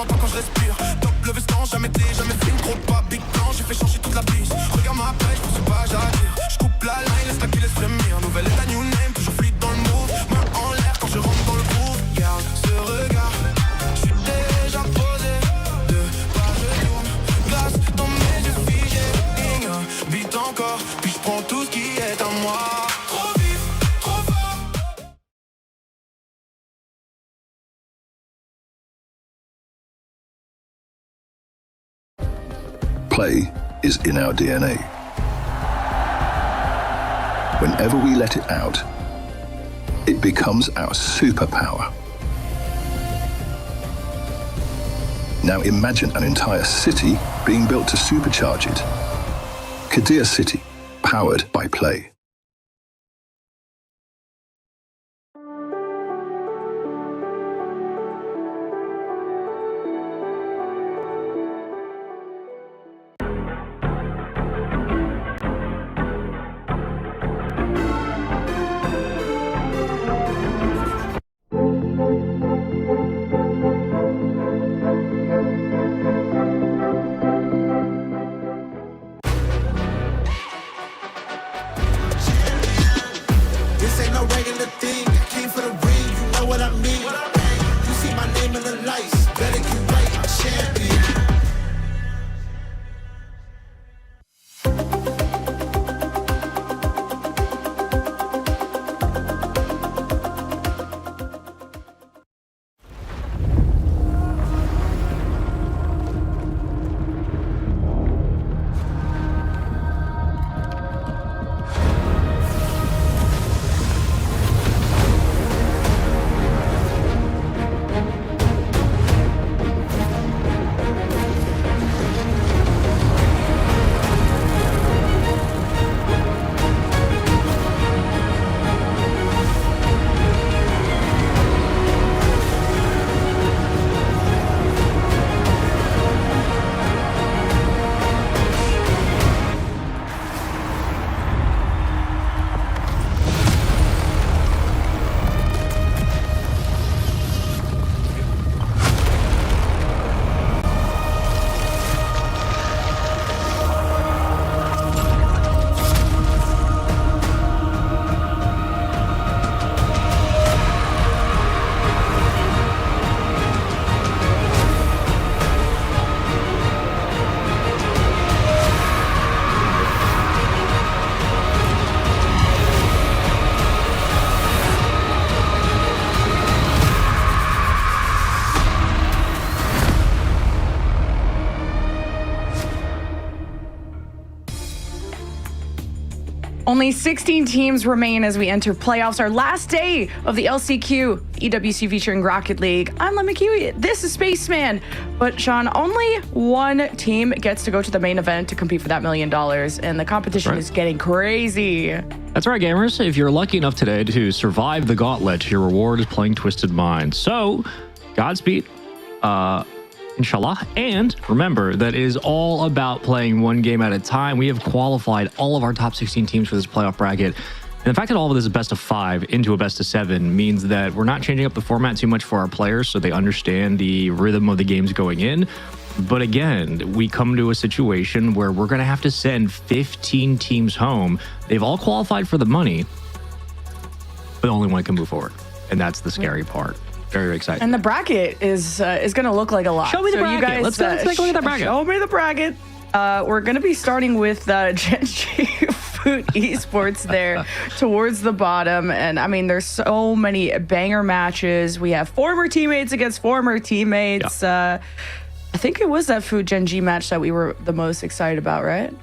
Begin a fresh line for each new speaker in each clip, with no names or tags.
m'entends quand je respire. Top le veston, jamais fait une gros pas. Big plan, j'ai fait changer toute la piste. Regarde ma pêche, je pense pas j'attire. Je coupe la line, laisse la qui laisse frémir. Nouvelle état, new name, toujours fluide dans le move. Main en l'air quand je rentre dans le groove. Garde ce regard, je suis déjà posé. Deux pas je tourne, glace dans mes yeux figés. Vite encore, puis je prends tout ce qui est à moi. Trop vite, trop fort.
Play is in our DNA. Whenever we let it out, it becomes our superpower. Now imagine an entire city being built to supercharge it. Kadir City, powered by Play.
Only 16 teams remain as we enter playoffs, our last day of the LCQ EWC featuring Rocket League. I'm Lemon Kiwi, this is Spaceman. But Sean, only one team gets to go to the main event to compete for that $1 million, and the competition is getting crazy.
That's right, gamers. If you're lucky enough today to survive the gauntlet, your reward is playing Twisted Minds. So, Godspeed. Inshallah. And remember that it is all about playing one game at a time. We have qualified all of our top 16 teams for this playoff bracket. And the fact that all of this is best of 5 into a best of 7 means that we're not changing up the format too much for our players so they understand the rhythm of the games going in. But again, we come to a situation where we're going to have to send 15 teams home. They've all qualified for the money, but only one can move forward. And that's the scary part. Very exciting.
And the bracket is going to look like a lot.
Show me the bracket.
You guys,
let's take a look at the bracket.
Show me the bracket. We're going to be starting with Genji Food Esports there towards the bottom. And I mean, there's so many banger matches. We have former teammates against former teammates. I think it was that Food Genji match that we were the most excited about, right?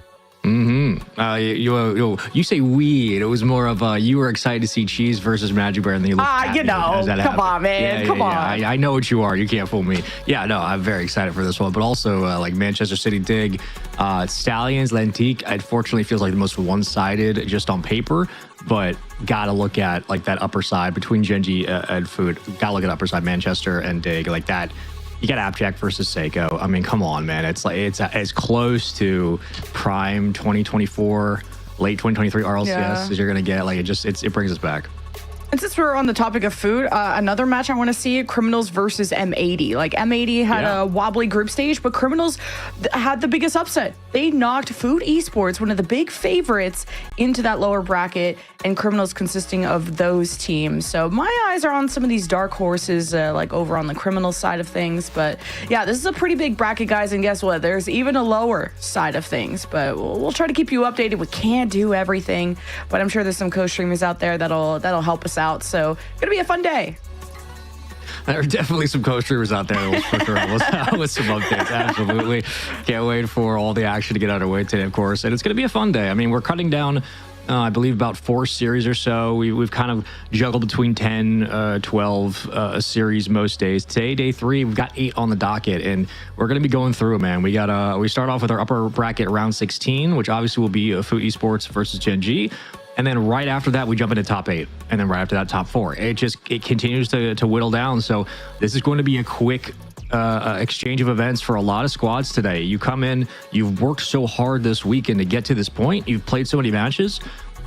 You say we, and it was more of you were excited to see Cheese versus Magic Bear, and then you looked at
you know, come on, man, come on.
I know what you are. You can't fool me. Yeah, no, I'm very excited for this one, but also like Manchester City Dig, Stallions, Lentique. Unfortunately, feels like the most one-sided just on paper, but gotta look at like that upper side between Genji and Food. Gotta look at upper side Manchester and Dig like that. You got Abjack versus Seiko. I mean, come on, man. It's like it's as close to prime 2024, late 2023 RLCS as you're gonna get. Like it brings us back.
And since we're on the topic of food, another match I want to see, Criminals versus M80. Like, M80 had a wobbly group stage, but Criminals had the biggest upset. They knocked Food Esports, one of the big favorites, into that lower bracket, and Criminals consisting of those teams. So my eyes are on some of these dark horses, like over on the Criminals side of things. But yeah, this is a pretty big bracket, guys. And guess what? There's even a lower side of things. But we'll try to keep you updated. We can't do everything, but I'm sure there's some co-streamers out there that'll help us out. So gonna be a fun day.
There are definitely some co-streamers out there that will for sure help us out with some updates. Absolutely. Can't wait for all the action to get underway today, of course. And it's going to be a fun day. I mean, we're cutting down, I believe, about 4 series or so. We've kind of juggled between 10, 12 series most days. Today, day 3, we've got 8 on the docket, and we're going to be going through it, man. We start off with our upper bracket round 16, which obviously will be Food Esports versus Gen G. And then right after that, we jump into top 8. And then right after that, top 4. It continues to whittle down. So this is going to be a quick exchange of events for a lot of squads today. You come in, you've worked so hard this weekend to get to this point. You've played so many matches,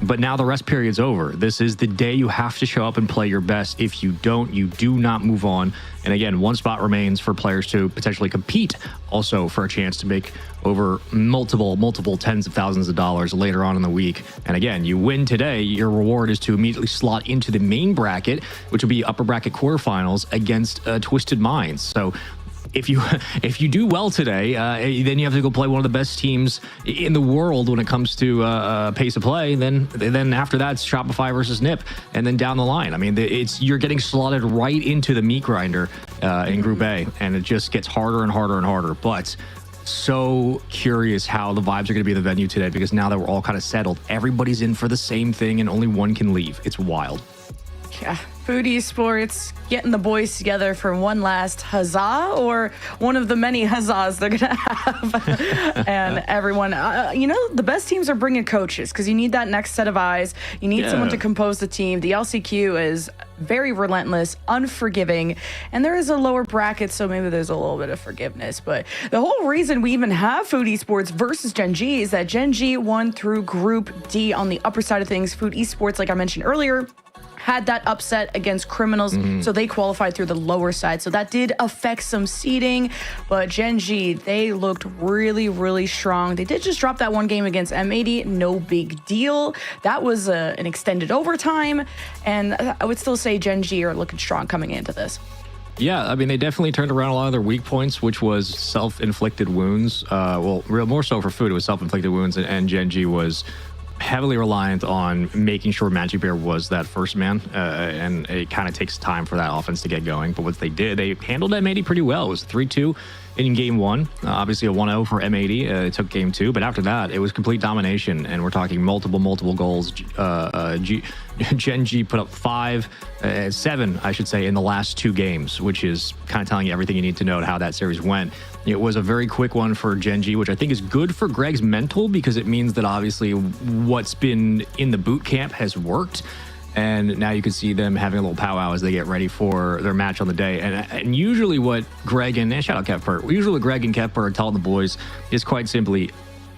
but now the rest period's over. This is the day you have to show up and play your best. If you don't, you do not move on. And again, 1 spot remains for players to potentially compete, also for a chance to make over multiple tens of thousands of dollars later on in the week. And again, you win today, your reward is to immediately slot into the main bracket, which will be upper bracket quarterfinals against Twisted Minds. So if you do well today, then you have to go play one of the best teams in the world when it comes to pace of play. Then after that, it's Shopify versus Nip, and then down the line. I mean, you're getting slotted right into the meat grinder in Group A, and it just gets harder and harder and harder. But so curious how the vibes are going to be in the venue today, because now that we're all kind of settled, everybody's in for the same thing, and only one can leave. It's wild.
Yeah, Food Esports getting the boys together for one last huzzah, or one of the many huzzahs they're gonna have. And everyone, the best teams are bringing coaches, because you need that next set of eyes. You need someone to compose the team. The LCQ is very relentless, unforgiving, and there is a lower bracket, so maybe there's a little bit of forgiveness. But the whole reason we even have Food Esports versus Gen G is that Gen G won through Group D on the upper side of things. Food Esports, like I mentioned earlier, had that upset against Criminals, so they qualified through the lower side. So that did affect some seeding, but Gen G, they looked really, really strong. They did just drop that 1 game against M80, no big deal. That was an extended overtime, and I would still say Gen G are looking strong coming into this.
Yeah, I mean, they definitely turned around a lot of their weak points, which was self-inflicted wounds. More so for Food, it was self-inflicted wounds, and Gen G was heavily reliant on making sure mibr was that first man, and it kind of takes time for that offense to get going. But what they did, they handled M80 pretty well. It was 3-2 in game 1, obviously a 1-0 for M80. It took game 2, but after that, it was complete domination, and we're talking multiple goals. Gen G put up 7, I should say, in the last 2 games, which is kind of telling you everything you need to know how that series went. It was a very quick one for Gen G, which I think is good for Greg's mental, because it means that obviously what's been in the boot camp has worked. And now you can see them having a little powwow as they get ready for their match on the day. And usually what Greg and shout out Kevpert, usually what Greg and Kevpert are telling the boys is quite simply,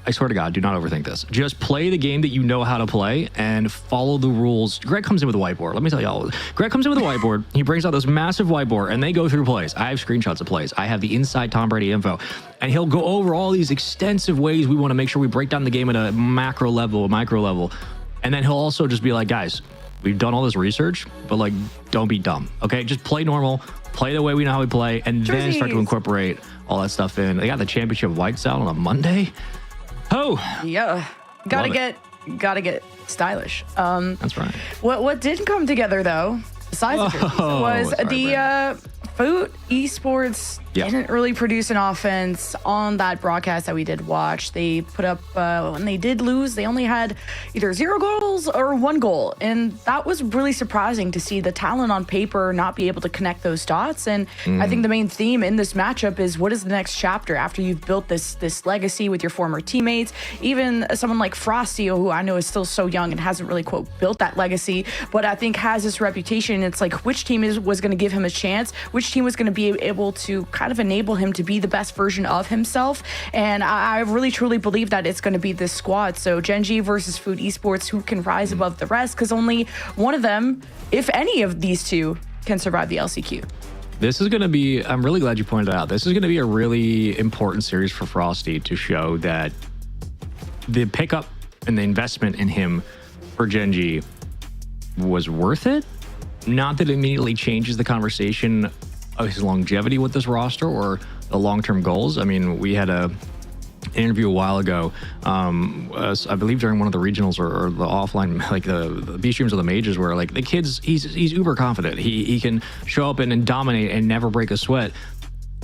I swear to God, do not overthink this. Just play the game that you know how to play and follow the rules. Greg comes in with a whiteboard. Let me tell you all. Greg comes in with a whiteboard. He brings out this massive whiteboard, and they go through plays. I have screenshots of plays. I have the inside Tom Brady info. And he'll go over all these extensive ways we want to make sure we break down the game at a macro level, a micro level. And then he'll also just be like, guys, we've done all this research, but like, don't be dumb, okay? Just play normal, play the way we know how we play, and then start to incorporate all that stuff in. They got the championship whites out on a Monday. Oh,
yeah, gotta get stylish.
That's right.
What didn't come together though, besides the jerseys, was the Food Esports didn't really produce an offense on that broadcast that we did watch. They put up, when they did lose, they only had either 0 goals or 1 goal. And that was really surprising to see the talent on paper not be able to connect those dots. And I think the main theme in this matchup is, what is the next chapter after you've built this legacy with your former teammates? Even someone like Frosty, who I know is still so young and hasn't really, quote, built that legacy, but I think has this reputation. It's like, which team was going to give him a chance? Which team was going to be able to kind of enable him to be the best version of himself. And I really truly believe that it's going to be this squad. So Gen.G versus Food Esports, who can rise above the rest, because only one of them, if any of these two, can survive the LCQ.
This is going to be, I'm really glad you pointed out, this is going to be a really important series for Frosty to show that the pickup and the investment in him for Gen.G was worth it. Not that it immediately changes the conversation of his longevity with this roster or the long-term goals. I mean, we had an interview a while ago, I believe during one of the regionals or the offline, like the B streams of the majors, where like the kid's, he's uber confident. He can show up and dominate and never break a sweat.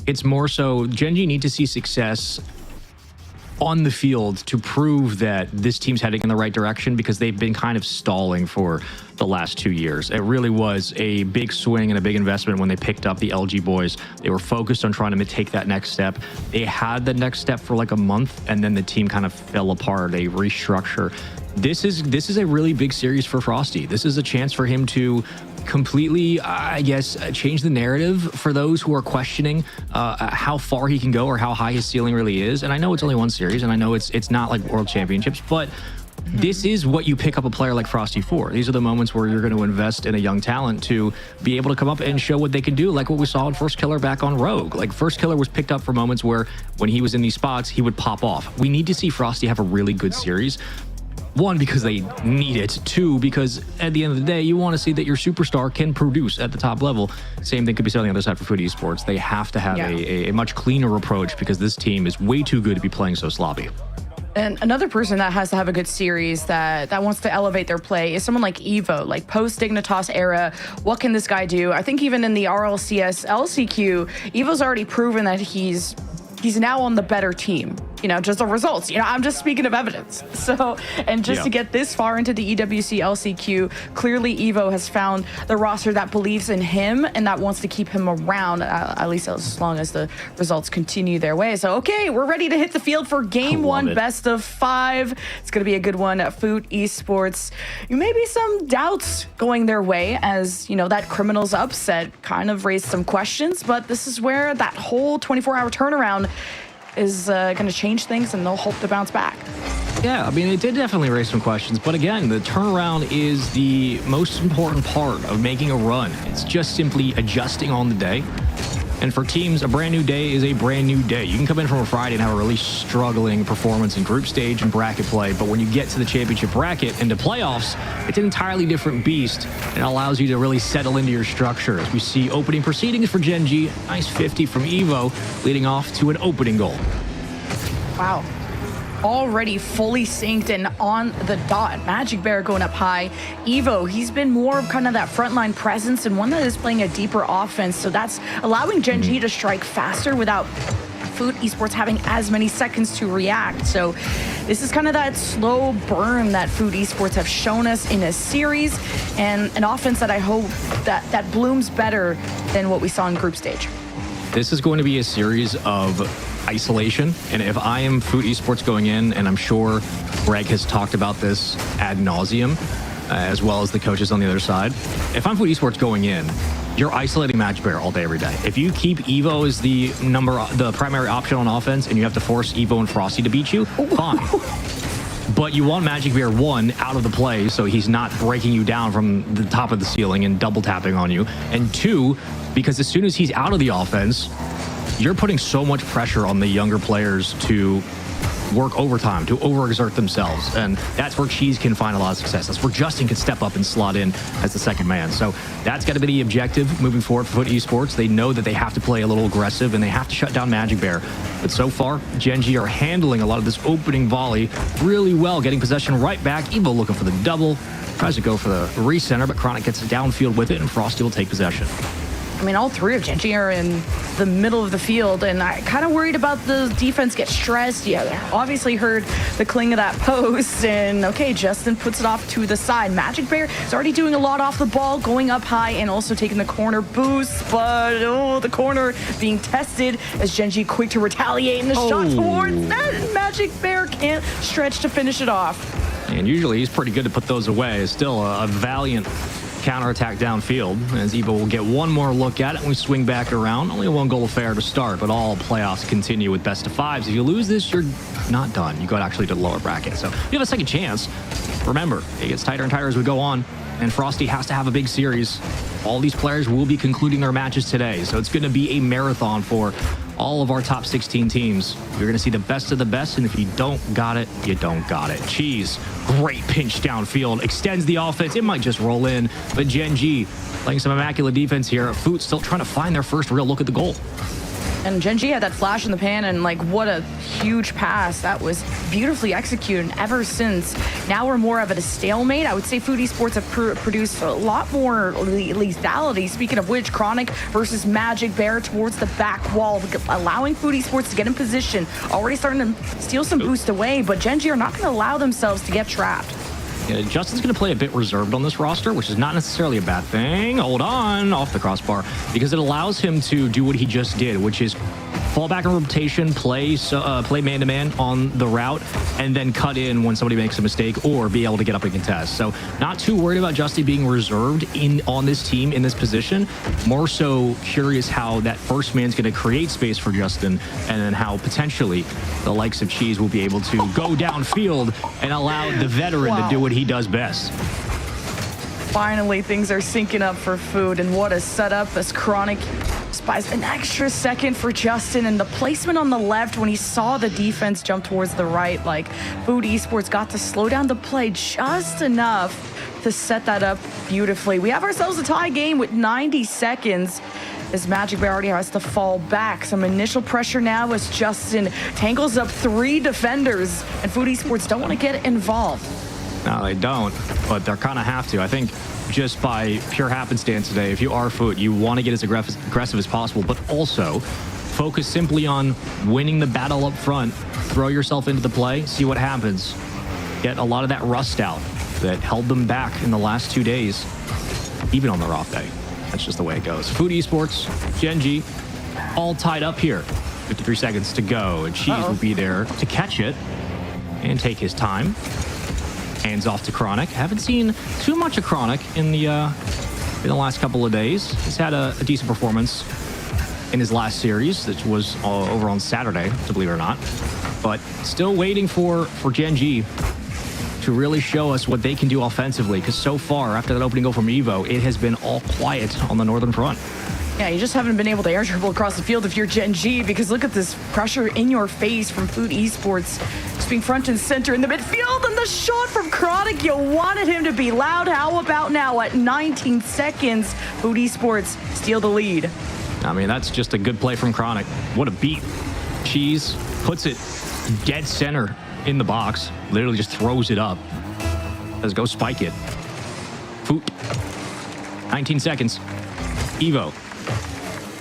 It's more so Gen.G need to see success on the field to prove that this team's heading in the right direction, because they've been kind of stalling for the last 2 years. It really was a big swing and a big investment when they picked up the LG boys. They were focused on trying to take that next step. They had the next step for like a month, and then the team kind of fell apart. They restructure. This is a really big series for Frosty. This is a chance for him to completely, I guess, change the narrative for those who are questioning how far he can go or how high his ceiling really is. And I know it's only one series, and I know it's not like World Championships, but this is what you pick up a player like Frosty for. These are the moments where you're going to invest in a young talent to be able to come up and show what they can do, like what we saw in First Killer back on Rogue. Like, First Killer was picked up for moments where when he was in these spots, he would pop off. We need to see Frosty have a really good series. One, because they need it. Two, because at the end of the day, you want to see that your superstar can produce at the top level. Same thing could be said on the other side for Food Esports. They have to have a much cleaner approach, because this team is way too good to be playing so sloppy.
And another person that has to have a good series that wants to elevate their play is someone like Evo, like post Dignitas era. What can this guy do? I think even in the RLCS LCQ, Evo's already proven that he's now on the better team. You know, just the results. You know, I'm just speaking of evidence. So, and just to get this far into the EWC LCQ, clearly Evo has found the roster that believes in him and that wants to keep him around, at least as long as the results continue their way. So, okay, we're ready to hit the field for game one, best of 5. It's going to be a good one at Food Esports. Maybe some doubts going their way, as, you know, that Criminals upset kind of raised some questions, but this is where that whole 24-hour turnaround is going to change things, and they'll hope to bounce back.
Yeah, I mean, it did definitely raise some questions, but again, the turnaround is the most important part of making a run. It's just simply adjusting on the day. And for teams, a brand new day is a brand new day. You can come in from a Friday and have a really struggling performance in group stage and bracket play, but when you get to the championship bracket and the playoffs, it's an entirely different beast, and it allows you to really settle into your structure. As we see opening proceedings for Gen.G, nice 50 from Evo, leading off to an opening goal.
Wow. Already fully synced and on the dot. Magic Bear going up high. Evo, he's been more of kind of that frontline presence and one that is playing a deeper offense. So that's allowing Gen.G to strike faster without Food Esports having as many seconds to react. So this is kind of that slow burn that Food Esports have shown us in a series, and an offense that I hope that blooms better than what we saw in group stage.
This is going to be a series of isolation, and if I am Food Esports going in, and I'm sure Greg has talked about this ad nauseum, as well as the coaches on the other side, if I'm Food Esports going in, you're isolating Magic Bear all day, every day. If you keep Evo as the primary option on offense, and you have to force Evo and Frosty to beat you, fine. But you want Magic Bear, 1, out of the play, so he's not breaking you down from the top of the ceiling and double tapping on you, and 2, because as soon as he's out of the offense, you're putting so much pressure on the younger players to work overtime, to overexert themselves. And that's where Cheese can find a lot of success. That's where Justin can step up and slot in as the second man. So that's got to be the objective moving forward for Foot Esports. They know that they have to play a little aggressive and they have to shut down Magic Bear. But so far, Gen.G are handling a lot of this opening volley really well, getting possession right back. Evo looking for the double, tries to go for the recenter, but Chronic gets downfield with it, and Frosty will take possession.
I mean, all three of Gen.G are in the middle of the field, and I kind of worried about the defense get stressed. Yeah, obviously heard the cling of that post, and okay, Justin puts it off to the side. Magic Bear is already doing a lot off the ball, going up high, and also taking the corner boost, but the corner being tested as Gen.G quick to retaliate, and the shot towards that. Magic Bear can't stretch to finish it off.
And usually he's pretty good to put those away. Still a valiant counterattack downfield, as Evo will get one more look at it when we swing back around. Only a one-goal affair to start, but all playoffs continue with best of fives. If you lose this, you're not done. You go actually to the lower bracket, so you have a second chance. Remember, it gets tighter and tighter as we go on, and Frosty has to have a big series. All these players will be concluding their matches today, so it's going to be a marathon for all of our top 16 teams. You're going to see the best of the best, and if you don't got it, you don't got it. Cheese, great pinch downfield, extends the offense. It might just roll in, but Gen G playing some immaculate defense here. Foot still trying to find their first real look at the goal.
And Gen G had that flash in the pan, and like, what a huge pass. That was beautifully executed. And ever since, now we're more of at a stalemate. I would say Food Esports have produced a lot more lethality. Speaking of which, Chronic versus Magic Bear towards the back wall, allowing Food Esports to get in position. Already starting to steal some boost away, but Gen G are not going to allow themselves to get trapped.
Yeah, Justin's going to play a bit reserved on this roster, which is not necessarily a bad thing. Hold on, off the crossbar, because it allows him to do what he just did, which is fall back in rotation, play man-to-man on the route, and then cut in when somebody makes a mistake or be able to get up and contest. So not too worried about Justin being reserved on this team in this position. More so curious how that first man's going to create space for Justin, and then how potentially the likes of Cheese will be able to go downfield and allow the veteran to do what he does best.
Finally, things are syncing up for Food, and what a setup as Chronic spies an extra second for Justin, and the placement on the left when he saw the defense jump towards the right. Like, Food Esports got to slow down the play just enough to set that up beautifully. We have ourselves a tie game with 90 seconds. As Magic Bear already has to fall back. Some initial pressure now as Justin tangles up 3 defenders, and Food Esports don't want to get involved.
No, they don't, but they're kind of have to. I think just by pure happenstance today, if you are Foot, you want to get as aggressive as possible, but also focus simply on winning the battle up front. Throw yourself into the play, see what happens. Get a lot of that rust out that held them back in the last 2 days, even on their off day. That's just the way it goes. Food Esports, Gen G, all tied up here. 53 seconds to go, and Cheese will be there to catch it and take his time. Hands off to Chronic. Haven't seen too much of Chronic in the last couple of days. He's had a decent performance in his last series, which was over on Saturday, to believe it or not. But still waiting for Gen G to really show us what they can do offensively, because so far, after that opening goal from Evo, it has been all quiet on the northern front.
Yeah, you just haven't been able to air dribble across the field if you're Gen G, because look at this pressure in your face from Food Esports. Just being front and center in the midfield, and the shot from Chronic, you wanted him to be loud. How about now at 19 seconds, Food Esports steal the lead.
I mean, that's just a good play from Chronic. What a beat. Cheese puts it dead center in the box, literally just throws it up. Let's go spike it. Foot. 19 seconds. Evo.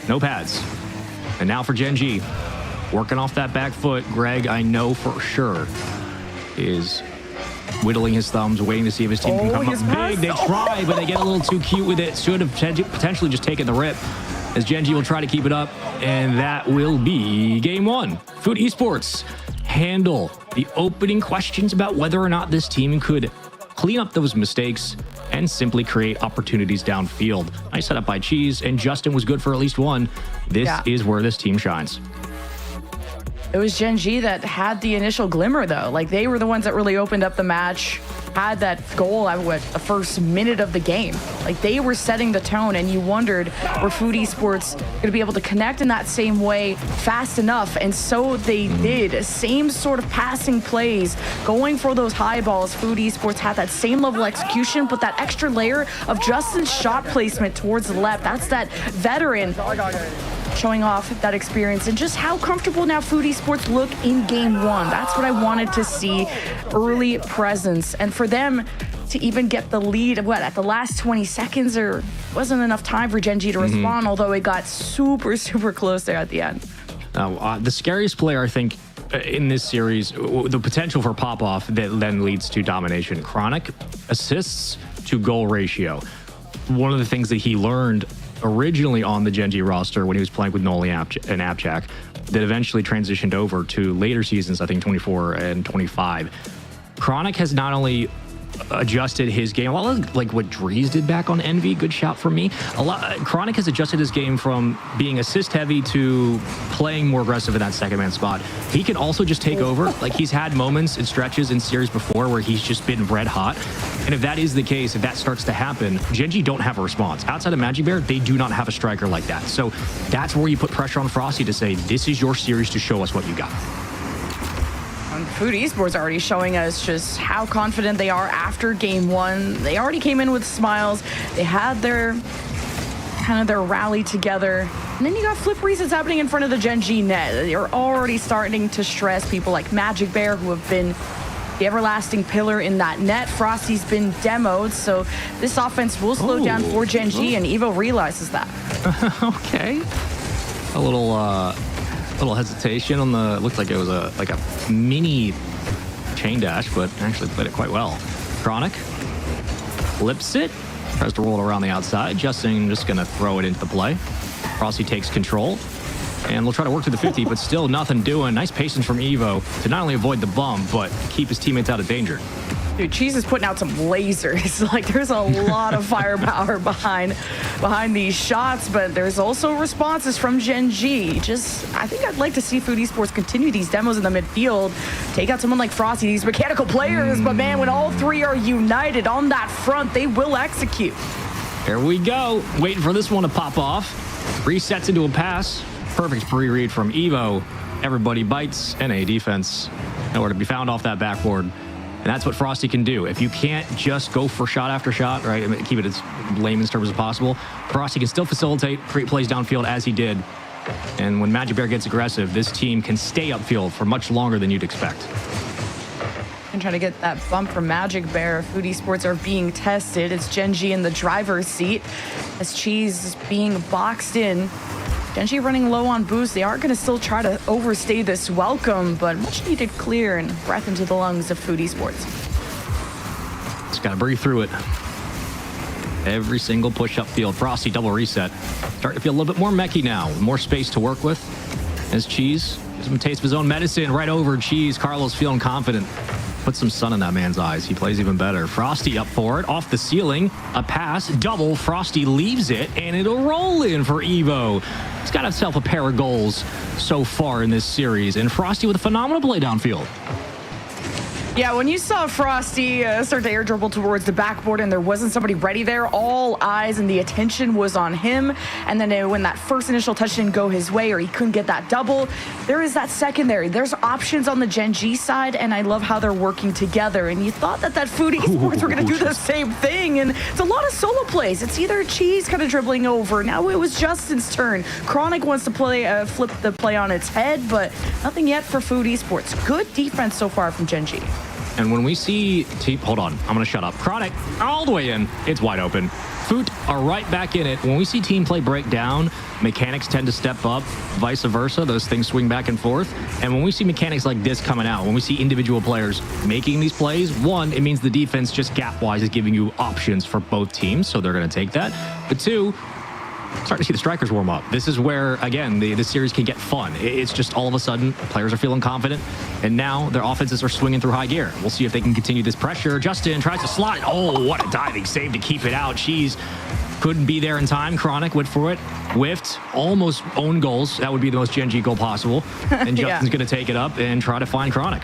No pads. And now for Gen G. Working off that back foot. Greg, I know for sure, is whittling his thumbs, waiting to see if his team can come up big. They try, but they get a little too cute with it. Should have potentially just taken the rip, as Gen G will try to keep it up. And that will be game 1. Food Esports handle the opening questions about whether or not this team could clean up those mistakes and simply create opportunities downfield. Nice setup by Cheese, and Justin was good for at least one. This is where this team shines.
It was Gen G that had the initial glimmer, though. Like, they were the ones that really opened up the match, had that goal at the first minute of the game. Like, they were setting the tone, and you wondered, were Food Esports going to be able to connect in that same way fast enough? And so they did. Same sort of passing plays, going for those high balls. Food Esports had that same level of execution, but that extra layer of Justin's shot placement towards the left. That's that veteran showing off that experience, and just how comfortable now Food Esports look in game 1. That's what I wanted to see. Early presence, and for them to even get the lead, at the last 20 seconds, there wasn't enough time for Gen G to respond, although it got super close there at the end.
The scariest player, I think, in this series, the potential for pop-off that then leads to domination. Chronic, assists to goal ratio. One of the things that he learned originally on the Gen G roster when he was playing with Noli and Abchak, that eventually transitioned over to later seasons, I think 24 and 25. Chronic has not only adjusted his game. A lot like what Drees did back on Envy. Good shout from me. Chronic has adjusted his game from being assist heavy to playing more aggressive in that second man spot. He can also just take over. Like, he's had moments and stretches in series before where he's just been red hot. And if that is the case, if that starts to happen, Gen G don't have a response. Outside of Magic Bear, they do not have a striker like that. So that's where you put pressure on Frosty to say, this is your series to show us what you got.
Food Esports already showing us just how confident they are after game one. They already came in with smiles. They had their rally together. And then you got flip resets happening in front of the Gen G net. You're already starting to stress people like Magic Bear, who have been the everlasting pillar in that net. Frosty's been demoed, so this offense will slow down for Gen G, and Evo realizes that.
Okay. A little hesitation on the, looked like it was a mini chain dash, but actually played it quite well. Chronic flips it, tries to roll it around the outside. Justin just gonna throw it into the play. Frosty takes control, and we'll try to work to the 50, but still nothing doing. Nice patience from Evo to not only avoid the bump, but keep his teammates out of danger.
Dude, Cheese is putting out some lasers. Like, there's a lot of firepower behind these shots, but there's also responses from Gen G. I think I'd like to see Food Esports continue these demos in the midfield, take out someone like Frosty, these mechanical players, but man, when all three are united on that front, they will execute.
Here we go. Waiting for this one to pop off. Resets into a pass. Perfect pre-read from Evo. Everybody bites. NA defense nowhere to be found off that backboard. And that's what Frosty can do. If you can't just go for shot after shot, right, I mean, keep it as layman's terms as possible, Frosty can still facilitate, create plays downfield as he did. And when Magic Bear gets aggressive, this team can stay upfield for much longer than you'd expect.
And try to get that bump from Magic Bear. Food Esports are being tested. It's Gen G in the driver's seat as Cheese is being boxed in. Gen G running low on boost. They are going to still try to overstay this welcome, but much needed clear and breath into the lungs of Food Esports.
Just got to breathe through it. Every single push up field. Frosty double reset. Starting to feel a little bit more mechy now. More space to work with as Cheese gives him a taste of his own medicine right over Cheese. Carlos feeling confident. Put some sun in that man's eyes. He plays even better. Frosty up for it. Off the ceiling. A pass. Double. Frosty leaves it. And it'll roll in for Evo. He's got himself a pair of goals so far in this series. And Frosty with a phenomenal play downfield.
Yeah, when you saw Frosty start to air dribble towards the backboard and there wasn't somebody ready there, all eyes and the attention was on him. And then when that first initial touch didn't go his way or he couldn't get that double, there is that secondary. There's options on the Gen G side, and I love how they're working together. And you thought that Food Esports were going to do the same thing. And it's a lot of solo plays. It's either Cheese kind of dribbling over. Now it was Justin's turn. Chronic wants to flip the play on its head, but nothing yet for Food Esports. Good defense so far from Gen G.
And when we see team, hold on, I'm going to shut up. Chronic all the way in. It's wide open. Foot are right back in it. When we see team play break down, mechanics tend to step up, vice versa. Those things swing back and forth. And when we see mechanics like this coming out, when we see individual players making these plays, one, it means the defense just gap-wise is giving you options for both teams, so they're going to take that. But two, starting to see the strikers warm up. This is where, again, the series can get fun. It's just all of a sudden, players are feeling confident, and now their offenses are swinging through high gear. We'll see if they can continue this pressure. Justin tries to slide. Oh, what a diving save to keep it out. Cheese couldn't be there in time. Chronic went for it. Whiffed. Almost own goals. That would be the most Gen G goal possible. And Justin's going to take it up and try to find Chronic.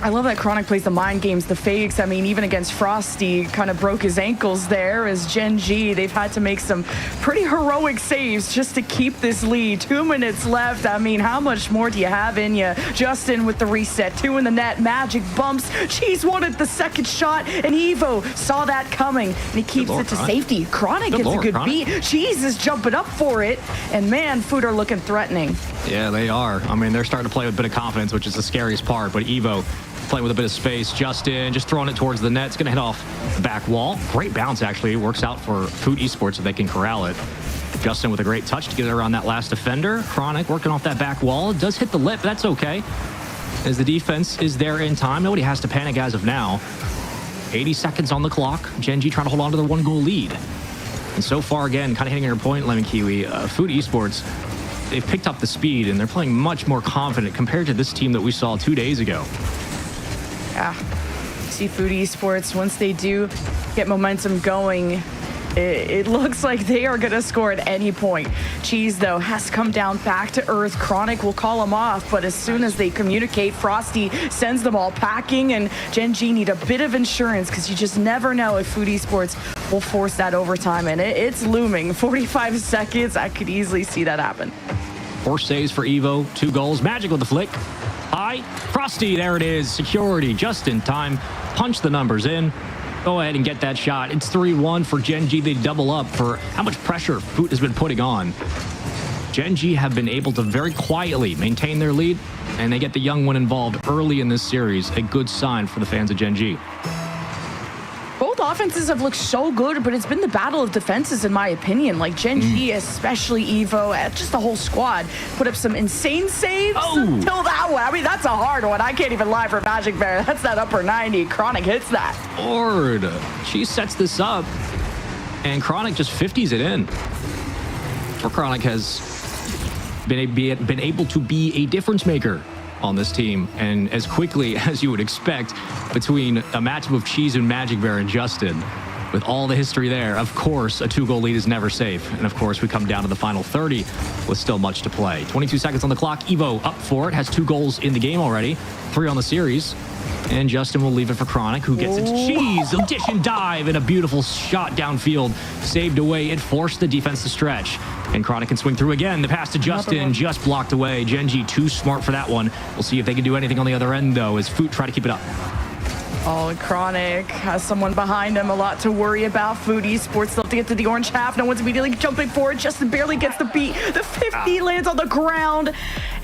I love that Chronic plays the mind games, the fakes. I mean, even against Frosty, kind of broke his ankles there as Gen G. They've had to make some pretty heroic saves just to keep this lead. 2 minutes left. I mean, how much more do you have in you? Justin with the reset. 2 in the net. Magic bumps. Cheese wanted the second shot, and Evo saw that coming, and he keeps it to safety. Chronic gets a good beat. Cheese is jumping up for it, and man, Food are looking threatening.
Yeah, they are. I mean, they're starting to play with a bit of confidence, which is the scariest part, but Evo playing with a bit of space. Justin just throwing it towards the net. It's going to hit off the back wall. Great bounce, actually. It works out for Food Esports so they can corral it. Justin with a great touch to get it around that last defender. Chronic working off that back wall. It does hit the lip. That's okay, as the defense is there in time. Nobody has to panic as of now. 80 seconds on the clock. Gen G trying to hold on to their 1-goal lead. And so far, again, kind of hitting your point, Lemon Kiwi, Food Esports, they've picked up the speed, and they're playing much more confident compared to this team that we saw 2 days ago.
Yeah. see Food Esports, once they do get momentum going, it looks like they are going to score at any point. Cheese, though, has come down back to earth. Chronic will call him off, but as soon as they communicate, Frosty sends them all packing, and Gen G need a bit of insurance because you just never know if Food Esports will force that overtime, and it's looming. 45 seconds, I could easily see that happen.
4 saves for Evo, 2 goals. Magic with the flick. High. Frosty, there it is. Security just in time. Punch the numbers in. Go ahead and get that shot. It's 3-1 for Gen G. They double up for how much pressure Foot has been putting on. Gen G have been able to very quietly maintain their lead, and they get the young one involved early in this series. A good sign for the fans of Gen G.
Both offenses have looked so good, but it's been the battle of defenses, in my opinion. Like Gen G, especially Evo, just the whole squad, put up some insane saves until that one. I mean, that's a hard one. I can't even lie for Magic Bear. That's that upper 90. Chronic hits that.
Lord, she sets this up, and Chronic just 50s it in. For Chronic has been able to be a difference maker on this team, and as quickly as you would expect between a matchup of Cheese and Magic Bear and Justin, with all the history there, of course, a 2-goal lead is never safe. And of course, we come down to the final 30 with still much to play. 22 seconds on the clock. Evo up for it, has 2 goals in the game already, 3 on the series. And Justin will leave it for Chronic, who gets it to Cheese. Dish and dive, and a beautiful shot downfield. Saved away. It forced the defense to stretch. And Chronic can swing through again. The pass to Justin, just blocked away. Gen G too smart for that one. We'll see if they can do anything on the other end, though, as Foot try to keep it up.
Oh, Chronic has someone behind him. A lot to worry about. Food Esports, they'll have to get to the orange half. No one's immediately jumping forward. Justin barely gets the beat. The 50 lands on the ground.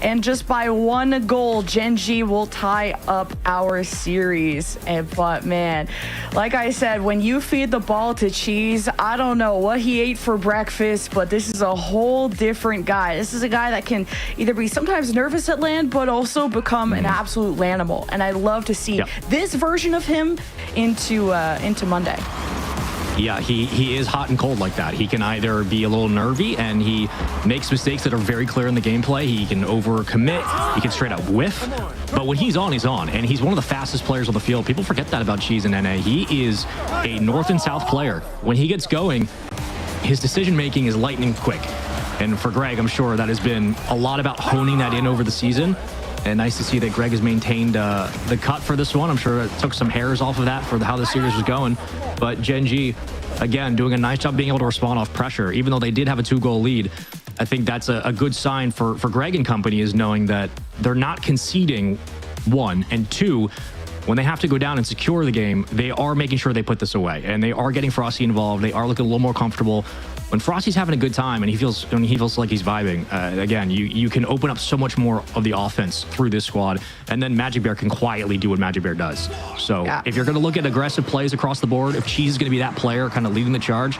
And just by 1 goal, Gen G will tie up our series. But man, like I said, when you feed the ball to Cheese, I don't know what he ate for breakfast, but this is a whole different guy. This is a guy that can either be sometimes nervous at land, but also become an absolute Lanimal. And I love to see this version of him into Monday.
Yeah, he is hot and cold like that. He can either be a little nervy and he makes mistakes that are very clear in the gameplay. He can overcommit. He can straight up whiff. But when he's on, and he's one of the fastest players on the field. People forget that about Cheese and NA. He is a north and south player. When he gets going, his decision-making is lightning quick. And for Greg, I'm sure that has been a lot about honing that in over the season. And nice to see that Greg has maintained the cut for this one. I'm sure it took some hairs off of that for how the series was going. But Gen G, again, doing a nice job being able to respond off pressure. Even though they did have a 2-goal lead, I think that's a good sign for Greg and company, is knowing that they're not conceding, 1, and 2, when they have to go down and secure the game, they are making sure they put this away. And they are getting Frosty involved. They are looking a little more comfortable. When Frosty's having a good time and he feels like he's vibing, again, you can open up so much more of the offense through this squad, and then Magic Bear can quietly do what Magic Bear does. So if you're going to look at aggressive plays across the board, if Cheese is going to be that player kind of leading the charge,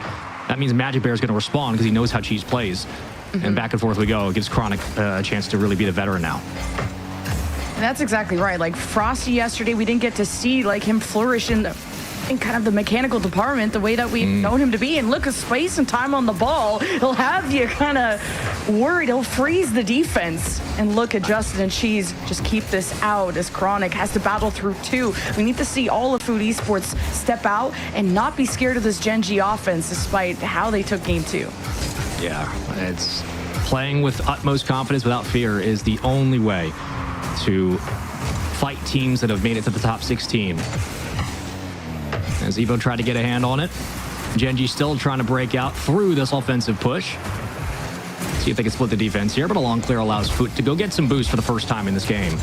that means Magic Bear is going to respond because he knows how Cheese plays. And back and forth we go. It gives Chronic a chance to really be the veteran now.
And that's exactly right. Like Frosty yesterday, we didn't get to see like him flourish in kind of the mechanical department the way that we've known him to be. And look at space and time on the ball. He'll have you kind of worried. He'll freeze the defense. And look at Justin and Cheese just keep this out as Chronic has to battle through 2. We need to see all of Food Esports step out and not be scared of this Gen G offense despite how they took game 2.
Yeah, it's playing with utmost confidence without fear is the only way to fight teams that have made it to the top 16. As Evo tried to get a hand on it, Gen G still trying to break out through this offensive push. See if they can split the defense here, but a long clear allows Foot to go get some boost for the first time in this game.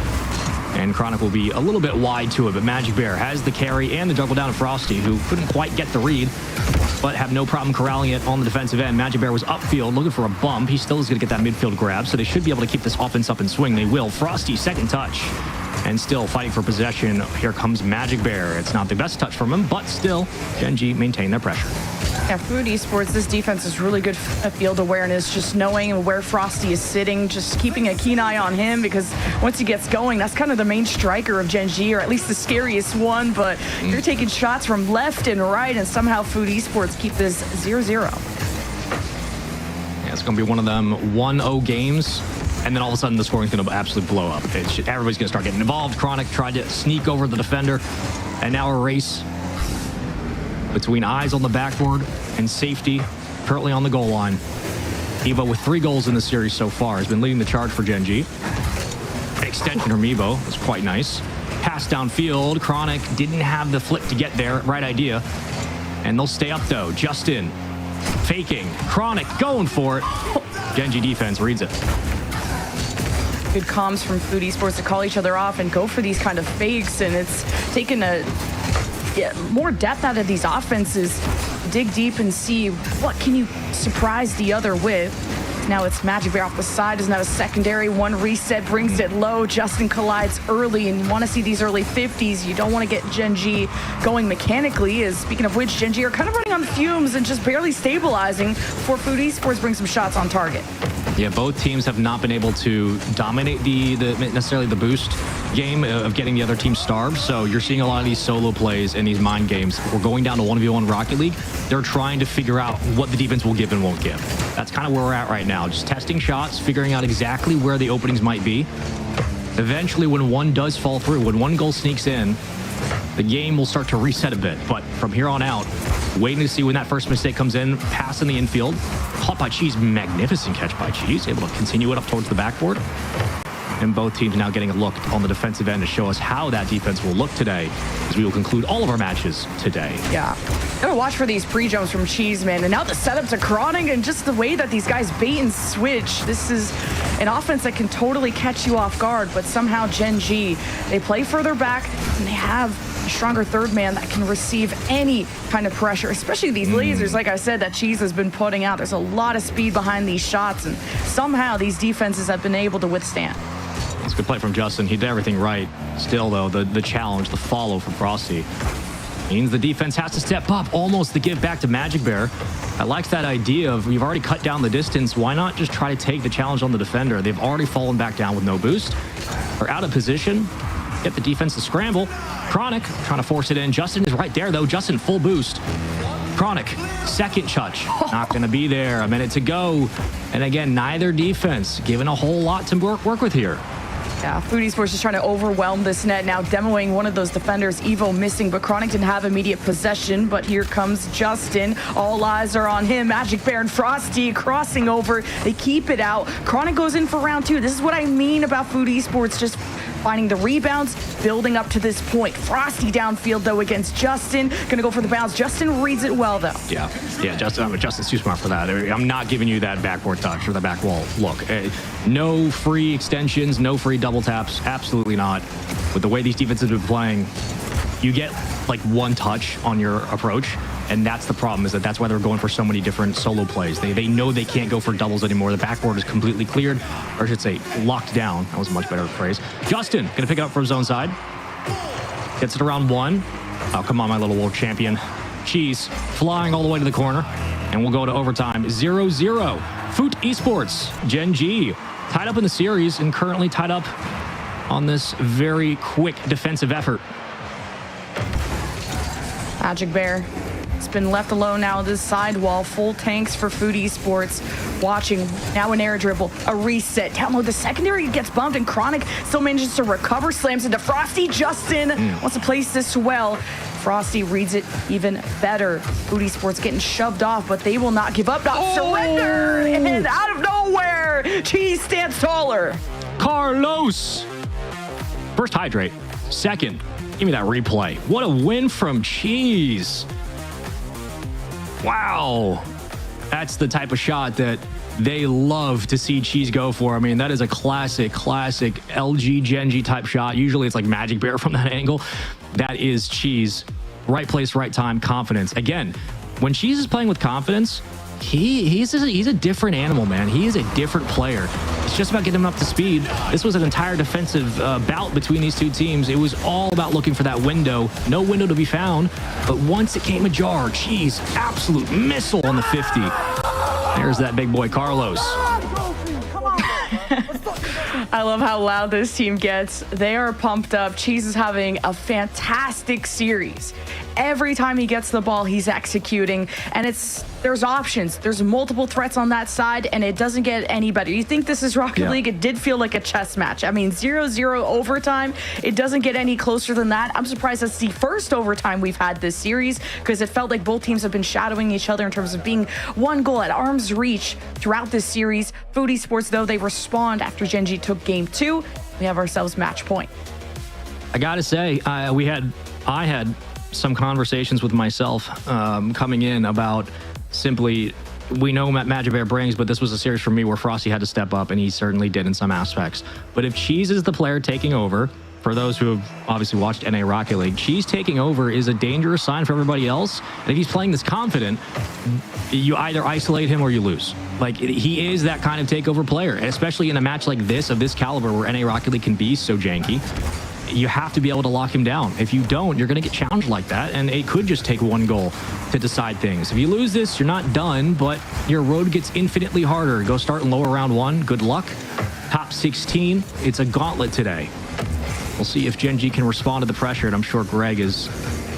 And Chronic will be a little bit wide to it, but Magic Bear has the carry and the juggle down to Frosty, who couldn't quite get the read, but have no problem corralling it on the defensive end. Magic Bear was upfield looking for a bump. He still is going to get that midfield grab, so they should be able to keep this offense up and swing. They will. Frosty, second touch. And still fighting for possession. Here comes Magic Bear. It's not the best touch from him, but still, Gen G maintain their pressure.
Yeah, Food Esports, this defense is really good at field awareness, just knowing where Frosty is sitting, just keeping a keen eye on him, because once he gets going, that's kind of the main striker of Gen G, or at least the scariest one, but you're taking shots from left and right, and somehow Food Esports keep this 0-0.
Yeah, it's going to be one of them 1-0 games. And then all of a sudden, the scoring's going to absolutely blow up. Everybody's going to start getting involved. Chronic tried to sneak over the defender. And now a race between eyes on the backboard and safety currently on the goal line. Evo, with 3 goals in the series so far, has been leading the charge for Gen G. Extension from Evo was quite nice. Pass downfield. Chronic didn't have the flip to get there. Right idea. And they'll stay up, though. Justin faking. Chronic going for it. Gen G defense reads it.
Good comms from Food Esports to call each other off and go for these kind of fakes, and it's taken more depth out of these offenses. Dig deep and see what can you surprise the other with. Now it's Magic Bear off the side, doesn't have a secondary. One reset brings it low. Justin collides early, and you want to see these early 50s. You don't want to get Gen G going mechanically. As speaking of which, Gen G are kind of running on fumes and just barely stabilizing before Food Esports brings some shots on target.
Yeah, both teams have not been able to dominate necessarily the boost game of getting the other team starved. So you're seeing a lot of these solo plays and these mind games. We're going down to 1v1 Rocket League. They're trying to figure out what the defense will give and won't give. That's kind of where we're at right now. Just testing shots, figuring out exactly where the openings might be. Eventually, when one does fall through, when one goal sneaks in, the game will start to reset a bit. But from here on out, waiting to see when that first mistake comes in, pass in the infield. Caught by Cheese, magnificent catch by Cheese, able to continue it up towards the backboard. And both teams now getting a look on the defensive end to show us how that defense will look today, as we will conclude all of our matches today.
Yeah. Gotta watch for these pre-jumps from Cheese, man. And now the setup to Chronic and just the way that these guys bait and switch. This is an offense that can totally catch you off guard, but somehow Gen G, they play further back and they have a stronger third man that can receive any kind of pressure, especially these lasers, like I said, that Cheese has been putting out. There's a lot of speed behind these shots, and somehow these defenses have been able to withstand.
It's a good play from Justin. He did everything right. Still, though, the challenge, the follow from Frosty means the defense has to step up, almost the give back to Magic Bear. I like that idea of we've already cut down the distance. Why not just try to take the challenge on the defender? They've already fallen back down with no boost. They're out of position. Get the defense to scramble. Chronic trying to force it in. Justin is right there, though. Justin full boost. Chronic, second touch. Not going to be there. A minute to go. And again, neither defense given a whole lot to work with here.
Yeah, Food Esports just trying to overwhelm this net now, demoing one of those defenders. Evo missing, but Chronic didn't have immediate possession. But here comes Justin. All eyes are on him. Magic Bear and Frosty crossing over. They keep it out. Chronic goes in for round 2. This is what I mean about Food Esports, just finding the rebounds, building up to this point. Frosty downfield, though, against Justin. Gonna go for the bounce. Justin reads it well, though.
Yeah, Justin's too smart for that. I'm not giving you that backboard touch or the back wall look. No free extensions, no free double taps. Absolutely not. With the way these defenses have been playing, you get like one touch on your approach, and that's the problem, is that's why they're going for so many different solo plays. They know they can't go for doubles anymore. The backboard is completely cleared, or I should say locked down. That was a much better phrase. Justin gonna pick it up from his own side. Gets it around 1. Oh, come on, my little world champion. Cheese flying all the way to the corner, and we'll go to overtime. 0-0. Foot Esports, Gen G, tied up in the series and currently tied up on this very quick defensive effort.
Magic Bear. It's been left alone now this sidewall. Full tanks for Food Esports. Watching now an air dribble, a reset. Download the secondary, gets bumped, and Chronic still manages to recover. Slams into Frosty. Justin wants to place this well. Frosty reads it even better. Food Esports getting shoved off, but they will not give up, not surrender. And out of nowhere, Cheese stands taller.
Carlos. First, hydrate. Second, give me that replay. What a win from Cheese. Wow. That's the type of shot that they love to see Cheese go for. I mean, that is a classic LG Gen G type shot. Usually it's like Magic Bear from that angle. That is Cheese. Right place, right time, confidence. Again, when Cheese is playing with confidence, he's a different animal, man. He is a different player. It's just about getting him up to speed. This was an entire defensive bout between these two teams. It was all about looking for that window. No window to be found, but once it came ajar, Cheese, absolute missile on the 50. There's that big boy, Carlos.
I love how loud this team gets. They are pumped up. Cheese is having a fantastic series. every time he gets the ball, he's executing, and there's options. There's multiple threats on that side, and it doesn't get any better. You think this is Rocket League? It did feel like a chess match. I mean, 0-0 overtime. It doesn't get any closer than that. I'm surprised that's the first overtime we've had this series, because it felt like both teams have been shadowing each other in terms of being one goal at arm's reach throughout this series. Food Esports, though, they respond after Gen G took game 2. We have ourselves match point.
I gotta say, I had some conversations with myself coming in about simply, we know what Magic Bear brings, but this was a series for me where Frosty had to step up, and he certainly did in some aspects. But if Cheese is the player taking over, for those who have obviously watched NA Rocket League, Cheese taking over is a dangerous sign for everybody else. And if he's playing this confident, you either isolate him or you lose. Like, he is that kind of takeover player, especially in a match like this, of this caliber, where NA Rocket League can be so janky. You have to be able to lock him down. If you don't, you're going to get challenged like that, and it could just take one goal to decide things. If you lose this, you're not done, but your road gets infinitely harder. Go start in lower round 1. Good luck. Top 16. It's a gauntlet today. We'll see if Gen G can respond to the pressure, and I'm sure Greg is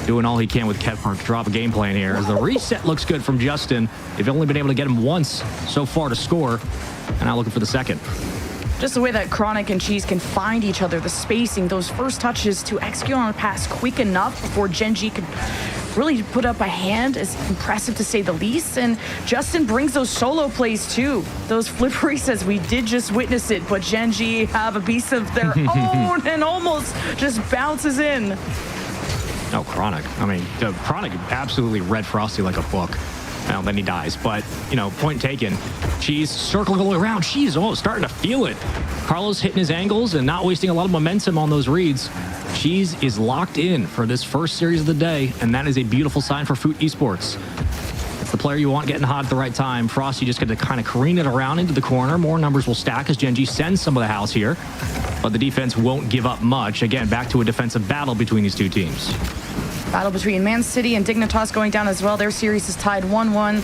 doing all he can with Kevpar to drop a game plan here. As the reset looks good from Justin. They've only been able to get him once so far to score, and now looking for the second.
Just the way that Chronic and Cheese can find each other, the spacing, those first touches to execute on a pass quick enough before Gen G could really put up a hand is impressive, to say the least. And Justin brings those solo plays too. Those flip resets, we did just witness it, but Gen G have a piece of their own and almost just bounces in.
Oh, Chronic. I mean, Chronic absolutely read Frosty like a book. Well, then he dies. But, you know, point taken. Cheese circling all the way around. Cheese, starting to feel it. Carlos hitting his angles and not wasting a lot of momentum on those reads. Cheese is locked in for this first series of the day, and that is a beautiful sign for Foot Esports. It's the player you want getting hot at the right time. Frosty just going to kind of careen it around into the corner. More numbers will stack as Gen G sends some of the house here, but the defense won't give up much. Again, back to a defensive battle between these two teams.
Battle between Man City and Dignitas going down as well. Their series is tied 1-1.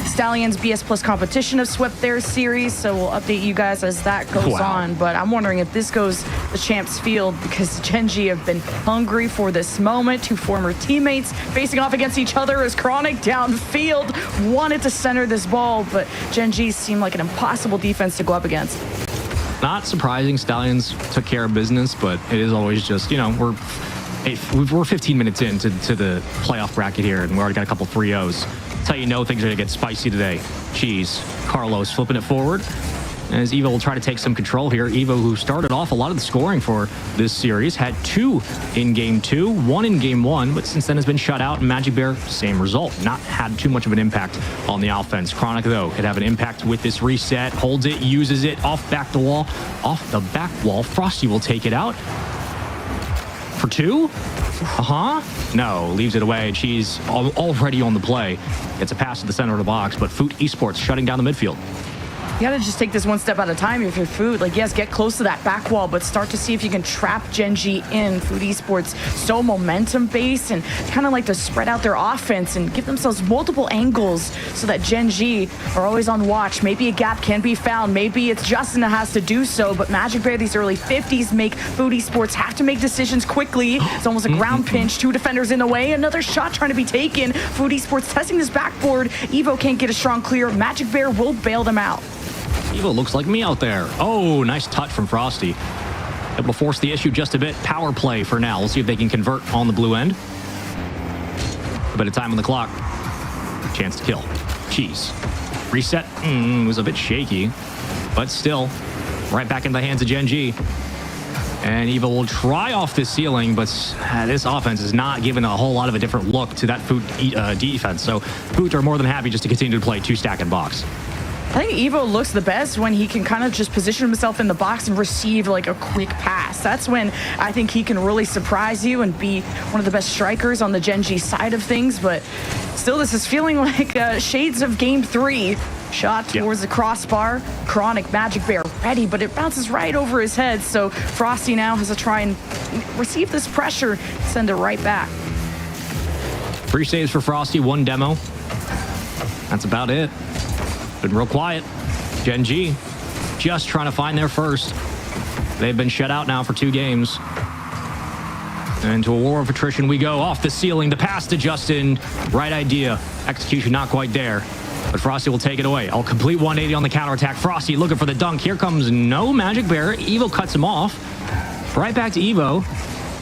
Stallions BS Plus Competition have swept their series, so we'll update you guys as that goes on. But I'm wondering if this goes the champs field, because Gen G have been hungry for this moment. Two former teammates facing off against each other as Chronic downfield wanted to center this ball, but Gen G seemed like an impossible defense to go up against.
Not surprising, Stallions took care of business, but it is always just, you know, we're 15 minutes into the playoff bracket here, and we already got a couple 3-0s. That's how you know things are going to get spicy today. Cheese. Carlos flipping it forward. As Evo will try to take some control here. Evo, who started off a lot of the scoring for this series, had 2 in game 2, 1 in game 1, but since then has been shut out. And Magic Bear, same result. Not had too much of an impact on the offense. Chronic, though, could have an impact with this reset. Holds it, uses it, off the back wall. Frosty will take it out. For 2? No, leaves it away. Cheese already on the play. Gets a pass to the center of the box, but Foot Esports shutting down the midfield.
You gotta just take this one step at a time if you're Food. Like, yes, get close to that back wall, but start to see if you can trap Gen G in. Food Esports so momentum based and kind of like to spread out their offense and give themselves multiple angles so that Gen G are always on watch. Maybe a gap can be found. Maybe it's Justin that has to do so, but Magic Bear, these early 50s, make Food Esports have to make decisions quickly. It's almost a ground pinch. 2 defenders in the way. Another shot trying to be taken. Food Esports testing this backboard. Evo can't get a strong clear. Magic Bear will bail them out.
Evo looks like me out there. Oh, nice touch from Frosty. Able to force the issue just a bit. Power play for now. We'll see if they can convert on the blue end. A bit of time on the clock. Chance to kill. Cheese. Reset. Was a bit shaky, but still right back in the hands of Gen G. And Evo will try off this ceiling, but this offense is not giving a whole lot of a different look to that Foot defense. So Foot are more than happy just to continue to play 2-stack and box.
I think Evo looks the best when he can kind of just position himself in the box and receive like a quick pass. That's when I think he can really surprise you and be one of the best strikers on the Gen G side of things. But still, this is feeling like shades of game 3. Shot towards the crossbar. Chronic, Magic Bear ready, but it bounces right over his head. So Frosty now has to try and receive this pressure, send it right back.
3 saves for Frosty, 1 demo. That's about it. Been real quiet. Gen G just trying to find their first. They've been shut out now for 2 games. And to a war of attrition we go. Off the ceiling, the pass to Justin. Right idea. Execution not quite there. But Frosty will take it away. I'll complete 180 on the counterattack. Frosty looking for the dunk. Here comes no Magic Bear. Evo cuts him off. Right back to Evo.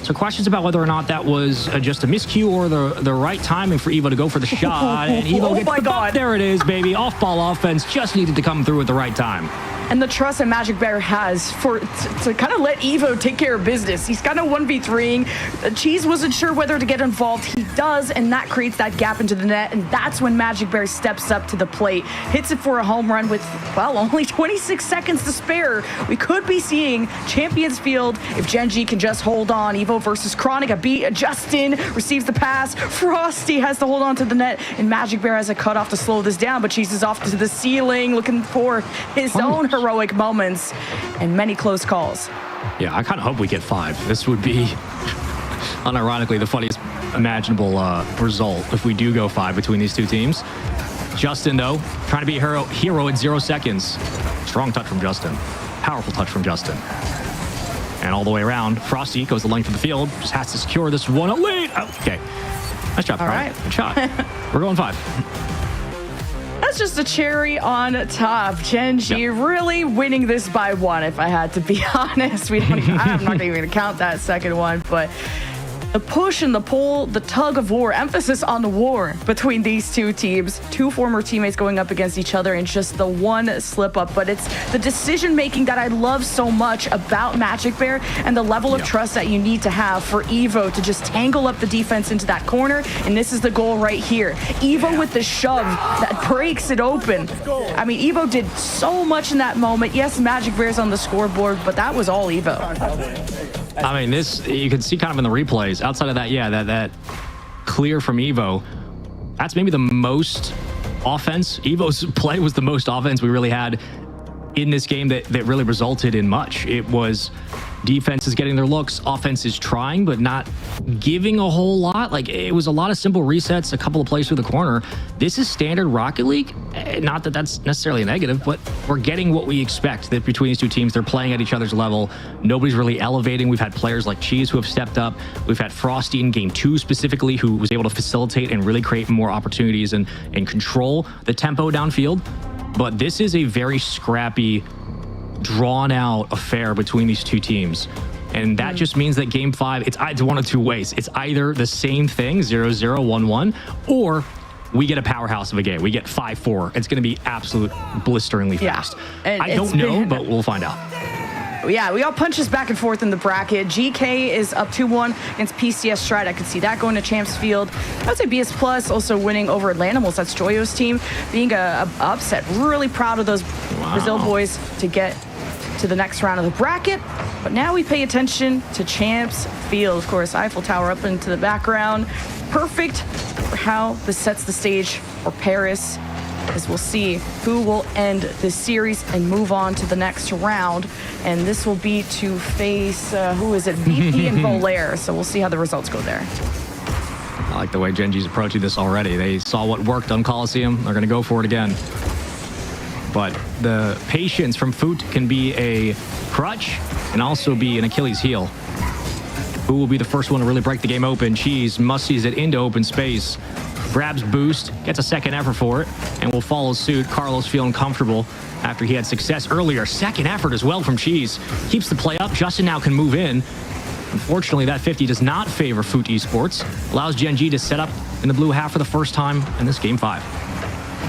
So questions about whether or not that was just a miscue or the right timing for Evo to go for the shot. And Evo gets the bump. There it is, baby. Off-ball offense. Just needed to come through at the right time.
And the trust that Magic Bear has to kind of let Evo take care of business. He's kind of 1v3ing. Cheese wasn't sure whether to get involved. He does, and that creates that gap into the net. And that's when Magic Bear steps up to the plate, hits it for a home run with, well, only 26 seconds to spare. We could be seeing Champions Field if Genji can just hold on. Evo versus Chronic, a beat. Justin receives the pass. Frosty has to hold on to the net, and Magic Bear has a cutoff to slow this down, but Cheese is off to the ceiling looking for his own heroic moments and many close calls.
Yeah, I kind of hope we get 5. This would be, unironically, the funniest imaginable result if we do go 5 between these two teams. Justin, though, trying to be a hero at 0 seconds. Strong touch from Justin. Powerful touch from Justin. And all the way around, Frosty goes the length of the field. Just has to secure this one late. Oh, okay. Nice job, Frosty.
Right.
Good shot. We're going 5.
That's just a cherry on top. Genji really winning this by 1, if I had to be honest. I'm not even going to count that second one, but the push and the pull, the tug of war, emphasis on the war between these two teams. 2 former teammates going up against each other and just the one slip up. But it's the decision making that I love so much about Magic Bear and the level of trust that you need to have for Evo to just tangle up the defense into that corner. And this is the goal right here. Evo with the shove that breaks it open. I mean, Evo did so much in that moment. Yes, Magic Bear's on the scoreboard, but that was all Evo.
I mean, this, you can see kind of in the replays. Outside of that, yeah, that clear from Evo, that's maybe the most offense. Evo's play was the most offense we really had in this game that really resulted in much. It was defense is getting their looks, offense is trying, but not giving a whole lot. Like, it was a lot of simple resets, a couple of plays through the corner. This is standard Rocket League. Not that that's necessarily a negative, but we're getting what we expect that between these two teams. They're playing at each other's level. Nobody's really elevating. We've had players like Cheese who have stepped up. We've had Frosty in game 2 specifically, who was able to facilitate and really create more opportunities and control the tempo downfield. But this is a very scrappy, drawn out affair between these two teams. And that just means that game 5, it's one of 2 ways. It's either the same thing, 0-0, 1-1, or we get a powerhouse of a game. We get 5-4. It's going to be absolute blisteringly fast. I don't know, but we'll find out.
Yeah, we all punches back and forth in the bracket. GK is up 2-1 against PCS Stride. I could see that going to Champs Field. I would say BS Plus also winning over Atlantimals. That's Joyo's team being a upset. Really proud of those Brazil boys to get to the next round of the bracket. But now we pay attention to Champs Field. Of course, Eiffel Tower up into the background. Perfect for how this sets the stage for Paris, as we'll see who will end this series and move on to the next round. And this will be to face, who is it? VP and Volaire. So we'll see how the results go there.
I like the way Genji's approaching this already. They saw what worked on Coliseum. They're going to go for it again. But the patience from Foot can be a crutch and also be an Achilles heel. Who will be the first one to really break the game open? Cheese must-sees it into open space. Grabs boost, gets a second effort for it, and will follow suit. Carlos feeling comfortable after he had success earlier. Second effort as well from Cheese. Keeps the play up. Justin now can move in. Unfortunately, that 50 does not favor Foot Esports. Allows Genji to set up in the blue half for the first time in this game 5.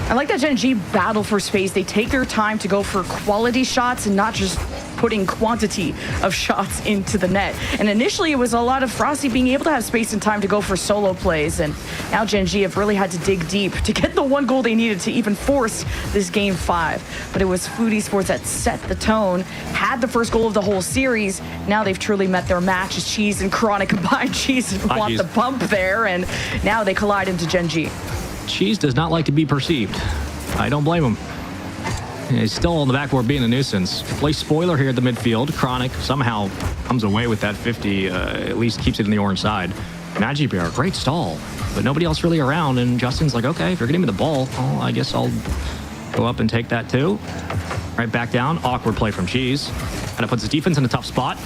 I like that Genji battle for space. They take their time to go for quality shots and not just putting quantity of shots into the net. And initially it was a lot of Frosty being able to have space and time to go for solo plays. And now Genji have really had to dig deep to get the one goal they needed to even force this game 5. But it was Foot Esports that set the tone, had the first goal of the whole series. Now they've truly met their match as Cheese and Chronic combined. Cheese blocked the bump there, and now they collide into Genji.
Cheese does not like to be perceived. I don't blame him. He's still on the backboard being a nuisance. Play spoiler here at the midfield. Chronic somehow comes away with that 50, at least keeps it in the orange side. Magic Bear, great stall, but nobody else really around. And Justin's like, okay, if you're getting me the ball, well, I guess I'll go up and take that too. Right back down. Awkward play from Cheese. Kind of puts his defense in a tough spot.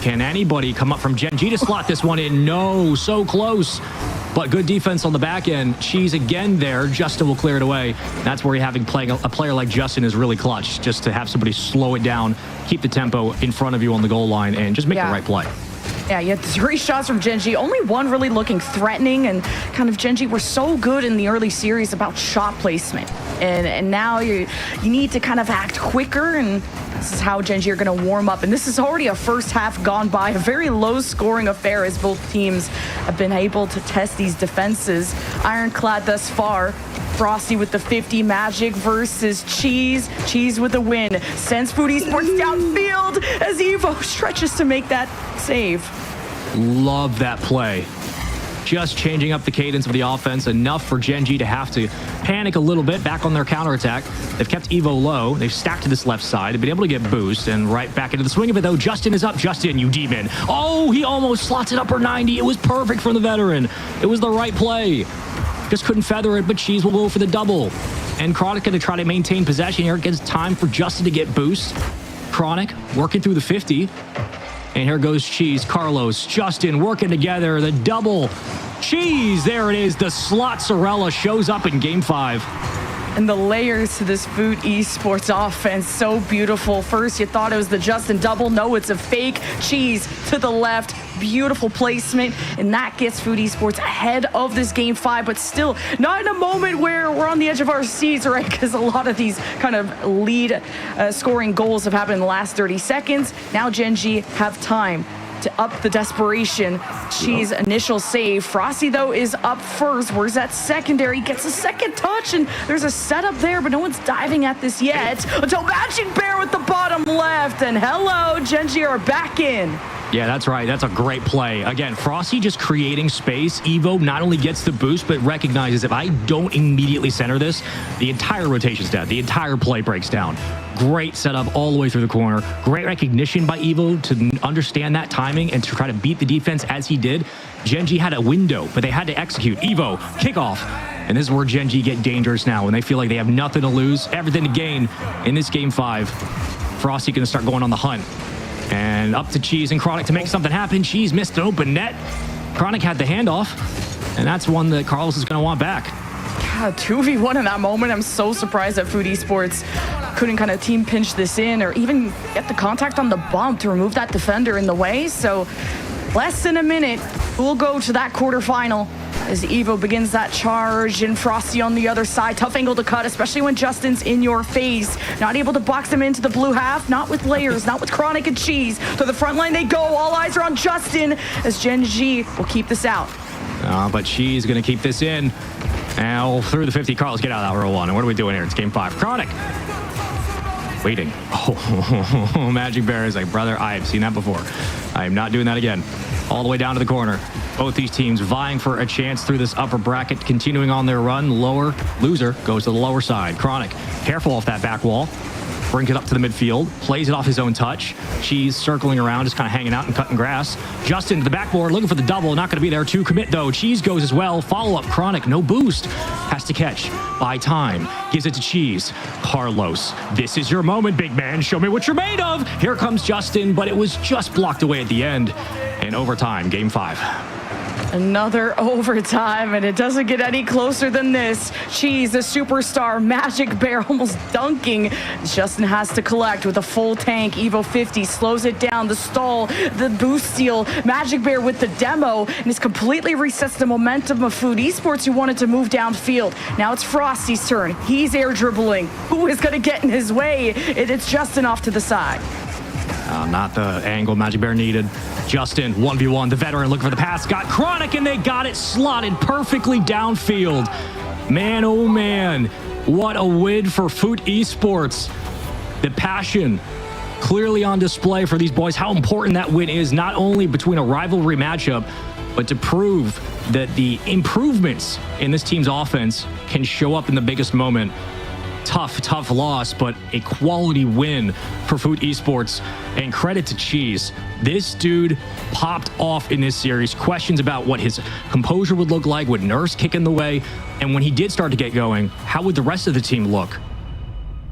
Can anybody come up from Gen G to slot this one in? No, so close. But good defense on the back end. Cheese again there. Justin will clear it away. That's where having playing a player like Justin is really clutch, just to have somebody slow it down, keep the tempo in front of you on the goal line, and just make the right play.
Yeah, you had 3 shots from Gen G, only one really looking threatening, and kind of Gen G were so good in the early series about shot placement. And now you need to kind of act quicker, and this is how Gen G are going to warm up. And this is already a first half gone by, a very low-scoring affair as both teams have been able to test these defenses. Ironclad thus far. Frosty with the 50, Magic versus Cheese. Cheese with the win. Sends Food Esports downfield as Evo stretches to make that save.
Love that play. Just changing up the cadence of the offense enough for Gen G to have to panic a little bit back on their counterattack. They've kept Evo low. They've stacked to this left side. They've been able to get boost and right back into the swing of it, though. Justin is up. Justin, you demon. Oh, he almost slots it upper 90. It was perfect from the veteran. It was the right play. Just couldn't feather it, but Cheese will go for the double. And Chronic going to try to maintain possession here. It gives time for Justin to get boost. Chronic working through the 50. And here goes Cheese, Carlos, Justin working together. The double. Cheese, there it is. The slot Sorella shows up in game 5.
And the layers to this Food Esports offense, so beautiful. First, you thought it was the Justin double. No, it's a fake. Cheese to the left. Beautiful placement. And that gets Food Esports ahead of this game 5, but still not in a moment where we're on the edge of our seats, right? Because a lot of these kind of lead scoring goals have happened in the last 30 seconds. Now Gen G have time to up the desperation. Cheese initial save. Frosty, though, is up first. Where's that secondary? Gets a second touch, and there's a setup there, but no one's diving at this yet. Until Magic Bear with the bottom left. And hello, Gen G are back in.
Yeah, that's right. That's a great play. Again, Frosty just creating space. Evo not only gets the boost, but recognizes if I don't immediately center this, the entire rotation's dead. The entire play breaks down. Great setup all the way through the corner. Great recognition by Evo to understand that timing and to try to beat the defense as he did. Gen G had a window, but they had to execute. Evo, kickoff. And this is where Gen G get dangerous now when they feel like they have nothing to lose, everything to gain in this game 5. Frosty going to start going on the hunt. And up to Cheese and Chronic to make something happen. Cheese missed an open net. Chronic had the handoff. And that's one that Carlos is going to want back.
God, 2v1 in that moment. I'm so surprised that Food Esports couldn't kind of team pinch this in or even get the contact on the bump to remove that defender in the way. So less than a minute, we'll go to that quarterfinal as Evo begins that charge, and Frosty on the other side. Tough angle to cut, especially when Justin's in your face. Not able to box him into the blue half, not with layers, not with Chronic and Cheese. To the front line they go. All eyes are on Justin as Gen G will keep this out.
But Cheese going to keep this in. Now through the 50. Carlos, get out of that row 1. And what are we doing here? It's game 5. Chronic. Waiting. Oh, Magic Bear is like, brother, I have seen that before. I am not doing that again. All the way down to the corner. Both these teams vying for a chance through this upper bracket, continuing on their run. Lower loser goes to the lower side. Chronic, careful off that back wall. Brings it up to the midfield, plays it off his own touch. Cheese circling around, just kind of hanging out and cutting grass. Justin to the backboard, looking for the double. Not going to be there to commit, though. Cheese goes as well. Follow-up, Chronic, no boost. Has to catch by time. Gives it to Cheese. Carlos, this is your moment, big man. Show me what you're made of. Here comes Justin, but it was just blocked away at the end. In overtime, game 5.
Another overtime, and it doesn't get any closer than this. Cheese, the superstar, Magic Bear almost dunking. Justin has to collect with a full tank. Evo 50 slows it down. The stall, the boost steal. Magic Bear with the demo, and this completely resets the momentum of Food Esports, who wanted to move downfield. Now it's Frosty's turn. He's air dribbling. Who is going to get in his way? It's Justin off to the side.
Not the angle Magic Bear needed. Justin, 1v1, the veteran looking for the pass. Got Chronic, and they got it slotted perfectly downfield. Man, oh man, what a win for Food Esports. The passion clearly on display for these boys. How important that win is, not only between a rivalry matchup, but to prove that the improvements in this team's offense can show up in the biggest moment. Tough loss, but a quality win for Food Esports. And credit to Cheese. This dude popped off in this series. Questions about what his composure would look like, would Nurse kick in the way, and when he did start to get going, how would the rest of the team look?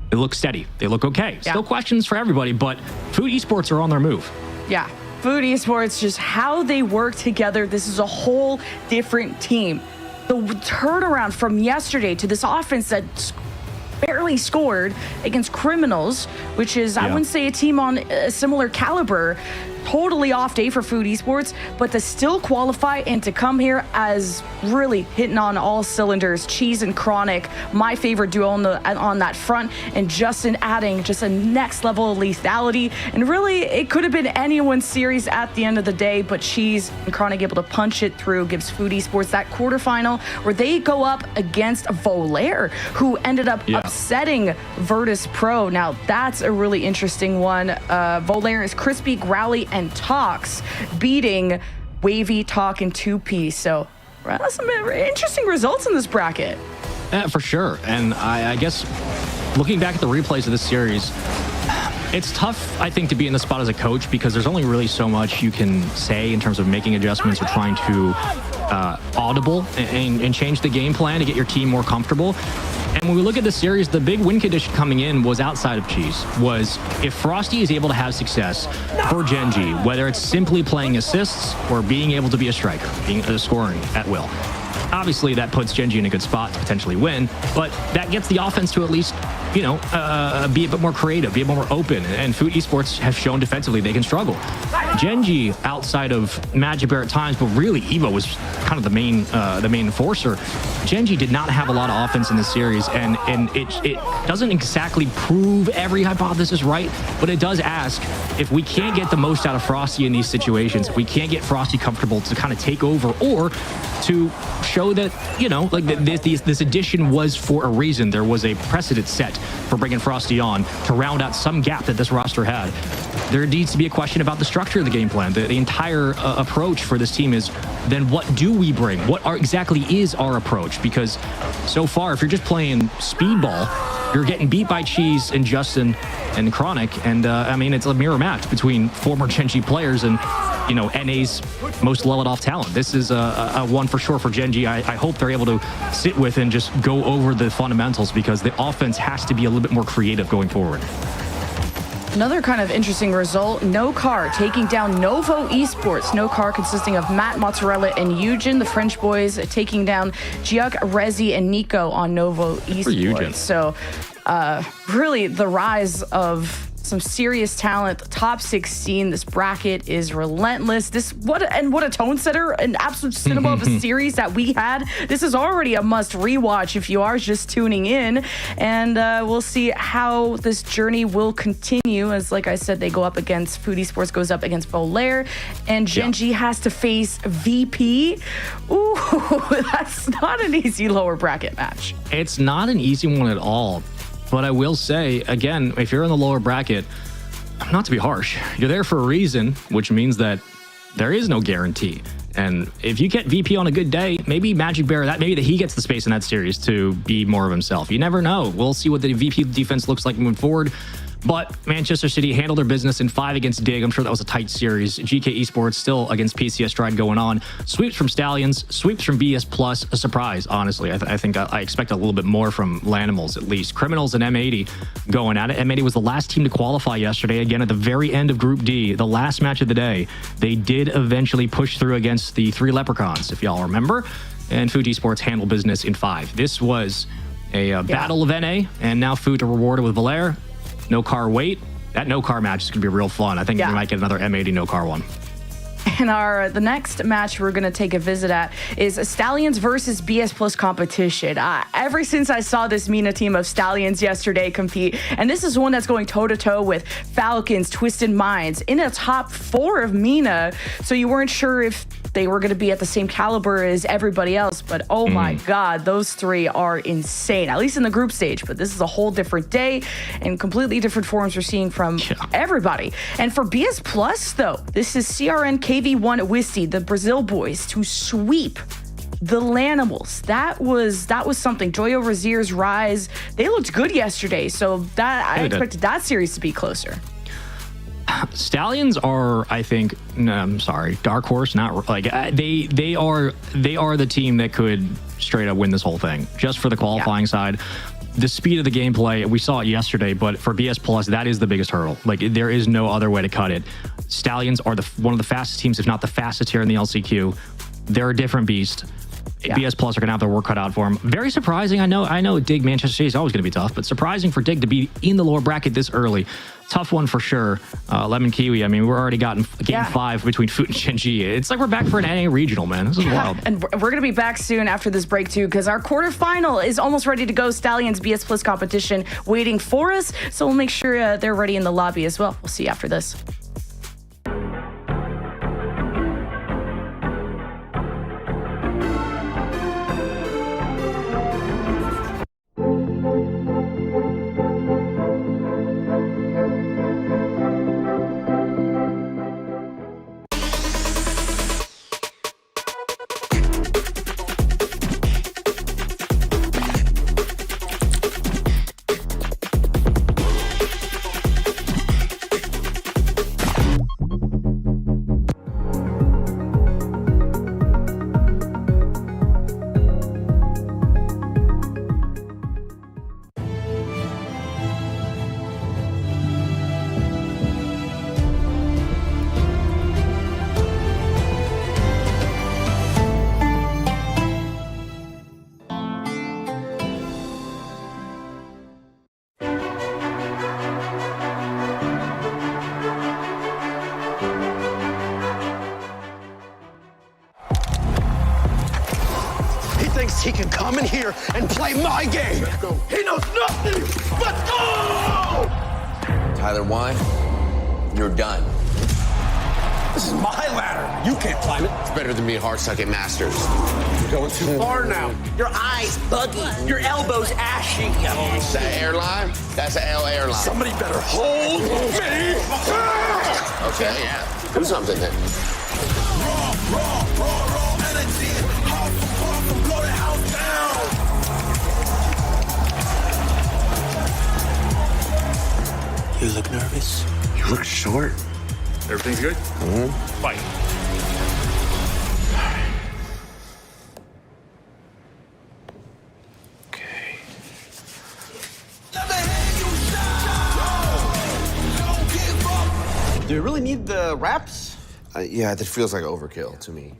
They look steady. They look okay.
Yeah.
Still questions for everybody, but Food Esports are on their move.
Yeah. Food Esports, just how they work together. This is a whole different team. The turnaround from yesterday to this offense that barely scored against Criminals, which is, I wouldn't say a team on a similar caliber. Totally off day for Food Esports, but to still qualify and to come here as really hitting on all cylinders. Cheese and Chronic, my favorite duo on that front, and Justin adding just a next level of lethality. And really, it could have been anyone's series at the end of the day, but Cheese and Chronic able to punch it through, gives Food Esports that quarterfinal where they go up against Volair, who ended up upsetting Virtus Pro. Now, that's a really interesting one. Volair is Crispy, Growly, and Tox beating Wavy, Talk, and 2P. So some interesting results in this bracket.
Yeah, for sure. And I guess looking back at the replays of this series, it's tough, I think, to be in the spot as a coach because there's only really so much you can say in terms of making adjustments or trying to audible and change the game plan to get your team more comfortable. And when we look at the series, the big win condition coming in was outside of Cheese, was if Frosty is able to have success for Genji, whether it's simply playing assists or being able to be a striker, being scoring at will. Obviously, that puts Genji in a good spot to potentially win, but that gets the offense to at least, be a bit more creative, be a bit more open. And Food Esports have shown defensively they can struggle. Genji, outside of mibr at times, but really Evo was kind of the main enforcer. Genji did not have a lot of offense in this series, and it doesn't exactly prove every hypothesis right, but it does ask if we can't get the most out of Frosty in these situations, if we can't get Frosty comfortable to kind of take over or to show that, this addition was for a reason. There was a precedent set for bringing Frosty on to round out some gap that this roster had. There needs to be a question about the structure of the game plan. The entire approach for this team is, then what do we bring? What exactly is our approach? Because so far, if you're just playing speedball, you're getting beat by Cheese and Justin and Chronic. And it's a mirror match between former Genji players and, NA's most leveled off talent. This is a one for sure for Genji. I hope they're able to sit with and just go over the fundamentals because the offense has to be a little bit more creative going forward.
Another kind of interesting result, No Car taking down Novo Esports. No Car consisting of Matt Mozzarella and Eugen, the French boys, taking down Giuc, Rezi, and Nico on Novo Esports. So really the rise of some serious talent. Top 16. This bracket is relentless. What a tone setter, an absolute cinema of a series that we had. This is already a must rewatch if you are just tuning in, and we'll see how this journey will continue. As like I said, they go up against Food Esports, goes up against Volair, and Genji has to face VP. Ooh, that's not an easy lower bracket match.
It's not an easy one at all. But I will say, again, if you're in the lower bracket, not to be harsh, you're there for a reason, which means that there is no guarantee. And if you get VP on a good day, maybe mibr, maybe he gets the space in that series to be more of himself. You never know. We'll see what the VP defense looks like moving forward. But Manchester City handled their business in 5 against Dig. I'm sure that was a tight series. GK Esports still against PCS Stride going on. Sweeps from Stallions, sweeps from BS Plus. A surprise, honestly. I think I expect a little bit more from Lanimals, at least. Criminals and M80 going at it. M80 was the last team to qualify yesterday. Again, at the very end of Group D, the last match of the day, they did eventually push through against the 3 Leprechauns, if y'all remember. And Food Esports handled business in 5. This was a battle of NA, and now Food to reward it with Volair. No Car wait. That No Car match is going to be real fun. I think we might get another M80 No Car one.
And the next match we're going to take a visit at is Stallions versus BS Plus competition. Ever since I saw this MENA team of Stallions yesterday compete, and this is one that's going toe-to-toe with Falcons, Twisted Minds, in a top 4 of MENA, so you weren't sure if they were going to be at the same caliber as everybody else, but oh my God, those 3 are insane, at least in the group stage. But this is a whole different day and completely different forms we're seeing from everybody. And for BS Plus, though, this is CRN KV1 Wisty, the Brazil boys, to sweep the Lanimals. That was something. Joyo Razier's rise, they looked good yesterday, so I expected that series to be closer.
Stallions are, I think, I'm sorry, dark horse, not like they are the team that could straight up win this whole thing just for the qualifying side. The speed of the gameplay, we saw it yesterday, but for BS Plus, that is the biggest hurdle. Like, there is no other way to cut it. Stallions are one of the fastest teams, if not the fastest here in the LCQ. They're a different beast. Yeah. BS Plus are going to have their work cut out for them. Very surprising. I know Dig Manchester City is always going to be tough, but surprising for Dig to be in the lower bracket this early. Tough one for sure. Lemon Kiwi, I mean, we're already gotten game 5 between Foot and Shenji. It's like we're back for an NA regional, man. This is wild.
And we're going to be back soon after this break, too, because our quarterfinal is almost ready to go. Stallions BS Plus competition waiting for us. So we'll make sure they're ready in the lobby as well. We'll see you after this.
He can come in here and play my game. Let's go. He knows nothing. Let's go!
Tyler won. You're done.
This is my ladder. You can't climb it.
It's better than me at Heartsuck at Masters.
You're going too far now. Your eyes buggy. Your elbows ashy.
Is that airline? That's an L airline.
Somebody better hold me.
Okay, yeah. Do something then.
Raw energy. Blow the house down.
You look nervous.
You look short.
Everything's good?
Mm-hmm.
Fight.
Okay. Do you really need the wraps?
Yeah, that feels like overkill to me.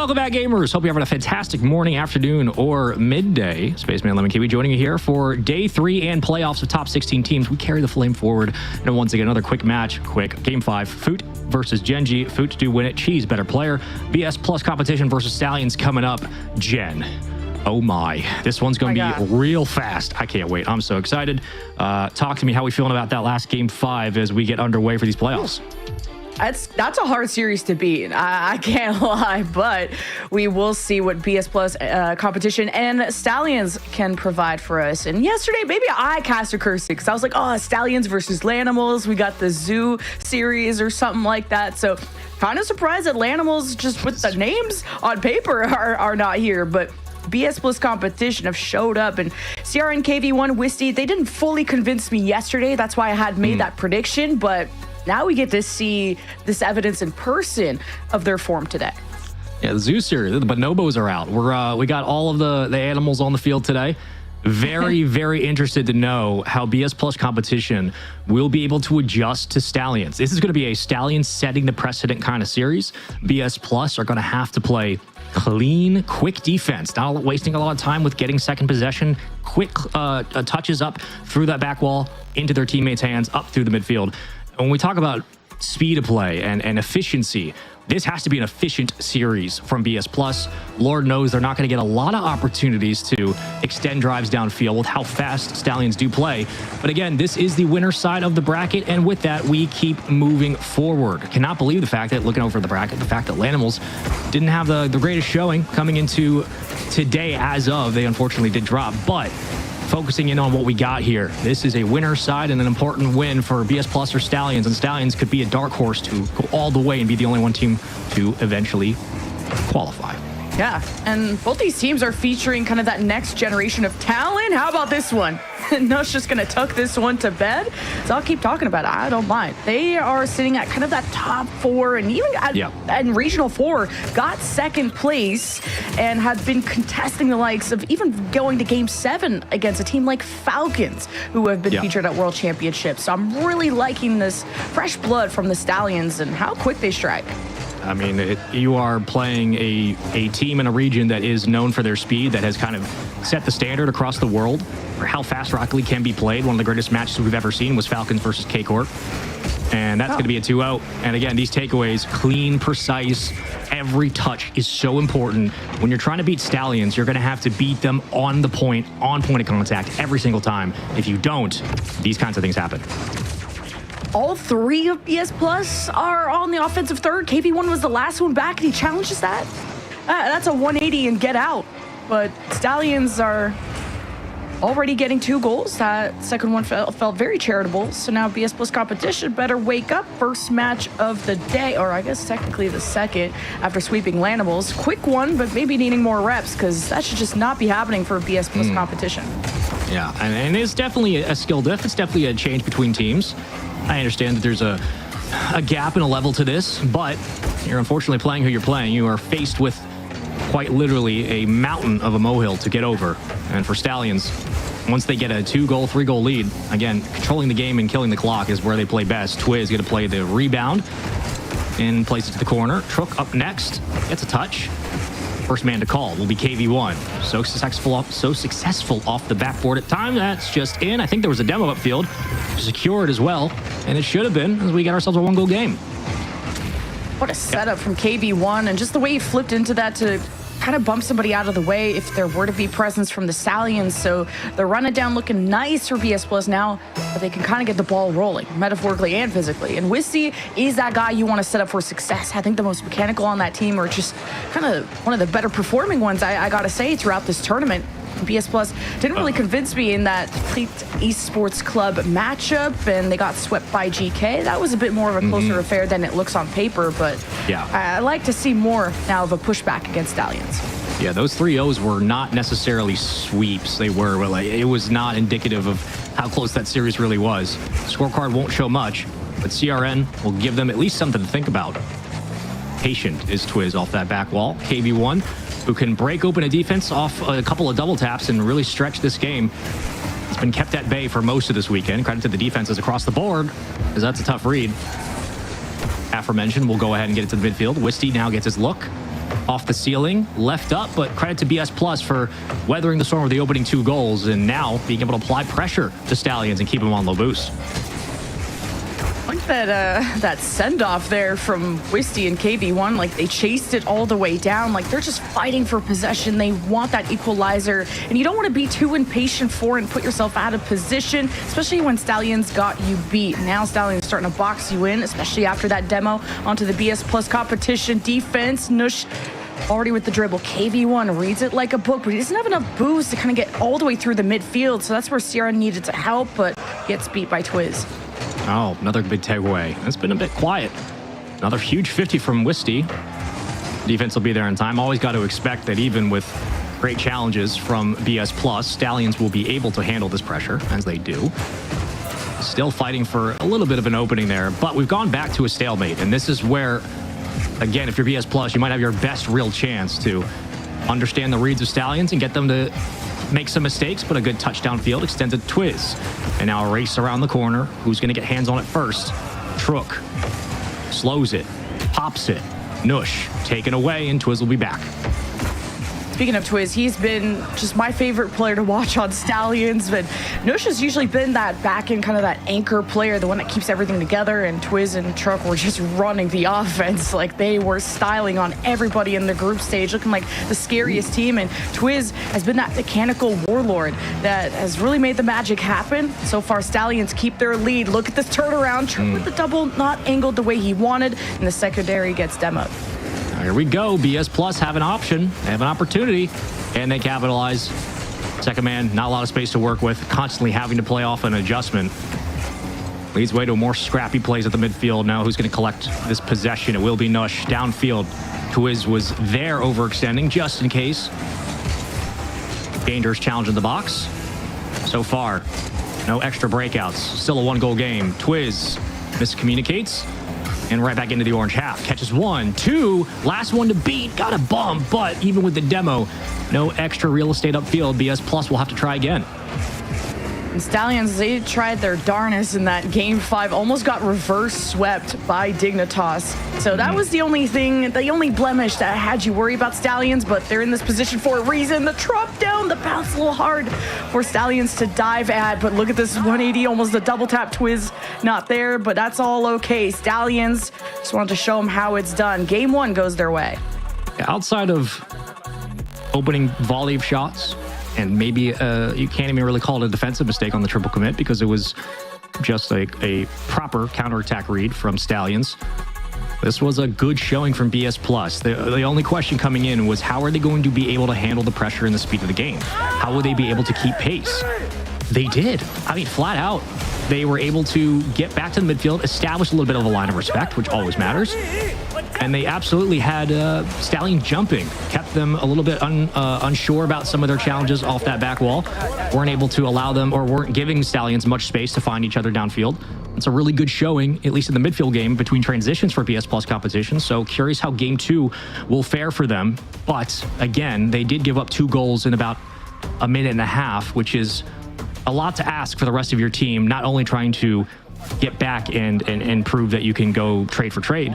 Welcome back, gamers. Hope you're having a fantastic morning, afternoon, or midday. Spaceman Lemon Kiwi joining you here for day 3 and playoffs of top 16 teams. We carry the flame forward. And once again, another quick match. Game 5. Foot versus Genji. Foot do win it. Cheese, better player. BS Plus competition versus Stallions coming up. Gen. Oh my. This one's going to be real fast. I can't wait. I'm so excited. Talk to me. How we feeling about that last game 5 as we get underway for these playoffs?
That's a hard series to beat. I can't lie, but we will see what BS Plus competition and Stallions can provide for us. And yesterday, maybe I cast a curse because I was like, oh, Stallions versus Lanimals. We got the Zoo series or something like that. So kind of surprised that Lanimals, just with the names on paper, are not here. But BS Plus competition have showed up, and CRN KV1 Wisty, they didn't fully convince me yesterday. That's why I had made that prediction, but now we get to see this evidence in person of their form today.
Yeah, the Zoo series, the bonobos are out. We got all of the animals on the field today. Very, very interested to know how BS Plus competition will be able to adjust to Stallions. This is going to be a Stallions setting the precedent kind of series. BS Plus are going to have to play clean, quick defense, not wasting a lot of time with getting second possession, quick touches up through that back wall into their teammates' hands, up through the midfield. When we talk about speed of play and efficiency, this has to be an efficient series from BS Plus. Lord knows they're not going to get a lot of opportunities to extend drives downfield with how fast Stallions do play. But again, this is the winner side of the bracket, and with that, we keep moving forward. Cannot believe the fact that, looking over the bracket, the fact that Lanimals didn't have the greatest showing coming into today as of. They unfortunately did drop, but focusing in on what we got here. This is a winner side and an important win for BS Plus or Stallions, and Stallions could be a dark horse to go all the way and be the only one team to eventually qualify.
Yeah, and both these teams are featuring kind of that next generation of talent. How about this one? Nush just going to tuck this one to bed. So I'll keep talking about it. I don't mind. They are sitting at kind of that top 4, and even in Regional 4, got second place and have been contesting the likes of even going to Game 7 against a team like Falcons, who have been featured at World Championships. So I'm really liking this fresh blood from the Stallions and how quick they strike.
I mean, you are playing a team in a region that is known for their speed, that has kind of set the standard across the world for how fast Rocket League can be played. One of the greatest matches we've ever seen was Falcons versus K-Corp. And that's going to be a 2-0. And again, these takeaways, clean, precise, every touch is so important. When you're trying to beat Stallions, you're going to have to beat them on the point, on point of contact every single time. If you don't, these kinds of things happen.
All three of BS Plus are on the offensive third. KV1 was the last one back, and he challenges that. That's a 180 and get out. But Stallions are already getting 2 goals. That second one felt very charitable. So now BS Plus competition better wake up. First match of the day, or I guess technically the second, after sweeping Lanimals. Quick one, but maybe needing more reps, because that should just not be happening for BS Plus competition.
Yeah, and it's definitely a skill diff. It's definitely a change between teams. I understand that there's a gap and a level to this, but you're unfortunately playing who you're playing. You are faced with quite literally a mountain of a molehill to get over. And for Stallions, once they get a 2-goal, 3-goal lead, again, controlling the game and killing the clock is where they play best. Twiz going to play the rebound and place it to the corner. Trook up next, gets a touch. First man to call will be KV1. So successful off the backboard at time. That's just in. I think there was a demo upfield. Secured as well. And it should have been, as we get ourselves a 1-goal game.
What a setup from KV1, and just the way he flipped into that to kind of bump somebody out of the way if there were to be presence from the Stallions. So they're running down looking nice for BS Plus now, but they can kind of get the ball rolling, metaphorically and physically. And Wisty is that guy you want to set up for success. I think the most mechanical on that team, or just kind of one of the better performing ones, I got to say, throughout this tournament. BS Plus didn't really convince me in that Esports Club matchup, and they got swept by GK. That was a bit more of a closer affair than it looks on paper, but yeah, I like to see more now of a pushback against Stallions.
Yeah, those 3-0s were not necessarily sweeps. They were, but like, it was not indicative of how close that series really was. Scorecard won't show much, but CRN will give them at least something to think about. Patient is Twiz off that back wall. KV1, who can break open a defense off a couple of double taps and really stretch this game. It's been kept at bay for most of this weekend. Credit to the defenses across the board, because that's a tough read. Aforementioned will go ahead and get it to the midfield. Wisty now gets his look off the ceiling, left up, but credit to BS Plus for weathering the storm of the opening 2 goals and now being able to apply pressure to Stallions and keep them on low boost.
I like that send-off there from Wisty and KV1. Like, they chased it all the way down. Like, they're just fighting for possession. They want that equalizer. And you don't want to be too impatient for and put yourself out of position, especially when Stallions got you beat. Now Stallions starting to box you in, especially after that demo onto the BS Plus competition defense. Nush already with the dribble. KV1 reads it like a book, but he doesn't have enough boost to kind of get all the way through the midfield. So that's where Sierra needed to help, but gets beat by Twiz.
Oh, another big takeaway. It's been a bit quiet. Another huge 50 from Wisty. Defense will be there in time. Always got to expect that even with great challenges from BS Plus, Stallions will be able to handle this pressure, as they do. Still fighting for a little bit of an opening there, but we've gone back to a stalemate, and this is where, again, if you're BS Plus, you might have your best real chance to understand the reads of Stallions and get them to make some mistakes, but a good touchdown field extends it to Twiz. And now a race around the corner. Who's going to get hands on it first? Trook slows it, pops it. Nush taken away, and Twiz will be back.
Speaking of Twiz, he's been just my favorite player to watch on Stallions, but Nush has usually been that back end, kind of that anchor player, the one that keeps everything together, and Twiz and Truck were just running the offense. Like, they were styling on everybody in the group stage, looking like the scariest team, and Twiz has been that mechanical warlord that has really made the magic happen. So far, Stallions keep their lead. Look at this turnaround. Truck with the double not angled the way he wanted, and the secondary gets demoed.
Here we go. BS Plus have an option. They have an opportunity, and they capitalize. Second man, not a lot of space to work with, constantly having to play off an adjustment. Leads way to more scrappy plays at the midfield. Now who's going to collect this possession? It will be Nush. Downfield, Twiz was there overextending just in case. Dangerous challenge in the box. So far, no extra breakouts. Still a 1-goal game. Twiz miscommunicates. And right back into the orange half. Catches 1, 2, last one to beat. Got a bump, but even with the demo, no extra real estate upfield. BS Plus will have to try again.
And Stallions, they tried their darnest in that game 5, almost got reverse swept by Dignitas. So that was the only thing, the only blemish that had you worry about Stallions, but they're in this position for a reason. The drop down, the bounce a little hard for Stallions to dive at, but look at this 180, almost a double tap Twiz, not there, but that's all okay. Stallions just wanted to show them how it's done. Game 1 goes their way.
Outside of opening volley of shots, and maybe you can't even really call it a defensive mistake on the triple commit because it was just a proper counterattack read from Stallions. This was a good showing from BS Plus. The only question coming in was how are they going to be able to handle the pressure and the speed of the game? How will they be able to keep pace? They did. I mean, flat out, they were able to get back to the midfield, establish a little bit of a line of respect, which always matters. And they absolutely had Stallion jumping, kept them a little bit unsure about some of their challenges off that back wall. Weren't able to allow them, or weren't giving Stallions much space to find each other downfield. It's a really good showing, at least in the midfield game, between transitions for BS Plus competition. So curious how game 2 will fare for them. But again, they did give up 2 goals in about a minute and a half, which is a lot to ask for the rest of your team, not only trying to get back and prove that you can go trade for trade,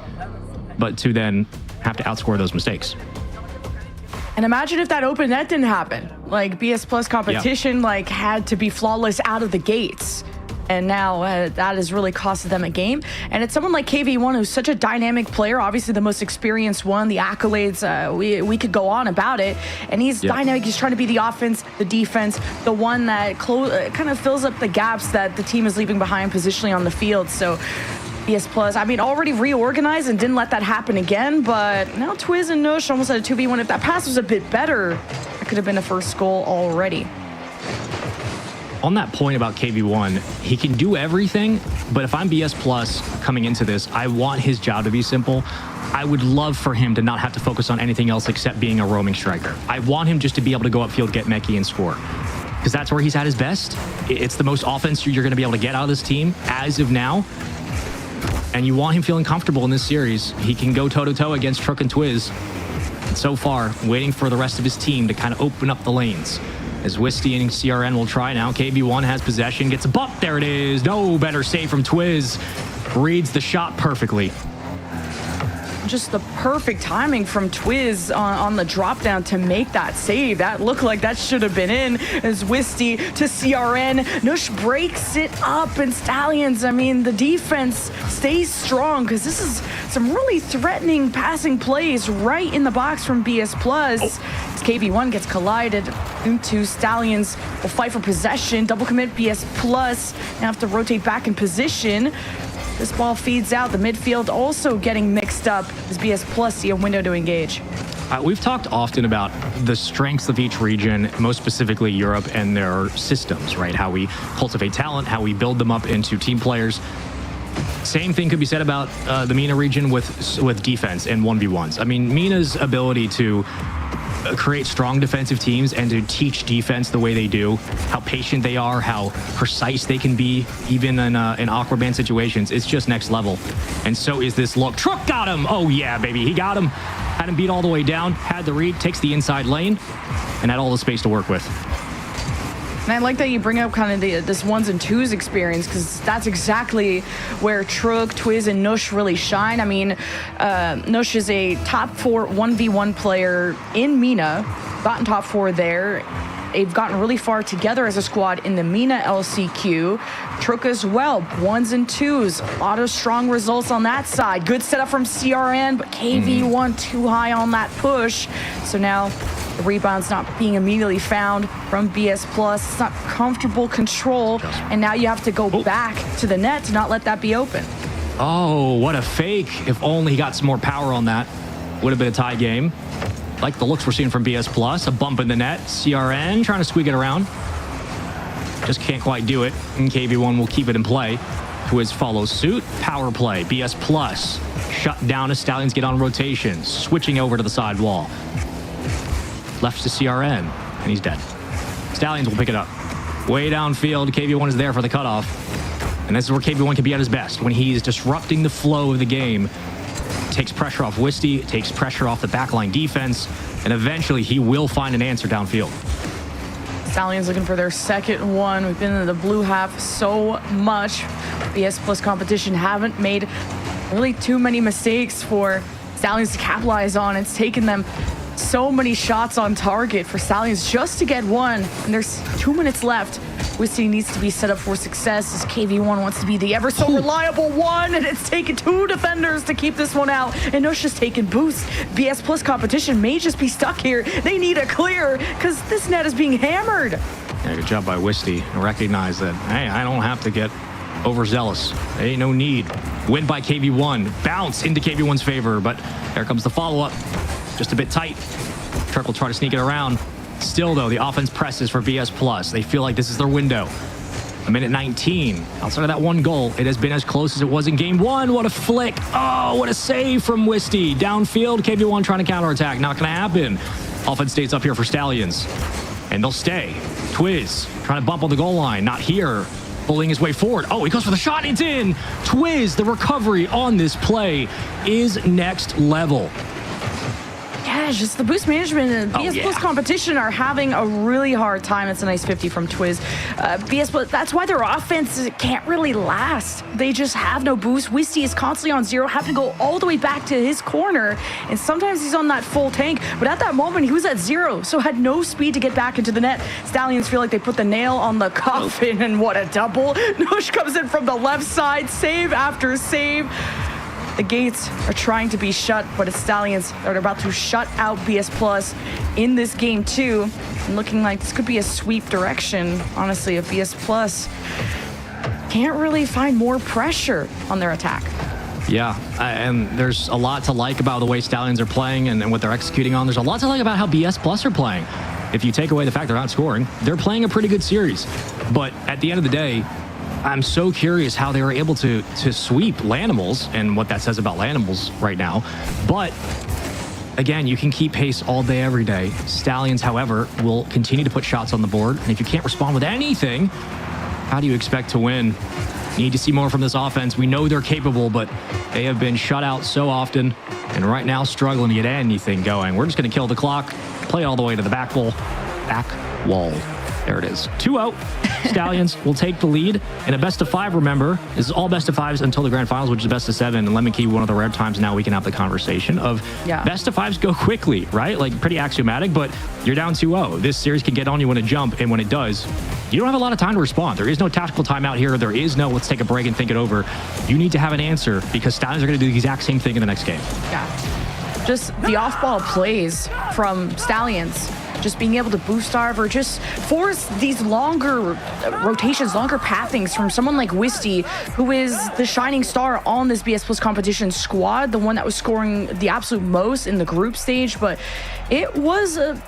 but to then have to outscore those mistakes.
And imagine if that open net didn't happen. Like BS Plus competition, like had to be flawless out of the gates. And now that has really costed them a game. And it's someone like KV1 who's such a dynamic player, obviously the most experienced one, the accolades, we could go on about it. And he's dynamic, he's trying to be the offense, the defense, the one that kind of fills up the gaps that the team is leaving behind positionally on the field. So BS Plus, I mean, already reorganized and didn't let that happen again, but now Twiz and Nush almost had a 2v1. If that pass was a bit better, it could have been a first goal already.
On that point about KV1, he can do everything, but if I'm BS Plus coming into this, I want his job to be simple. I would love for him to not have to focus on anything else except being a roaming striker. I want him just to be able to go upfield, get Meki, and score. Because that's where he's at his best. It's the most offense you're going to be able to get out of this team as of now. And you want him feeling comfortable in this series. He can go toe-to-toe against Truck and Twiz. And so far, waiting for the rest of his team to kind of open up the lanes. As Wisty and CRN will try now. KV1 has possession, gets a bump. There it is. No better save from Twiz. Reads the shot perfectly.
Just the perfect timing from Twiz on the drop down to make that save. That looked like that should have been in. As Wisty to CRN. Nush breaks it up, and Stallions, I mean, the defense stays strong because this is some really threatening passing plays right in the box from BS Plus. As KV1 gets collided into Stallions, will fight for possession. Double commit BS Plus. Now have to rotate back in position. This ball feeds out. The midfield also getting mixed up as BS Plus see a window to engage.
We've talked often about the strengths of each region, most specifically Europe and their systems, right? How we cultivate talent, how we build them up into team players. Same thing could be said about the MENA region with defense and 1v1s. I mean, MENA's ability to create strong defensive teams and to teach defense the way they do, how patient they are, how precise they can be, even in awkward man situations. It's just next level. And so is this look. Truck got him. Oh yeah, baby, he got him. Had him beat all the way down, had the read, takes the inside lane, and had all the space to work with.
And I like that you bring up kind of this ones and twos experience, because that's exactly where Trug, Twiz, and Nush really shine. I mean, Nush is a top 4 1v1 player in MENA, gotten top 4 there. They've gotten really far together as a squad in the MENA LCQ. Truk as well, ones and twos. A lot of strong results on that side. Good setup from CRN, but KV1 too high on that push. So now the rebound's not being immediately found from BS Plus. It's not comfortable control. And now you have to go back to the net to not let that be open.
Oh, what a fake. If only he got some more power on that. Would have been a tie game. Like the looks we're seeing from BS Plus. A bump in the net. CRN trying to squeak it around. Just can't quite do it. And KV1 will keep it in play. Twiz follows suit. Power play. BS Plus shut down as Stallions get on rotation. Switching over to the side wall. Left to CRN. And he's dead. Stallions will pick it up. Way downfield. KV1 is there for the cutoff. And this is where KV1 can be at his best. When he's disrupting the flow of the game. Takes pressure off Wisty, takes pressure off the backline defense, and eventually he will find an answer downfield.
Stallions looking for their second one. We've been in the blue half so much. BS Plus competition haven't made really too many mistakes for Stallions to capitalize on. It's taken them so many shots on target for Stallions just to get one. And there's 2 minutes left. Wisty needs to be set up for success as KV1 wants to be the ever so reliable one, and it's taken 2 defenders to keep this one out. And Nusha's taking boost. BS Plus competition may just be stuck here. They need a clear because this net is being hammered.
Yeah, good job by Wisty. Recognize that, hey, I don't have to get overzealous. There ain't no need. Win by KV1. Bounce into KV1's favor, but here comes the follow-up. Just a bit tight. Turk will try to sneak it around. Still, though, the offense presses for BS Plus. They feel like this is their window. A minute 19. Outside of that one goal, it has been as close as it was in game 1. What a flick. Oh, what a save from Wisty. Downfield, KV1 trying to counterattack. Not going to happen. Offense stays up here for Stallions. And they'll stay. Twiz trying to bump on the goal line. Not here. Pulling his way forward. Oh, he goes for the shot. It's in. Twiz, the recovery on this play is next level.
Yeah, just the boost management and BS Plus competition are having a really hard time. It's a nice 50 from Twiz. BS Plus, that's why their offense can't really last. They just have no boost. Wisty is constantly on 0, having to go all the way back to his corner. And sometimes he's on that full tank. But at that moment, he was at 0, so had no speed to get back into the net. Stallions feel like they put the nail on the coffin, and what a double. Nush comes in from the left side, save after save. The gates are trying to be shut, but it's Stallions that are about to shut out BS Plus in this game too. And looking like this could be a sweep direction, honestly, if BS Plus can't really find more pressure on their attack.
Yeah, and there's a lot to like about the way Stallions are playing and what they're executing on. There's a lot to like about how BS Plus are playing. If you take away the fact they're not scoring, they're playing a pretty good series. But at the end of the day, I'm so curious how they were able to sweep Lanimals and what that says about Lanimals right now. But again, you can keep pace all day, every day. Stallions, however, will continue to put shots on the board. And if you can't respond with anything, how do you expect to win? Need to see more from this offense. We know they're capable, but they have been shut out so often. And right now, struggling to get anything going. We're just going to kill the clock, play all the way to the back wall. There it is. 2-0. Stallions will take the lead in a best of 5. Remember, this is all best of 5s until the grand finals, which is best of 7. And Lemon Key, one of the rare times now we can have the conversation of best of 5s go quickly, right? Like pretty axiomatic, but you're down 2-0. This series can get on you when it jump, and when it does, you don't have a lot of time to respond. There is no tactical timeout here. There is no let's take a break and think it over. You need to have an answer because Stallions are going to do the exact same thing in the next game.
Yeah. Just the off-ball plays from Stallions. Just being able to boost arv or just force these longer rotations, longer pathings from someone like Wisty, who is the shining star on this BS Plus competition squad, the one that was scoring the absolute most in the group stage. But it was a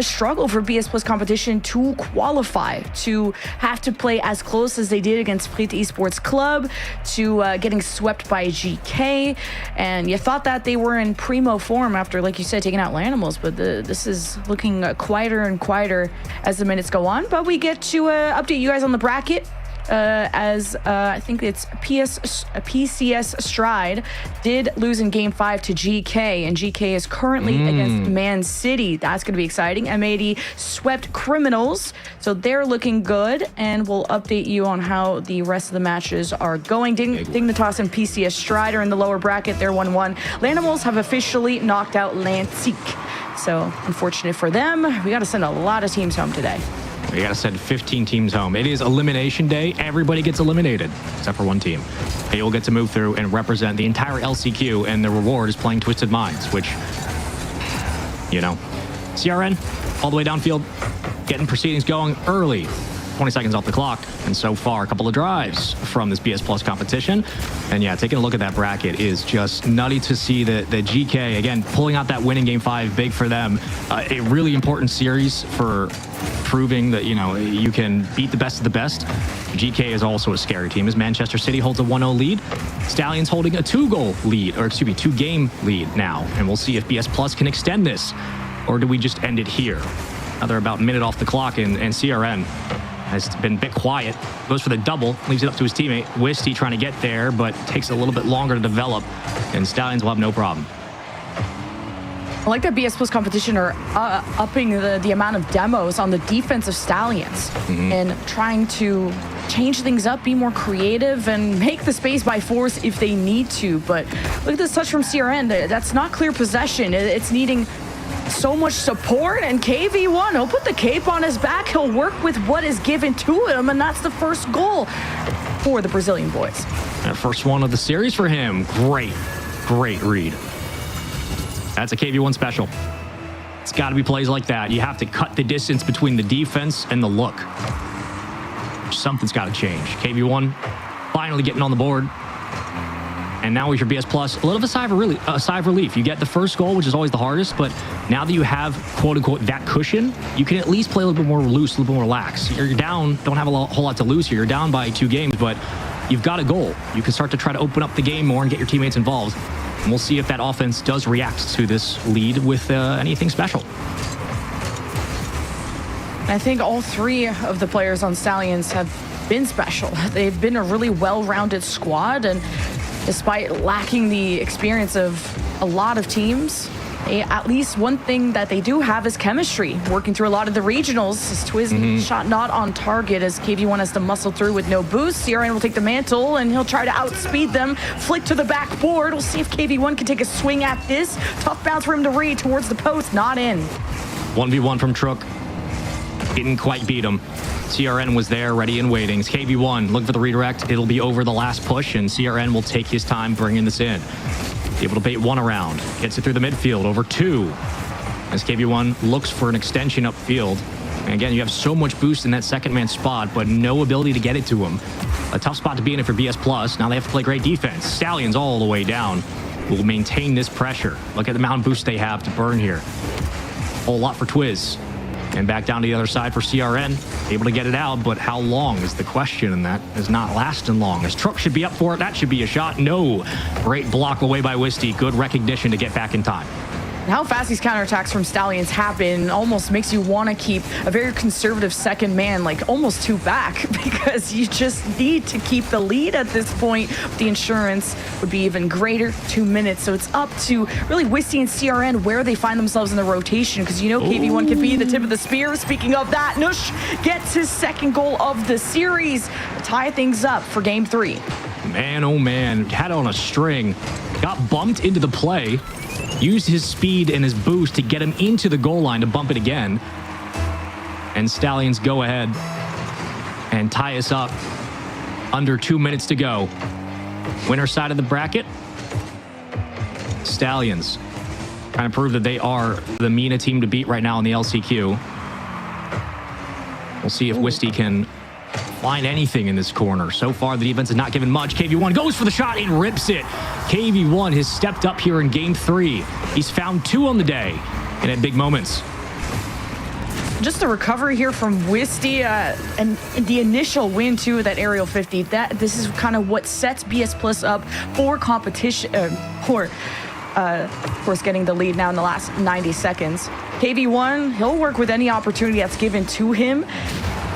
struggle for BS Plus competition to qualify, to have to play as close as they did against Porte Esports Club, to getting swept by GK. And you thought that they were in primo form after, like you said, taking out Lanimals, but this is looking quieter and quieter as the minutes go on. But we get to update you guys on the bracket. As I think it's PCS Stride did lose in Game 5 to GK, and GK is currently against Man City. That's going to be exciting. M80 swept Criminals, so they're looking good, and we'll update you on how the rest of the matches are going. Dignitas and PCS Stride are in the lower bracket. They're 1-1. Lanimals have officially knocked out Lantic, so unfortunate for them. We got to send a lot of teams home today.
We got to send 15 teams home. It is elimination day. Everybody gets eliminated except for one team. They will get to move through and represent the entire LCQ, and the reward is playing Twisted Minds, which, you know, CRN all the way downfield, getting proceedings going early. 20 seconds off the clock, and so far a couple of drives from this BS Plus competition. And yeah, taking a look at that bracket is just nutty to see the GK again pulling out that win in Game 5, big for them. A really important series for proving that, you know, you can beat the best of the best. GK is also a scary team as Manchester City holds a 1-0 lead. Stallions holding a 2-goal lead, or excuse me, 2-game lead now, and we'll see if BS Plus can extend this, or do we just end it here? Now they're about a minute off the clock, and CRN has been a bit quiet. Goes for the double, leaves it up to his teammate. Wisty trying to get there, but takes a little bit longer to develop, and Stallions will have no problem.
I like that BS Plus competition are upping the amount of demos on the defensive Stallions and trying to change things up, be more creative, and make the space by force if they need to. But look at this touch from CRN. That's not clear possession. It's needing so much support, and KV1, he'll put the cape on his back. He'll work with what is given to him, and that's the first goal for the Brazilian boys.
That first one of the series for him. Great read. That's a KV1 special. It's got to be plays like that. You have to cut the distance between the defense and the look. Something's got to change. KV1 finally getting on the board. And now with your BS Plus, a little of a sigh of relief. You get the first goal, which is always the hardest, but now that you have, quote unquote, that cushion, you can at least play a little bit more loose, a little bit more relaxed. You're down, don't have a whole lot to lose here. You're down by 2 games, but you've got a goal. You can start to try to open up the game more and get your teammates involved. And we'll see if that offense does react to this lead with anything special.
I think all 3 of the players on Stallions have been special. They've been a really well-rounded squad, and despite lacking the experience of a lot of teams, at least one thing that they do have is chemistry. Working through a lot of the regionals, his Twiz shot not on target as KV1 has to muscle through with no boost. CRN will take the mantle, and he'll try to outspeed them. Flick to the backboard. We'll see if KV1 can take a swing at this. Tough bounce for him to read towards the post. Not in.
1v1 from Trook. Didn't quite beat him. CRN was there, ready and waiting. KV1 looking for the redirect. It'll be over the last push, and CRN will take his time bringing this in. Able to bait 1 around. Gets it through the midfield, over 2. As KV1 looks for an extension upfield. And again, you have so much boost in that second man spot, but no ability to get it to him. A tough spot to be in it for BS Plus. Now they have to play great defense. Stallions all the way down will maintain this pressure. Look at the amount of boost they have to burn here. Whole lot for Twiz. And back down to the other side for CRN. Able to get it out, but how long is the question, and that is not lasting long. As Truck should be up for it, that should be a shot. No. Great block away by Wisty. Good recognition to get back in time.
How fast these counterattacks from Stallions happen almost makes you want to keep a very conservative second man, like almost 2 back, because you just need to keep the lead at this point. The insurance would be even greater, 2 minutes. So it's up to really Wisty and CRN where they find themselves in the rotation, because you know KV1 could be the tip of the spear. Speaking of that, Nush gets his 2nd goal of the series to tie things up for game 3.
Man, oh man, had on a string, got bumped into the play. Used his speed and his boost to get him into the goal line to bump it again. And Stallions go ahead and tie us up. Under 2 minutes to go. Winner side of the bracket. Stallions. Trying to prove that they are the MENA team to beat right now in the LCQ. We'll see if Wisty can find anything in this corner. So far, the defense has not given much. KV1 goes for the shot and rips it. KV1 has stepped up here in game 3. He's found 2 on the day and at big moments.
Just the recovery here from Wisty and the initial win too of that aerial 50. This is kind of what sets BS Plus up for competition, of course, getting the lead now in the last 90 seconds. KV1, he'll work with any opportunity that's given to him.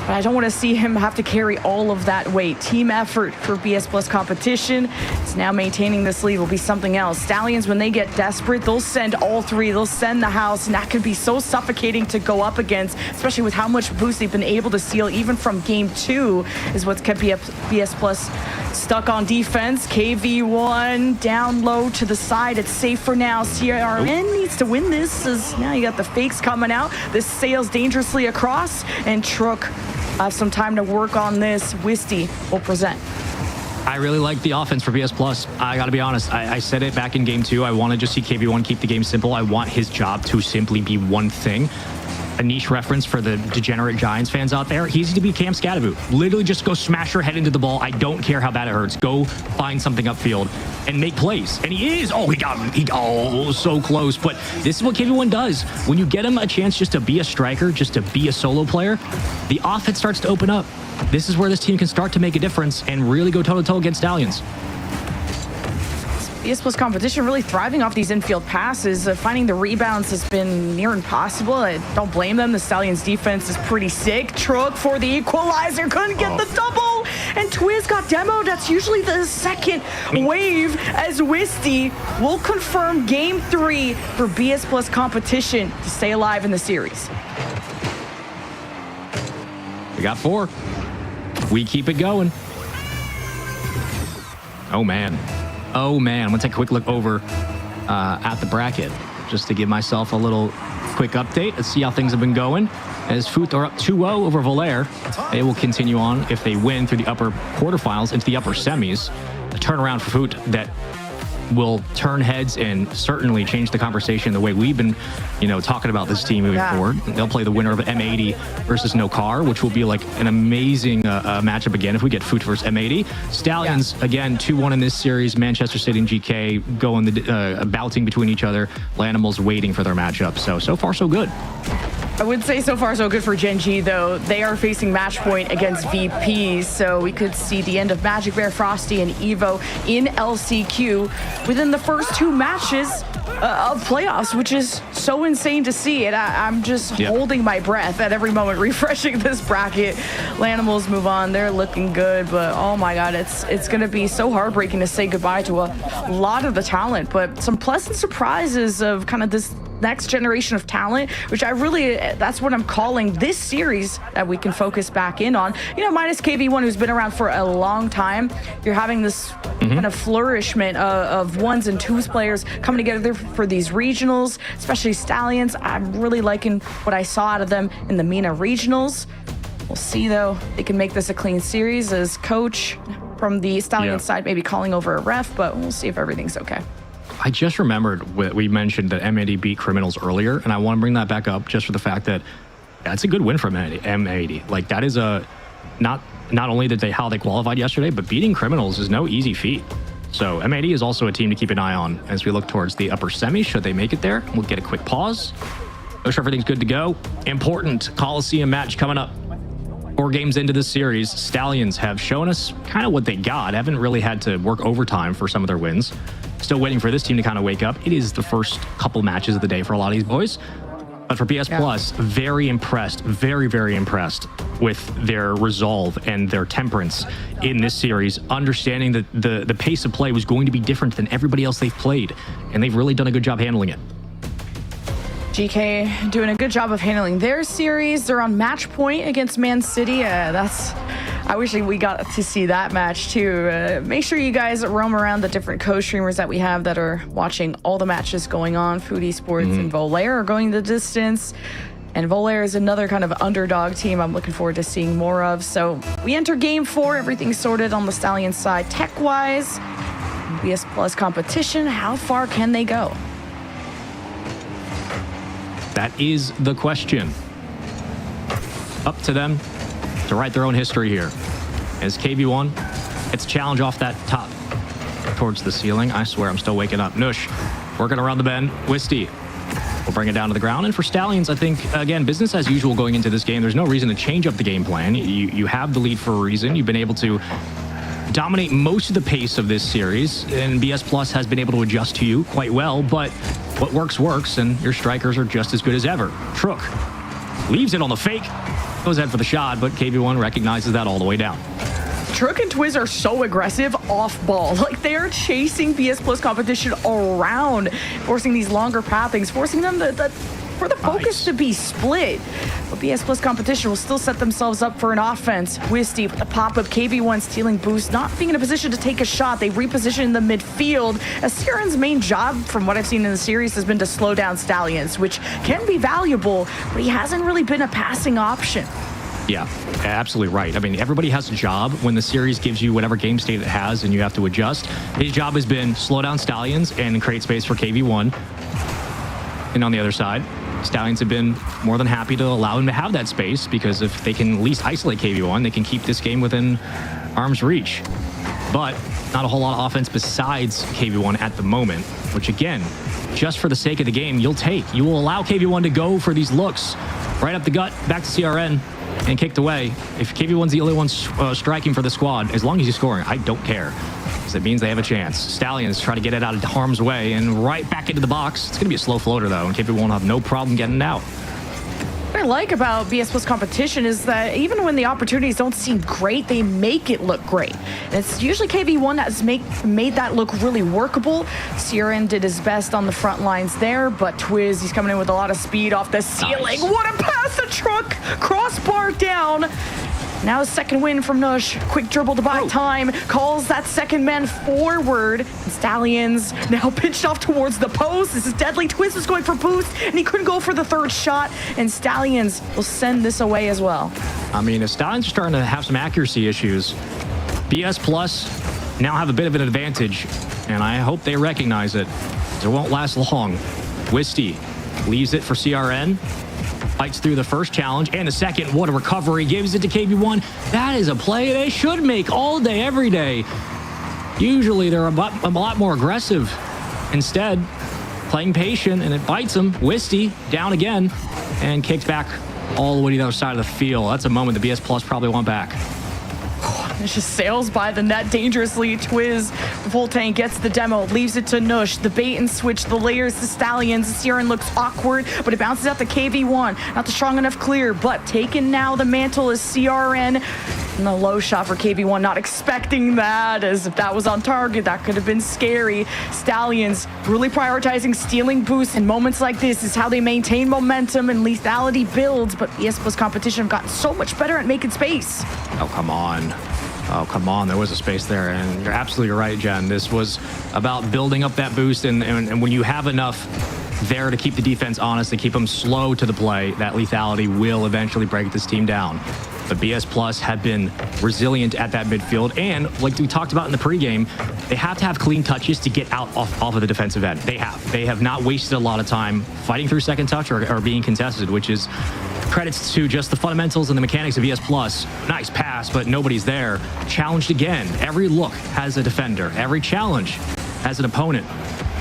But I don't want to see him have to carry all of that weight. Team effort for BS Plus competition. It's now maintaining this lead will be something else. Stallions, when they get desperate, they'll send all 3. They'll send the house, and that could be so suffocating to go up against, especially with how much boost they've been able to steal even from game 2 is what's kept BS Plus stuck on defense. KV1 down low to the side. It's safe for now. CRN needs to win this as now you got the fakes coming out. This sails dangerously across, and Trook have some time to work on this. Wisty will present.
I really like the offense for BS Plus. I got to be honest. I said it back in game 2. I want to just see KV1 keep the game simple. I want his job to simply be one thing. A niche reference for the degenerate Giants fans out there. He's to be Cam Scadaboo. Literally just go smash your head into the ball. I don't care how bad it hurts. Go find something upfield and make plays. And he is. Oh, he got him. Oh, so close. But this is what KV1 does. When you get him a chance just to be a striker, just to be a solo player, the offense starts to open up. This is where this team can start to make a difference and really go toe-to-toe against Stallions.
BS Plus competition really thriving off these infield passes. Finding the rebounds has been near impossible. I don't blame them. The Stallions defense is pretty sick. Trook for the equalizer. Couldn't get the double. and Twiz got demoed. That's usually the second wave, as Wisty will confirm Game 3 for BS Plus competition to stay alive in the series.
We got 4. We keep it going. Oh, man. Oh, man. I'm going to take a quick look over at the bracket just to give myself a little quick update. Let's see how things have been going. As Foot are up 2-0 over Volair, they will continue on if they win through the upper quarterfinals into the upper semis. A turnaround for Foot that will turn heads and certainly change the conversation the way we've been, talking about this team moving forward. They'll play the winner of M80 versus No Car, which will be like an amazing matchup again if we get Foot versus M80. Stallions, again, 2-1 in this series. Manchester City and GK going bouting between each other. Lanimals waiting for their matchup. So far, so good.
I would say so far so good for Gen G, though. They are facing match point against VP, so we could see the end of Magic Bear, Frosty, and Evo in LCQ within the first 2 matches of playoffs, which is so insane to see. And I'm just holding my breath at every moment, refreshing this bracket. Lanimals move on. They're looking good, but oh my God, it's going to be so heartbreaking to say goodbye to a lot of the talent, but some pleasant surprises of kind of this next generation of talent, which that's what I'm calling this series that we can focus back in on. Minus KV1, who's been around for a long time, you're having this kind of flourishment of 1s and 2s players coming together for these regionals, especially Stallions. I'm really liking what I saw out of them in the MENA regionals. We'll see, though. They can make this a clean series, as coach from the Stallions side maybe calling over a ref, but we'll see if everything's okay.
I just remembered we mentioned that M80 beat Criminals earlier, and I want to bring that back up just for the fact that that's a good win for M80. Like, that is not only how they qualified yesterday, but beating Criminals is no easy feat. So M80 is also a team to keep an eye on as we look towards the upper semis. Should they make it there, we'll get a quick pause. Make sure everything's good to go. Important Coliseum match coming up. 4 games into this series, Stallions have shown us kind of what they got. Haven't really had to work overtime for some of their wins. Still waiting for this team to kind of wake up. It is the first couple matches of the day for a lot of these boys. But for BS Plus, very impressed, very, very impressed with their resolve and their temperance in this series, understanding that the pace of play was going to be different than everybody else they've played. And they've really done a good job handling it.
GK doing a good job of handling their series. They're on match point against Man City. I wish we got to see that match too. Make sure you guys roam around the different co-streamers that we have that are watching all the matches going on. Food Esports and Volair are going the distance. And Volair is another kind of underdog team I'm looking forward to seeing more of. So we enter game 4. Everything's sorted on the Stallion side tech-wise. BS Plus competition. How far can they go?
That is the question. Up to them to write their own history here. As KV1, it's a challenge off that top towards the ceiling. I swear I'm still waking up. Nush working around the bend. Wisty will bring it down to the ground. And for Stallions, I think, again, business as usual going into this game. There's no reason to change up the game plan. You have the lead for a reason. You've been able to dominate most of the pace of this series, and BS Plus has been able to adjust to you quite well, but what works, works, and your strikers are just as good as ever. Trook leaves it on the fake, goes ahead for the shot, but KV1 recognizes that all the way down.
Trook and Twiz are so aggressive off ball. Like, they are chasing BS Plus competition around, forcing these longer pathings, forcing them for the focus to be split. But BS Plus competition will still set themselves up for an offense. Wisty with the pop-up, KV1 stealing boost, not being in a position to take a shot. They reposition in the midfield. As Siren's main job, from what I've seen in the series, has been to slow down Stallions, which can be valuable, but he hasn't really been a passing option.
Yeah, absolutely right. I mean, everybody has a job when the series gives you whatever game state it has and you have to adjust. His job has been slow down Stallions and create space for KV1. And on the other side, Stallions have been more than happy to allow him to have that space, because if they can at least isolate KV1, they can keep this game within arm's reach. But not a whole lot of offense besides KV1 at the moment, which again, just for the sake of the game, you'll take. You will allow KV1 to go for these looks right up the gut, back to CRN, and kicked away. If KV1's the only one striking for the squad, as long as he's scoring, I don't care, because it means they have a chance. Stallions try to get it out of harm's way and right back into the box. It's going to be a slow floater, though, and KV1 will have no problem getting it out.
What I like about BS Plus competition is that even when the opportunities don't seem great, they make it look great. And it's usually KV1 that's made that look really workable. CRN did his best on the front lines there, but Twiz, he's coming in with a lot of speed off the ceiling.
Nice.
What a pass, the truck, crossbar down. Now a second win from Nush. Quick dribble to buy time. Calls that second man forward. Stallions now pitched off towards the post. This is deadly. Twiz was going for boost, and he couldn't go for the third shot. And Stallions will send this away as well.
I mean, if Stallions are starting to have some accuracy issues, BS Plus now have a bit of an advantage, and I hope they recognize it. It won't last long. Wisty leaves it for CRN. Fights through the first challenge and the second. What a recovery. Gives it to KV1. That is a play they should make all day, every day. Usually they're a lot more aggressive. Instead, playing patient, and it bites them. Wisty down again and kicks back all the way to the other side of the field. That's a moment the BS Plus probably want back.
It just sails by the net dangerously. Twiz, Voltane gets the demo, leaves it to Nush. The bait and switch, the layers to Stallions. CRN looks awkward, but it bounces out the KV1. Not the strong enough clear, but taken now. The mantle is CRN. And the low shot for KV1, not expecting that, as if that was on target, that could have been scary. Stallions really prioritizing stealing boosts in moments like this is how they maintain momentum and lethality builds, but BS Plus competition have gotten so much better at making space.
Oh, come on. Oh, come on. There was a space there, and you're absolutely right, Jen. This was about building up that boost, and when you have enough there to keep the defense honest, to keep them slow to the play, that lethality will eventually break this team down. But BS Plus have been resilient at that midfield, and like we talked about in the pregame, they have to have clean touches to get out off of the defensive end. They have not wasted a lot of time fighting through second touch or being contested, which is credits to just the fundamentals and the mechanics of BS Plus. Nice pass, but nobody's there. Challenged again. Every look has a defender. Every challenge has an opponent.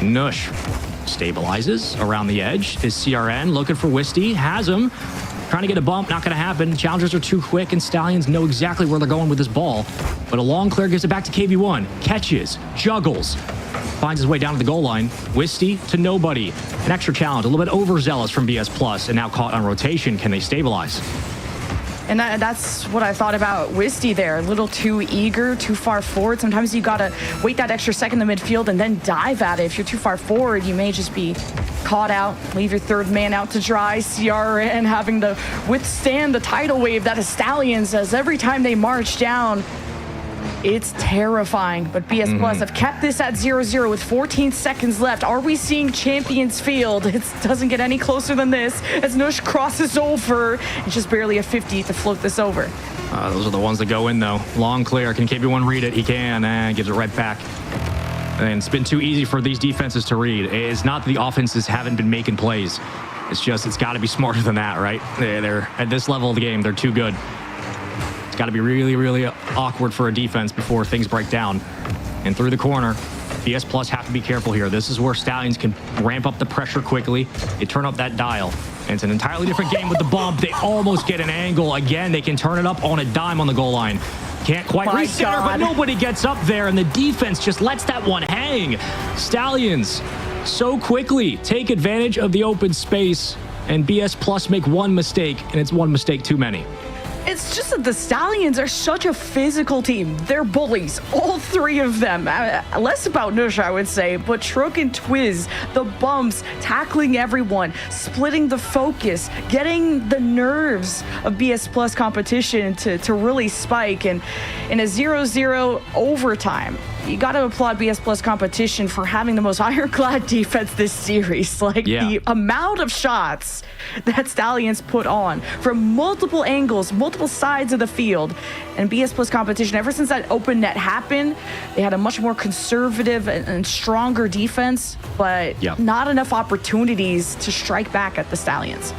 Nush stabilizes around the edge. Is CRN looking for Wisty? Has him. Trying to get a bump, not going to happen. Challengers are too quick, and Stallions know exactly where they're going with this ball. But a long clear gives it back to KV1. Catches, juggles, finds his way down to the goal line. Wisty to nobody. An extra challenge, a little bit overzealous from BS Plus, and now caught on rotation. Can they stabilize?
And that's what I thought about Wisty there. A little too eager, too far forward. Sometimes you got to wait that extra second in the midfield and then dive at it. If you're too far forward, you may just be caught out, leave your third man out to dry. CRN having to withstand the tidal wave that is Stallions, as every time they march down, it's terrifying. But BS Plus have kept this at 0-0 with 14 seconds left. Are we seeing Champions Field? It doesn't get any closer than this as Nush crosses over. It's just barely a 50 to float this over.
Those are the ones that go in, though. Long clear. Can KV1 read it? He can, and gives it right back. And it's been too easy for these defenses to read. It's not that the offenses haven't been making plays. It's just, it's got to be smarter than that, right? They're at this level of the game, they're too good. It's got to be really, really awkward for a defense before things break down. And through the corner, BS Plus have to be careful here. This is where Stallions can ramp up the pressure quickly. They turn up that dial. And it's an entirely different game with the bump. They almost get an angle. Again, they can turn it up on a dime on the goal line. Can't quite recenter, but nobody gets up there, and the defense just lets that one hang. Stallions so quickly take advantage of the open space, and BS Plus make one mistake, and it's one mistake too many.
It's just that the Stallions are such a physical team. They're bullies, all three of them. Less about Nush, I would say, but Trook and Twiz, the bumps, tackling everyone, splitting the focus, getting the nerves of BS Plus competition to really spike. And in a 0-0 overtime, you got to applaud BS Plus competition for having the most ironclad defense this series. The amount of shots that Stallions put on from multiple angles, multiple sides of the field. And BS Plus competition, ever since that open net happened, they had a much more conservative and stronger defense, but not enough opportunities to strike back at the Stallions.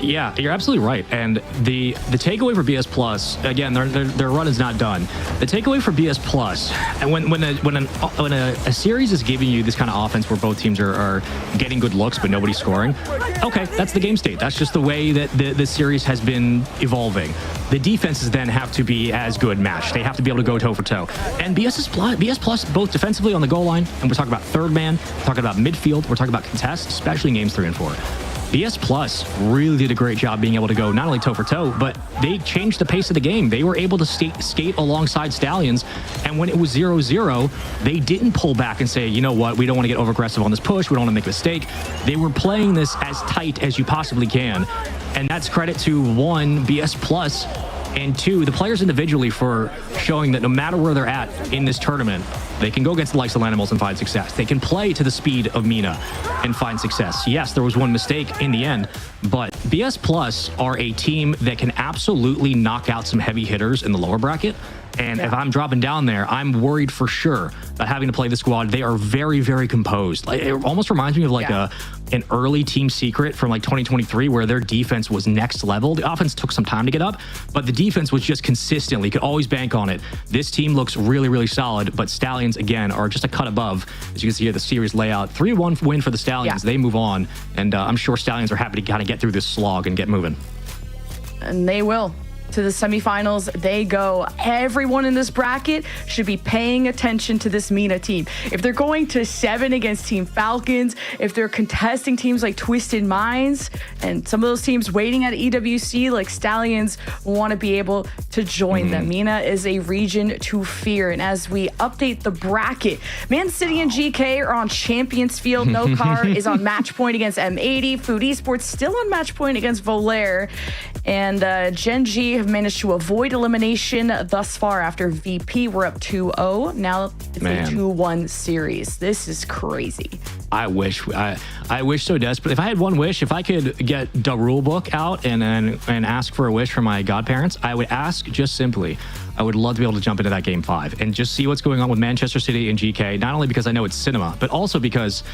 Yeah, you're absolutely right. And the takeaway for BS Plus, again, their run is not done. The takeaway for BS Plus, and when a series is giving you this kind of offense where both teams are getting good looks but nobody's scoring, okay, that's the game state. That's just the way that the series has been evolving. The defenses then have to be as good matched. They have to be able to go toe for toe. And BS Plus, both defensively on the goal line, and we're talking about third man, we're talking about midfield, we're talking about contest, especially in games 3 and 4. BS Plus really did a great job being able to go not only toe for toe, but they changed the pace of the game. They were able to skate alongside Stallions, and when it was 0-0, they didn't pull back and say, you know what, we don't want to get over aggressive on this push, we don't want to make a mistake. They were playing this as tight as you possibly can, and that's credit to one, BS Plus, and two, the players individually for showing that no matter where they're at in this tournament, they can go against the likes of Lanimals and find success. They can play to the speed of Mina and find success. Yes, there was one mistake in the end, but BS Plus are a team that can absolutely knock out some heavy hitters in the lower bracket. And if I'm dropping down there, I'm worried for sure about having to play the squad. They are very, very composed. Like, it almost reminds me of like an early Team Secret from like 2023 where their defense was next level. The offense took some time to get up, but the defense was just consistently, could always bank on it. This team looks really, really solid, but Stallions, again, are just a cut above. As you can see here, the series layout, 3-1 win for the Stallions. They move on, and I'm sure Stallions are happy to kind of get through this slog and get moving.
And they will. To the semifinals, they go. Everyone in this bracket should be paying attention to this Mina team. If they're going to 7 against Team Falcons, if they're contesting teams like Twisted Minds, and some of those teams waiting at EWC like Stallions want to be able to join them. Mina is a region to fear. And as we update the bracket, Man City and GK are on Champions Field. No Car is on match point against M80. Food Esports still on match point against Volair. And Gen G have managed to avoid elimination thus far after VP. We're up 2-0. Now it's a 2-1 series. This is crazy.
I wish so desperately. If I had one wish, if I could get the rule book out and ask for a wish from my godparents, I would ask just simply, I would love to be able to jump into that game 5 and just see what's going on with Manchester City and GK, not only because I know it's cinema, but also because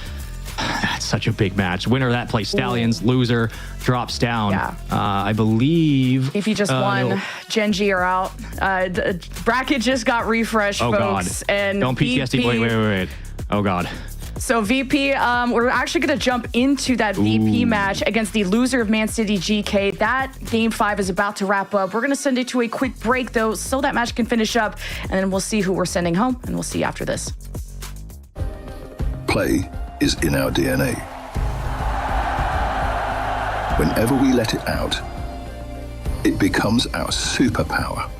that's such a big match. Winner of that plays Stallions. Loser drops down. I believe.
If you just won, Gen G are out. The bracket just got refreshed, folks.
God.
And
Don't PTSD. Wait. Oh, God.
So VP, we're actually going to jump into that VP match against the loser of Man City GK. That game 5 is about to wrap up. We're going to send it to a quick break, though, so that match can finish up. And then we'll see who we're sending home, and we'll see you after this.
Play is in our DNA. Whenever we let it out, it becomes our superpower.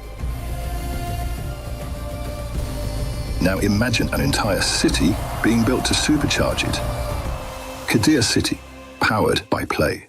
Now imagine an entire city being built to supercharge it. Kadir City, powered by play.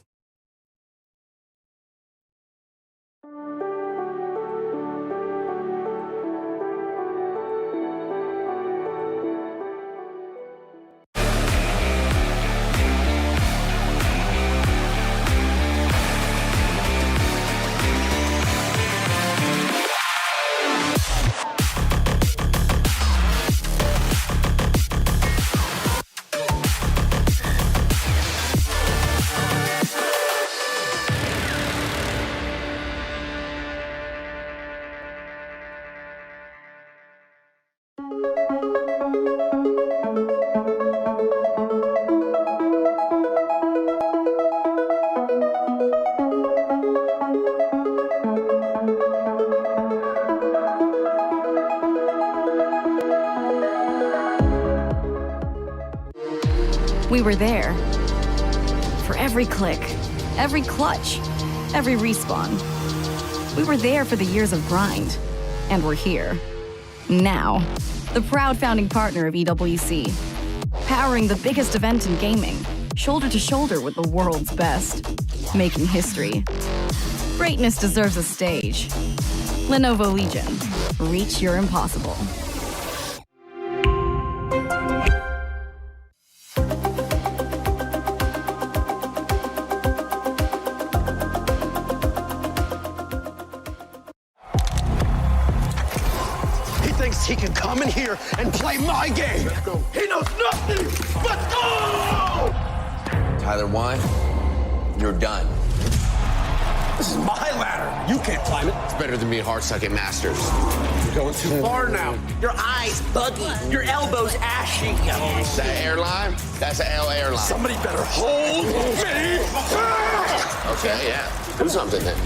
We were there. For every click, every clutch, every respawn. We were there for the years of grind. And we're here. Now. The proud founding partner of EWC. Powering the biggest event in gaming. Shoulder to shoulder with the world's best. Making history. Greatness deserves a stage. Lenovo Legion. Reach your impossible.
He can come in here and play my game. He knows nothing but go!
Tyler won. You're done.
This is my ladder. You can't climb it.
It's better than being hard suck at Masters.
You're going too far now.
Your eyes buggy. Your elbows ashy.
That airline? That's an L airline.
Somebody better hold me.
Okay, yeah. Do something then.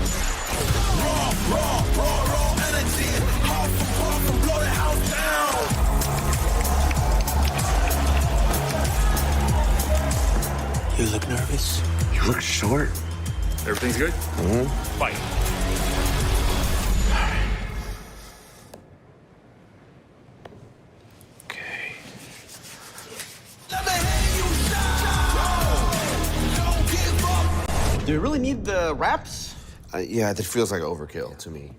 Raw energy. Blow the house down.
You look nervous.
You
look short.
Everything's good? Fight.
Okay.
Do you really need the wraps?
Yeah, that feels like overkill to me.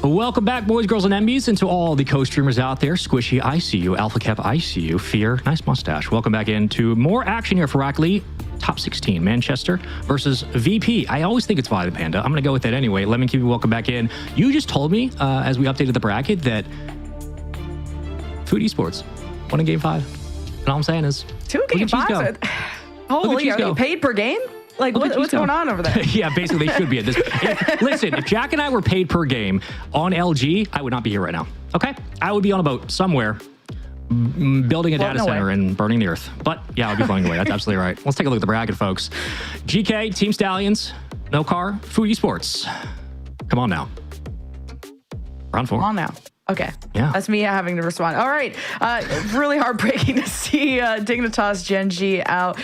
Welcome back, boys, girls, and MBs, and to all the co-streamers out there. Squishy, I see you. Alpha Cap, I see you. Fear, nice mustache. Welcome back into more action here for Rock Lee. Top 16, Manchester versus VP. I always think it's Violet Panda. I'm going to go with that anyway. Let me keep you welcome back in. You just told me, as we updated the bracket, that Food Esports won in Game 5. And all I'm saying is,
Two Game 5s? Holy, are they paid per game? Like, what's going on over there?
Yeah, basically, they should be at this. Listen, if Jack and I were paid per game on LG, I would not be here right now. Okay? I would be on a boat somewhere, building a data center and burning the earth. But yeah, I'd be flying away. That's absolutely right. Let's take a look at the bracket, folks. GK, Team Stallions, No Car, Food Esports. Come on now. Round 4.
Come on now. Okay.
Yeah.
That's me having to respond. All right. Really heartbreaking to see Dignitas Gen G out.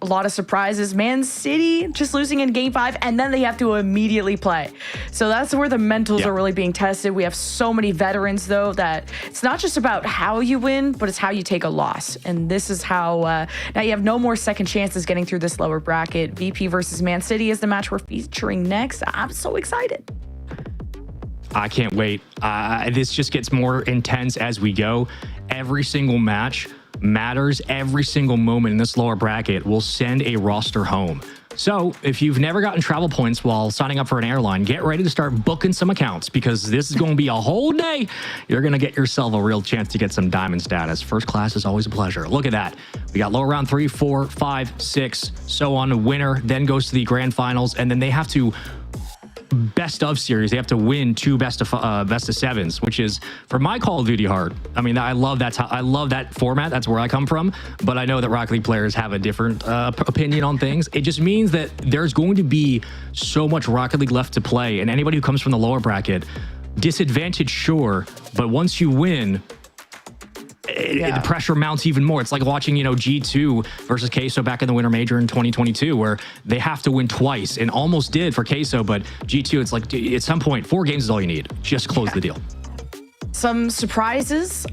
A lot of surprises. Man City just losing in Game 5, and then they have to immediately play. So that's where the mentals are really being tested. We have so many veterans, though, that it's not just about how you win, but it's how you take a loss. And this is how now you have no more second chances getting through this lower bracket. VP versus Man City is the match we're featuring next. I'm so excited.
I can't wait. This just gets more intense as we go. Every single match matters. Every single moment in this lower bracket will send a roster home. So if you've never gotten travel points while signing up for an airline, get ready to start booking some accounts, because this is going to be a whole day. You're going to get yourself a real chance to get some diamond status. First class is always a pleasure. Look at that. We got lower round 3, 4, 5, 6, so on. The winner then goes to the grand finals, and then they have to best of series. They have to win 2 best of 7s, which is, for my Call of Duty heart, I mean, I love that format. That's where I come from. But I know that Rocket League players have a different opinion on things. It just means that there's going to be so much Rocket League left to play, and anybody who comes from the lower bracket, disadvantage, sure, but once you win, the pressure mounts even more. It's like watching, G2 versus Queso back in the Winter Major in 2022, where they have to win twice, and almost did for Queso, but G2, it's like, at some point, 4 games is all you need. Just close the deal.
Some surprises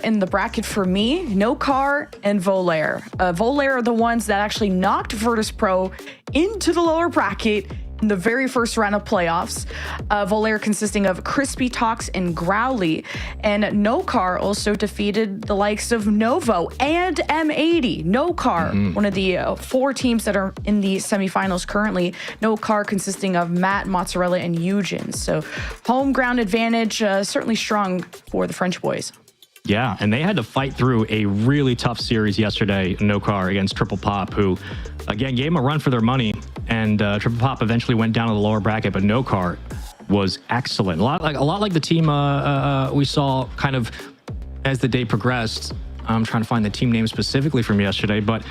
in the bracket for me: No Car and Volair. Volair are the ones that actually knocked Virtus.pro into the lower bracket in the very first round of playoffs. Volair consisting of Crispy Talks and Growly, and No Car also defeated the likes of Novo and M80. No Car, one of the 4 teams that are in the semifinals currently. No Car consisting of Matt, Mozzarella, and Eugen. So home ground advantage, certainly strong for the French boys.
Yeah, and they had to fight through a really tough series yesterday, No Car against Triple Pop, who, again, gave them a run for their money, and Triple Pop eventually went down to the lower bracket, but No Car was excellent. A lot like the team we saw kind of as the day progressed. I'm trying to find the team name specifically from yesterday, but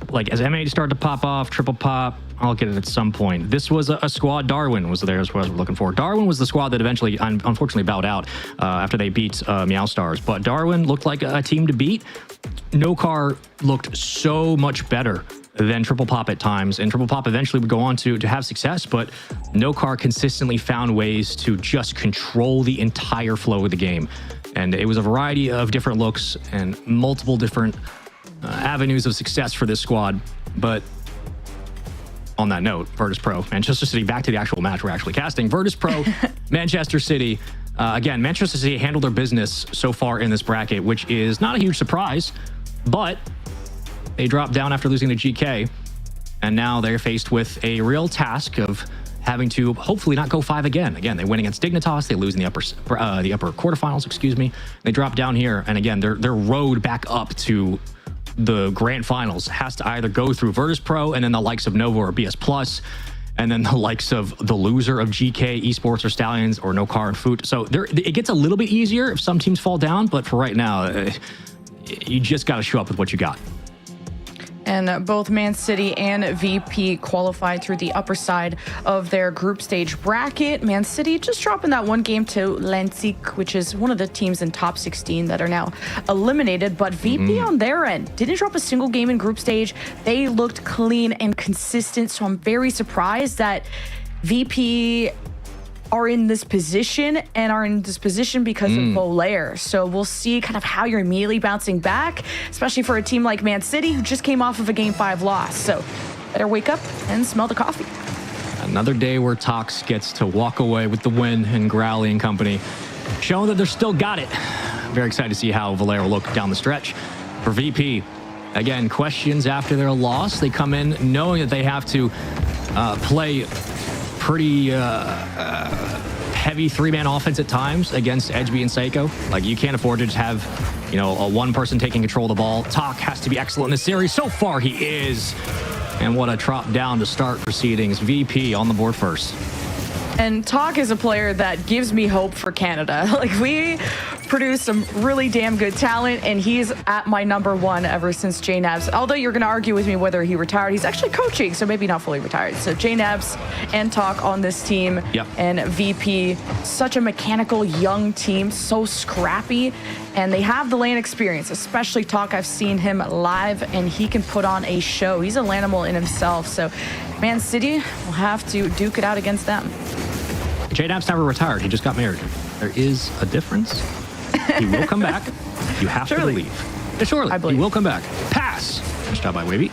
like as M8 started to pop off, Triple Pop, I'll get it at some point. This was a squad. Darwin was there, is what I was looking for. Darwin was the squad that eventually, unfortunately, bowed out after they beat Meow Stars. But Darwin looked like a team to beat. No Car looked so much better than Triple Pop at times, and Triple Pop eventually would go on to have success, but No Car consistently found ways to just control the entire flow of the game. And it was a variety of different looks and multiple different avenues of success for this squad. But on that note, Virtus.pro, Manchester City, back to the actual match we're actually casting. Virtus.pro, Manchester City. Again, Manchester City handled their business so far in this bracket, which is not a huge surprise, but they dropped down after losing to GK. And now they're faced with a real task of having to hopefully not go 5 again. Again, they win against Dignitas. They lose in the upper quarterfinals, excuse me. They drop down here, and again, their road back up to the grand finals has to either go through Virtus.pro and then the likes of Novo or BS Plus, and then the likes of the loser of GK, Esports, or Stallions, or No Car and Foot. So it gets a little bit easier if some teams fall down, but for right now, you just got to show up with what you got.
And both Man City and VP qualified through the upper side of their group stage bracket. Man City just dropping that 1 game to Lensik, which is one of the teams in top 16 that are now eliminated. But VP on their end didn't drop a single game in group stage. They looked clean and consistent. So I'm very surprised that VP are in this position because of Volair. So we'll see kind of how you're immediately bouncing back, especially for a team like Man City, who just came off of a Game 5 loss. So better wake up and smell the coffee.
Another day where Tox gets to walk away with the win and Growly and company, showing that they're still got it. Very excited to see how Valero look down the stretch. For VP, again, questions after their loss. They come in knowing that they have to play pretty heavy three-man offense at times against Edgeby and Seiko. Like, you can't afford to just have, you know, a one person taking control of the ball. Talk has to be excellent in this series. So far, he is. And what a drop down to start proceedings. VP on the board first.
And Talk is a player that gives me hope for Canada. Like, we produce some really damn good talent, and he's at my #1 ever since JNabs. Although you're going to argue with me whether he retired, he's actually coaching, so maybe not fully retired. So JNabs and Talk on this team,
yep.
And VP, such a mechanical young team, so scrappy, and they have the lane experience, especially Talk. I've seen him live, and he can put on a show. He's an animal in himself, so Man City will have to duke it out against them.
JNab's never retired. He just got married. There is a difference. He will come back. You have to believe. Yeah, surely. He will come back. Pass. Nice job by Wavy.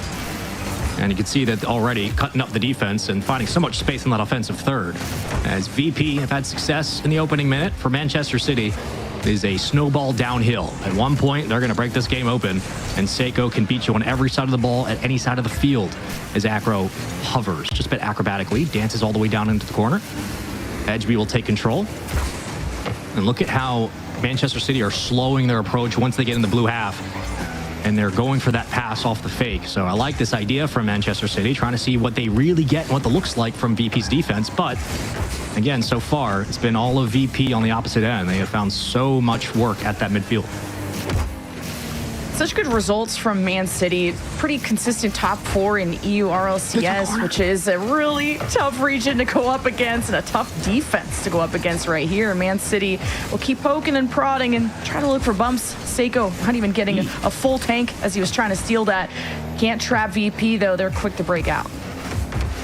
And you can see that already cutting up the defense and finding so much space in that offensive third. As VP have had success in the opening minute for Manchester City, is a snowball downhill. At one point, they're going to break this game open, and Seiko can beat you on every side of the ball at any side of the field as Acro hovers just a bit acrobatically, dances all the way down into the corner. Edgeby will take control. And look at how Manchester City are slowing their approach once they get in the blue half. And they're going for that pass off the fake. So I like this idea from Manchester City, trying to see what they really get and what the looks like from VP's defense. But again, so far, it's been all of VP on the opposite end. They have found so much work at that midfield.
Such good results from Man City. Pretty consistent top 4 in EU-RLCS, which is a really tough region to go up against and a tough defense to go up against right here. Man City will keep poking and prodding and try to look for bumps. Seiko not even getting a full tank as he was trying to steal that. Can't trap VP, though. They're quick to break out.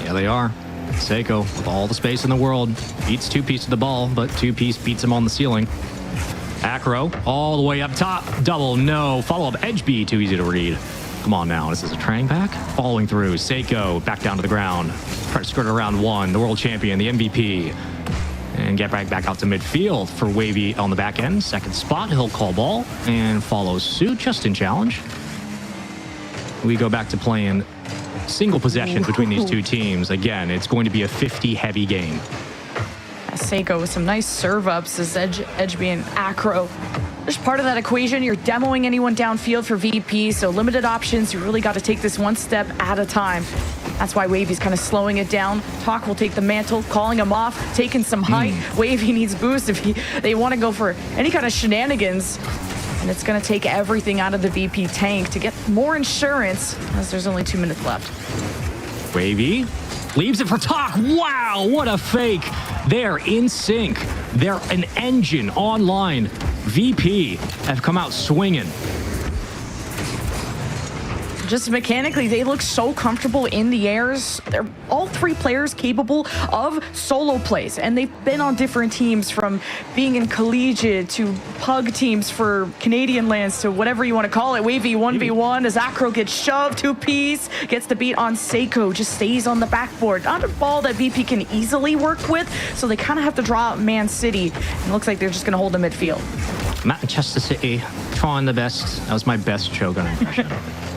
Yeah, they are. Seiko, with all the space in the world, beats 2-piece to the ball, but 2-piece beats him on the ceiling. Acro all the way up top. Double no. Follow-up Edgeby, too easy to read. Come on now. This is a training back. Following through. Seiko back down to the ground. Try to skirt around one. The world champion, the MVP. And get back out to midfield for Wavy on the back end. Second spot. He'll call ball and follows suit. Just in challenge. We go back to playing single possession between these two teams. Again, it's going to be a 50-heavy game.
Seiko with some nice serve-ups as Edgeby and Acro. Just part of that equation, you're demoing anyone downfield for VP, so limited options. You really got to take this one step at a time. That's why Wavy's kind of slowing it down. Talk will take the mantle, calling him off, taking some height. Wavy needs boost if they want to go for any kind of shenanigans. And it's going to take everything out of the VP tank to get more insurance, as there's only 2 minutes left.
Wavy leaves it for Talk. Wow, what a fake. They're in sync. They're an engine online. VP have come out swinging.
Just mechanically, they look so comfortable in the airs. They're all 3 players capable of solo plays, and they've been on different teams, from being in collegiate to pug teams for Canadian lands to whatever you want to call it. Wavy 1v1 as Acro gets shoved 2-piece, gets the beat on Seiko, just stays on the backboard. Not a ball that VP can easily work with, so they kind of have to draw out Man City. And it looks like they're just going to hold the midfield.
Manchester City trying the best. That was my best Shogun impression.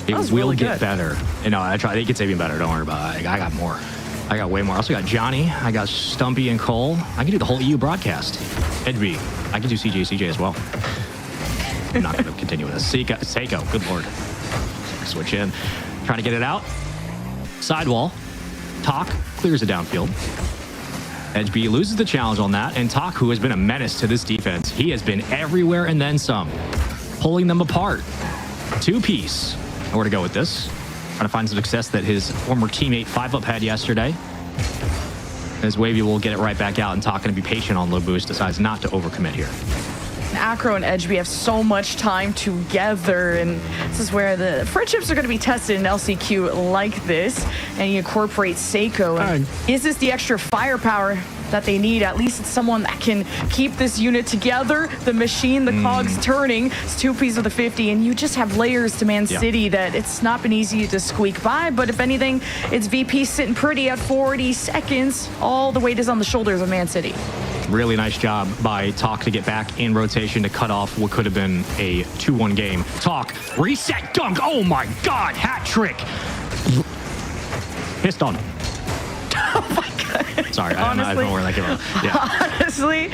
It will
really
get better. You know, I tried. It gets even better. Don't worry about it. I got more. I got way more. I also got Johnny. I got Stumpy and Cole. I can do the whole EU broadcast. Edgeby. I can do CJ as well. I'm not going to continue with this. Seiko. Good lord. Switch in. Trying to get it out. Sidewall. Talk clears it downfield. Edgeby loses the challenge on that. And Talk, who has been a menace to this defense, he has been everywhere and then some, pulling them apart. 2-piece. Where to go with this? Trying to find some success that his former teammate 5-up had yesterday. As Wavy will get it right back out, and Talk going to be patient on low boost, decides not to overcommit here.
Acro and Edgeby have so much time together, and this is where the friendships are going to be tested in LCQ like this, and you incorporate Seiko. And is this the extra firepower that they need? At least it's someone that can keep this unit together, the machine, the cogs turning. It's 2Ps with a 50, and you just have layers to Man City that it's not been easy to squeak by, but if anything, it's VP sitting pretty at 40 seconds. All the weight is on the shoulders of Man City.
Really nice job by Talk to get back in rotation to cut off what could have been a 2-1 game. Talk, reset, dunk, oh my God, hat trick. Pissed on him.
Oh my God.
Sorry, I don't know where that came from. Yeah.
Honestly,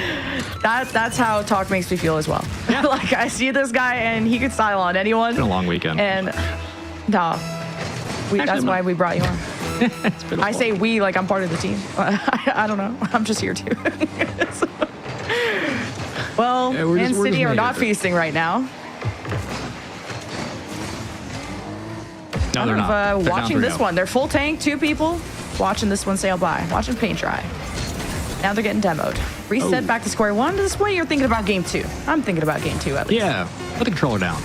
that's how Talk makes me feel as well.
Yeah.
Like, I see this guy and he could style on anyone.
It's been a long weekend.
And no, that's why we brought you on.
It's been
I say we like I'm part of the team. I don't know. I'm just here too. So, well, Man City are not feasting right now.
No, they're not.
Watching this one. They're full tank, 2 people. Watching this one sail by. Watching paint dry. Now they're getting demoed. Reset back to square one. At this point, you're thinking about game 2. I'm thinking about game 2 at least.
Yeah, put the controller down.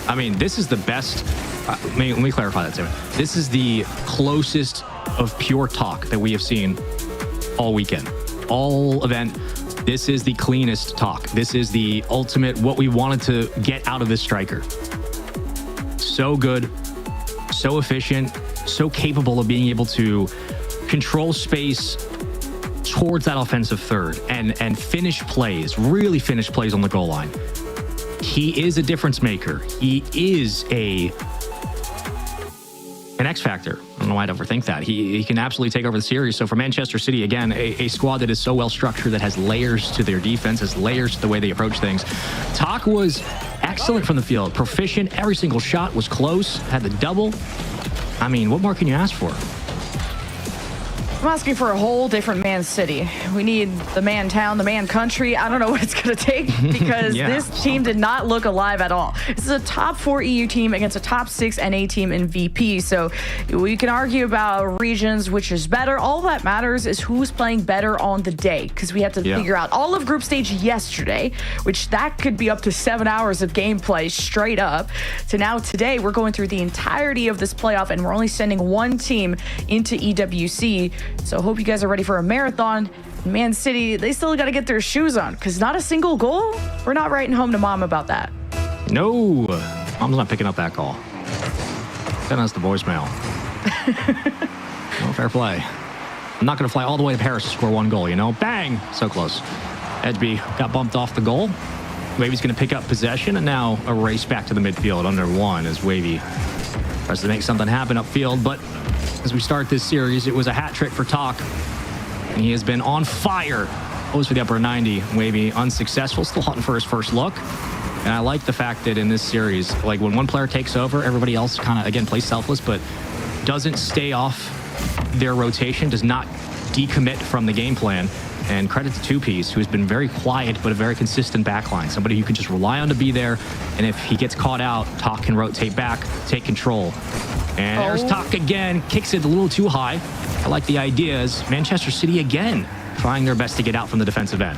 I mean, this is the best. Let me clarify that statement. This is the closest of pure Talk that we have seen all weekend. All event. This is the cleanest Talk. This is the ultimate what we wanted to get out of this striker. So good, so efficient, so capable of being able to control space towards that offensive third and finish plays, really finish plays on the goal line. He is a difference maker. He is an X factor. I don't know why I'd overthink that. He can absolutely take over the series. So for Manchester City, again, a squad that is so well structured, that has layers to their defense, has layers to the way they approach things. Talk was excellent from the field, proficient. Every single shot was close, had the double. I mean, what more can you ask for?
I'm asking for a whole different Man City. We need the man town, the man country. I don't know what it's going to take because this team did not look alive at all. This is a top 4 EU team against a top 6 NA team in VP. So we can argue about regions, which is better. All that matters is who's playing better on the day, because we have to figure out all of group stage yesterday, which that could be up to 7 hours of gameplay straight up. To now today, we're going through the entirety of this playoff, and we're only sending one team into EWC. So hope you guys are ready for a marathon. Man City, they still got to get their shoes on, because not a single goal. We're not writing home to mom about that.
No, mom's not picking up that call. Send us the voicemail. No fair play. I'm not going to fly all the way to Paris to score 1 goal, you know? Bang! So close. Edgeby got bumped off the goal. Wavy's going to pick up possession, and now a race back to the midfield under 1 as Wavy tries to make something happen upfield, but as we start this series, it was a hat trick for Talk, and he has been on fire. Goes for the upper 90. Wavy unsuccessful, still hunting for his first look. And I like the fact that in this series, like when one player takes over, everybody else kind of, again, plays selfless, but doesn't stay off their rotation, does not decommit from the game plan. And credit to 2Ps, who's been very quiet, but a very consistent backline. Somebody you can just rely on to be there. And if he gets caught out, Talk can rotate back, take control. And there's Talk again, kicks it a little too high. I like the ideas. Manchester City again, trying their best to get out from the defensive end.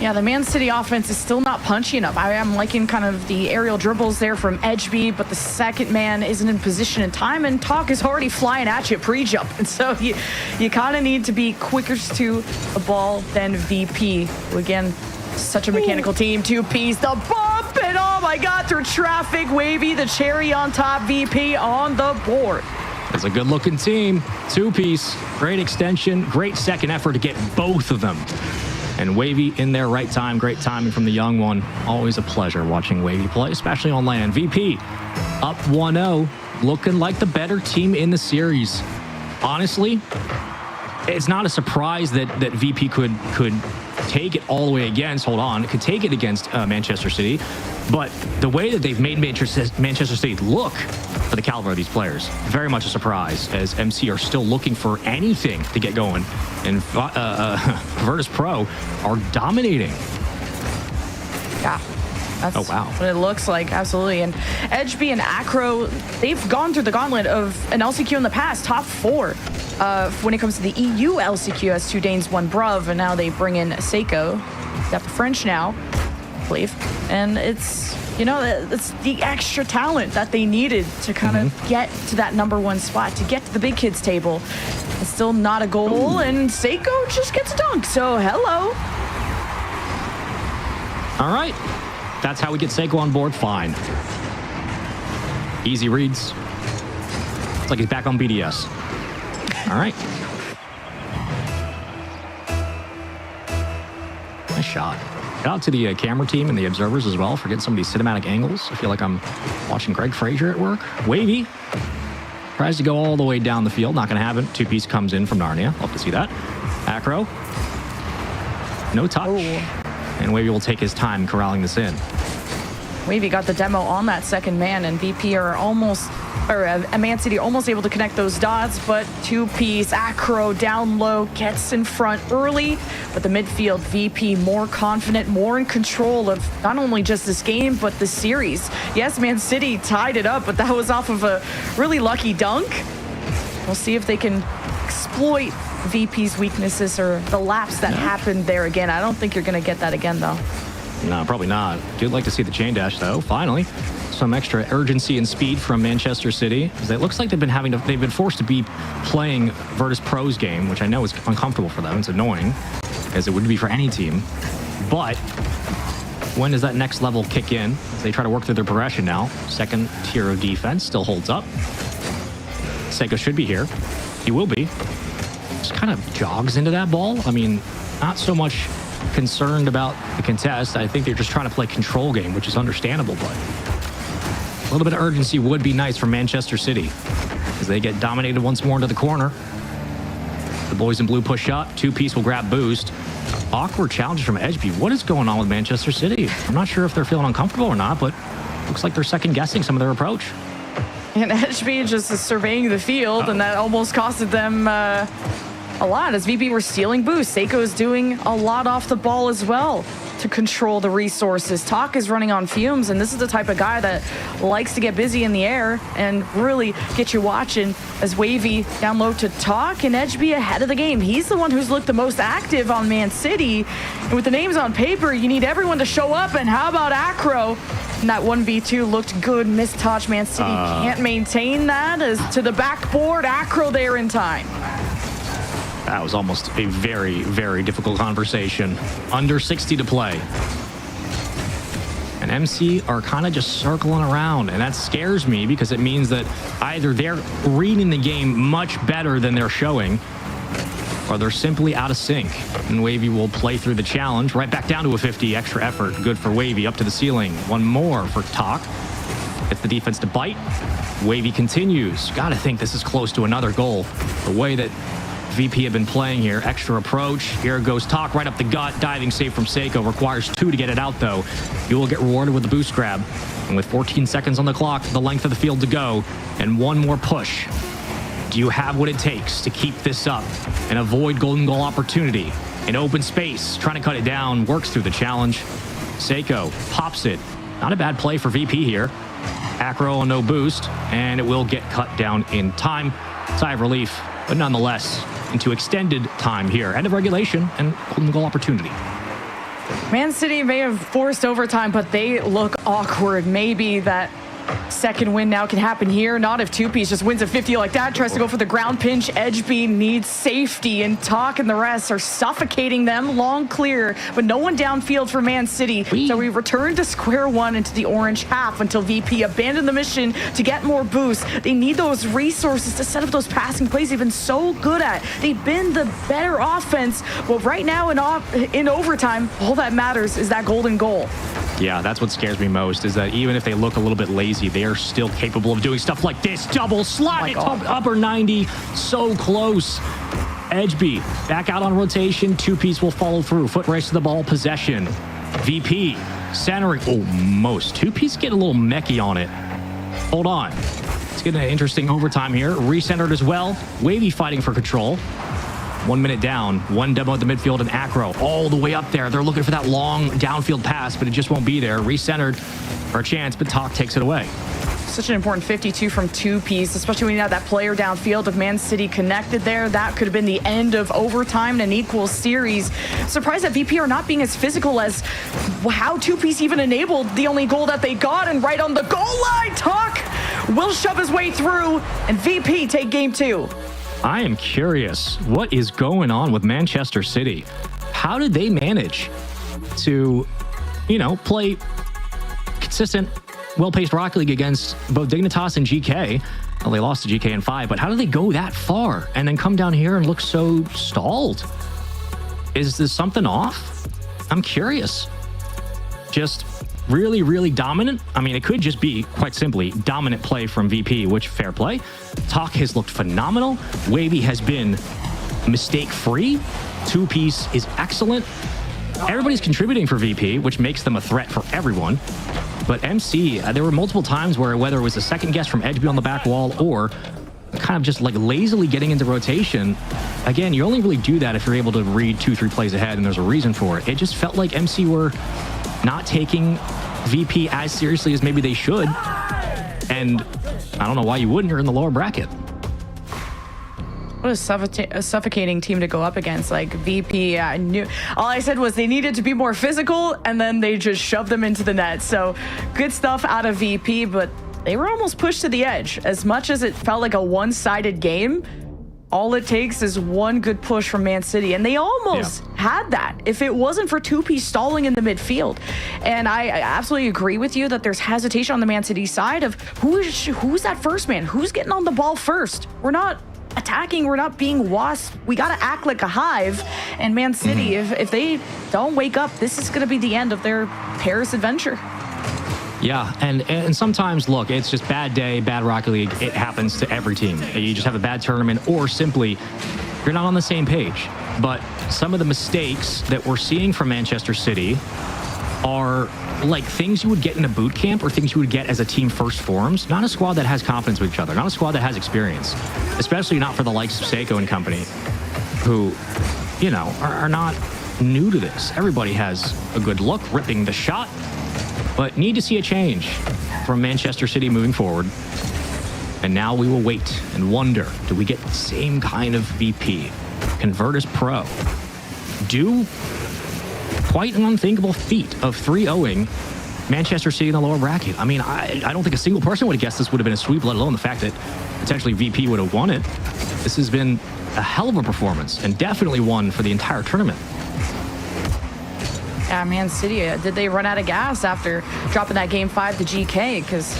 Yeah, the Man City offense is still not punchy enough. I am liking kind of the aerial dribbles there from Edgeby, but the second man isn't in position in time, and Talk is already flying at you pre-jump. And so you kind of need to be quicker to the ball than VP, who again, such a mechanical team. 2Ps, the bump, and oh my God, through traffic, Wavy, the cherry on top, VP on the board.
It's a good-looking team. 2-piece, great extension, great second effort to get both of them. And Wavy in there right time, great timing from the young one. Always a pleasure watching Wavy play, especially on land. VP up 1-0, looking like the better team in the series. Honestly, it's not a surprise that VP could take it all the way against, could take it against Manchester City. But the way that they've made Manchester City look for the caliber of these players, very much a surprise, as MC are still looking for anything to get going. And Virtus Pro are dominating.
Yeah. That's what it looks like, absolutely. And Edgeby and Acro, they've gone through the gauntlet of an LCQ in the past, top 4. When it comes to the EU LCQ, as 2 Danes, 1 Bruv, and now they bring in Seiko. Got the French now. believe. And it's, it's the extra talent that they needed to kind of get to that #1 spot, to get to the big kids table. It's still not a goal, and Seiko just gets a dunk. So, hello.
All right. That's how we get Seiko on board. Fine. Easy reads. It's like he's back on BDS. All right. Nice shot. Shout out to the camera team and the observers as well for getting some of these cinematic angles. I feel like I'm watching Greg Frazier at work. Wavy tries to go all the way down the field. Not going to have it. Two-piece comes in from Narnia. Love to see that. Acro. No touch.
Ooh.
And Wavy will take his time corralling this in.
Wavy got the demo on that second man, and VP are almost, Man City almost able to connect those dots, but two-piece, Acro down low, gets in front early, but the midfield, VP more confident, more in control of not only just this game, but the series. Yes, Man City tied it up, but that was off of a really lucky dunk. We'll see if they can exploit VP's weaknesses or the lapse that happened there again. I don't think you're going to get that again, though.
No, probably not. You'd like to see the chain dash, though. Finally, some extra urgency and speed from Manchester City. It looks like they've been forced to be playing Virtus Pro's game, which I know is uncomfortable for them. It's annoying, as it would be for any team. But when does that next level kick in? As they try to work through their progression now. Second tier of defense still holds up. Seiko should be here. He will be. Just kind of jogs into that ball. I mean, not so much concerned about the contest. I think they're just trying to play control game, which is understandable, but a little bit of urgency would be nice for Manchester City as they get dominated once more into the corner. The boys in blue push up. Two-piece will grab boost. Awkward challenge from Edgeby. What is going on with Manchester City? I'm not sure if they're feeling uncomfortable or not, but looks like they're second-guessing some of their approach.
And Edgeby just is surveying the field, and that almost costed them a lot as VP were stealing boost. Seiko is doing a lot off the ball as well to control the resources. Talk is running on fumes, and this is the type of guy that likes to get busy in the air and really get you watching as Wavy down low to Talk, and Edgeby ahead of the game. He's the one who's looked the most active on Man City, and with the names on paper, you need everyone to show up, and how about Acro? And that 1v2 looked good. Missed touch. Man City can't maintain that as to the backboard. Acro there in time.
That was almost a very, very difficult conversation. Under 60 to play. And MC are kind of just circling around, and that scares me because it means that either they're reading the game much better than they're showing, or they're simply out of sync. And Wavy will play through the challenge, right back down to a 50. Extra effort, good for Wavy, up to the ceiling. One more for Talk. Gets the defense to bite. Wavy continues. Gotta think this is close to another goal. The way that VP have been playing here. Extra approach. Here goes Talk right up the gut. Diving save from Seiko. Requires 2 to get it out, though. You will get rewarded with the boost grab. And with 14 seconds on the clock, the length of the field to go, and one more push. Do you have what it takes to keep this up and avoid golden goal opportunity? In open space, trying to cut it down, works through the challenge. Seiko pops it. Not a bad play for VP here. Acro on no boost, and it will get cut down in time. Sigh of relief, but nonetheless, into extended time here. End of regulation and golden goal opportunity.
Man City may have forced overtime, but they look awkward. Maybe that second win now can happen here. Not if two-piece just wins a 50 like that. Tries to go for the ground pinch. Edgeby needs safety, and Talk and the rest are suffocating them. Long clear, but no one downfield for Man City. So we return to square one into the orange half until VP abandoned the mission to get more boost. They need those resources to set up those passing plays they've been so good at. They've been the better offense. Well, right now in overtime, all that matters is that golden goal.
Yeah, that's what scares me most, is that even if they look a little bit lazy, they are still capable of doing stuff like this. Double slot it, upper 90, so close. Edgeby back out on rotation. Two-piece will follow through. Foot race to the ball, possession. VP centering. Almost. Two-piece get a little mechie on it. Hold on. Let's get an interesting overtime here. Recentered as well. Wavy fighting for control. 1 minute down, one demo at the midfield, and Acro all the way up there. They're looking for that long downfield pass, but it just won't be there. Recentered for a chance, but Talk takes it away.
Such an important 52 from two-piece, especially when you have that player downfield. If Man City connected there, that could have been the end of overtime and an equal series. Surprised that VP are not being as physical as how two-piece even enabled the only goal that they got. And right on the goal line, Talk will shove his way through, and VP take game 2.
I am curious what is going on with Manchester City. How did they manage to, play consistent, well-paced Rocket League against both Dignitas and GK? Well, they lost to GK in 5, but how did they go that far and then come down here and look so stalled? Is this something off? I'm curious. Just really, really dominant. I mean, it could just be, quite simply, dominant play from VP, which fair play. Talk has looked phenomenal. Wavy has been mistake-free. Two-piece is excellent. Everybody's contributing for VP, which makes them a threat for everyone. But MC, there were multiple times where whether it was a second guess from Edgeby on the back wall or kind of just like lazily getting into rotation, again, you only really do that if you're able to read 2-3 plays ahead and there's a reason for it. It just felt like MC were not taking VP as seriously as maybe they should. And I don't know why you wouldn't. You're in the lower bracket.
What a suffocating team to go up against. Like VP, I knew all I said was they needed to be more physical, and then they just shoved them into the net. So good stuff out of VP, but they were almost pushed to the edge. As much as it felt like a one-sided game, all it takes is one good push from Man City, and they almost had that if it wasn't for two-piece stalling in the midfield. And I absolutely agree with you that there's hesitation on the Man City side of who's that first man? Who's getting on the ball first? We're not attacking, we're not being wasp. We got to act like a hive. And Man City, if they don't wake up, this is going to be the end of their Paris adventure.
Yeah, and sometimes, look, it's just bad day, bad Rocket League. It happens to every team. You just have a bad tournament, or simply you're not on the same page. But some of the mistakes that we're seeing from Manchester City are like things you would get in a boot camp or things you would get as a team first forums, not a squad that has confidence with each other, not a squad that has experience, especially not for the likes of Seiko and company, who, are not new to this. Everybody has a good look, ripping the shot, but need to see a change from Manchester City moving forward. And now we will wait and wonder, do we get the same kind of VP? Convertus Pro. Do quite an unthinkable feat of 3-0ing Manchester City in the lower bracket. I mean, I don't think a single person would have guessed this would have been a sweep, let alone the fact that potentially VP would have won it. This has been a hell of a performance and definitely one for the entire tournament.
Yeah, Man City, did they run out of gas after dropping that game 5 to GK? Because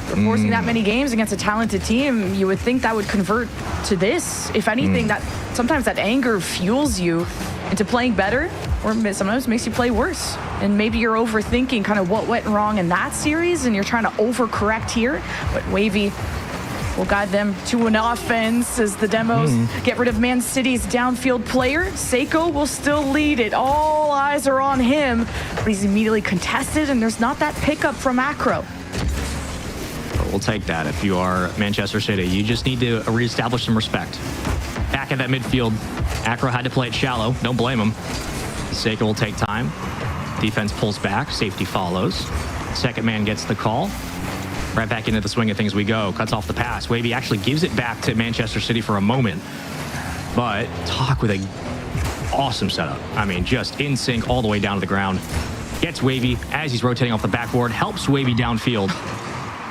forcing that many games against a talented team, you would think that would convert to this. If anything, that sometimes that anger fuels you into playing better, or sometimes makes you play worse. And maybe you're overthinking kind of what went wrong in that series, and you're trying to overcorrect here. But Wavy will guide them to an offense as the demos get rid of Man City's downfield player. Seiko will still lead it. All eyes are on him, but he's immediately contested, and there's not that pickup from Acro.
We'll take that. If you are Manchester City, you just need to reestablish some respect. Back at that midfield, Acro had to play it shallow. Don't blame him. Seiko will take time. Defense pulls back. Safety follows. Second man gets the call. Right back into the swing of things we go. Cuts off the pass. Wavy actually gives it back to Manchester City for a moment. But Talk with a awesome setup. I mean, just in sync all the way down to the ground. Gets Wavy as he's rotating off the backboard. Helps Wavy downfield.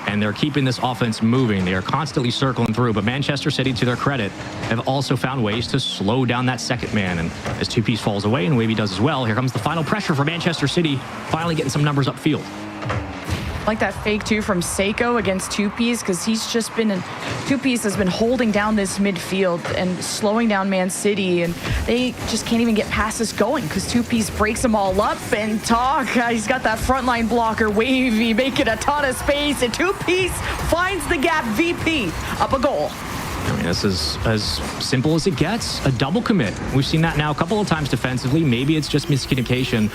And they're keeping this offense moving. They are constantly circling through. But Manchester City, to their credit, have also found ways to slow down that second man. And as two-piece falls away, and Wavy does as well, here comes the final pressure for Manchester City, finally getting some numbers upfield.
Like that fake too from Seiko against two-piece, because he's just been two-piece has been holding down this midfield and slowing down Man City, and they just can't even get past this going because two-piece breaks them all up. And Talk, he's got that frontline blocker. Wavy making a ton of space, and two-piece finds the gap. VP up a goal.
I mean, this is as simple as it gets. A double commit. We've seen that now a couple of times defensively. Maybe it's just miscommunication.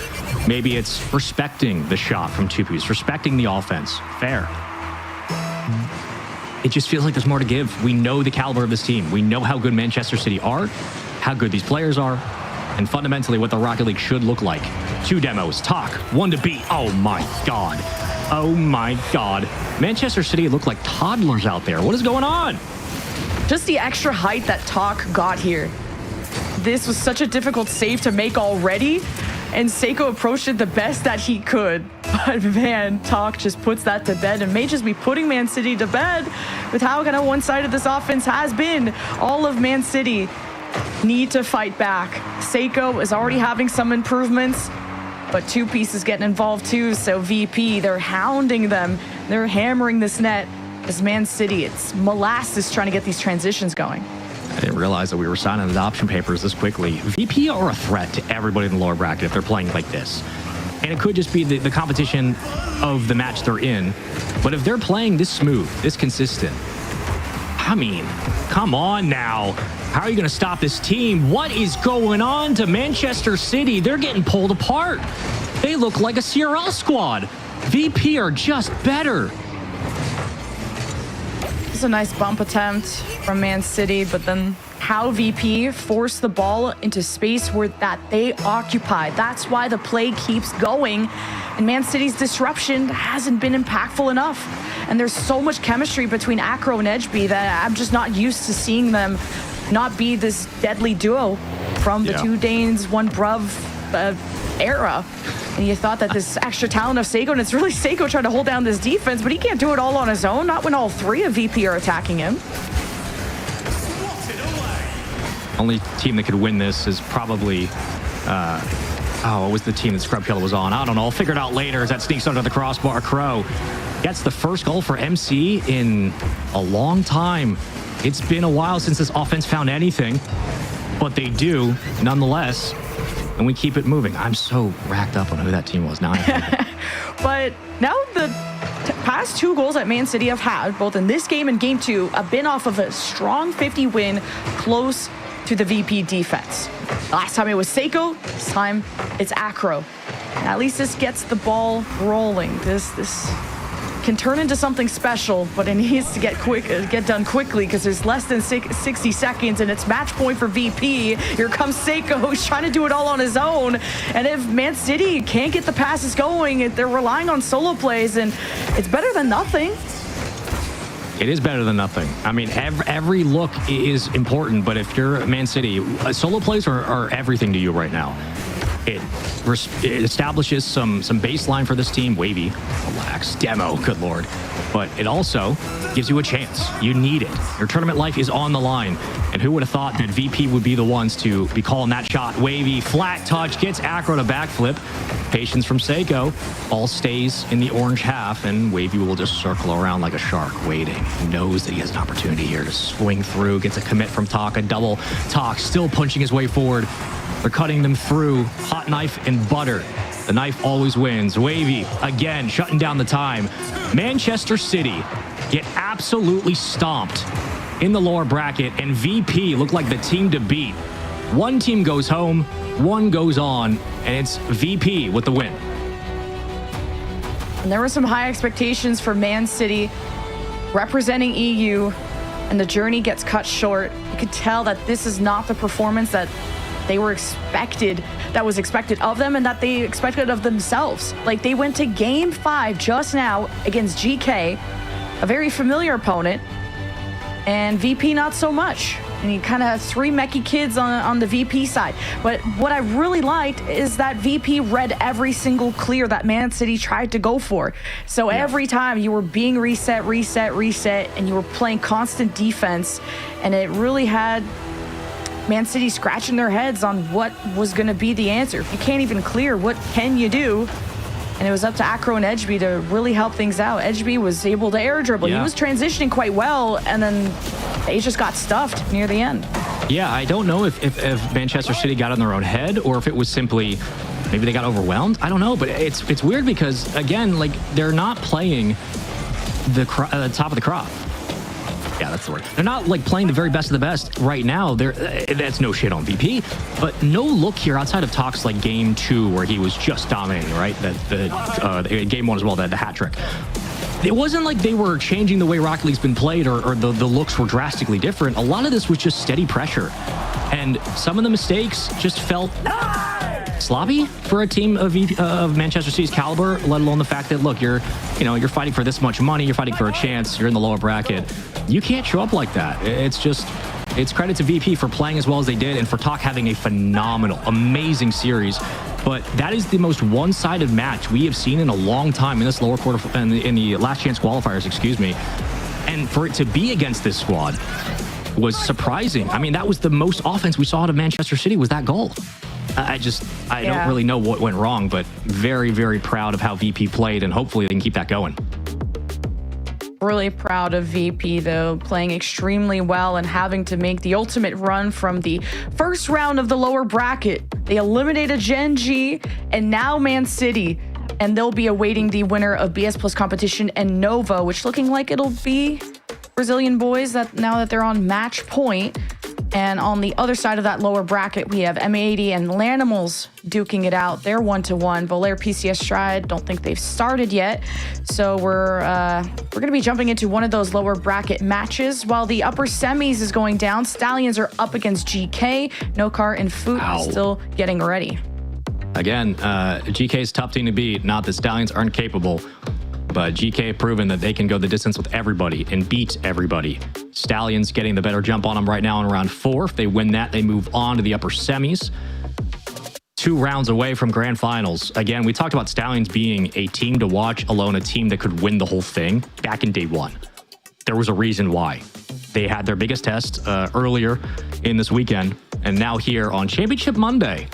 Maybe it's respecting the shot from two-piece, respecting the offense. Fair. It just feels like there's more to give. We know the caliber of this team. We know how good Manchester City are, how good these players are, and fundamentally what the Rocket League should look like. 2 demos. Talk. 1 to beat. Oh my God. Oh my God. Manchester City look like toddlers out there. What is going on?
Just the extra height that Talk got here. This was such a difficult save to make already, and Seiko approached it the best that he could. But man, Talk just puts that to bed and may just be putting Man City to bed with how kind of one-sided this offense has been. All of Man City need to fight back. Seiko is already having some improvements, but Two Piece is getting involved too. So VP, they're hounding them. They're hammering this net. As Man City, it's molasses trying to get these transitions going.
I didn't realize that we were signing adoption papers this quickly. VP are a threat to everybody in the lower bracket if they're playing like this. And it could just be the competition of the match they're in. But if they're playing this smooth, this consistent, I mean, come on now. How are you going to stop this team? What is going on to Manchester City? They're getting pulled apart. They look like a CRL squad. VP are just better.
This is a nice bump attempt from Man City, but then how VP forced the ball into space where that they occupy. That's why the play keeps going. And Man City's disruption hasn't been impactful enough. And there's so much chemistry between Acro and Edgeby that I'm just not used to seeing them not be this deadly duo from the two Danes, one Bruv era. And you thought that this extra talent of Seiko, and it's really Seiko trying to hold down this defense, but he can't do it all on his own, not when all three of VP are attacking him.
Only team that could win this is probably, what was the team that Scrub Killer was on? I don't know. I'll figure it out later as that sneaks under the crossbar. Crow gets the first goal for MC in a long time. It's been a while since this offense found anything, but they do nonetheless. And we keep it moving. I'm so racked up on who that team was now.
But now the past two goals that Man City have had, both in this game and game two, have been off of a strong 50 win close to the VP defense. Last time it was Seiko, this time it's Acro. At least this gets the ball rolling. This can turn into something special, but it needs to get done quickly because there's less than 60 seconds and it's match point for VP. Here comes Seiko, who's trying to do it all on his own. And if Man City can't get the passes going, they're relying on solo plays, and it's better than nothing.
It is better than nothing. I mean, every look is important, but if you're Man City, solo plays are everything to you right now. It establishes some baseline for this team. Wavy, relax, demo, good lord. But it also gives you a chance. You need it. Your tournament life is on the line. And who would have thought that VP would be the ones to be calling that shot? Wavy, flat touch, gets Acro to backflip. Patience from Seiko. Ball stays in the orange half, and Wavy will just circle around like a shark, waiting. He knows that he has an opportunity here to swing through. Gets a commit from Talk, a double. Talk still punching his way forward. They're cutting them through. Hot knife and butter. The knife always wins. Wavy, again, shutting down the time. Manchester City get absolutely stomped in the lower bracket, and VP look like the team to beat. One team goes home, one goes on, and it's VP with the win.
And there were some high expectations for Man City representing EU, and the journey gets cut short. You could tell that this is not the performance that they were expected, that was expected of them, and that they expected of themselves. Like, they went to game 5 just now against GK, a very familiar opponent, and VP not so much. And you kind of have 3 mechy kids on the VP side. But what I really liked is that VP read every single clear that Man City tried to go for. So every time you were being reset, and you were playing constant defense, and it really had Man City scratching their heads on what was going to be the answer. If you can't even clear, what can you do? And it was up to Acro and Edgeby to really help things out. Edgeby was able to air dribble. He was transitioning quite well, and then they just got stuffed near the end.
Yeah, I don't know if Manchester City got in their own head or if it was simply maybe they got overwhelmed. I don't know, but it's weird because, again, like, they're not playing the top of the crop. Yeah, that's the word. They're not like playing the very best of the best right now. That's no shit on VP, but no look here outside of Talks like game 2 where he was just dominating, right? The game 1 as well, the hat trick. It wasn't like they were changing the way Rocket League's been played or the looks were drastically different. A lot of this was just steady pressure, and some of the mistakes just felt sloppy for a team of Manchester City's caliber, let alone the fact that, look, you're fighting for this much money, you're fighting for a chance, you're in the lower bracket. You can't show up like that. It's credit to VP for playing as well as they did and for Talk having a phenomenal, amazing series. But that is the most one-sided match we have seen in a long time in this lower quarter, in the last chance qualifiers, excuse me. And for it to be against this squad was surprising. I mean, that was the most offense we saw out of Manchester City, was that goal. I don't really know what went wrong, but very, very proud of how VP played, and hopefully they can keep that going.
Really proud of VP, though, playing extremely well and having to make the ultimate run from the first round of the lower bracket. They eliminated Gen G and now Man City, and they'll be awaiting the winner of BS Plus competition and Nova, which looking like it'll be Brazilian boys now that they're on match point. And on the other side of that lower bracket, we have M80 and Lanimals duking it out. They're 1-1. Volair, PCS Stride, don't think they've started yet. So we're going to be jumping into one of those lower bracket matches. While the upper semis is going down, Stallions are up against GK. No Car and Foot still getting ready.
Again, GK's tough team to beat. Not that Stallions aren't capable, but GK have proven that they can go the distance with everybody and beat everybody. Stallions getting the better jump on them right now in round 4. If they win that, they move on to the upper semis. 2 rounds away from grand finals. Again, we talked about Stallions being a team to watch, alone a team that could win the whole thing back in day 1. There was a reason why. They had their biggest test earlier in this weekend, and now here on Championship Monday,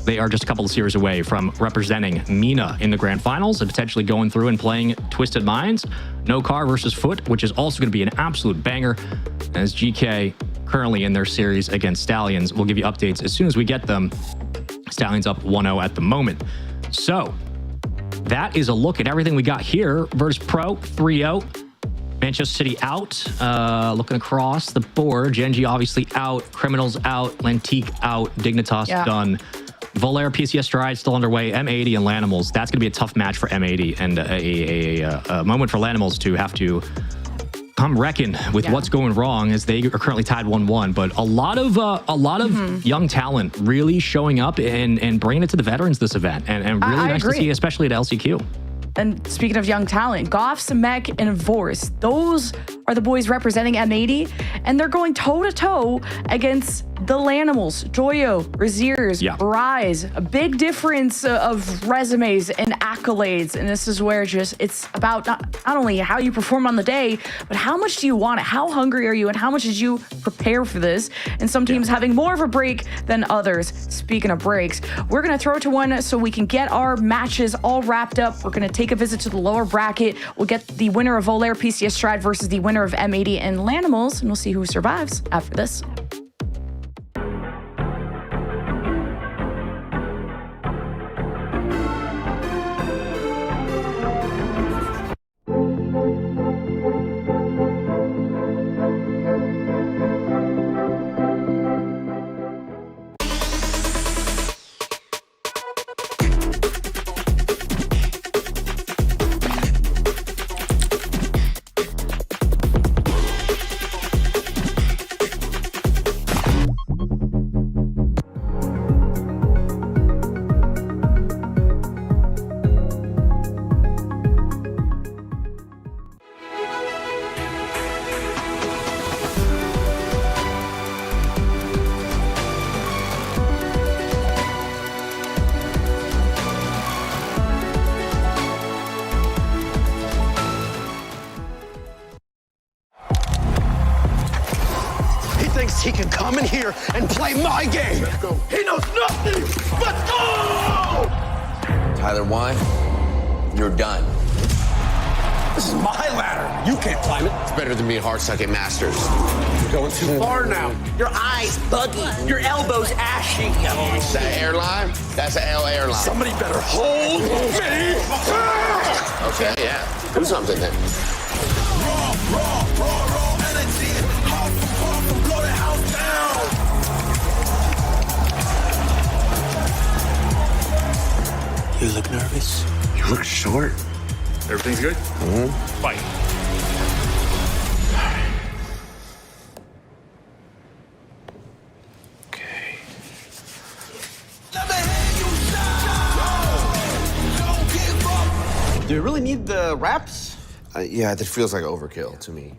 they are just a couple of series away from representing MENA in the grand finals and potentially going through and playing Twisted Minds. No Car versus Foot, which is also going to be an absolute banger, as GK currently in their series against Stallions. We'll give you updates as soon as we get them. Stallions up 1-0 at the moment. So that is a look at everything we got here. Virtus Pro 3-0. Manchester City out. Looking across the board, Gen G obviously out. Criminals out. Lantique out. Dignitas done. Volair, PCS Stride still underway. M80 and Lanimals. That's going to be a tough match for M80 and a moment for Lanimals to have to come reckon with what's going wrong, as they are currently tied 1-1. But a lot of young talent really showing up and bringing it to the veterans this event, and really nice to see, especially at LCQ.
And speaking of young talent, Goffs, Mech, and Vorse, those are the boys representing M80, and they're going toe-to-toe against the Lanimals, Joyo, Raziers, Rise. A big difference of resumes and accolades, and this is where it's about not only how you perform on the day, but how much do you want it? How hungry are you, and how much did you prepare for this? And some teams having more of a break than others. Speaking of breaks, we're going to throw it to one so we can get our matches all wrapped up. We're going to take a visit to the lower bracket. We'll get the winner of Volair, PCS Stride versus the winner of M80 and Lanimals, and we'll see who survives after this.
He can come in here and play my game. Let's go. He knows nothing. Let's go!
Tyler, why? You're done.
This is my ladder. You can't climb it.
It's better than being hard-sucking masters.
You're going too far now.
Your eyes buggy. Your elbows ashy.
That airline? That's an L airline.
Somebody better hold me.
Okay, yeah. Do something then.
Raw energy. Hard from blow the house down.
You look nervous.
You look short. Everything's good? Fight.
Let me hear you
Do you really need the wraps?
Yeah, that feels like overkill to me.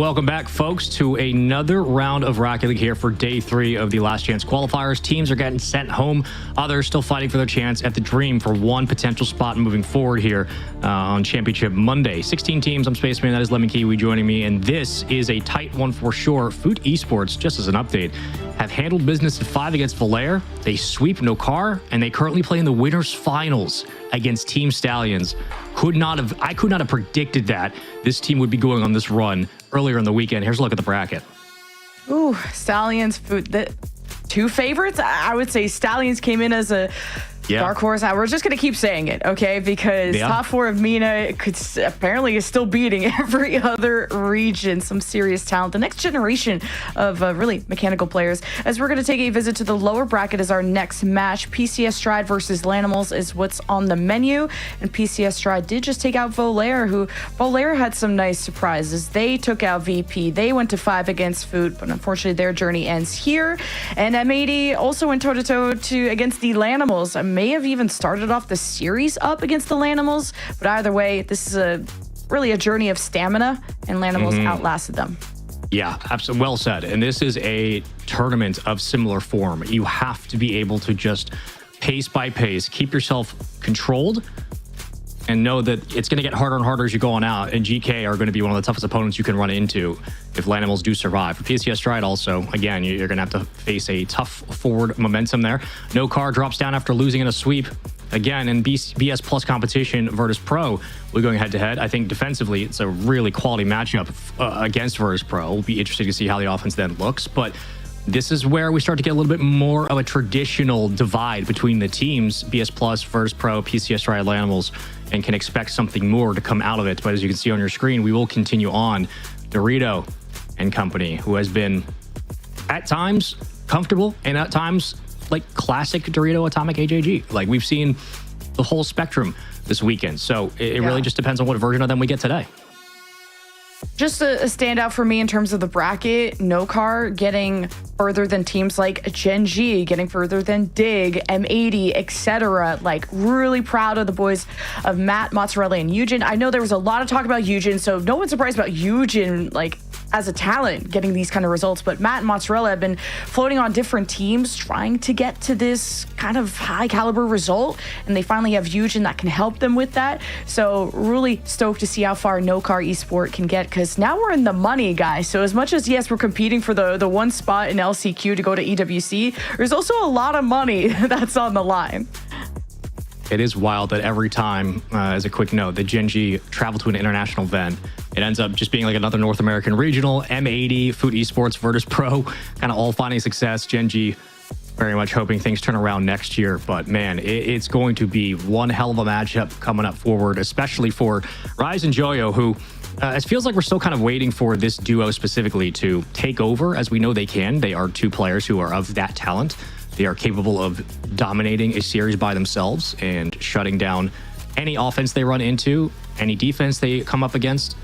welcome back, folks, to another round of Rocket League here for day 3 of the Last Chance qualifiers. Teams are getting sent home. Others still fighting for their chance at the dream for one potential spot moving forward here on Championship Monday. 16 teams. I'm Spaceman. That is Lemon Kiwi joining me, and this is a tight one for sure. Foot Esports, just as an update, have handled business at 5 against Versailles. They sweep Nokar, and they currently play in the winners finals against Team Stallions. I could not have predicted that this team would be going on this run earlier in the weekend. Here's a look at the bracket.
Ooh, Stallions, Foot. The 2 favorites. I would say Stallions came in as a dark horse. We're just going to keep saying it, okay? Because top 4 of MENA apparently is still beating every other region. Some serious talent. The next generation of really mechanical players. As we're going to take a visit to the lower bracket as our next match. PCS Stride versus Lanimals is what's on the menu. And PCS Stride did just take out Volair, who Volair had some nice surprises. They took out VP. They went to 5 against Food, but unfortunately their journey ends here. And M80 also went toe-to-toe against the Lanimals. May have even started off the series up against the Lanimals, but either way, this is really a journey of stamina, and Lanimals outlasted them.
Yeah, absolutely. Well said. And this is a tournament of similar form. You have to be able to just pace by pace, keep yourself controlled, and know that it's going to get harder and harder as you go on out. And GK are going to be one of the toughest opponents you can run into if Lanimals do survive. For PCS Stride also, again, you're going to have to face a tough forward momentum there. Nokar drops down after losing in a sweep. Again, in BS Plus competition, Virtus Pro, we're going head-to-head. I think defensively, it's a really quality matchup against Virtus Pro. It'll be interesting to see how the offense then looks. But this is where we start to get a little bit more of a traditional divide between the teams, BS Plus, Virtus Pro, PCS Stride, Lanimals, and can expect something more to come out of it. But as you can see on your screen, we will continue on. Dorito and company, who has been at times comfortable and at times like classic Dorito Atomic AJG. Like, we've seen the whole spectrum this weekend. So it really just depends on what version of them we get today.
Just a standout for me in terms of the bracket, Nokar getting further than teams like Gen G, getting further than Dig, M80, etc. Like, really proud of the boys of Matt, Mozzarella, and Eugen. I know there was a lot of talk about Eugen, so no one's surprised about Eugen, like, as a talent getting these kind of results. But Matt and Mozzarella have been floating on different teams trying to get to this kind of high caliber result, and they finally have Eugen that can help them with that. So really stoked to see how far Nokar Esport can get, because now we're in the money, guys. So as much as, yes, we're competing for the one spot in LCQ to go to EWC, there's also a lot of money that's on the line.
It is wild that every time, as a quick note, that Gen G travel to an international event, it ends up just being like another North American regional. M80, Foot Esports, Virtus Pro, kind of all finding success. Gen G very much hoping things turn around next year. But man, it's going to be one hell of a matchup coming up forward, especially for Rise and Joyo, who it feels like we're still kind of waiting for this duo specifically to take over, as we know they can. They are 2 players who are of that talent. They are capable of dominating a series by themselves and shutting down any offense they run into, any defense they come up against.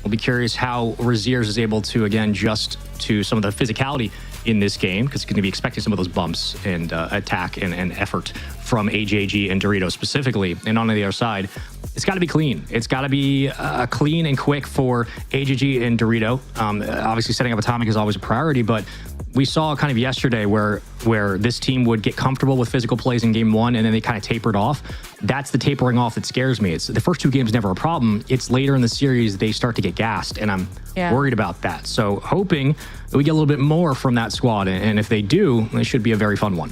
We'll be curious how Raziers is able to, again, adjust to some of the physicality in this game, because it's going to be expecting some of those bumps and attack and effort from AJG and Dorito specifically. And on the other side, it's got to be clean. It's got to be clean and quick for AJG and Dorito. Obviously, setting up Atomic is always a priority, but we saw kind of yesterday where this team would get comfortable with physical plays in game 1 and then they kind of tapered off. That's the tapering off that scares me. It's the first 2 games never a problem. It's later in the series they start to get gassed, and I'm worried about that. So hoping that we get a little bit more from that squad, and if they do, it should be a very fun one.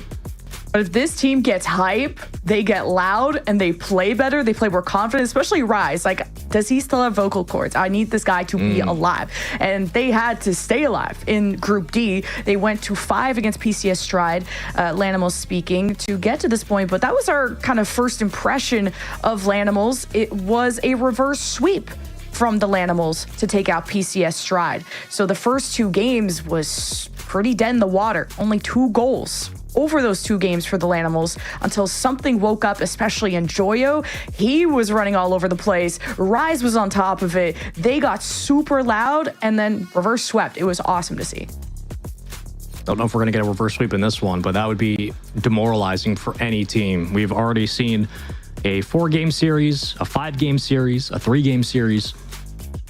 But if this team gets hype, they get loud, and they play better, they play more confident, especially Rise. Like, does he still have vocal cords? I need this guy to be alive. And they had to stay alive in Group D. They went to 5 against PCS Stride, Lanimals speaking, to get to this point. But that was our kind of first impression of Lanimals. It was a reverse sweep from the Lanimals to take out PCS Stride. So the first 2 games was pretty dead in the water. Only 2 goals over those 2 games for the Lanimals until something woke up, especially in Joyo. He was running all over the place. Rise was on top of it. They got super loud and then reverse swept. It was awesome to see.
Don't know if we're going to get a reverse sweep in this one, but that would be demoralizing for any team. We've already seen a 4-game series, a 5-game series, a 3-game series.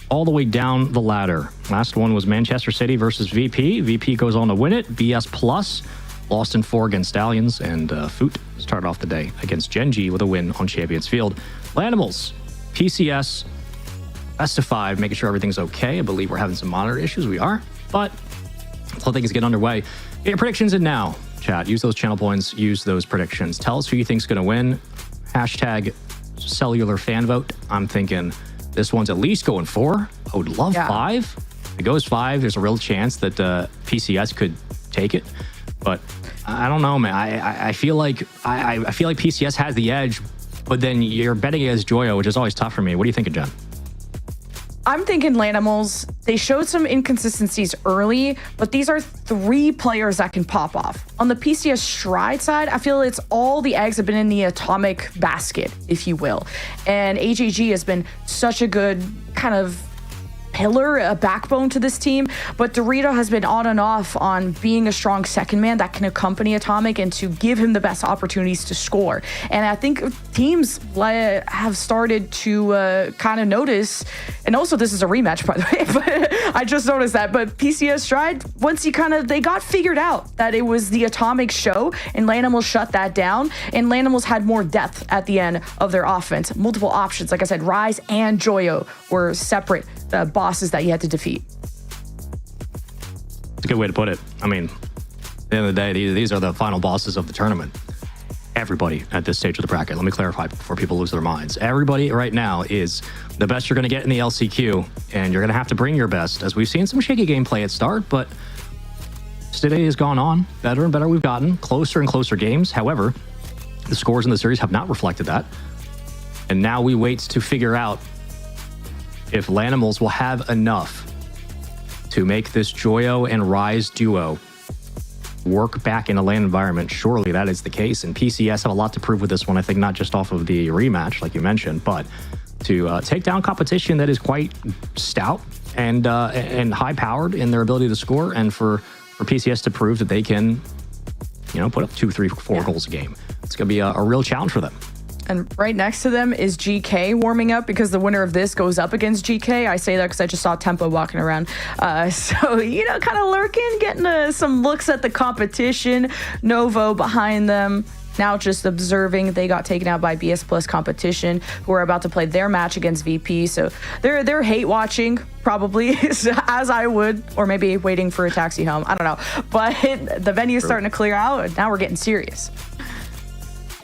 all the way down the ladder. Last one was Manchester City versus VP. VP goes on to win it. BS+ lost in 4 against Stallions, and Foot started off the day against Gen G with a win on Champions Field. Lanimals, PCS, best of 5, making sure everything's okay. I believe we're having some monitor issues. We are, but until things get underway, get your predictions in now. Chat, use those channel points, use those predictions. Tell us who you think's going to win. Hashtag cellular fan vote. I'm thinking this one's at least going 4. I would love 5. If it goes 5, there's a real chance that PCS could take it. But I don't know, man. I feel like I feel like PCS has the edge, but then you're betting against Joyo, which is always tough for me. What are you thinking, Jen?
I'm thinking Lanimals. They showed some inconsistencies early, but these are 3 players that can pop off. On the PCS Stride side, I feel it's all the eggs have been in the atomic basket, if you will. And AJG has been such a good kind of pillar, a backbone to this team, but Dorito has been on and off on being a strong second man that can accompany Atomic and to give him the best opportunities to score. And I think teams have started to kind of notice, and also this is a rematch, by the way, but I just noticed that, but PCS Stride, once they got figured out that it was the Atomic show, and Lanimals shut that down, and Lanimals had more depth at the end of their offense. Multiple options, like I said, Rise and Joyo were separate bosses that you had to defeat.
It's a good way to put it. I mean, at the end of the day, these are the final bosses of the tournament. Everybody at this stage of the bracket. Let me clarify before people lose their minds. Everybody right now is the best you're going to get in the LCQ, and you're going to have to bring your best, as we've seen some shaky gameplay at start, but today has gone on. Better and better we've gotten. Closer and closer games. However, the scores in the series have not reflected that. And now we wait to figure out if Lanimals will have enough to make this Joyo and Rise duo work back in a LAN environment. Surely that is the case, and PCS have a lot to prove with this one. I think not just off of the rematch, like you mentioned, but to take down competition that is quite stout and high-powered in their ability to score, and for PCS to prove that they can, put up 2, 3, 4 goals a game. It's going to be a real challenge for them.
And right next to them is GK warming up, because the winner of this goes up against GK. I say that because I just saw Tempo walking around. So, kind of lurking, getting some looks at the competition. Novo behind them, now just observing. They got taken out by BS+ competition, who are about to play their match against VP. So they're hate watching, probably, as I would, or maybe waiting for a taxi home. I don't know. But the venue is starting to clear out, and now we're getting serious.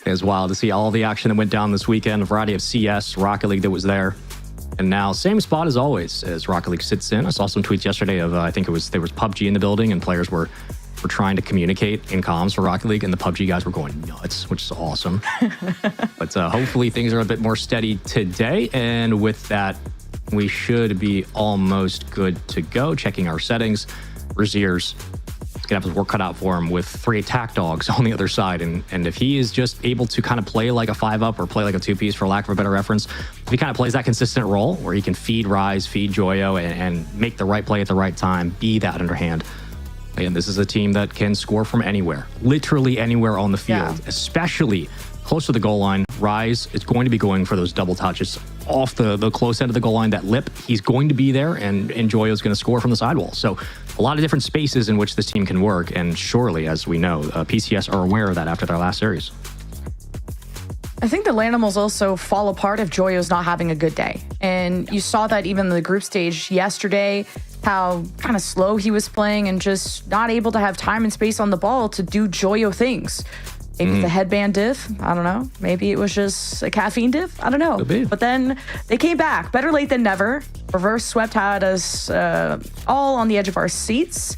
It was wild to see all the action that went down this weekend. A variety of CS, Rocket League that was there. And now, same spot as always, as Rocket League sits in. I saw some tweets yesterday of, I think there was PUBG in the building, and players were trying to communicate in comms for Rocket League, and the PUBG guys were going nuts, which is awesome. But hopefully things are a bit more steady today. And with that, we should be almost good to go. Checking our settings. Razier's gonna have his work cut out for him with 3 attack dogs on the other side, and if he is just able to kind of play like a 5-up or play like a 2-piece, for lack of a better reference, if he kind of plays that consistent role where he can feed Rise, feed Joyo, and make the right play at the right time, be that underhand. And this is a team that can score from anywhere, literally anywhere on the field, especially close to the goal line. Rise is going to be going for those double touches off the close end of the goal line, that lip. He's going to be there, and Joyo is going to score from the sidewall. So a lot of different spaces in which this team can work, and surely, as we know, PCS are aware of that after their last series.
I think the Lanimals also fall apart if Joyo's not having a good day. And you saw that even in the group stage yesterday, how kind of slow he was playing and just not able to have time and space on the ball to do Joyo things. Maybe the headband diff. I don't know. Maybe it was just a caffeine diff. I don't know.
Could be.
But then they came back. Better late than never. Reverse swept had us all on the edge of our seats.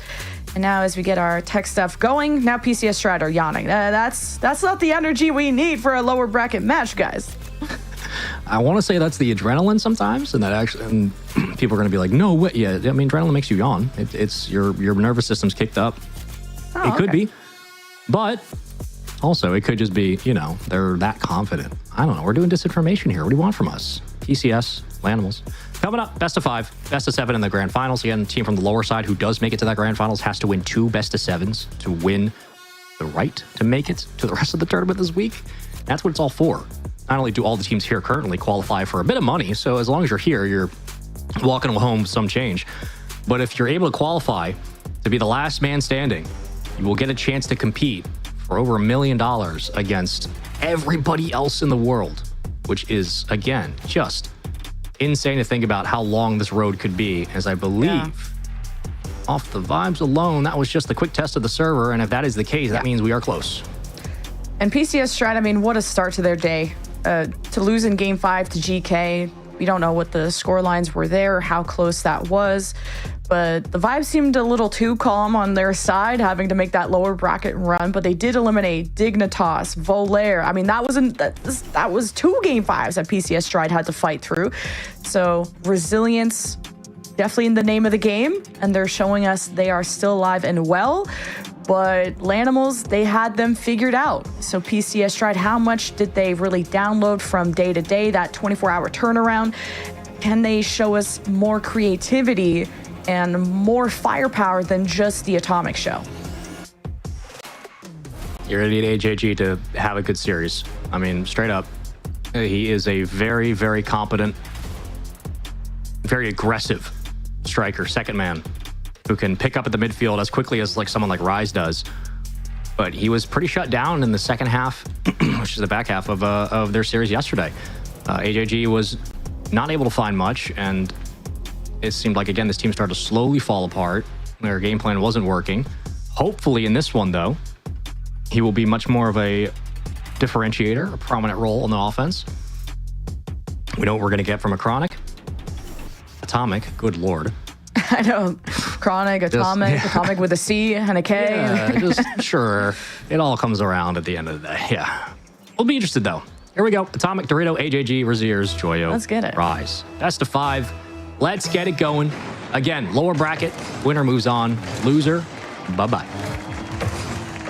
And now as we get our tech stuff going, now PCS Stride are yawning. That's not the energy we need for a lower bracket match, guys.
I want to say that's the adrenaline sometimes, and that actually, and people are going to be like, no, what? Yeah, I mean, adrenaline makes you yawn. It's your nervous system's kicked up.
Oh,
it could be, but also it could just be, they're that confident. I don't know. We're doing disinformation here. What do you want from us? PCS, Lanimals. Coming up, best of 5, best of 7 in the grand finals. Again, the team from the lower side who does make it to that grand finals has to win 2 best of 7s to win the right to make it to the rest of the tournament this week. That's what it's all for. Not only do all the teams here currently qualify for a bit of money, so as long as you're here, you're walking home with some change. But if you're able to qualify to be the last man standing, you will get a chance to compete for over $1 million against everybody else in the world, which is, again, just insane to think about how long this road could be, as I believe, off the vibes alone, that was just the quick test of the server, and if that is the case, that means we are close.
And PCS Stride, I mean, what a start to their day. To lose in Game 5 to GK, we don't know what the score lines were there, how close that was, but the vibes seemed a little too calm on their side, having to make that lower bracket run, but they did eliminate Dignitas, Volair. I mean, that was 2 Game 5s that PCS Stride had to fight through. So resilience, definitely in the name of the game, and they're showing us they are still alive and well. But Lanimals, they had them figured out. So PCS Stride, how much did they really download from day to day, that 24-hour turnaround? Can they show us more creativity and more firepower than just the Atomic show?
You're going to need AJG to have a good series. I mean, straight up, he is a very, very competent, very aggressive striker, second man, who can pick up at the midfield as quickly as someone like Rise does. But he was pretty shut down in the second half, which is the back half of their series yesterday. AJG was not able to find much, and it seemed like, again, this team started to slowly fall apart. Their game plan wasn't working. Hopefully in this one, though, he will be much more of a differentiator, a prominent role in the offense. We know what we're going to get from a Chronic. Atomic, good lord.
I know. Chronic, Atomic, Atomic with a C and a K.
Yeah, just sure. It all comes around at the end of the day. Yeah. We'll be interested, though. Here we go. Atomic, Dorito, AJG, Raziers, Joyo.
Let's get it.
Rise. Best of 5. Let's get it going. Again, lower bracket. Winner moves on. Loser, bye-bye.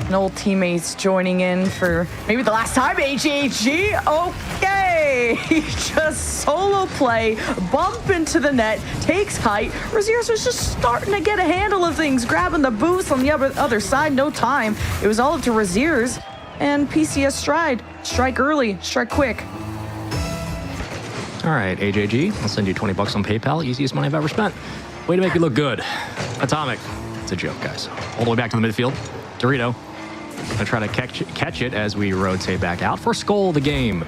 And old teammates joining in for maybe the last time. AJG, okay. Just solo play, bump into the net, takes height. Raziers was just starting to get a handle of things, grabbing the boost on the other side. No time. It was all up to Raziers and PCS Stride. Strike early, strike quick.
All right, AJG, I'll send you $20 on PayPal. Easiest money I've ever spent. Way to make you look good. Atomic. It's a joke, guys. All the way back to the midfield. Dorito. Gonna try to catch it as we rotate back out. First goal of the game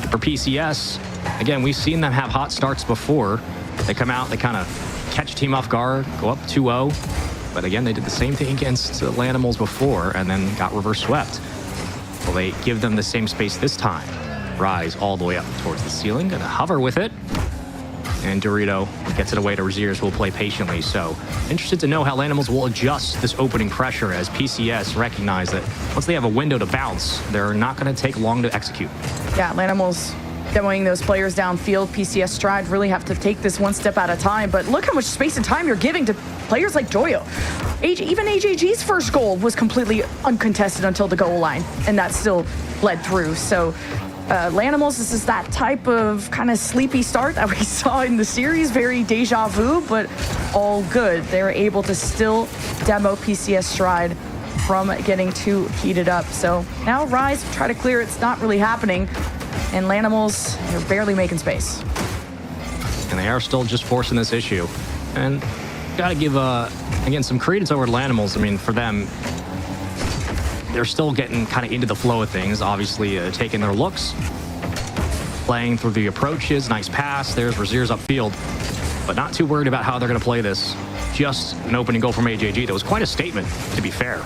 for PCS. Again, we've seen them have hot starts before. They come out, they kind of catch team off guard, go up 2-0. But again, they did the same thing against the Lanimals before and then got reverse swept. Will they give them the same space this time? Rise all the way up towards the ceiling, gonna hover with it. And Dorito gets it away to Raziers, who will play patiently. So interested to know how Lanimals will adjust this opening pressure, as PCS recognize that once they have a window to bounce, they're not going to take long to execute.
Yeah, Lanimals demoing those players downfield. PCS Stride really have to take this one step at a time. But look how much space and time you're giving to players like Joyo. Even AJG's first goal was completely uncontested until the goal line, and that still bled through. So Lanimals, this is that type of kind of sleepy start that we saw in the series, very deja vu, but all good. They were able to still demo PCS Stride from getting too heated up. So now Rise, try to clear. It's not really happening. And Lanimals, they're barely making space.
And they are still just forcing this issue. And got to give, again, some credence over to Lanimals. I mean, for them, they're still getting kind of into the flow of things, obviously taking their looks, playing through the approaches, nice pass, there's Raziers upfield, but not too worried about how they're going to play this. Just an opening goal from AJG. That was quite a statement, to be fair.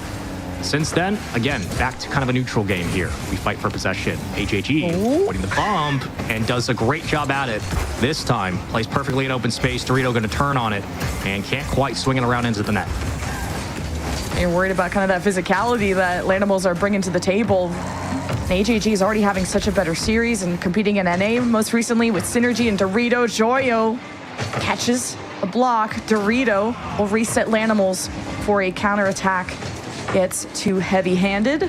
Since then, again, back to kind of a neutral game here. We fight for possession. AJG winning the bump and does a great job at it. This time, plays perfectly in open space. Dorito going to turn on it and can't quite swing it around into the net.
You're worried about kind of that physicality that Lanimals are bringing to the table. And AJG is already having such a better series and competing in NA most recently with Synergy and Dorito. Joyo catches a block. Dorito will reset Lanimals for a counterattack. Gets too heavy-handed.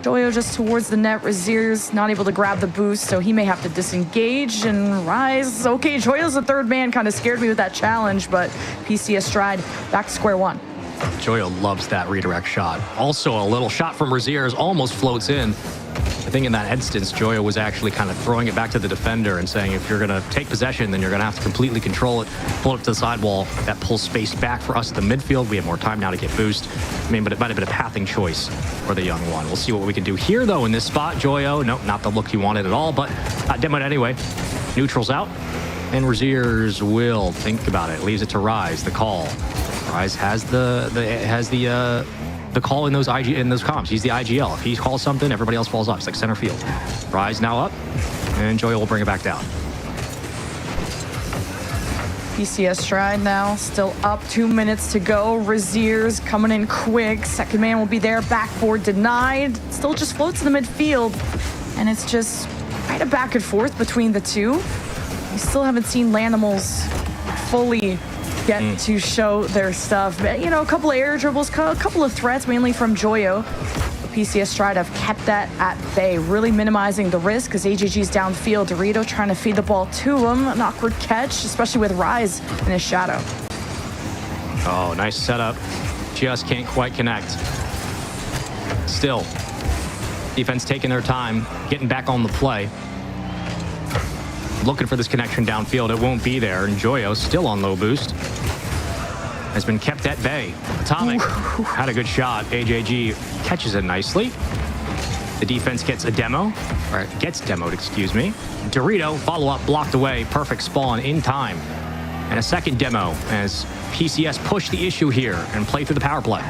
Joyo just towards the net. Raziers not able to grab the boost, so he may have to disengage and Rise. Okay, Joyo's the third man. Kind of scared me with that challenge, but PCS Stride back to square one.
Joyo loves that redirect shot. Also, a little shot from Raziers almost floats in. I think in that instance, Joyo was actually kind of throwing it back to the defender and saying, if you're going to take possession, then you're going to have to completely control it, pull it to the sidewall. That pulls space back for us at the midfield. We have more time now to get boost. I mean, but it might have been a pathing choice for the young one. We'll see what we can do here, though, in this spot. Joyo, nope, not the look he wanted at all, but demoed anyway. Neutral's out, and Raziers will think about it. Leaves it to Rise, the call. Rise has the call in those comms. He's the IGL. If he calls something, everybody else falls off. It's like center field. Rise now up, and Joyo will bring it back down.
PCS Stride now still up, 2 minutes to go. Raziers coming in quick. Second man will be there. Backboard denied. Still just floats in the midfield, and it's just kind of back and forth between the two. We still haven't seen Lanimals fully get to show their stuff. But, you know, a couple of air dribbles, a couple of threats, mainly from Joyo. PCS Stride have kept that at bay, really minimizing the risk as AJG's downfield. Dorito trying to feed the ball to him. An awkward catch, especially with Rise in his shadow.
Oh, nice setup. Just can't quite connect. Still, defense taking their time, getting back on the play. Looking for this connection downfield. It won't be there. And Joyo, still on low boost, has been kept at bay. Atomic had a good shot. AJG catches it nicely. The defense gets a demo, or gets demoed, excuse me. Dorito, follow-up, blocked away. Perfect spawn in time. And a second demo as PCS push the issue here and play through the power play.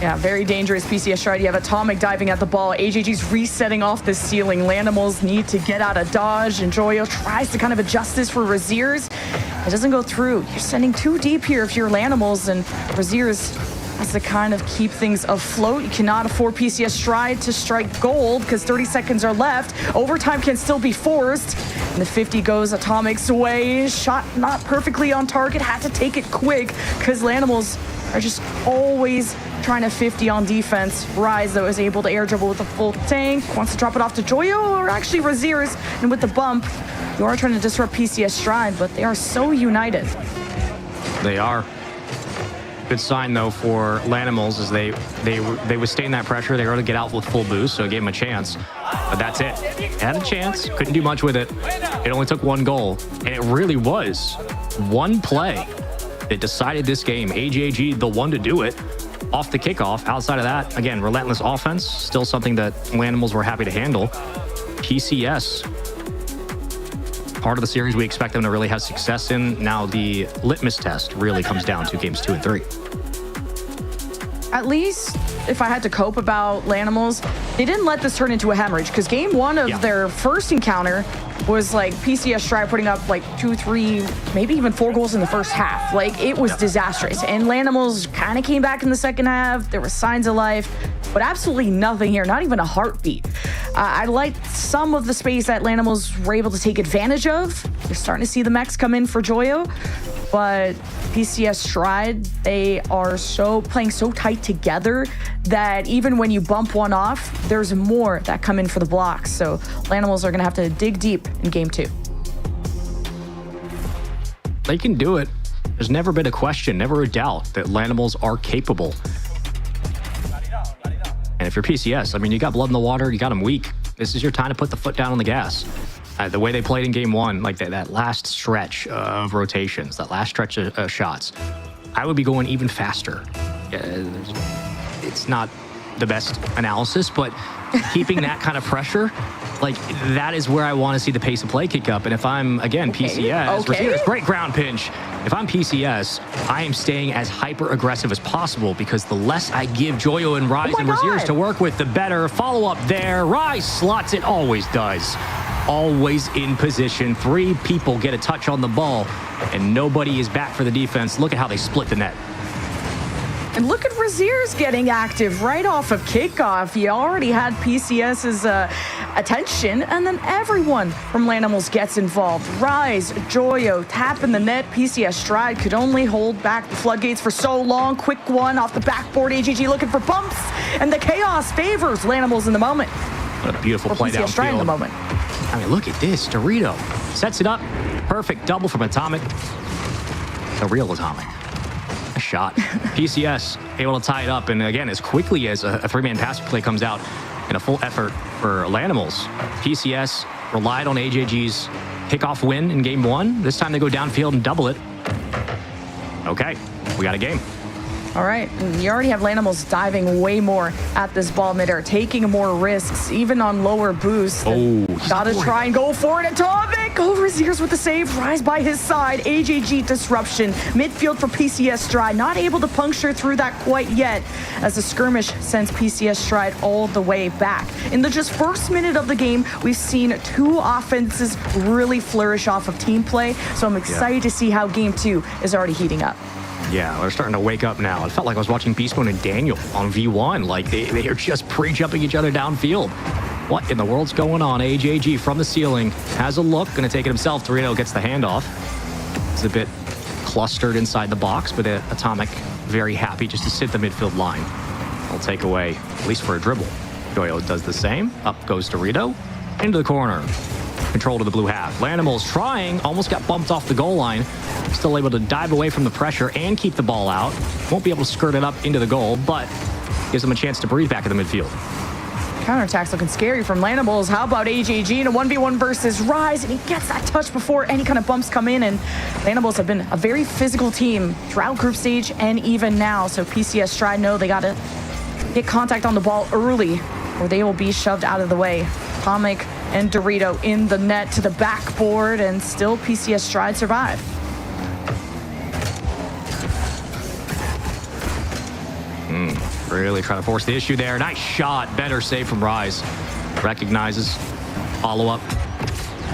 Yeah, very dangerous PCS Stride. You have Atomic diving at the ball. AJG's resetting off the ceiling. Lanimals need to get out of dodge, and Joyo tries to kind of adjust this for Raziers. It doesn't go through. You're sending too deep here if you're Lanimals, and Raziers has to kind of keep things afloat. You cannot afford PCS Stride to strike gold because 30 seconds are left. Overtime can still be forced. And the 50 goes Atomic's way. Shot not perfectly on target. Had to take it quick because Lanimals are just always trying to 50 on defense. Rise, though, is able to air dribble with a full tank. Wants to drop it off to Joyo, or actually Raziers. And with the bump, you are trying to disrupt PCS Stride, but they are so united.
They are. Good sign, though, for Lanimals as they withstand that pressure. They were able to get out with full boost, so it gave them a chance. But that's it. They had a chance. Couldn't do much with it. It only took one goal. And it really was one play that decided this game. AJG, the one to do it off the kickoff. Outside of that, again, relentless offense. Still something that Lanimals were happy to handle. PCS, part of the series we expect them to really have success in. Now the litmus test really comes down to games 2 and 3.
At least, if I had to cope about Lanimals, they didn't let this turn into a hemorrhage, because game 1 of their first encounter was like PCS Stride putting up like 2, 3, maybe even 4 goals in the first half. Like, it was disastrous. And Lanimals kind of came back in the second half. There were signs of life, but absolutely nothing here, not even a heartbeat. I liked some of the space that Lanimals were able to take advantage of. You're starting to see the mechs come in for Joyo, but PCS Stride, they are playing so tight together that even when you bump one off, there's more that come in for the blocks. So Lanimals are going to have to dig deep in game 2.
They can do it. There's never been a question, never a doubt that Lanimals are capable. And if you're PCS, I mean, you got blood in the water, you got them weak. This is your time to put the foot down on the gas. The way they played in game 1, like that last stretch of rotations, that last stretch of shots, I would be going even faster. It's not the best analysis, but keeping that kind of pressure, like, that is where I want to see the pace of play kick up. And if I'm, again, PCS, Raziers, great ground pinch. If I'm PCS, I am staying as hyper-aggressive as possible, because the less I give Joyo and Rise and Raziers to work with, the better. Follow-up there. Rise slots it, always does. Always in position. 3 people get a touch on the ball, and nobody is back for the defense. Look at how they split the net.
And look at Raziers getting active right off of kickoff. He already had PCS's attention, and then everyone from Lanimals gets involved. Rise, Joyo, tapping the net. PCS Stride could only hold back the floodgates for so long. Quick one off the backboard. AGG looking for bumps, and the chaos favors Lanimals in the moment.
What a beautiful play downfield.
PCS Stride in the moment.
I mean, look at this. Dorito sets it up. Perfect double from Atomic. The real Atomic. shot. PCS able to tie it up, and again, as quickly as a three-man pass play comes out in a full effort for Lanimals, PCS relied on AJG's kickoff win in game 1. This time they go downfield and double it. Okay, we got a game.
All right, and you already have Lanimals diving way more at this ball midair, taking more risks, even on lower boosts.
Oh,
gotta try and go for it. Atomic over his ears with the save. Rise by his side. AJG disruption. Midfield for PCS Stride. Not able to puncture through that quite yet, as the skirmish sends PCS Stride all the way back. In the just first minute of the game, we've seen 2 offenses really flourish off of team play. So I'm excited to see how game 2 is already heating up.
Yeah, we're starting to wake up now. It felt like I was watching Beastbone and Daniel on V1. Like, they are just pre-jumping each other downfield. What in the world's going on? AJG from the ceiling has a look, going to take it himself. Dorito gets the handoff. It's a bit clustered inside the box, but Atomic very happy just to sit the midfield line. I'll take away, at least for a dribble. Joyo does the same. Up goes Dorito. Into the corner. Control to the blue half. Lanimals trying, almost got bumped off the goal line. Still able to dive away from the pressure and keep the ball out. Won't be able to skirt it up into the goal, but gives them a chance to breathe back in the midfield.
Counterattack's looking scary from Lanimals. How about AJG in a 1v1 versus Rise? And he gets that touch before any kind of bumps come in. And Lanimals have been a very physical team throughout group stage and even now. So PCS Stride know they got to get contact on the ball early or they will be shoved out of the way. Atomic and Dorito in the net to the backboard, and still PCS Stride survive.
Really trying to force the issue there. Nice shot. Better save from Rise. Recognizes. Follow-up.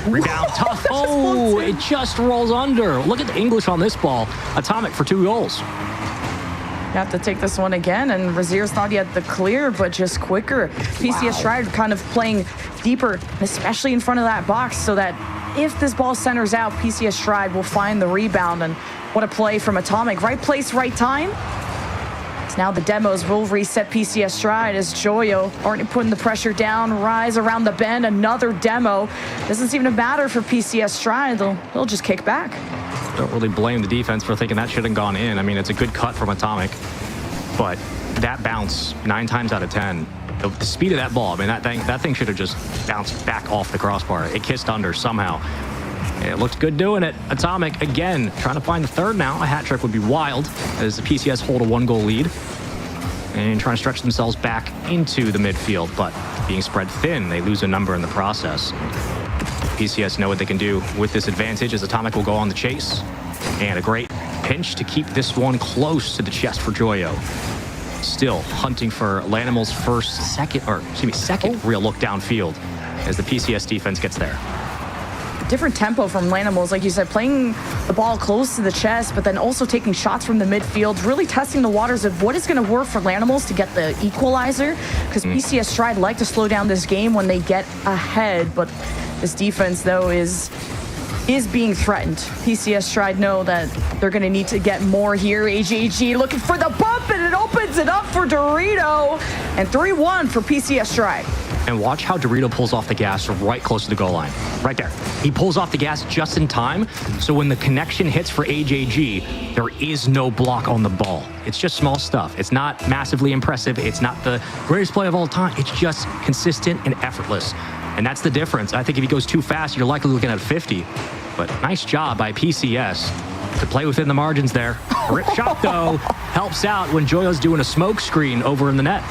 Rebound. Tough. Oh, it just rolls under. Look at the English on this ball. Atomic for 2 goals.
You have to take this one again, and Razier's not yet the clear, but just quicker. PCS Stride kind of playing deeper, especially in front of that box, so that if this ball centers out, PCS Stride will find the rebound. And what a play from Atomic. Right place, right time. So now the demos will reset PCS Stride as Joyo already putting the pressure down. Rise around the bend, another demo. Doesn't seem to matter for PCS Stride. They'll just kick back.
Don't really blame the defense for thinking that should have gone in. I mean, it's a good cut from Atomic, but that bounce 9 times out of 10, the speed of that ball, I mean, that thing should have just bounced back off the crossbar. It kissed under somehow. It looked good doing it. Atomic, again, trying to find the third now. A hat trick would be wild as the PCS hold a 1-goal lead and trying to stretch themselves back into the midfield, but being spread thin, they lose a number in the process. PCS know what they can do with this advantage as Atomic will go on the chase. And a great pinch to keep this one close to the chest for Joyo. Still hunting for Lanimals' second real look downfield as the PCS defense gets there.
Different tempo from Lanimals, like you said, playing the ball close to the chest, but then also taking shots from the midfield, really testing the waters of what is going to work for Lanimals to get the equalizer, because PCS Stride like to slow down this game when they get ahead, but this defense, though, is being threatened. PCS Stride know that they're going to need to get more here. AJG looking for the bump, and it opens it up for Dorito, and 3-1 for PCS Stride.
And watch how Dorito pulls off the gas right close to the goal line. Right there. He pulls off the gas just in time, so when the connection hits for AJG, there is no block on the ball. It's just small stuff. It's not massively impressive. It's not the greatest play of all time. It's just consistent and effortless. And that's the difference. I think if he goes too fast, you're likely looking at 50. But nice job by PCS to play within the margins there. Rip shot, though, helps out when Joyo's doing a smoke screen over in the net.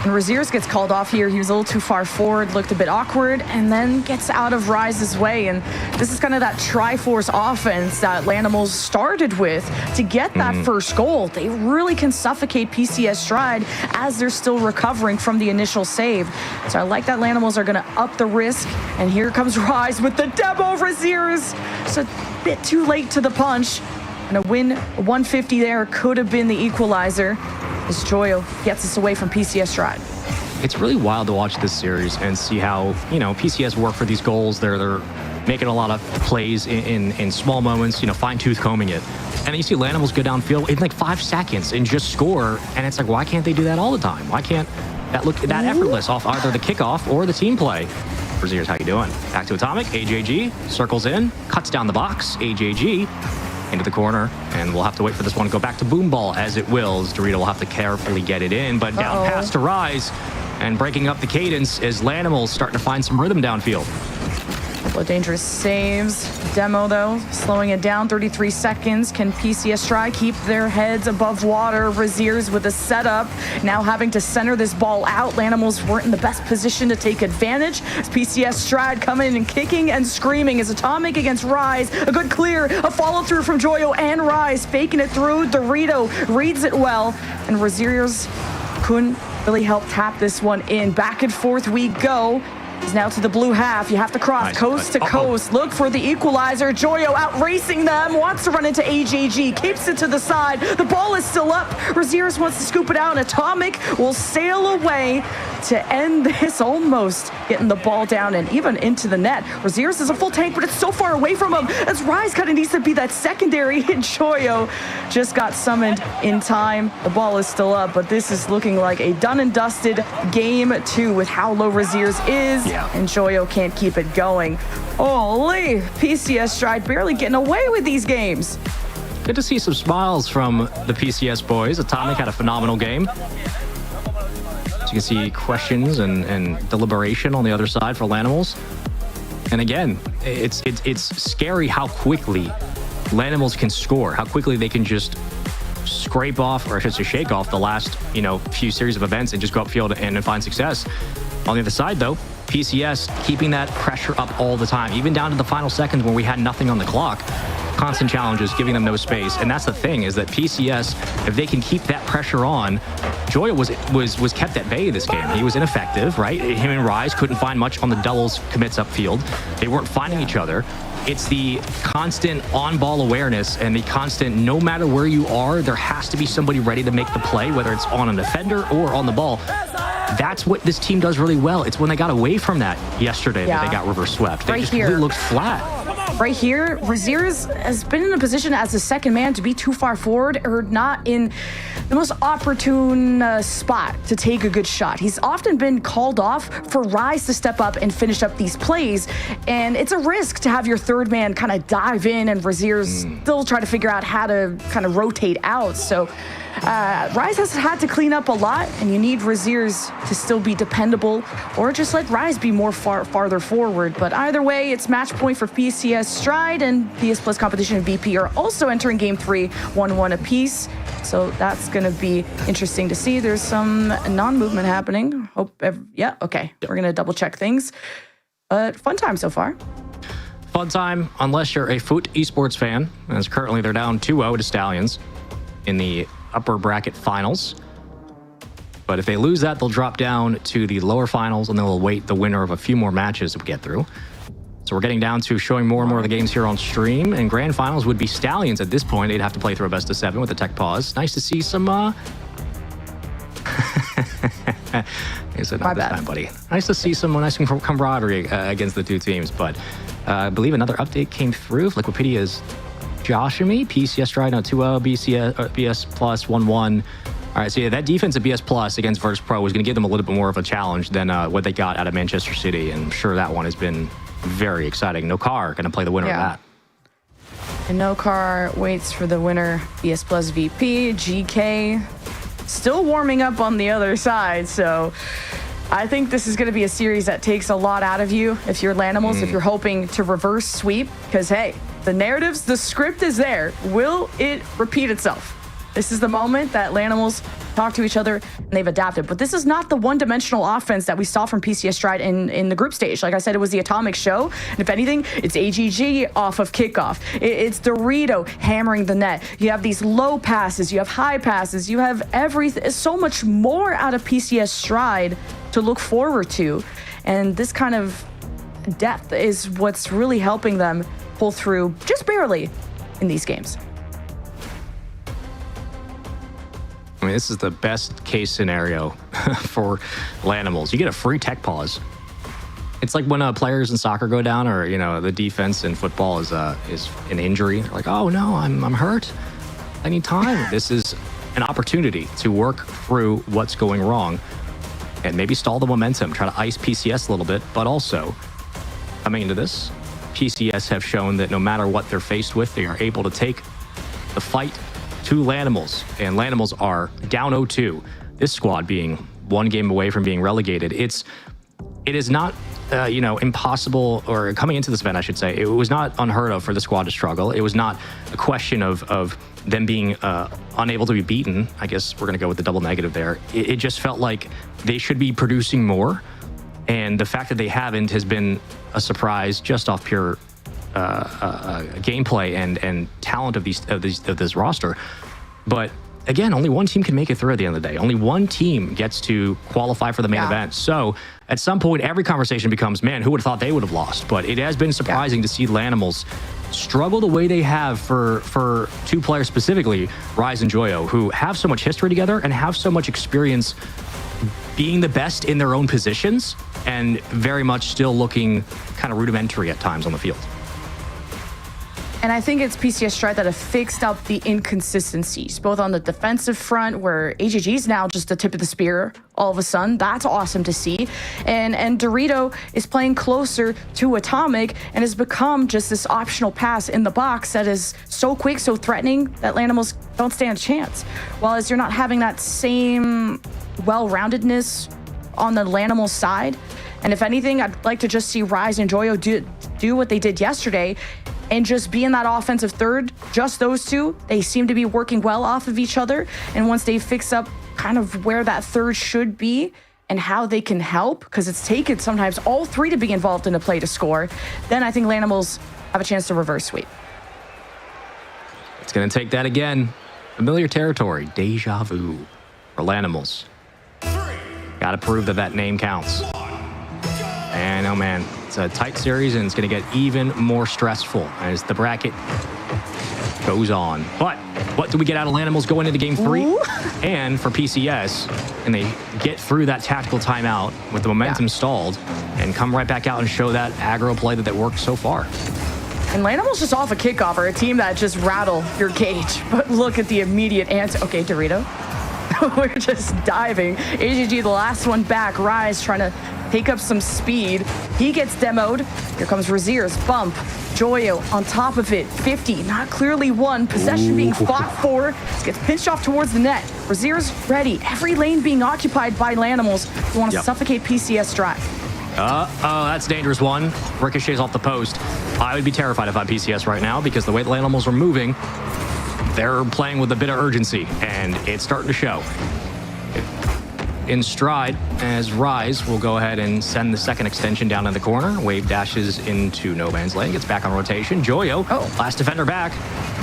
And Razier's gets called off here. He was a little too far forward, looked a bit awkward, and then gets out of Rise's way. And this is kind of that Triforce offense that Lanimals started with to get that first goal. They really can suffocate PCS Stride as they're still recovering from the initial save. So I like that Lanimals are going to up the risk. And here comes Rise with the demo. Razier's just a bit too late to the punch. And a win 150 there could have been the equalizer, as Joyo gets us away from PCS Stride.
It's really wild to watch this series and see how, PCS work for these goals. They're making a lot of plays in small moments, fine-tooth combing it. And you see Lanimals go downfield in like 5 seconds and just score. And it's like, why can't they do that all the time? Why can't that look that effortless off either the kickoff or the team play? Braziers, how you doing? Back to Atomic. AJG circles in, cuts down the box. AJG into the corner, and we'll have to wait for this one to go back to boom ball as it wills. Dorito will have to carefully get it in, but down pass to Rise, and breaking up the cadence as Lanimals starting to find some rhythm downfield.
Couple of dangerous saves. Demo, though, slowing it down. 33 seconds. Can PCS Stride keep their heads above water? Braziers with a setup. Now having to center this ball out. Lanimals weren't in the best position to take advantage. As PCS Stride coming in and kicking and screaming as Atomic against Rise. A good clear. A follow through from Joyo and Rise. Faking it through. Dorito reads it well. And Braziers couldn't really help tap this one in. Back and forth we go. He's now to the blue half. You have to cross coast to coast. Look for the equalizer. Joyo out racing them. Wants to run into AJG. Keeps it to the side. The ball is still up. Raziers wants to scoop it out. Atomic will sail away to end this, almost getting the ball down and even into the net. Raziers is a full tank, but it's so far away from him as Rise kind of needs to be that secondary. And Joyo just got summoned in time. The ball is still up, but this is looking like a done and dusted game 2 with how low Raziers is. And Joyo can't keep it going. Holy, PCS Stride barely getting away with these games.
Good to see some smiles from the PCS boys. Atomic had a phenomenal game. As you can see, questions and deliberation on the other side for Lanimals. And again, it's scary how quickly Lanimals can score, how quickly they can just scrape off, or I should say shake off, the last few series of events and just go upfield and find success. On the other side, though, PCS keeping that pressure up all the time, even down to the final seconds when we had nothing on the clock. Constant challenges, giving them no space. And that's the thing, is that PCS, if they can keep that pressure on, Joyo was kept at bay this game. He was ineffective, right? Him and Rise couldn't find much on the doubles commits upfield. They weren't finding each other. It's the constant on-ball awareness and the constant, no matter where you are, there has to be somebody ready to make the play, whether it's on a defender or on the ball. That's what this team does really well. It's when they got away from that yesterday that they got reverse swept. They just really looked flat.
Right here, Raziers has been in a position as the second man to be too far forward or not in the most opportune spot to take a good shot. He's often been called off for Rise to step up and finish up these plays, and it's a risk to have your third man kind of dive in and Raziers still try to figure out how to kind of rotate out. So Rise has had to clean up a lot, and you need Raziers to still be dependable, or just let Rise be more farther forward. But either way, it's match point for PCS Stride, and PS Plus Competition and BP are also entering Game 3, 1-1 apiece. So that's going to be interesting to see. There's some non-movement happening. Yeah, okay. We're going to double check things. Fun time so far.
Fun time, unless you're a Foot Esports fan, as currently they're down 2-0 to Stallions in the upper bracket finals. But if they lose that, they'll drop down to the lower finals, and they'll await the winner of a few more matches to get through. So we're getting down to showing more and more of the games here on stream, and grand finals would be Stallions at this point. They'd have to play through a best of 7 with a tech pause. Nice to see some I said not this time, buddy. Nice to see some nice camaraderie against the two teams. But I believe another update came through. Liquipedia's Josh and me, PCS Stride on 2-0, BS Plus 1-1. All right, so yeah, that defense at BS Plus against Virtus Pro was going to give them a little bit more of a challenge than what they got out of Manchester City, and I'm sure that one has been very exciting. Nokar going to play the winner of that.
And Nokar waits for the winner, BS Plus VP. GK still warming up on the other side, so I think this is going to be a series that takes a lot out of you if you're Lanimals, if you're hoping to reverse sweep, because hey, the narratives, the script is there. Will it repeat itself? This is the moment that Lanimals talk to each other and they've adapted. But this is not the one-dimensional offense that we saw from PCS Stride in the group stage. Like I said, it was the Atomic show. And if anything, it's AGG off of kickoff. It's Dorito hammering the net. You have these low passes. You have high passes. You have everything. So much more out of PCS Stride to look forward to. And this kind of depth is what's really helping them pull through just barely in these games.
I mean, this is the best case scenario for Lanimals. You get a free tech pause. It's like when players in soccer go down, or the defense in football is an injury. They're like, oh no, I'm hurt. I need time. This is an opportunity to work through what's going wrong and maybe stall the momentum, try to ice PCS a little bit. But also, coming into this, PCS have shown that no matter what they're faced with, they are able to take the fight to Lanimals, and Lanimals are down 0-2. This squad being one game away from being relegated. It is not, impossible, or coming into this event, I should say, it was not unheard of for the squad to struggle. It was not a question of them being unable to be beaten. I guess we're going to go with the double negative there. It just felt like they should be producing more. And the fact that they haven't has been a surprise just off pure gameplay and talent of this roster. But again, only one team can make it through at the end of the day. Only one team gets to qualify for the main event. So at some point, every conversation becomes, man, who would have thought they would have lost? But it has been surprising to see Lanimals struggle the way they have for two players specifically, Rise and Joyo, who have so much history together and have so much experience being the best in their own positions and very much still looking kind of rudimentary at times on the field.
And I think it's PCS Stride that have fixed up the inconsistencies, both on the defensive front, where AGG is now just the tip of the spear all of a sudden. That's awesome to see. And Dorito is playing closer to Atomic and has become just this optional pass in the box that is so quick, so threatening that Lanimals don't stand a chance. While as you're not having that same well-roundedness on the Lanimals side. And if anything, I'd like to just see Rise and Joyo do what they did yesterday and just be in that offensive third. Just those two, they seem to be working well off of each other. And once they fix up kind of where that third should be and how they can help, because it's taken sometimes all three to be involved in a play to score, then I think Lanimals have a chance to reverse sweep.
It's going to take that again. Familiar territory, deja vu for Lanimals. Got to prove that name counts. And oh man, it's a tight series and it's going to get even more stressful as the bracket goes on. But what do we get out of Lanimals going into game 3? Ooh. And for PCS, and they get through that tactical timeout with the momentum stalled and come right back out and show that aggro play that worked so far.
And Lanimals just off a kickoff are a team that just rattle your cage. But look at the immediate answer. Okay, Dorito. We're just diving. AGG, the last one back. Rise trying to take up some speed. He gets demoed. Here comes Razier's bump. Joyo on top of it. 50, not clearly won. Possession being fought for. Gets pinched off towards the net. Razier's ready. Every lane being occupied by Lanimals who want to suffocate PCS Drive.
Oh, that's a dangerous one. Ricochets off the post. I would be terrified if I'm PCS right now because the way the Lanimals are moving, they're playing with a bit of urgency, and it's starting to show. In stride, as Rise will go ahead and send the second extension down in the corner. Wave dashes into no man's land, gets back on rotation. Joyo, last defender back,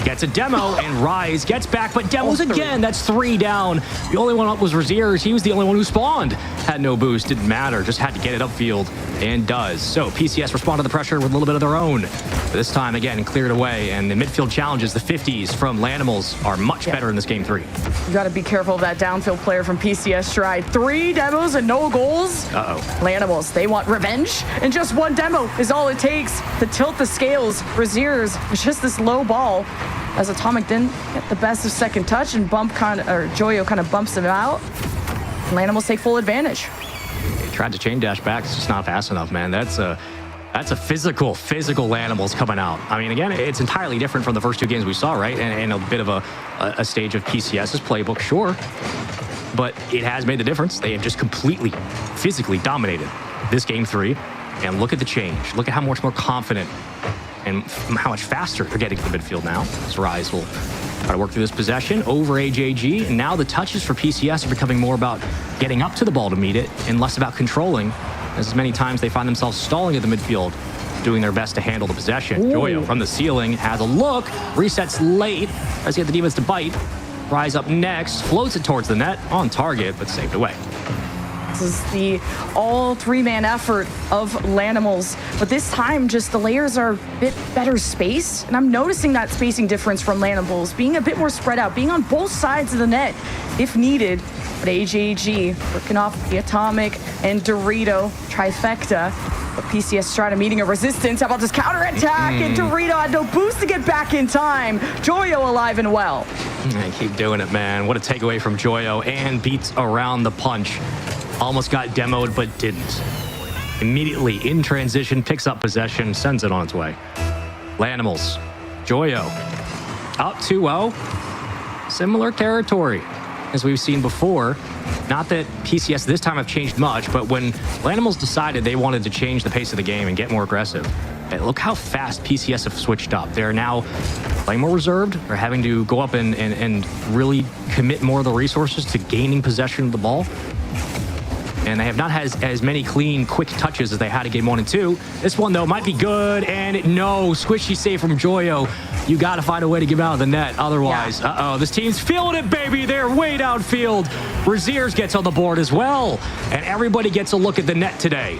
gets a demo, and Rise gets back, but demos again. That's 3 down. The only one up was Razier's. He was the only one who spawned. Had no boost, didn't matter, just had to get it upfield, and does. So PCS respond to the pressure with a little bit of their own. But this time, again, cleared away, and the midfield challenges, the 50s from Lanimals, are much better in this game 3.
You got to be careful of that downfield player from PCS Stride. 3 demos and no goals. Lanimals, they want revenge, and just 1 demo is all it takes to tilt the scales. Razier's was just this low ball as Atomic didn't get the best of second touch, and Joyo kind of bumps him out. Lanimals take full advantage.
They tried to chain dash back. It's just not fast enough, man. That's a physical Lanimals coming out. I mean, again, it's entirely different from the first 2 games we saw, right? And a bit of a stage of PCS's playbook, sure. But it has made the difference. They have just completely, physically dominated this game 3. And look at the change. Look at how much more confident and how much faster they're getting to the midfield now. As Rise will try to work through this possession over AJG. And now the touches for PCS are becoming more about getting up to the ball to meet it and less about controlling, as many times they find themselves stalling at the midfield, doing their best to handle the possession. Joyo from the ceiling has a look, resets late, tries to get the demons to bite. Rise up next, floats it towards the net, on target, but saved away.
This is the all 3-man effort of Lanimals, but this time just the layers are a bit better spaced, and I'm noticing that spacing difference from Lanimals, being a bit more spread out, being on both sides of the net if needed. But AJG working off the Atomic and Dorito trifecta. But PCS Strata meeting a resistance. How about this counterattack? And Dorito had no boost to get back in time. Joyo alive and well.
I keep doing it, man. What a takeaway from Joyo, and beats around the punch. Almost got demoed, but didn't. Immediately in transition, picks up possession, sends it on its way. Lanimals, Joyo, Up 2-0. Similar territory as we've seen before. Not that PCS this time have changed much, but when Lanimals decided they wanted to change the pace of the game and get more aggressive, and look how fast PCS have switched up. They're now playing more reserved. They're having to go up and really commit more of the resources to gaining possession of the ball. And they have not had as many clean, quick touches as they had in game 1 and 2. This one, though, might be good. And no, squishy save from Joyo. You got to find a way to get out of the net. Otherwise, this team's feeling it, baby. They're way downfield. Braziers gets on the board as well. And everybody gets a look at the net today.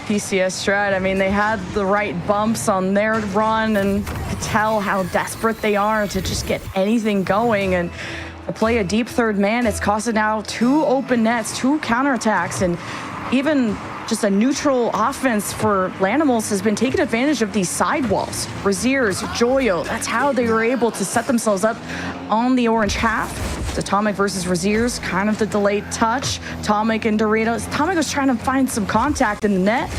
PCS Stride, I mean, they had the right bumps on their run and could tell how desperate they are to just get anything going. And to play a deep third man, it's costed now 2 open nets, 2 counterattacks, and even just a neutral offense for Lanimals has been taking advantage of these sidewalls. Braziers, Joyo, that's how they were able to set themselves up on the orange half. It's Atomic versus Braziers, kind of the delayed touch. Atomic and Doritos. Atomic was trying to find some contact in the net.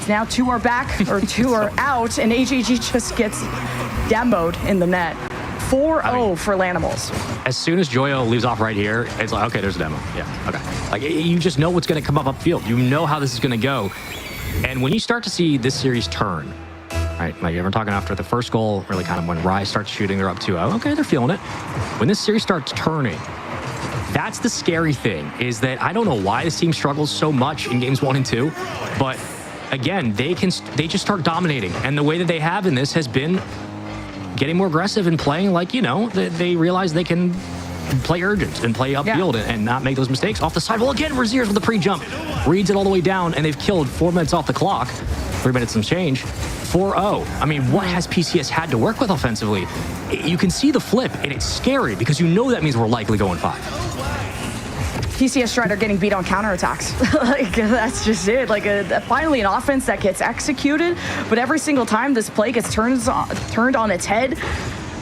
Now 2 are back, or 2 are out, and AJG just gets demoed in the net. 4-0 for Lanimals.
As soon as Joyo leaves off right here, it's like, okay, there's a demo. Yeah, okay. Like, you just know what's going to come up upfield. You know how this is going to go. And when you start to see this series turn, right, like we're talking after the first goal, really kind of when Rise starts shooting, they're up 2-0. Okay, they're feeling it. When this series starts turning, that's the scary thing, is that I don't know why this team struggles so much in games 1 and 2, but again, they just start dominating. And the way that they have in this has been getting more aggressive and playing like, you know, they realize they can play urgent and play upfield and not make those mistakes. Off the side, well, again, Braziers with the pre-jump. Reads it all the way down, and they've killed 4 minutes off the clock. 3 minutes and change. 4-0. I mean, what has PCS had to work with offensively? You can see the flip, and it's scary because you know that means we're likely going 5.
PCS Strider getting beat on counterattacks. Like, that's just it. Like, finally an offense that gets executed, but every single time this play gets turned on its head,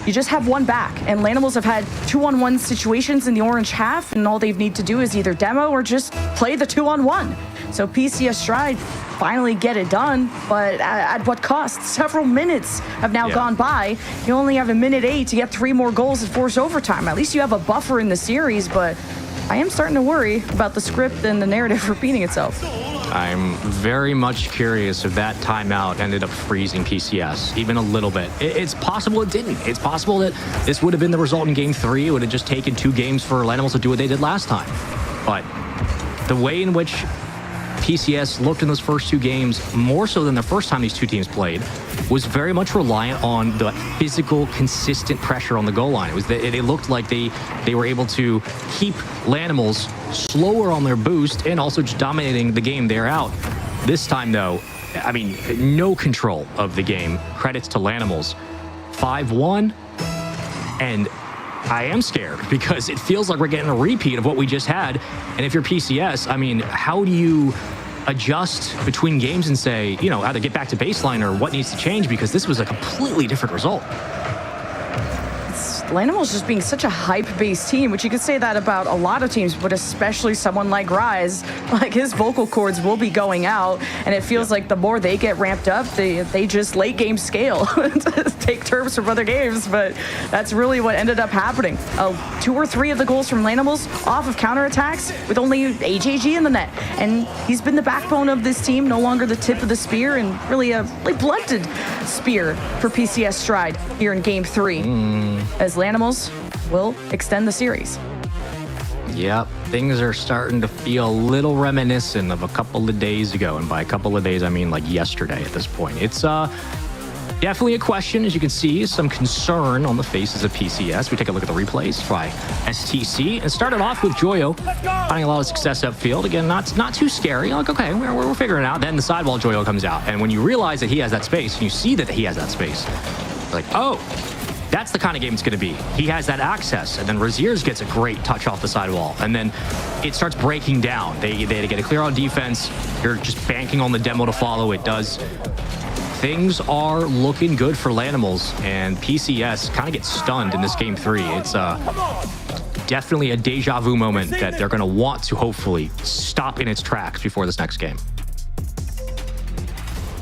you just have one back. And Lanimals have had 2-on-1 situations in the orange half, and all they need to do is either demo or just play the 2-on-1. So PCS Stride finally get it done, but at what cost? Several minutes have now gone by. You only have 1:08 to get 3 more goals and force overtime. At least you have a buffer in the series, but I am starting to worry about the script and the narrative repeating itself.
I'm very much curious if that timeout ended up freezing PCS, even a little bit. It's possible it didn't. It's possible that this would have been the result in game 3. It would have just taken 2 games for Lanimals to do what they did last time. But the way in which PCS looked in those first 2 games, more so than the first time these 2 teams played, was very much reliant on the physical, consistent pressure on the goal line. It looked like they were able to keep Lanimals slower on their boost and also just dominating the game there out. This time, though, I mean, no control of the game. Credits to Lanimals. 5-1, and I am scared because it feels like we're getting a repeat of what we just had. And if you're PCS, I mean, how do you adjust between games and say, you know, either get back to baseline or what needs to change, because this was a completely different result.
Lanimals just being such a hype-based team, which you could say that about a lot of teams, but especially someone like Rise. Like, his vocal cords will be going out, and it feels like the more they get ramped up, they just late-game scale. Take terms from other games, but that's really what ended up happening. 2 or 3 of the goals from Lanimals off of counterattacks with only AJG in the net, and he's been the backbone of this team, no longer the tip of the spear, and really a blunted spear for PCS Stride here in Game 3. As Lanimals will extend the series.
Yep, things are starting to feel a little reminiscent of a couple of days ago, and by a couple of days I mean like yesterday at this point. It's definitely a question, as you can see, some concern on the faces of PCS. We take a look at the replays by STC and started off with Joyo finding a lot of success upfield. Again, not too scary. Like, okay, we're figuring it out. Then the sidewall Joyo comes out, and when you realize that he has that space, and you see that he has that space, like, oh, that's the kind of game it's going to be. He has that access, and then Braziers gets a great touch off the sidewall, and then it starts breaking down. They get a clear on defense. You're just banking on the demo to follow. It does. Things are looking good for Lanimals, and PCS kind of gets stunned in this game 3. It's definitely a deja vu moment that they're going to want to hopefully stop in its tracks before this next game.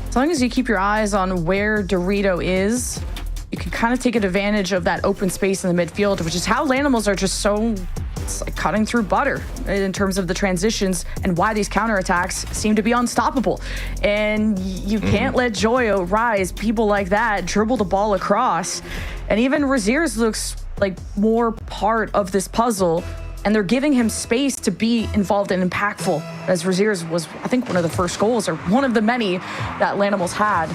As long as you keep your eyes on where Dorito is, you can kind of take advantage of that open space in the midfield, which is how Lanimals are just so like cutting through butter in terms of the transitions and why these counterattacks seem to be unstoppable. And you can't let Joyo, Rise, people like that dribble the ball across. And even Raziers looks like more part of this puzzle, and they're giving him space to be involved and impactful, as Raziers was, I think, one of the first goals, or one of the many that Lanimals had.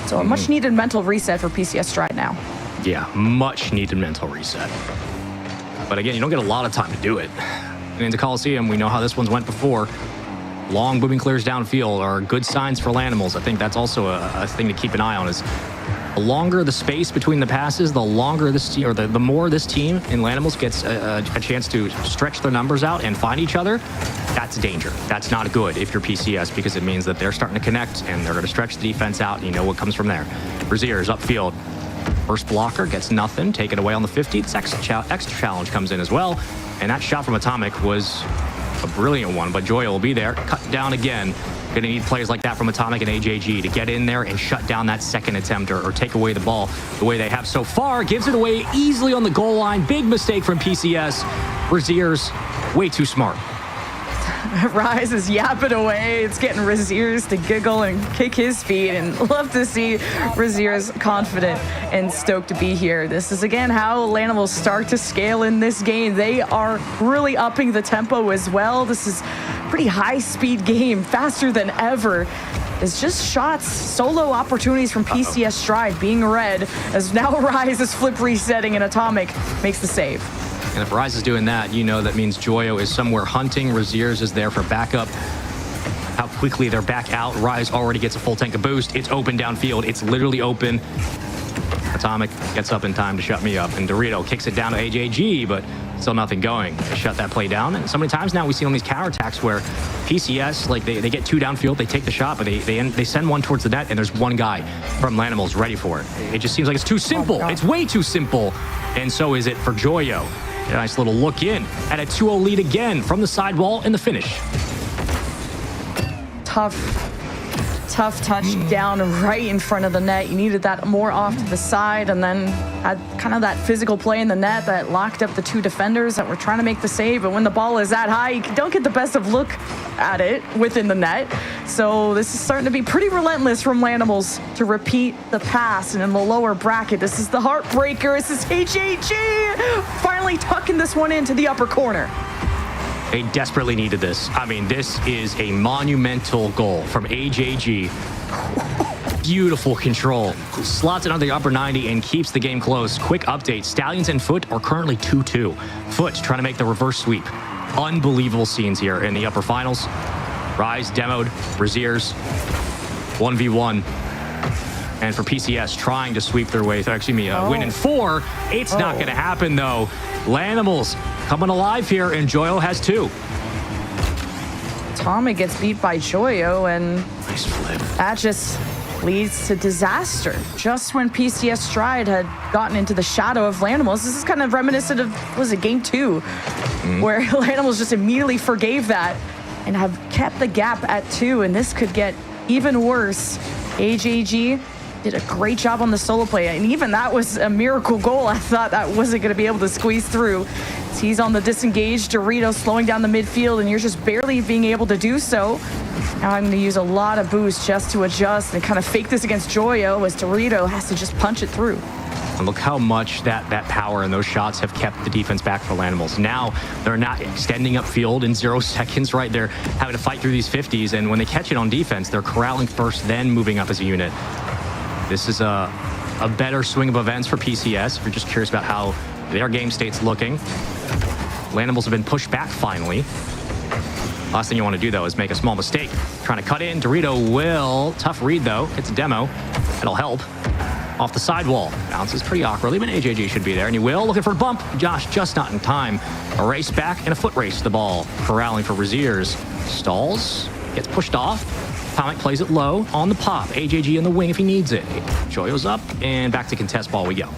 So a much needed mental reset for PCS Stride now.
Yeah, much needed mental reset. But again, you don't get a lot of time to do it. And into Coliseum, we know how this one's went before. Long moving clears downfield are good signs for Lanimals. I think that's also a thing to keep an eye on, is the longer the space between the passes, the longer this team, or the more this team in Lanimals gets a chance to stretch their numbers out and find each other. That's a danger. That's not good if you're PCS, because it means that they're starting to connect and they're going to stretch the defense out, and you know what comes from there. Braziers upfield. First blocker gets nothing, taken away on the 50. This extra challenge comes in as well. And that shot from Atomic was a brilliant one, but Joy will be there. Cut down again. Going to need players like that from Atomic and AJG to get in there and shut down that second attempt, or take away the ball the way they have so far. Gives it away easily on the goal line. Big mistake from PCS. Raziers, way too smart.
Rise is yapping away. It's getting Raziers to giggle and kick his feet, and love to see Raziers confident and stoked to be here. This is again how Lanimals start to scale in this game. They are really upping the tempo as well. This is a pretty high-speed game, faster than ever. It's just shots, solo opportunities from PCS Stride being read, as now Rise is flip resetting and Atomic makes the save.
And if Rise is doing that, you know that means Joyo is somewhere hunting. Raziers is there for backup. How quickly they're back out. Rise already gets a full tank of boost. It's open downfield. It's literally open. Atomic gets up in time to shut me up. And Dorito kicks it down to AJG, but still nothing going to shut that play down. And so many times now we see on these counterattacks where PCS, like they get two downfield, they take the shot, but they send one towards the net, and there's one guy from Lanimals ready for it. It just seems like it's too simple. It's way too simple. And so is it for Joyo. A nice little look in at a 2-0 lead again from the sidewall in the finish. Tough touchdown right in front of the net. You needed that more off to the side, and then had kind of that physical play in the net that locked up the two defenders that were trying to make the save. But when the ball is that high, you don't get the best of look at it within the net. So this is starting to be pretty relentless from Lanimals to repeat the pass. And in the lower bracket, this is the heartbreaker. This is HAG finally tucking this one into the upper corner. They desperately needed this. I mean, this is a monumental goal from AJG. Beautiful control. Slots it under the upper 90 and keeps the game close. Quick update. Stallions and Foot are currently 2-2. Foot trying to make the reverse sweep. Unbelievable scenes here in the upper finals. Rise demoed. Raziers 1v1. And for PCS trying to sweep their way through, win in 4. It's not going to happen, though. Lanimals coming alive here, and Joyo has 2.
Atomic gets beat by Joyo, and
nice flip. That
just leads to disaster. Just when PCS Stride had gotten into the shadow of Lanimals, this is kind of reminiscent of, was it game 2, where Lanimals just immediately forgave that and have kept the gap at 2, and this could get even worse. AJG did a great job on the solo play, and even that was a miracle goal. I thought that wasn't going to be able to squeeze through. He's on the disengaged. Dorito slowing down the midfield, and you're just barely being able to do so. Now I'm going to use a lot of boost just to adjust and kind of fake this against Joyo, as Dorito has to just punch it through.
And look how much that power and those shots have kept the defense back for Lanimals. Now they're not extending upfield in 0 seconds, right? They're having to fight through these 50s, and when they catch it on defense, they're corralling first, then moving up as a unit. This is a better swing of events for PCS, if you're just curious about how their game state's looking. Lanimals have been pushed back finally. Last thing you want to do, though, is make a small mistake. Trying to cut in. Dorito will. Tough read, though. It's a demo. It'll help. Off the sidewall. Bounces pretty awkwardly, but AJG should be there, and he will. Looking for a bump. Josh just not in time. A race back and a foot race to the ball. Corralling for Raziers. Stalls. Gets pushed off. Atomic plays it low on the pop. AJG in the wing if he needs it. Joyo's up, and back to contest ball we go.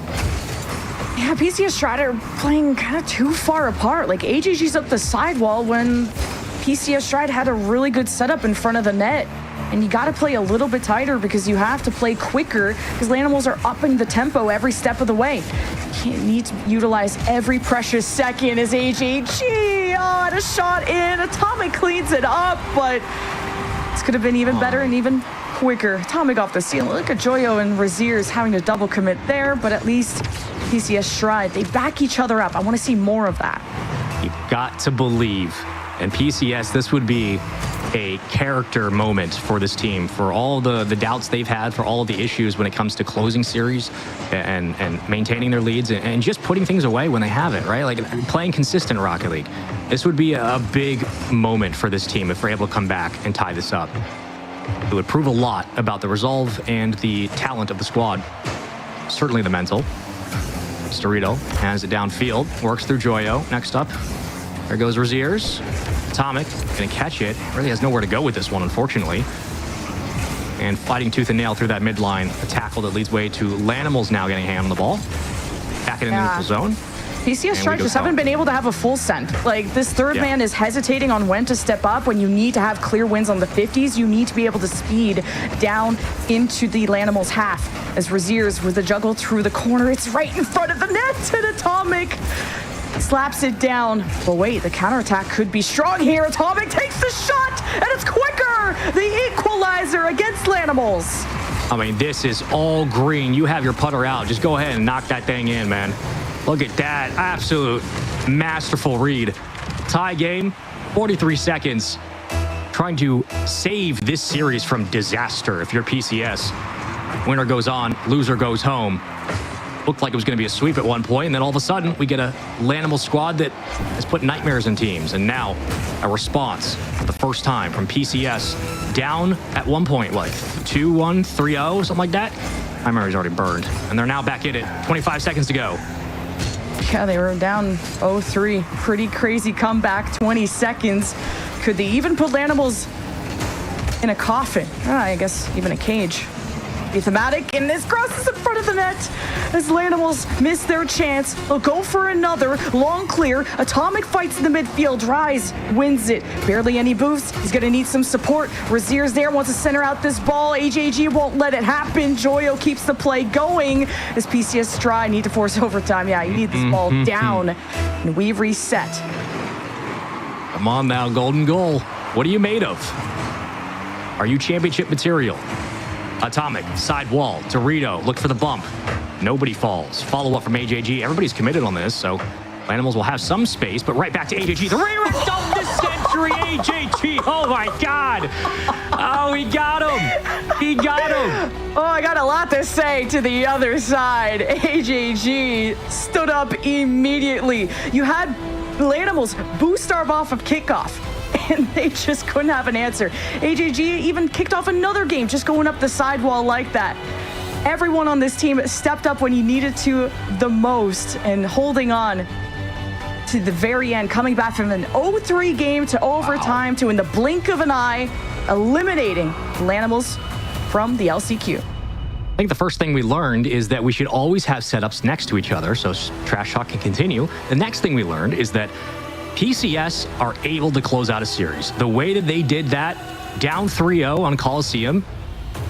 Yeah, PCS Stride are playing kind of too far apart. Like, AJG's up the sidewall when PCS Stride had a really good setup in front of the net. And you got to play a little bit tighter because you have to play quicker because Lanimals are upping the tempo every step of the way. You need to utilize every precious second as AJG. Oh, and a shot in. Atomic cleans it up, but this could have been even better and even quicker. Atomic off the ceiling. Look at Joyo and Raziers having to double commit there, but at least PCS Stride, they back each other up. I want to see more of that.
You've got to believe. And PCS, this would be a character moment for this team, for all the doubts they've had, for all of the issues when it comes to closing series and maintaining their leads and just putting things away when they have it, right? Like playing consistent Rocket League. This would be a big moment for this team if we're able to come back and tie this up. It would prove a lot about the resolve and the talent of the squad. Certainly the mental. Dorito has it downfield, works through Joyo. Next up, there goes Raziers. Atomic gonna catch it. Really has nowhere to go with this one, unfortunately. And fighting tooth and nail through that midline. A tackle that leads way to Lanimals now getting a hand on the ball. Back it in the neutral zone.
PCS Strike just haven't been able to have a full send. Like, this third man is hesitating on when to step up. When you need to have clear wins on the 50s, you need to be able to speed down into the Lanimals half. As Raziers with the juggle through the corner, it's right in front of the net, and Atomic slaps it down. But wait, the counterattack could be strong here. Atomic takes the shot, and it's quicker! The equalizer against Lanimals.
I mean, this is all green. You have your putter out. Just go ahead and knock that thing in, man. Look at that. Absolute masterful read. Tie game, 43 seconds. Trying to save this series from disaster if you're PCS. Winner goes on, loser goes home. Looked like it was going to be a sweep at one point, and then all of a sudden we get a Lanimal squad that has put nightmares in teams, and now a response for the first time from PCS down at one point, like 2-1, 3-0, something like that. My memory's already burned, and they're now back in it. 25 seconds to go.
Yeah, they were down 0-3. Pretty crazy comeback, 20 seconds. Could they even put Lanimals in a coffin? I guess even a cage. Be thematic, and this crosses in front of the net as Lanimals miss their chance. They'll go for another long clear. Atomic fights in the midfield. Rise wins it. Barely any boosts. He's going to need some support. Razier's there, wants to center out this ball. AJG won't let it happen. Joyo keeps the play going as PCS Stride need to force overtime. Yeah, you need this ball down, and we reset.
Come on now, golden goal. What are you made of? Are you championship material? Atomic, side wall, Dorito, look for the bump. Nobody falls. Follow up from AJG. Everybody's committed on this, so Lanimals will have some space, but right back to AJG. The rarest of the century, AJG. Oh my God. Oh, he got him. He got him.
Oh, I got a lot to say to the other side. AJG stood up immediately. You had Lanimals boost starve off of kickoff, and they just couldn't have an answer. AJG even kicked off another game, just going up the sidewall like that. Everyone on this team stepped up when you needed to the most and holding on to the very end, coming back from an 0-3 game to overtime to, in the blink of an eye, eliminating Lanimals from the LCQ.
I think the first thing we learned is that we should always have setups next to each other so trash talk can continue. The next thing we learned is that PCS are able to close out a series. The way that they did that, down 3-0 on Coliseum,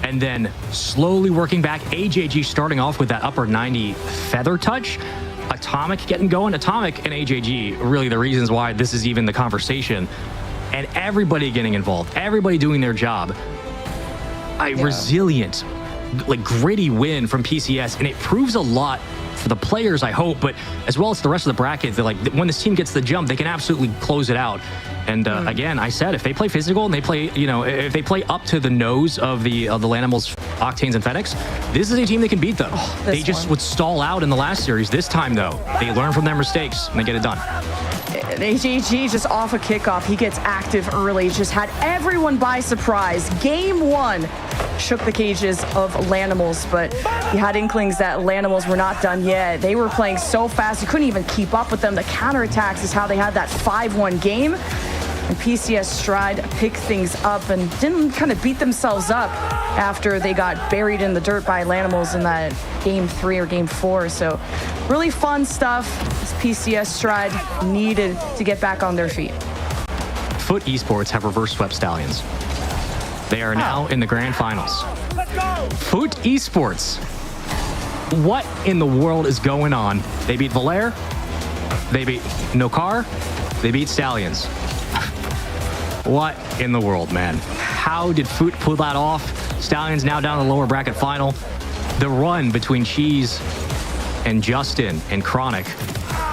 and then slowly working back, AJG starting off with that upper 90 feather touch, Atomic getting going. Atomic and AJG are really the reasons why this is even the conversation, and everybody getting involved, everybody doing their job. A resilient, like gritty win from PCS, and it proves a lot for the players, I hope, but as well as the rest of the bracket, that like when this team gets the jump, they can absolutely close it out. And again, I said, if they play physical and they play, you know, if they play up to the nose of the Lanimals, Octanes, and Fenix, this is a team that can beat them. They just would stall out in the last series. This time, though, they learn from their mistakes and they get it done.
AJG just off a kickoff. He gets active early, just had everyone by surprise. Game one shook the cages of Lanimals, but you had inklings that Lanimals were not done yet. They were playing so fast, you couldn't even keep up with them. The counterattacks is how they had that 5-1 game. And PCS Stride picked things up and didn't kind of beat themselves up after they got buried in the dirt by Lanimals in that game 3 or game 4. So really fun stuff. This PCS Stride needed to get back on their feet.
Foot Esports have reverse swept Stallions. They are now in the grand finals. Foot Esports. What in the world is going on? They beat Valère. They beat Nokar. They beat Stallions. What in the world, man? How did Foot pull that off? Stallions now down in the lower bracket final. The run between Cheese and Justin and Chronic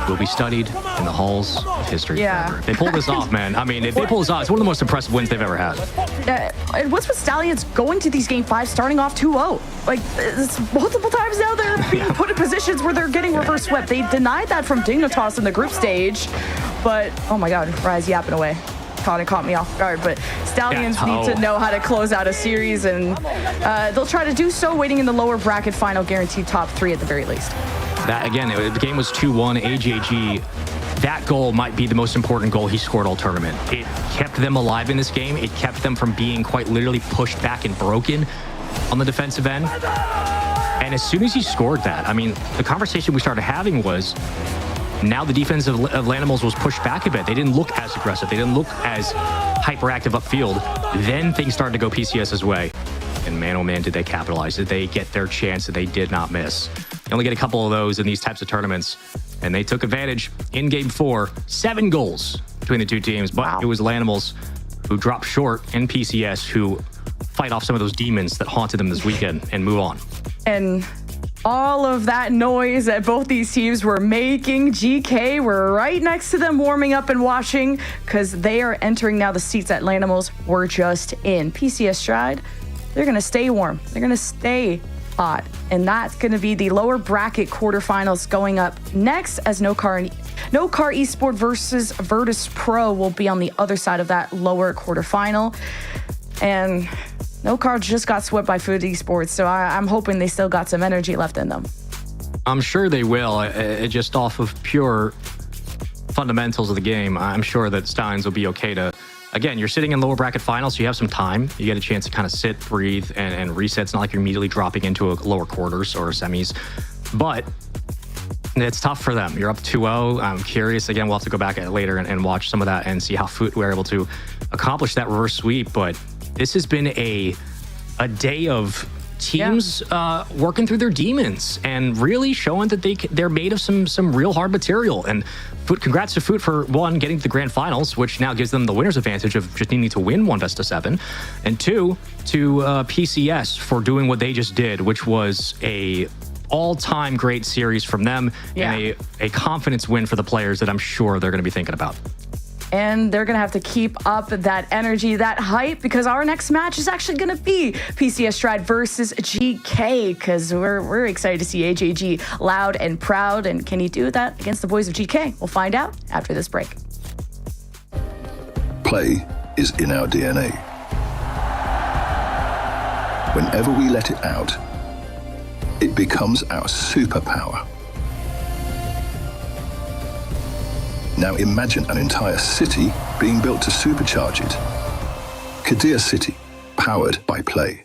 will be studied in the halls of history forever. They pulled this off, man. I mean, if they pull this off, it's one of the most impressive wins they've ever had.
And what's with Stallions going to these game 5 starting off 2-0? Like, it's multiple times now they're being put in positions where they're getting reverse swept. They denied that from Dignitas in the group stage, but oh my God, Rise yapping away. Caught me off guard, but Stallions need to know how to close out a series, and they'll try to do so, waiting in the lower bracket final, guaranteed top 3 at the very least.
That again, the game was 2-1. AJG, that goal might be the most important goal he scored all tournament. It kept them alive in this game. It kept them from being quite literally pushed back and broken on the defensive end. And as soon as he scored that, I mean, the conversation we started having was, now the defense of Lanimals was pushed back a bit. They didn't look as aggressive. They didn't look as hyperactive upfield. Then things started to go PCS's way. And man, oh man, did they capitalize. Did they get their chance that they did not miss. You only get a couple of those in these types of tournaments. And they took advantage in game 4. 7 goals between the two teams. But it was Lanimals who dropped short in PCS, who fight off some of those demons that haunted them this weekend and move on.
And all of that noise that both these teams were making, GK were right next to them, warming up and watching, because they are entering now the seats that Lanimals were just in. PCS Stride, they're going to stay warm. They're going to stay hot. And that's going to be the lower bracket quarterfinals going up next, as Nokar Esport versus Virtus Pro will be on the other side of that lower quarterfinal. And Nokar just got swept by Foot Esports, so I'm hoping they still got some energy left in them.
I'm sure they will. Just off of pure fundamentals of the game, I'm sure that Stallions will be okay to... Again, you're sitting in lower bracket finals, so you have some time. You get a chance to kind of sit, breathe, and reset. It's not like you're immediately dropping into a lower quarters or semis. But it's tough for them. You're up 2-0. I'm curious. Again, we'll have to go back at it later and watch some of that and see how Foot were able to accomplish that reverse sweep. But this has been a day of teams working through their demons and really showing that they're made of some real hard material. And Foot, congrats to Foot for 1, getting to the grand finals, which now gives them the winner's advantage of just needing to win 1 best of 7, and 2 to PCS for doing what they just did, which was a all-time great series from them, and a confidence win for the players that I'm sure they're going to be thinking about.
And they're going to have to keep up that energy, that hype, because our next match is actually going to be PCS Stride versus GK, because we're excited to see AJG loud and proud. And can he do that against the boys of GK? We'll find out after this break.
Play is in our DNA. Whenever we let it out, it becomes our superpower. Now imagine an entire city being built to supercharge it. Kadir City, powered by play.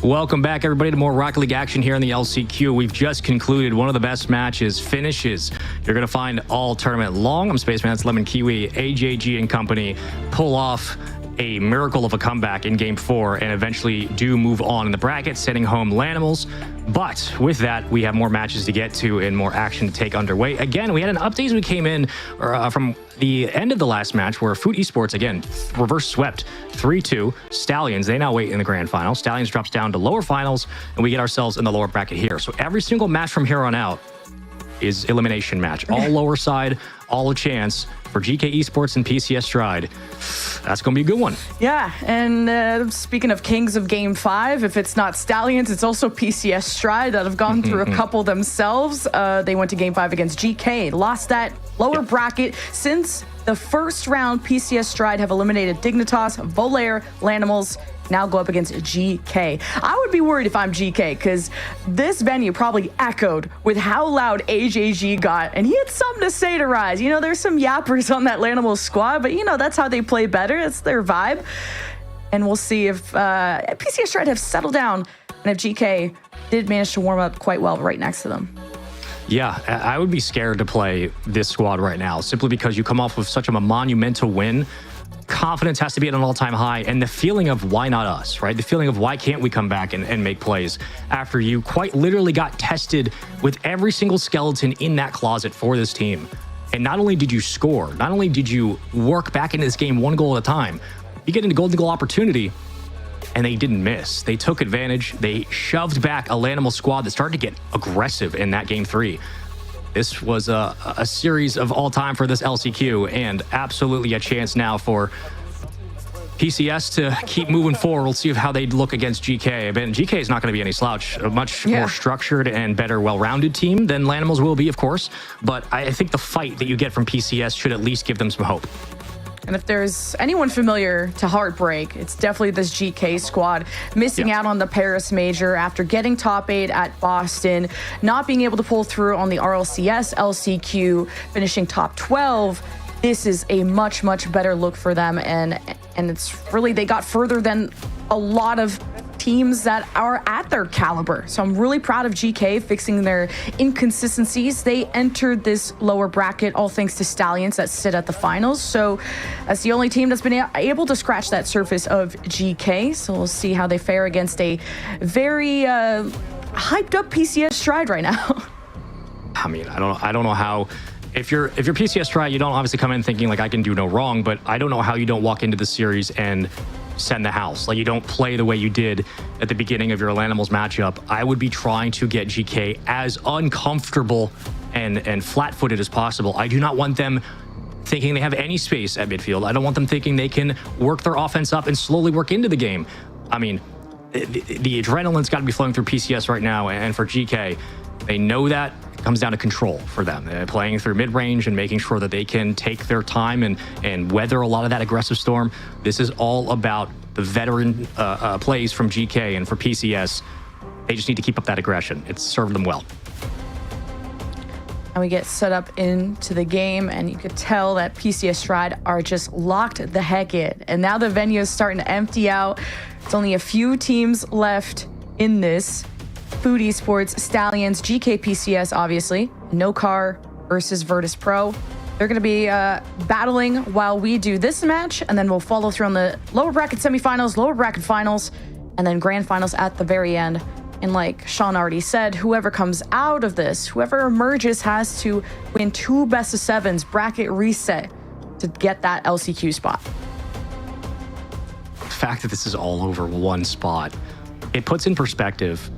Welcome back, everybody, to more Rocket League action here in the LCQ. We've just concluded one of the best finishes you're going to find all tournament long. I'm Spaceman, that's Lemon Kiwi, AJG and company pull off a miracle of a comeback in Game 4 and eventually do move on in the bracket, sending home Lanimals. But with that, we have more matches to get to and more action to take underway. Again, we had an update as we came in from the end of the last match where Food Esports, again, reverse swept 3-2. Stallions, they now wait in the grand final. Stallions drops down to lower finals, and we get ourselves in the lower bracket here. So every single match from here on out is elimination match. All lower side, all a chance for GK Esports and PCS Stride. That's going to be a good one.
Yeah, and speaking of kings of Game 5, if it's not Stallions, it's also PCS Stride that have gone through a couple themselves. They went to Game 5 against GK, lost that lower bracket. Since the first round, PCS Stride have eliminated Dignitas, Volair, Lanimals, now go up against GK. I would be worried if I'm GK because this venue probably echoed with how loud AJG got, and he had something to say to Rise. You know, there's some yappers on that Lanimals squad, but you know, that's how they play better. It's their vibe. And we'll see if PCS Stride have settled down and if GK did manage to warm up quite well right next to them.
Yeah, I would be scared to play this squad right now simply because you come off with such a monumental win. Confidence has to be at an all-time high, and the feeling of why not us, right? The feeling of why can't we come back and make plays after you quite literally got tested with every single skeleton in that closet for this team. And not only did you score, not only did you work back into this game one goal at a time, you get into golden goal opportunity, and they didn't miss. They took advantage. They shoved back a Lanimal squad that started to get aggressive in that Game 3. This was a series of all time for this LCQ, and absolutely a chance now for PCS to keep moving forward. We'll see how they look against GK. But GK is not going to be any slouch. A much more structured and better, well-rounded team than Lanimals will be, of course. But I think the fight that you get from PCS should at least give them some hope.
And if there's anyone familiar to Heartbreak, it's definitely this GK squad. Missing out on the Paris Major after getting top 8 at Boston, not being able to pull through on the RLCS LCQ, finishing top 12. This is a much, much better look for them. And it's really, they got further than a lot of teams that are at their caliber. So I'm really proud of GK fixing their inconsistencies. They entered this lower bracket all thanks to Stallions that sit at the finals. So that's the only team that's been able to scratch that surface of GK. So we'll see how they fare against a very hyped up PCS Stride right now.
I mean, I don't know how. If you're PCS Stride, you don't obviously come in thinking like I can do no wrong, but I don't know how you don't walk into the series and send the house. Like, you don't play the way you did at the beginning of your Lanimals matchup. I would be trying to get GK as uncomfortable and flat-footed as possible. I do not want them thinking they have any space at midfield. I don't want them thinking they can work their offense up and slowly work into the game. I mean, the adrenaline's got to be flowing through PCS right now, and for GK, they know that. It comes down to control for them. They're playing through mid-range and making sure that they can take their time and weather a lot of that aggressive storm. This is all about the veteran plays from GK, and for PCS, they just need to keep up that aggression. It's served them well.
And we get set up into the game, and you could tell that PCS Stride are just locked the heck in. And now the venue is starting to empty out. It's only a few teams left in this. Food Esports, Stallions, GK PCS, obviously. No Car versus Virtus Pro. They're going to be battling while we do this match, and then we'll follow through on the lower bracket semifinals, lower bracket finals, and then grand finals at the very end. And like Sean already said, whoever comes out of this, whoever emerges, has to win 2 best-of-7s bracket reset to get that LCQ spot.
The fact that this is all over one spot, it puts in perspective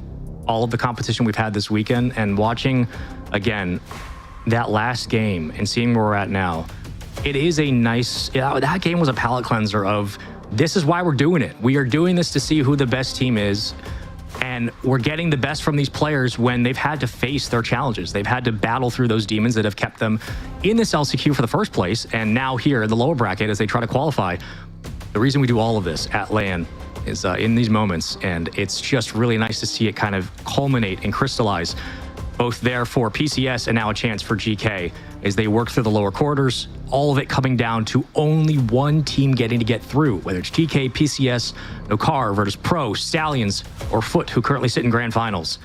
all of the competition we've had this weekend, and watching, again, that last game and seeing where we're at now, it is a nice, that game was a palate cleanser of, this is why we're doing it. We are doing this to see who the best team is, and we're getting the best from these players when they've had to face their challenges. They've had to battle through those demons that have kept them in this LCQ for the first place, and now here in the lower bracket as they try to qualify. The reason we do all of this at LAN is in these moments, and it's just really nice to see it kind of culminate and crystallize both there for PCS and now a chance for GK as they work through the lower quarters. All of it coming down to only one team getting to get through, whether it's GK, PCS, Nokar, Virtus Pro, Stallions, or Foot, who currently sit in grand finals.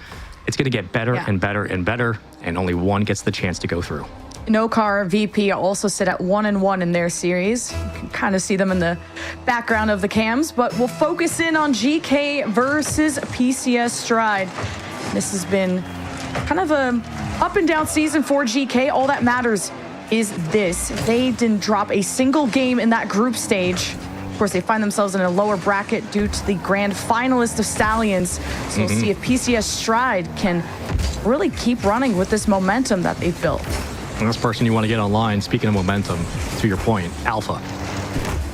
It's going to get better and better and better, and only one gets the chance to go through.
Nokar, VP also sit at 1-1 in their series. You can kind of see them in the background of the cams, but we'll focus in on GK versus PCS Stride. This has been kind of a up and down season for GK. All that matters is this. They didn't drop a single game in that group stage. Of course, they find themselves in a lower bracket due to the grand finalist of Stallions. So we'll see if PCS Stride can really keep running with this momentum that they've built.
And this person you want to get online, speaking of momentum, to your point, Alpha.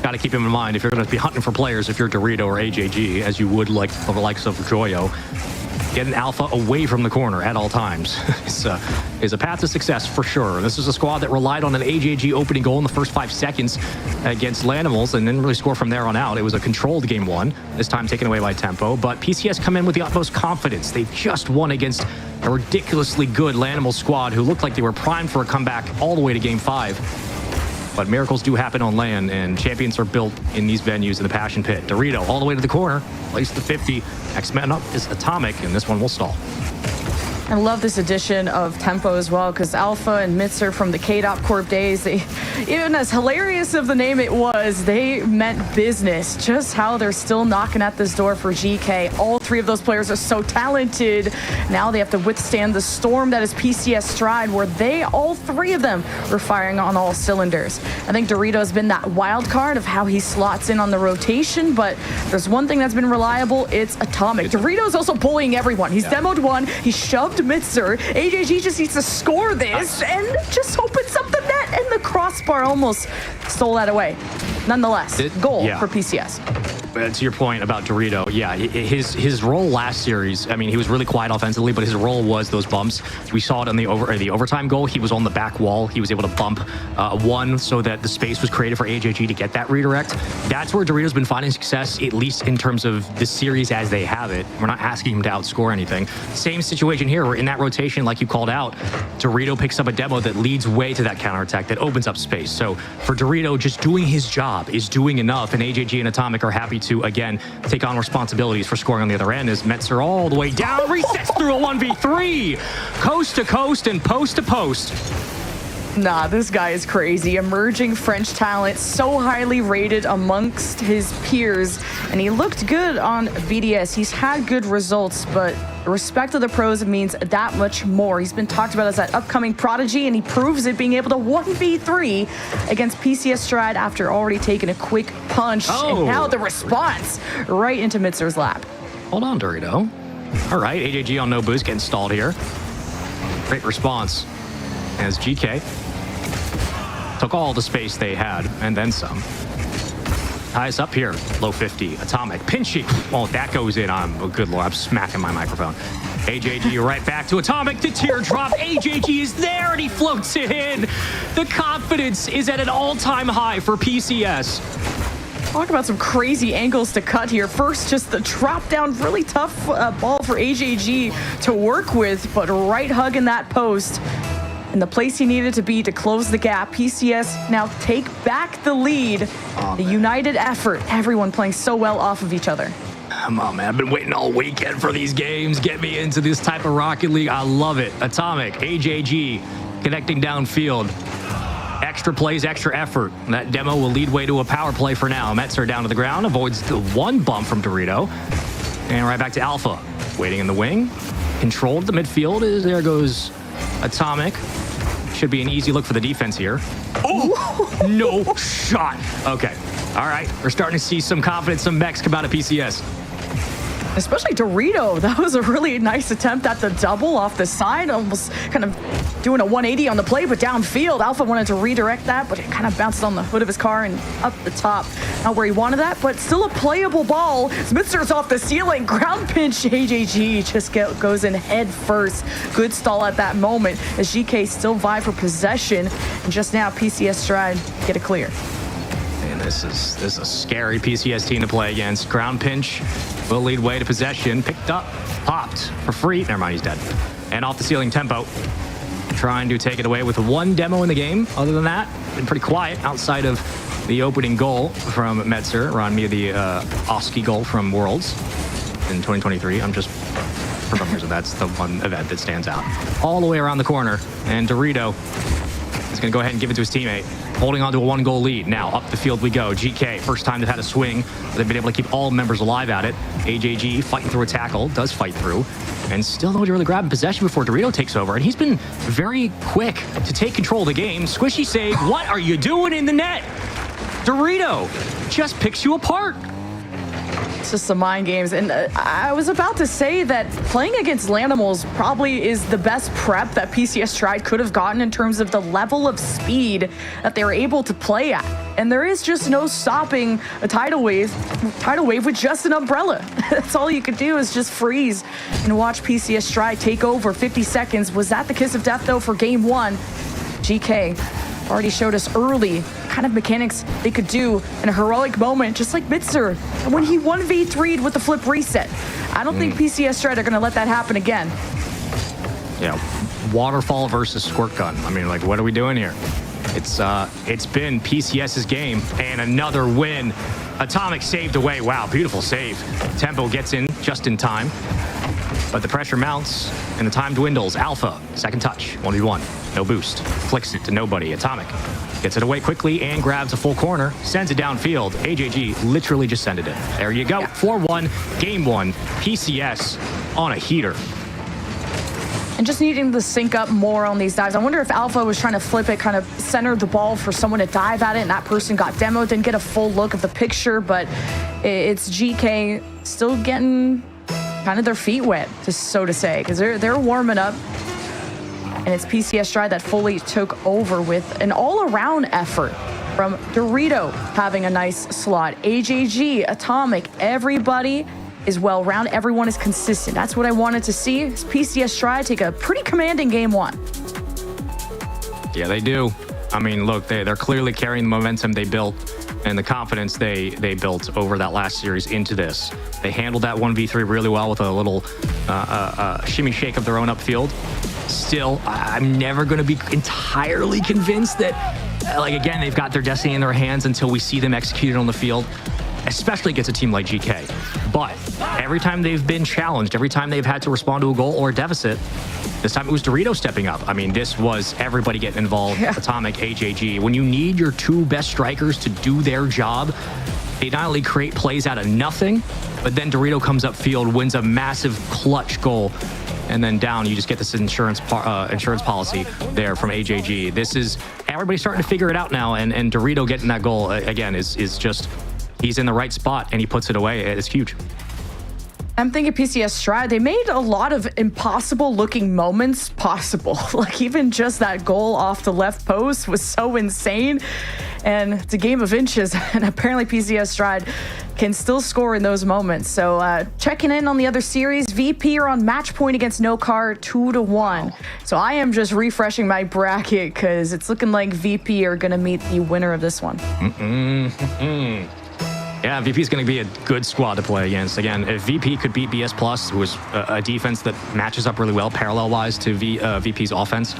Got to keep him in mind if you're going to be hunting for players, if you're Dorito or AJG, as you would like the likes of Joyo. Getting Alpha away from the corner at all times is a path to success for sure. This is a squad that relied on an AJG opening goal in the first 5 seconds against Lanimals and didn't really score from there on out. It was a controlled game one, this time taken away by Tempo. But PCS come in with the utmost confidence. They've just won against a ridiculously good Lanimals squad who looked like they were primed for a comeback all the way to game 5. But miracles do happen on land, and champions are built in these venues in the Passion Pit. Dorito all the way to the corner, plays the 50. Next man up is Atomic, and this one will stall.
I love this addition of Tempo as well, because Alpha and Mitzer from the K-Dop Corp days, even as hilarious of the name it was, they meant business. Just how they're still knocking at this door for GK. All 3 of those players are so talented. Now they have to withstand the storm that is PCS Stride, where all 3 of them were firing on all cylinders. I think Dorito's been that wild card of how he slots in on the rotation, but there's one thing that's been reliable, it's Atomic. Dorito's also bullying everyone. He's demoed one, he shoved Mitzer. AJG just needs to score this and just opens up the net, and the crossbar almost stole that away. Nonetheless, goal for PCS.
To your point about Dorito, his role last series, I mean, he was really quiet offensively, but his role was those bumps. We saw it on the overtime goal. He was on the back wall. He was able to bump one so that the space was created for AJG to get that redirect. That's where Dorito's been finding success, at least in terms of the series as they have it. We're not asking him to outscore anything. Same situation here. We're in that rotation, like you called out. Dorito picks up a demo that leads way to that counterattack, that opens up space. So for Dorito, just doing his job is doing enough, and AJG and Atomic are happy to again take on responsibilities for scoring on the other end as Metzer all the way down, resets through a 1v3, coast to coast and post to post.
Nah, this guy is crazy. Emerging French talent, so highly rated amongst his peers, and he looked good on BDS. He's had good results, but respect to the pros means that much more. He's been talked about as that upcoming prodigy, and he proves it being able to 1v3 against PCS Stride after already taking a quick punch. And now the response right into Mitzer's lap.
Hold on, Dorito. All right, AJG on no boost getting stalled here. Great response as GK took all the space they had and then some. Highest up here, low 50, Atomic, Pinchy. Oh, that goes in. Oh, good Lord, I'm smacking my microphone. AJG right back to Atomic, the teardrop. AJG is there and he floats it in. The confidence is at an all-time high for PCS.
Talk about some crazy angles to cut here. First, just the drop down, really tough ball for AJG to work with, but right hugging that post in the place he needed to be to close the gap. PCS now take back the lead. The united effort, everyone playing so well off of each other.
Come on, man. I've been waiting all weekend for these games. Get me into this type of Rocket League. I love it. Atomic, AJG, connecting downfield. Extra plays, extra effort. That demo will lead way to a power play for now. Metzer down to the ground, avoids the one bump from Dorito. And right back to Alpha. Waiting in the wing. Controlled the midfield. There goes Atomic. Should be an easy look for the defense here. Oh, no shot. Okay. All right. We're starting to see some confidence, some mechs come out of PCS.
Especially Dorito. That was a really nice attempt at the double off the side. Almost kind of doing a 180 on the play, but downfield. Alpha wanted to redirect that, but it kind of bounced on the hood of his car and up the top. Not where he wanted that, but still a playable ball. Smitzer's off the ceiling. Ground pinch. AJG just goes in head first. Good stall at that moment as GK still vie for possession. And just now, PCS Stride get a clear.
And this is a scary PCS team to play against. Ground pinch will lead way to possession. Picked up, popped for free. Never mind, he's dead. And off the ceiling tempo, trying to take it away with one demo in the game. Other than that, been pretty quiet outside of the opening goal from Metzer. Ron me the Oski goal from Worlds in 2023. I'm just, for some reason, that's the one event that stands out. All the way around the corner, and Dorito is going to go ahead and give it to his teammate. Holding on to a 1-goal lead. Now up the field we go. GK, first time they've had a swing. They've been able to keep all members alive at it. AJG fighting through a tackle, does fight through, and still nobody really grabbing possession before Dorito takes over. And he's been very quick to take control of the game. Squishy save. What are you doing in the net? Dorito just picks you apart.
It's just some mind games. And I was about to say that playing against Lanimals probably is the best prep that PCS Stride could have gotten in terms of the level of speed that they were able to play at. And there is just no stopping a tidal wave with just an umbrella. That's all you could do is just freeze and watch PCS Stride take over. 50 seconds. Was that the kiss of death, though, for game one? GK already showed us early kind of mechanics they could do in a heroic moment, just like Mitzer when he 1v3'd with the flip reset. I don't think PCS Stride are going to let that happen again.
Yeah, waterfall versus squirt gun. I mean, like, what are we doing here? It's been PCS's game, and another win. Atomic saved away. Wow, beautiful save. Tempo gets in just in time, but the pressure mounts and the time dwindles. Alpha, second touch, 1v1, no boost, flicks it to nobody. Atomic gets it away quickly and grabs a full corner, sends it downfield. AJG literally just sent it in. There you go, 4-1, game one, PCS on a heater.
And just needing to sync up more on these dives. I wonder if Alpha was trying to flip it, kind of center the ball for someone to dive at it, and that person got demoed, didn't get a full look of the picture, but it's GK still getting kind of their feet wet, so to say, because they're warming up. And it's PCS Stride that fully took over with an all-around effort from Dorito having a nice slot. AJG, Atomic, everybody is well-rounded. Everyone is consistent. That's what I wanted to see. It's PCS Stride take a pretty commanding game one.
Yeah, they do. I mean, look, they're clearly carrying the momentum they built and the confidence they built over that last series into this. They handled that 1v3 really well with a little shimmy shake of their own upfield. Still, I'm never going to be entirely convinced that, like, again, they've got their destiny in their hands until we see them executed on the field, especially against a team like GK. But every time they've been challenged, every time they've had to respond to a goal or a deficit, this time it was Dorito stepping up. I mean, this was everybody getting involved. Yeah. Atomic, AJG. When you need your two best strikers to do their job, they not only create plays out of nothing, but then Dorito comes upfield, wins a massive clutch goal, and then down you just get this insurance policy there from AJG. This is everybody's starting to figure it out now, and Dorito getting that goal again is just, he's in the right spot and he puts it away. It's huge.
I'm thinking PCS Stride, they made a lot of impossible looking moments possible. Like even just that goal off the left post was so insane. And it's a game of inches, and apparently PCS Stride can still score in those moments. So checking in on the other series, VP are on match point against No Car 2-1. So I am just refreshing my bracket because it's looking like VP are going to meet the winner of this one.
Yeah, VP is going to be a good squad to play against. Again, if VP could beat BS Plus, who is a defense that matches up really well parallel-wise to VP's offense,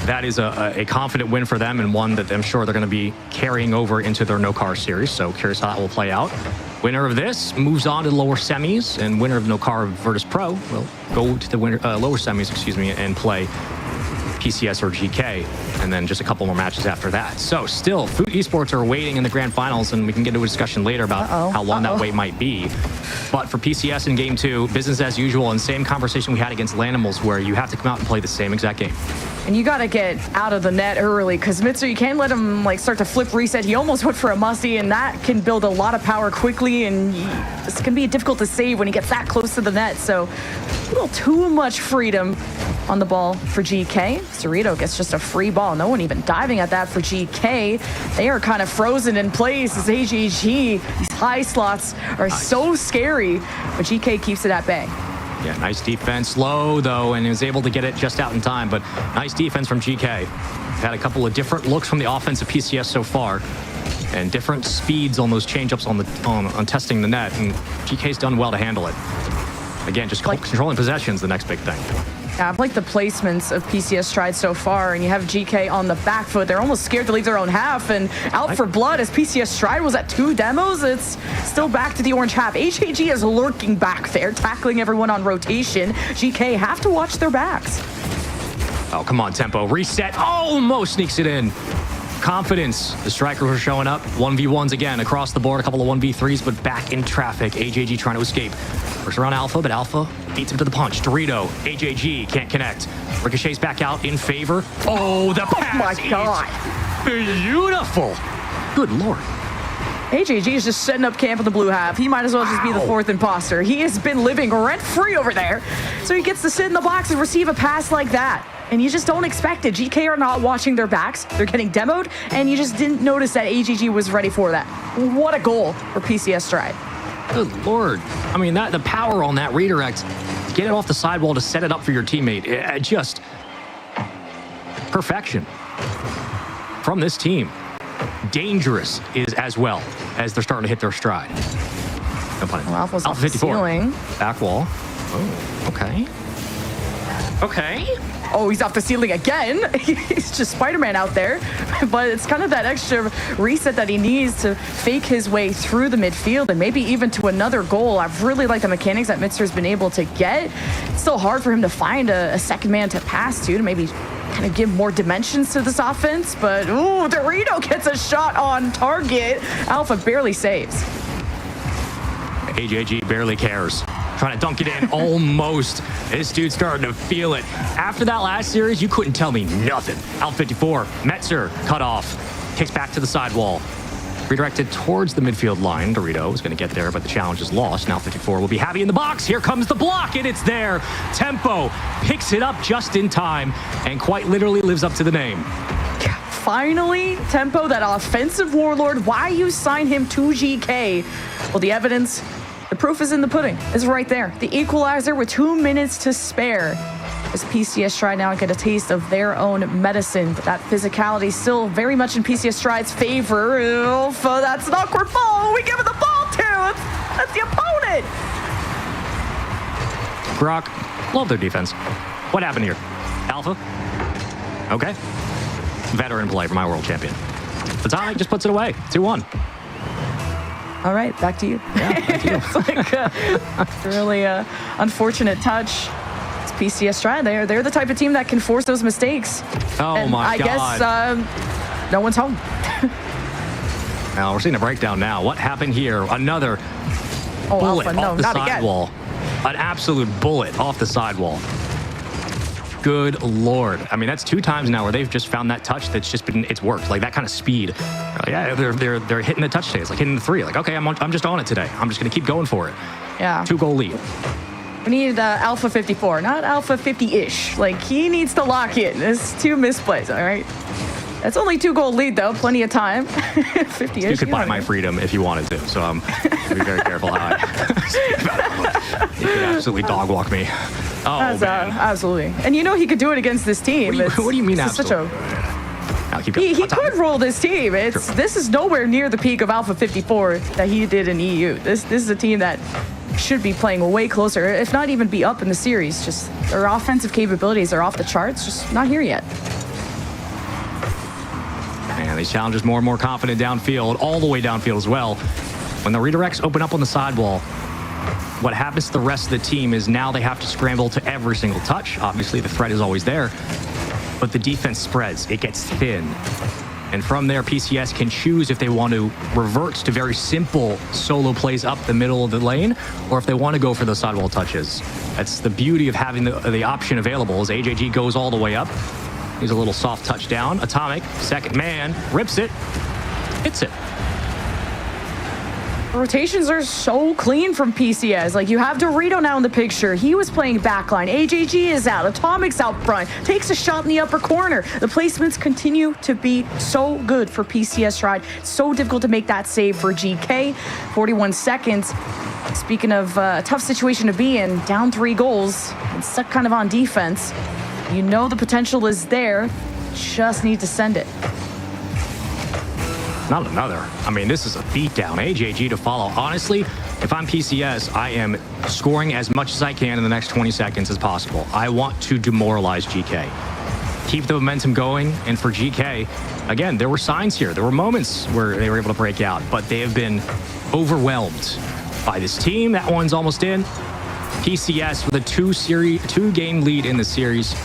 that is a confident win for them, and one that I'm sure they're going to be carrying over into their No Car series. So curious how that will play out. Winner of this moves on to the lower semis, and winner of No Car Virtus Pro will go to the lower semis, and play PCS or GK, and then just a couple more matches after that. So still, Food Esports are waiting in the grand finals, and we can get into a discussion later about how long that wait might be. But for PCS in game two, business as usual, and same conversation we had against Lanimals, where you have to come out and play the same exact game.
And you got to get out of the net early, because Mitzer, you can't let him start to flip reset. He almost went for a musty, and that can build a lot of power quickly, and it's going to be difficult to save when he gets that close to the net. So a little too much freedom on the ball for GK. Cerrito gets just a free ball. No one even diving at that for GK. They are kind of frozen in place as AGG. These high slots are so scary, but GK keeps it at bay.
Yeah, nice defense. Slow, though, and is able to get it just out in time, but nice defense from GK. Had a couple of different looks from the offense of PCS so far, and different speeds on those change-ups on testing the net, and GK's done well to handle it. Again, just controlling possession's the next big thing.
Yeah, I've liked the placements of PCS Stride so far, and you have GK on the back foot. They're almost scared to leave their own half, and out for blood as PCS Stride was at 2 demos. It's still back to the orange half. HAG is lurking back there, tackling everyone on rotation. GK have to watch their backs.
Oh, come on, Tempo. Reset. Almost sneaks it in. Confidence. The strikers are showing up. 1v1s again across the board. A couple of 1v3s, but back in traffic. HAG trying to escape. First around Alpha, but Alpha beats him to the punch. Dorito, HAG can't connect. Ricochet's back out in favor. Oh, the pass.
Oh my God.
Beautiful. Good Lord.
HAG is just setting up camp in the blue half. He might as well just be the 4th imposter. He has been living rent-free over there. So he gets to sit in the box and receive a pass like that. And you just don't expect it. GK are not watching their backs. They're getting demoed, and you just didn't notice that HAG was ready for that. What a goal for PCS Stride.
Good Lord. I mean, the power on that redirect, to get it off the sidewall to set it up for your teammate, just perfection from this team. Dangerous is as well as they're starting to hit their stride. No pun.
Well, Alpha's
Alpha
off the
54.
ceiling.
Back wall. Oh, okay. Okay.
Oh, he's off the ceiling again. He's just Spider-Man out there. But it's kind of that extra reset that he needs to fake his way through the midfield and maybe even to another goal. I've really liked the mechanics that Mitzer's been able to get. It's still hard for him to find a second man to pass to maybe kind of give more dimensions to this offense. But, ooh, Dorito gets a shot on target. Alpha barely saves.
HAG barely cares. Trying to dunk it in, almost. This dude's starting to feel it. After that last series, you couldn't tell me nothing. Alpha 54, Metzer cut off, kicks back to the sidewall. Redirected towards the midfield line. Dorito is going to get there, but the challenge is lost. Now 54 will be happy in the box. Here comes the block, and it's there. Tempo picks it up just in time and quite literally lives up to the name.
Finally, Tempo, that offensive warlord, why you sign him to GK? Well, the evidence, the proof is in the pudding. It's right there. The equalizer with 2 minutes to spare. As PCS Stride now get a taste of their own medicine. But that physicality still very much in PCS Stride's favor. Alpha, that's an awkward ball. We give it the ball to. That's the opponent.
Grok, love their defense. What happened here? Alpha? Okay. Veteran play for my world champion. Atomic just puts it away. 2-1.
All right, back to you.
Yeah, back to you.
It's like a really unfortunate touch. It's PCS Stride. They're the type of team that can force those mistakes.
Oh,
and
my God.
I guess no one's home.
Now, we're seeing a breakdown now. What happened here? Another bullet
Alpha, no,
off the
not again.
sidewall. An absolute bullet off the sidewall. Good Lord. I mean, that's 2 times now where they've just found that touch that's just been, it's worked. Like that kind of speed. Yeah, they're hitting the touch days, like hitting the 3. Like, okay, I'm just on it today. I'm just going to keep going for it.
Yeah.
2-goal lead.
We need Alpha 54, not Alpha 50-ish. Like, he needs to lock in. There's 2 misplays, all right? That's only 2-goal lead, though. Plenty of time. 50-ish.
You could buy my freedom if you wanted to, so I'm be very careful how I speak about it. You could absolutely dog walk me. Oh, man.
Absolutely. And you know he could do it against this team.
What do you mean absolutely?
He could roll this team. This is nowhere near the peak of Alpha 54 that he did in EU. This is a team that should be playing way closer, if not even be up in the series. Just their offensive capabilities are off the charts, just not here yet.
Man, these challengers more and more confident downfield, all the way downfield as well. When the redirects open up on the sidewall, what happens to the rest of the team is now they have to scramble to every single touch. Obviously, the threat is always there, but the defense spreads. It gets thin. And from there, PCS can choose if they want to revert to very simple solo plays up the middle of the lane, or if they want to go for the sidewall touches. That's the beauty of having the option available as HAG goes all the way up. He's a little soft touchdown. Atomic, second man, rips it, hits it.
Rotations are so clean from PCS. Like, you have Dorito now in the picture. He was playing backline. HAG is out. Atomic's out front. Takes a shot in the upper corner. The placements continue to be so good for PCS Stride. So difficult to make that save for GK. 41 seconds. Speaking of a tough situation to be in, down 3 goals and stuck kind of on defense. You know the potential is there. Just need to send it.
Not another. I mean, this is a beatdown. HAG to follow. Honestly, if I'm PCS, I am scoring as much as I can in the next 20 seconds as possible. I want to demoralize GK. Keep the momentum going, and for GK, again, there were signs here. There were moments where they were able to break out, but they have been overwhelmed by this team. That one's almost in. PCS with a two-game lead in the series.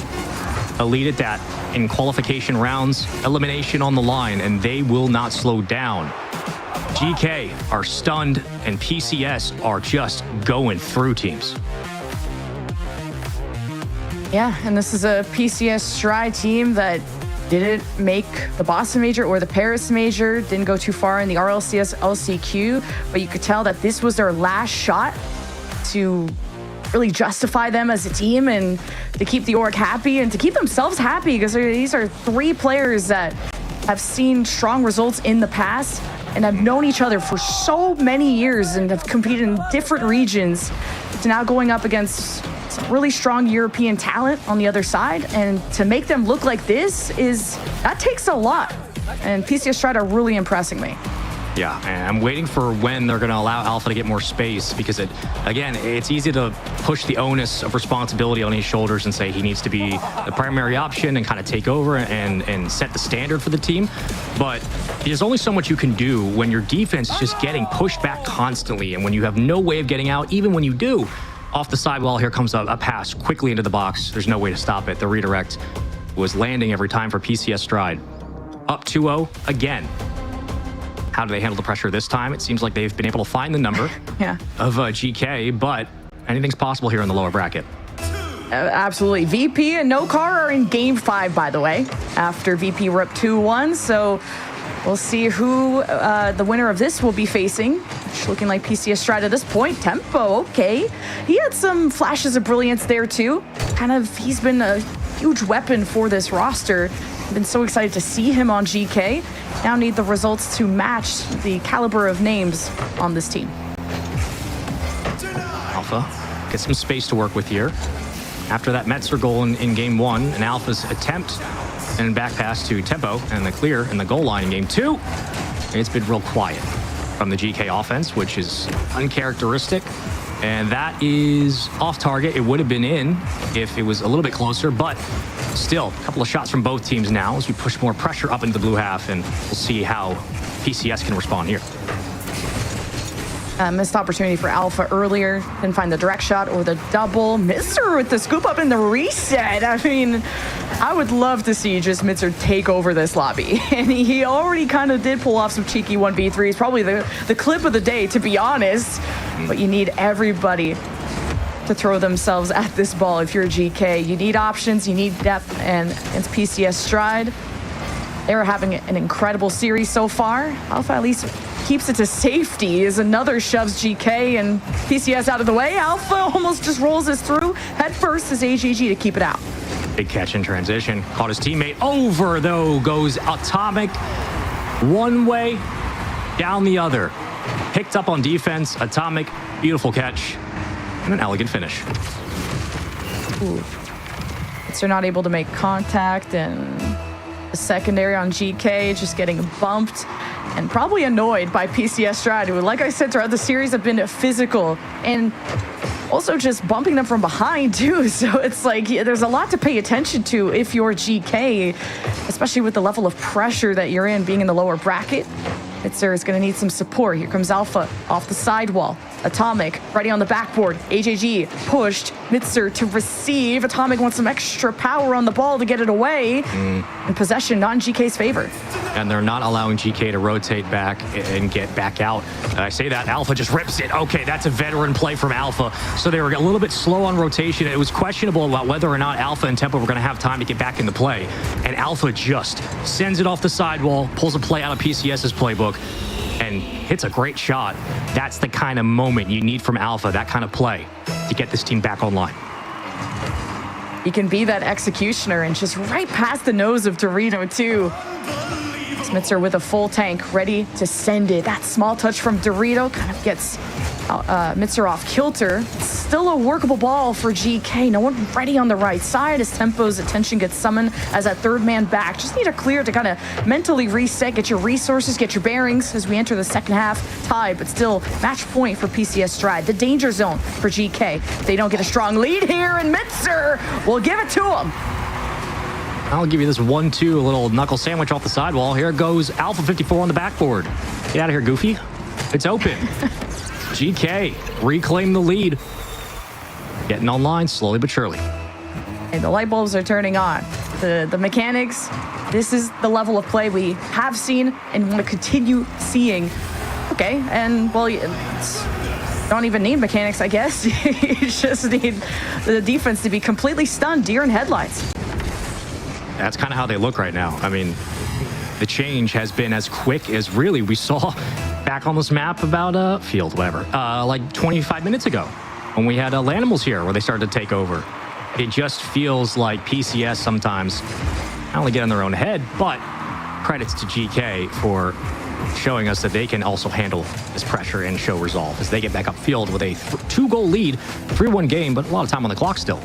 A lead at that in qualification rounds, elimination on the line, and they will not slow down. GK are stunned, and PCS are just going through teams.
Yeah, and this is a PCS Stride team that didn't make the Boston Major or the Paris Major, didn't go too far in the RLCS LCQ, but you could tell that this was their last shot to really justify them as a team and to keep the org happy and to keep themselves happy, because these are three players that have seen strong results in the past and have known each other for so many years and have competed in different regions, to now going up against some really strong European talent on the other side, and to make them look like this that takes a lot. And PCS Stride are really impressing me.
Yeah, and I'm waiting for when they're going to allow Alpha to get more space, because again, it's easy to push the onus of responsibility on his shoulders and say he needs to be the primary option and kind of take over and set the standard for the team. But there's only so much you can do when your defense is just getting pushed back constantly, and when you have no way of getting out. Even when you do, off the sidewall, here comes a pass quickly into the box. There's no way to stop it. The redirect was landing every time for PCS Stride. Up 2-0 again. How do they handle the pressure this time? It seems like they've been able to find the number of GK, but anything's possible here in the lower bracket.
Absolutely. VP and No Car are in Game 5, by the way, after VP were up 2-1. So we'll see who the winner of this will be facing. It's looking like PCS Stride at this point. Tempo, okay. He had some flashes of brilliance there, too. He's been a huge weapon for this roster. I've been so excited to see him on GK. Now need the results to match the caliber of names on this team.
Alpha gets some space to work with here. After that Metzer goal in game 1, and Alpha's attempt and back pass to Tempo and the clear in the goal line in game 2. It's been real quiet from the GK offense, which is uncharacteristic. And that is off target. It would have been in if it was a little bit closer, but still, a couple of shots from both teams now as we push more pressure up into the blue half, and we'll see how PCS can respond here.
Missed opportunity for Alpha earlier. Didn't find the direct shot or the double. Mitzer with the scoop up in the reset. I mean, I would love to see just Mitzer take over this lobby. And he already kind of did pull off some cheeky 1v3s. Probably the clip of the day, to be honest. But you need everybody to throw themselves at this ball if you're a GK. You need options, you need depth, and it's PCS Stride. They are having an incredible series so far. Alpha at least keeps it to safety as another shoves GK and PCS out of the way. Alpha almost just rolls this through. Head first is AGG to keep it out.
Big catch in transition. Caught his teammate over, though, goes Atomic. One way, down the other. Picked up on defense. Atomic, beautiful catch. And an elegant finish.
Ooh. So not able to make contact, and the secondary on GK just getting bumped and probably annoyed by PCS Stride, who, like I said, throughout the series have been physical and also just bumping them from behind too. So it's like there's a lot to pay attention to if you're GK, especially with the level of pressure that you're in being in the lower bracket. Mitzer is going to need some support. Here comes Alpha off the sidewall. Atomic ready on the backboard. AJG pushed. Mitzer to receive. Atomic wants some extra power on the ball to get it away. And possession not in GK's favor.
And they're not allowing GK to rotate back and get back out. I say that, Alpha just rips it. Okay, that's a veteran play from Alpha. So they were a little bit slow on rotation. It was questionable about whether or not Alpha and Tempo were going to have time to get back into play. And Alpha just sends it off the sidewall, pulls a play out of PCS's playbook, and hits a great shot. That's the kind of moment you need from Alpha, that kind of play, to get this team back online.
He can be that executioner, and just right past the nose of Dorito, too. Mitzer with a full tank, ready to send it. That small touch from Dorito kind of gets Mibr off kilter. Still a workable ball for GK. No one ready on the right side as Tempo's attention gets summoned as that third man back. Just need a clear to kind of mentally reset, get your resources, get your bearings as we enter the second half. Tied, but still match point for PCS Stride. The danger zone for GK. They don't get a strong lead here, and Mibr will give it to them.
I'll give you this 1-2, a little knuckle sandwich off the sidewall. Here goes Alpha 54 on the backboard. Get out of here, Goofy. It's open. GK reclaim the lead. Getting online slowly but surely.
And the light bulbs are turning on. The mechanics, this is the level of play we have seen and want to continue seeing. Okay, and well, don't even need mechanics, I guess. You just need the defense to be completely stunned, deer in headlights.
That's kind of how they look right now. I mean, the change has been as quick as really we saw back on this map about field, whatever, like 25 minutes ago when we had Lanimals here where they started to take over. It just feels like PCS sometimes not only get in their own head, but credits to GK for showing us that they can also handle this pressure and show resolve as they get back upfield with a 2-goal lead, 3-1 game, but a lot of time on the clock still.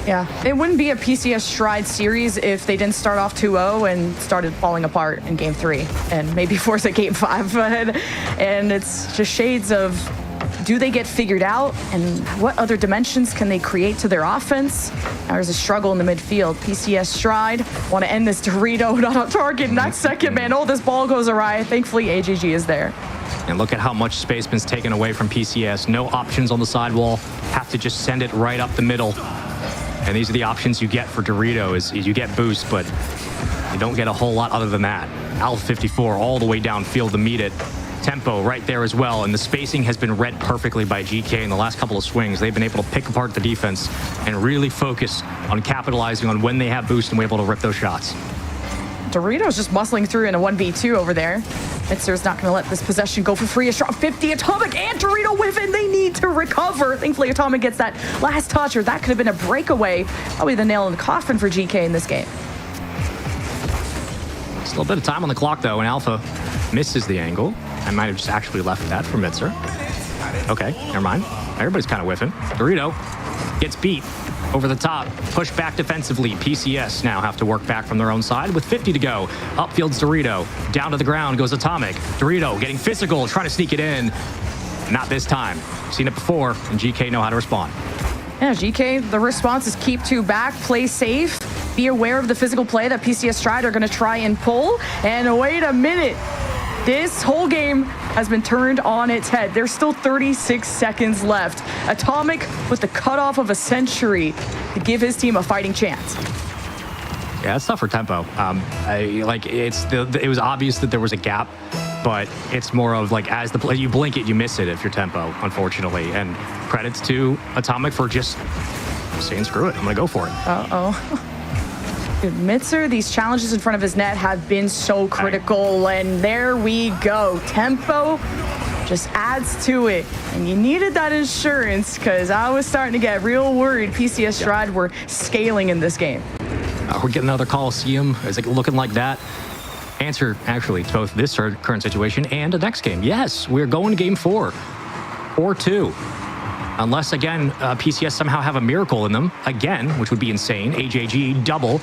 Yeah, it wouldn't be a PCS Stride series if they didn't start off 2-0 and started falling apart in Game 3 and maybe force a Game 5. And it's just shades of, do they get figured out and what other dimensions can they create to their offense? There's a struggle in the midfield. PCS Stride want to end this Dorito, not on target. Next second, man, oh, this ball goes awry. Thankfully, AJG is there.
And look at how much space been taken away from PCS. No options on the sidewall. Have to just send it right up the middle. And these are the options you get for Dorito is you get boost, but you don't get a whole lot other than that. Alpha 54 all the way downfield to meet it. Tempo right there as well, and the spacing has been read perfectly by GK in the last couple of swings. They've been able to pick apart the defense and really focus on capitalizing on when they have boost and we're able to rip those shots.
Dorito's just muscling through in a 1v2 over there. Mitzer's not going to let this possession go for free. A strong 50. Atomic and Dorito with it. They need to recover. Thankfully, Atomic gets that last touch, or that could have been a breakaway. Probably the nail in the coffin for GK in this game.
Still a bit of time on the clock, though, and Alpha misses the angle. I might have just actually left that for Mibr. Okay, never mind. Everybody's kind of whiffing. Dorito gets beat over the top, push back defensively. PCS now have to work back from their own side with 50 to go. Upfield's Dorito. Down to the ground goes Atomic. Dorito getting physical, trying to sneak it in. Not this time. Seen it before, and GK know how to respond.
Yeah, GK, the response is keep 2 back, play safe, be aware of the physical play that PCS Stride are going to try and pull. And wait a minute. This whole game has been turned on its head. There's still 36 seconds left. Atomic with the cutoff of a century to give his team a fighting chance.
Yeah, that's tough for Tempo. It was obvious that there was a gap, but it's more of like as the play, you blink it, you miss it if you're Tempo, unfortunately. And credits to Atomic for just saying, screw it, I'm going to go for it.
Uh-oh. Dude, Mibr, these challenges in front of his net have been so critical, and there we go. Tempo just adds to it, and you needed that insurance because I was starting to get real worried PCS Stride were scaling in this game.
We're getting another Coliseum. Is it looking like that? Answer, actually, to both this current situation and the next game. Yes, we're going to Game 4. 4-2. Unless, again, PCS somehow have a miracle in them, again, which would be insane. AJG double.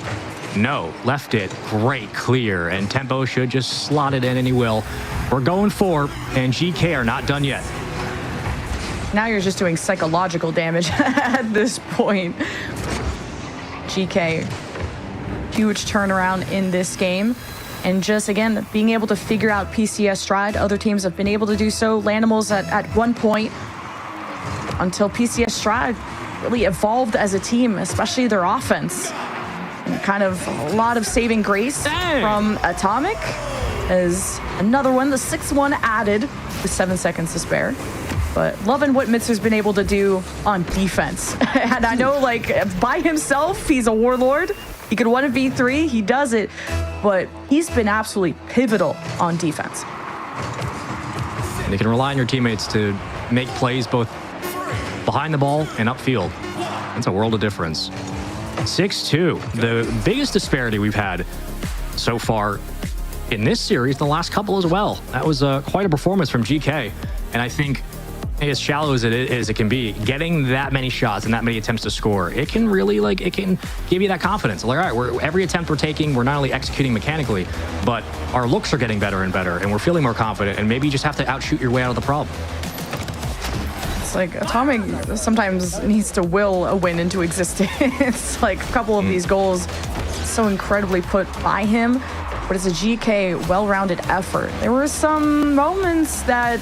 No, left it. Great clear. And Tempo should just slot it in, and he will. We're going 4, and GK are not done yet.
Now you're just doing psychological damage at this point. GK, huge turnaround in this game. And just, again, being able to figure out PCS Stride. Other teams have been able to do so. Lanimals at one point, until PCS Stride really evolved as a team, especially their offense. And kind of a lot of saving grace from Atomic as another one, the 6-1 added with 7 seconds to spare. But loving what Mibr's been able to do on defense. And I know, like, by himself, he's a warlord. He could 1v3, he does it. But he's been absolutely pivotal on defense.
And you can rely on your teammates to make plays both behind the ball and upfield. That's a world of difference. 6-2, the biggest disparity we've had so far in this series, the last couple as well. That was quite a performance from GK. And I think as shallow as it can be, getting that many shots and that many attempts to score, it can really it can give you that confidence. Like, all right, every attempt we're taking, we're not only executing mechanically, but our looks are getting better and better, and we're feeling more confident. And maybe you just have to outshoot your way out of the problem.
It's like Atomic sometimes needs to will a win into existence. Like a couple of these goals, so incredibly put by him, but it's a GK well-rounded effort. There were some moments that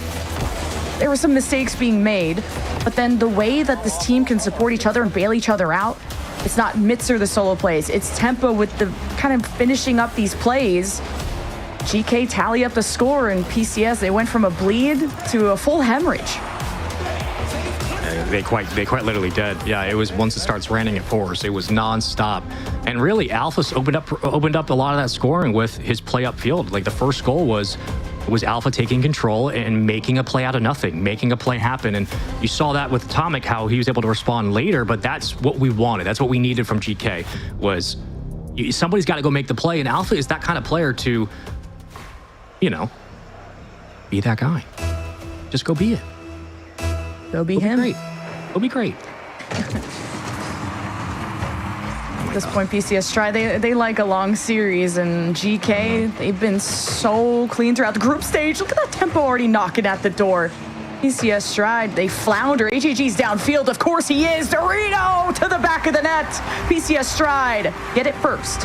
there were some mistakes being made, but then the way that this team can support each other and bail each other out, it's not mibr the solo plays, it's Tempo with the kind of finishing up these plays. GK tally up the score, and PCS, they went from a bleed to a full hemorrhage.
They quite literally did. Yeah, it was once it starts raining at force, it was nonstop. And really, Alpha's opened up a lot of that scoring with his play upfield. Like the first goal was Alpha taking control and making a play out of nothing, making a play happen. And you saw that with Atomic, how he was able to respond later, but that's what we wanted. That's what we needed from GK, was somebody's got to go make the play. And Alpha is that kind of player to, be that guy. Just go be it.
Go be him.
Great. Go be great.
At this point, PCS Stride, they like a long series, and GK, they've been so clean throughout the group stage. Look at that Tempo already knocking at the door. PCS Stride, they flounder. HAG's downfield, of course he is. Dorito to the back of the net. PCS Stride, get it first.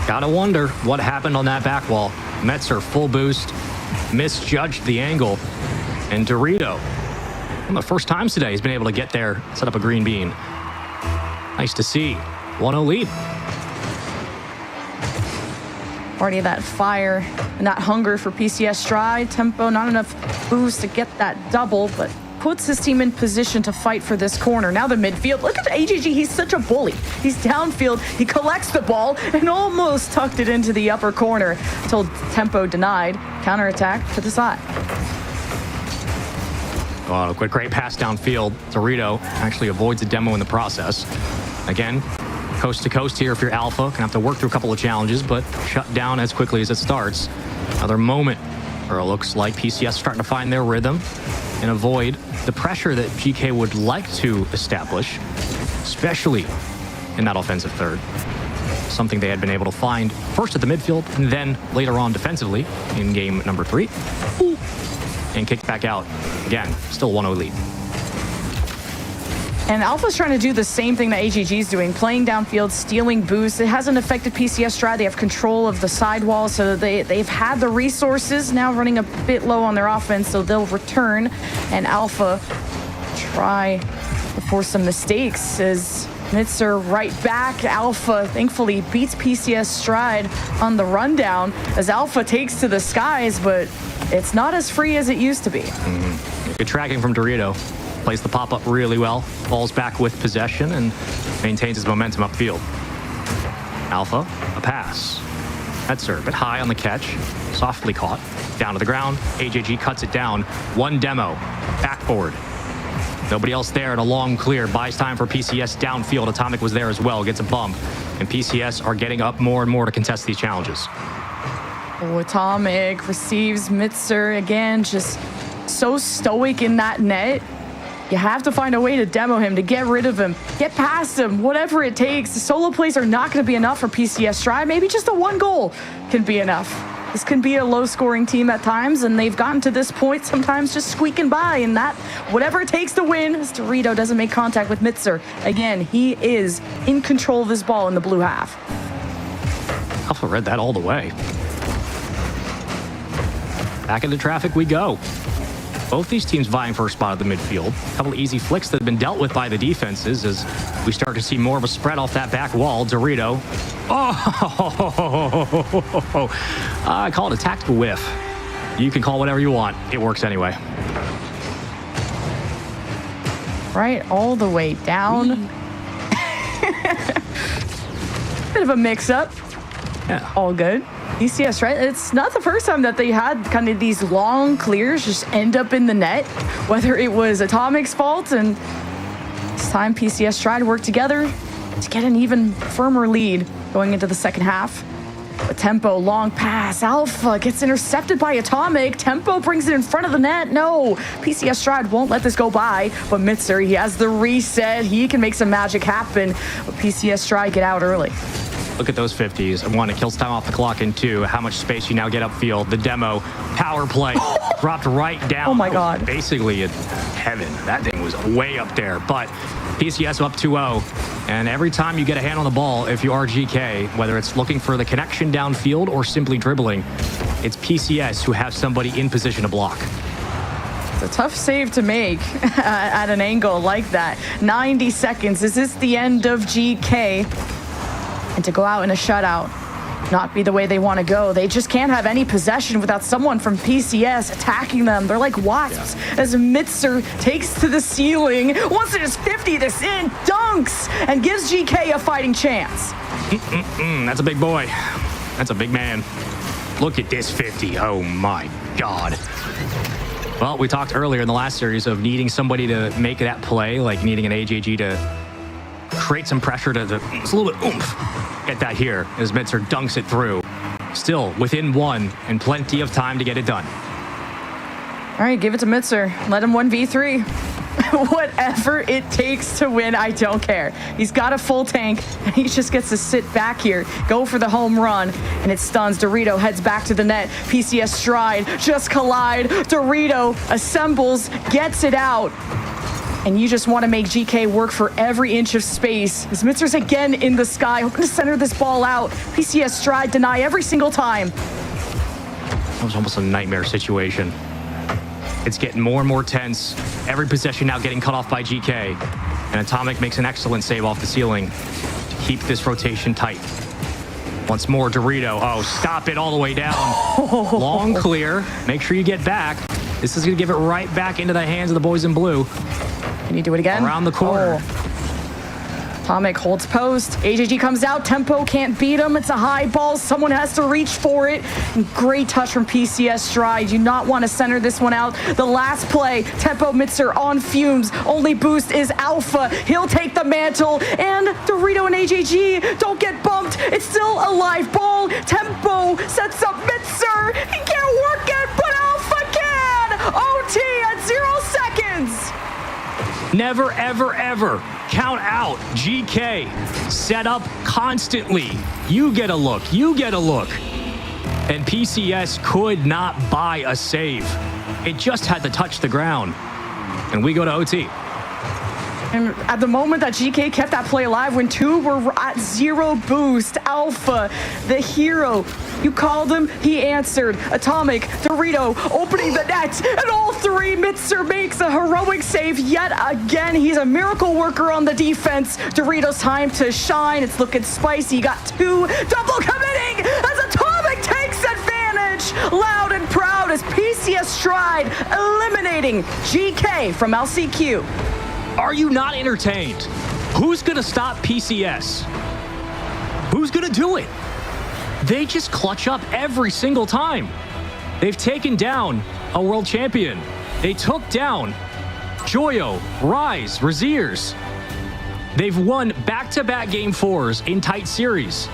Gotta wonder what happened on that back wall. mibr full boost, misjudged the angle, and Dorito, one of the first times today, he's been able to get there, set up a green bean. Nice to see. 1-0 lead.
Already that fire and that hunger for PCS Stride. Tempo, not enough boost to get that double, but puts his team in position to fight for this corner. Now the midfield. Look at AJG. He's such a bully. He's downfield. He collects the ball and almost tucked it into the upper corner until Tempo denied. Counterattack to the side.
Oh, quick, great pass downfield. Dorito actually avoids a demo in the process. Again, coast to coast here if you're Alpha. Gonna have to work through a couple of challenges, but shut down as quickly as it starts. Another moment where it looks like PCS starting to find their rhythm and avoid the pressure that GK would like to establish, especially in that offensive third. Something they had been able to find first at the midfield and then later on defensively in game number 3. And kicked back out. Again, still 1-0 lead.
And Alpha's trying to do the same thing that AGG's doing, playing downfield, stealing boosts. It hasn't affected PCS Stride. They have control of the sidewall, so they've had the resources, now running a bit low on their offense, so they'll return. And Alpha try to force some mistakes as mibr right back. Alpha thankfully beats PCS Stride on the rundown as Alpha takes to the skies, but it's not as free as it used to be.
Good tracking from Dorito. Plays the pop-up really well. Falls back with possession and maintains his momentum upfield. Alpha, a pass. mibr a bit high on the catch. Softly caught. Down to the ground. AJG cuts it down. One demo. Backboard. Nobody else there, and a long clear. Buys time for PCS downfield. Atomic was there as well. Gets a bump. And PCS are getting up more and more to contest these challenges.
Oh, Atomic receives mibr again, just so stoic in that net. You have to find a way to demo him, to get rid of him, get past him, whatever it takes. The solo plays are not going to be enough for PCS Stride. Maybe just a one goal can be enough. This can be a low-scoring team at times, and they've gotten to this point sometimes just squeaking by, and that, whatever it takes to win, as Dorito doesn't make contact with mibr. Again, he is in control of this ball in the blue half.
Alpha read that all the way. Back into traffic we go. Both these teams vying for a spot at the midfield. A couple of easy flicks that have been dealt with by the defenses as we start to see more of a spread off that back wall. Dorito. Oh! I call it a tactical whiff. You can call whatever you want. It works anyway.
Right, all the way down. Bit of a mix-up.
Yeah.
All good. PCS, right? It's not the first time that they had kind of these long clears just end up in the net, whether it was Atomic's fault, and this time PCS tried to work together to get an even firmer lead going into the second half. A Tempo, long pass. Alpha gets intercepted by Atomic. Tempo brings it in front of the net. No, PCS Stride won't let this go by. But mibr, he has the reset. He can make some magic happen. But PCS Stride get out early.
Look at those 50s. And 1, it kills time off the clock. And 2, how much space you now get upfield. The demo, power play, dropped right down.
Oh my God.
Basically, it's heaven. That thing was way up there. But PCS up 2-0. And every time you get a hand on the ball, if you are GK, whether it's looking for the connection downfield or simply dribbling, it's PCS who have somebody in position to block.
It's a tough save to make at an angle like that. 90 seconds. Is this the end of GK? And to go out in a shutout, not be the way they want to go. They just can't have any possession without someone from PCS attacking them. They're like wasps as mibr takes to the ceiling. Wants to just 50 this in, dunks, and gives GK a fighting chance.
That's a big boy. That's a big man. Look at this 50. Oh my God. Well, we talked earlier in the last series of needing somebody to make that play, like needing an AJG to create some pressure to it's a little bit oomph. Get that here as mibr dunks it through. Still within 1 and plenty of time to get it done.
All right, give it to mibr. Let him 1v3. Whatever it takes to win, I don't care. He's got a full tank, and he just gets to sit back here, go for the home run, and it stuns. Dorito heads back to the net. PCS Stride just collide. Dorito assembles, gets it out. And you just want to make GK work for every inch of space. As mibr's again in the sky, hoping to center this ball out. PCS Stride deny every single time.
That was almost a nightmare situation. It's getting more and more tense. Every possession now getting cut off by GK. And Atomic makes an excellent save off the ceiling to keep this rotation tight. Once more, Dorito. Oh, stop it all the way down. Long clear. Make sure you get back. This is going to give it right back into the hands of the boys in blue.
Can you do it again?
Around the corner.
Atomic holds post. AJG comes out. Tempo can't beat him. It's a high ball. Someone has to reach for it. And great touch from PCS Stride. You not want to center this one out. The last play, Tempo mibr on fumes. Only boost is Alpha. He'll take the mantle. And Dorito and AJG don't get bumped. It's still a live ball. Tempo sets up mibr. He can't work it, but Alpha can. OT at 0 seconds.
Never, ever, ever count out GK. Set up constantly. You get a look. You get a look. And PCS could not buy a save. It just had to touch the ground. And we go to OT.
And at the moment that GK kept that play alive, when 2 were at 0 boost, Alpha, the hero, you called him, he answered. Atomic, Dorito, opening the net, and all 3, mibr makes a heroic save yet again. He's a miracle worker on the defense. Dorito's time to shine. It's looking spicy. He got 2, double committing as Atomic takes advantage. Loud and proud as PCS Stride eliminating GK from LCQ.
Are you not entertained? Who's going to stop PCS? Who's going to do it? They just clutch up every single time. They've taken down a world champion. They took down Joyo, Rise, Raziers. They've won back-to-back Game 4s in tight series.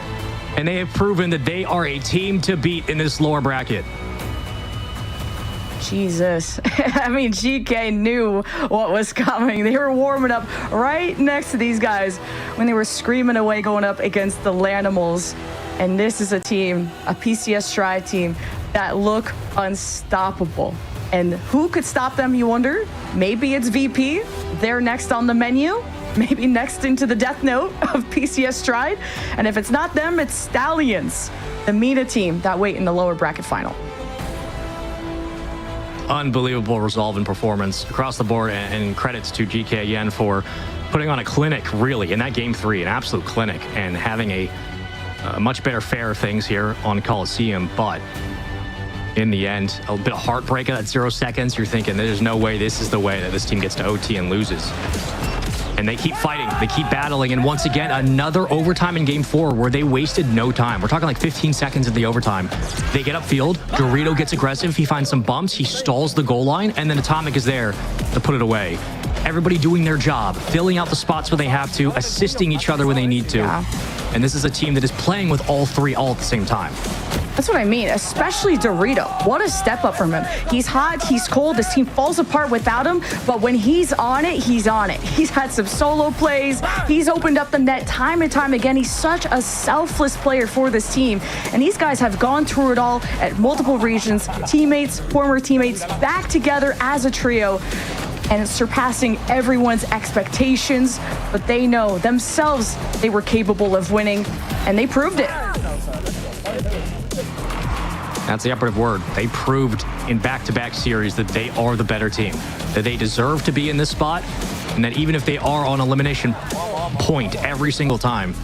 And they have proven that they are a team to beat in this lower bracket.
Jesus. I mean, GK knew what was coming. They were warming up right next to these guys when they were screaming away going up against the Lanimals. And this is a team, a PCS Stride team, that look unstoppable. And who could stop them, you wonder? Maybe it's VP. They're next on the menu. Maybe next into the death note of PCS Stride. And if it's not them, it's Stallions, the MENA team that wait in the lower bracket final.
Unbelievable resolve and performance across the board, and credits to GK again for putting on a clinic, really, in that Game 3, an absolute clinic, and having a much better fare of things here on Coliseum. But in the end, a bit of heartbreak at 0 seconds. You're thinking there's no way this is the way that this team gets to OT and loses. And they keep fighting, they keep battling, and once again, another overtime in game 4 where they wasted no time. We're talking like 15 seconds in the overtime. They get upfield, Dorito gets aggressive, he finds some bumps, he stalls the goal line, and then Atomic is there to put it away. Everybody doing their job, filling out the spots when they have to, assisting each other when they need to.
Yeah.
And this is a team that is playing with all three all at the same time.
That's what I mean, especially Dorito. What a step up from him. He's hot, he's cold, this team falls apart without him, but when he's on it, he's on it. He's had some solo plays, he's opened up the net time and time again. He's such a selfless player for this team, and these guys have gone through it all at multiple regions, teammates, former teammates, back together as a trio, and it's surpassing everyone's expectations, but they know themselves they were capable of winning, and they proved it.
That's the operative word. They proved in back-to-back series that they are the better team, that they deserve to be in this spot, and that even if they are on elimination point every single time,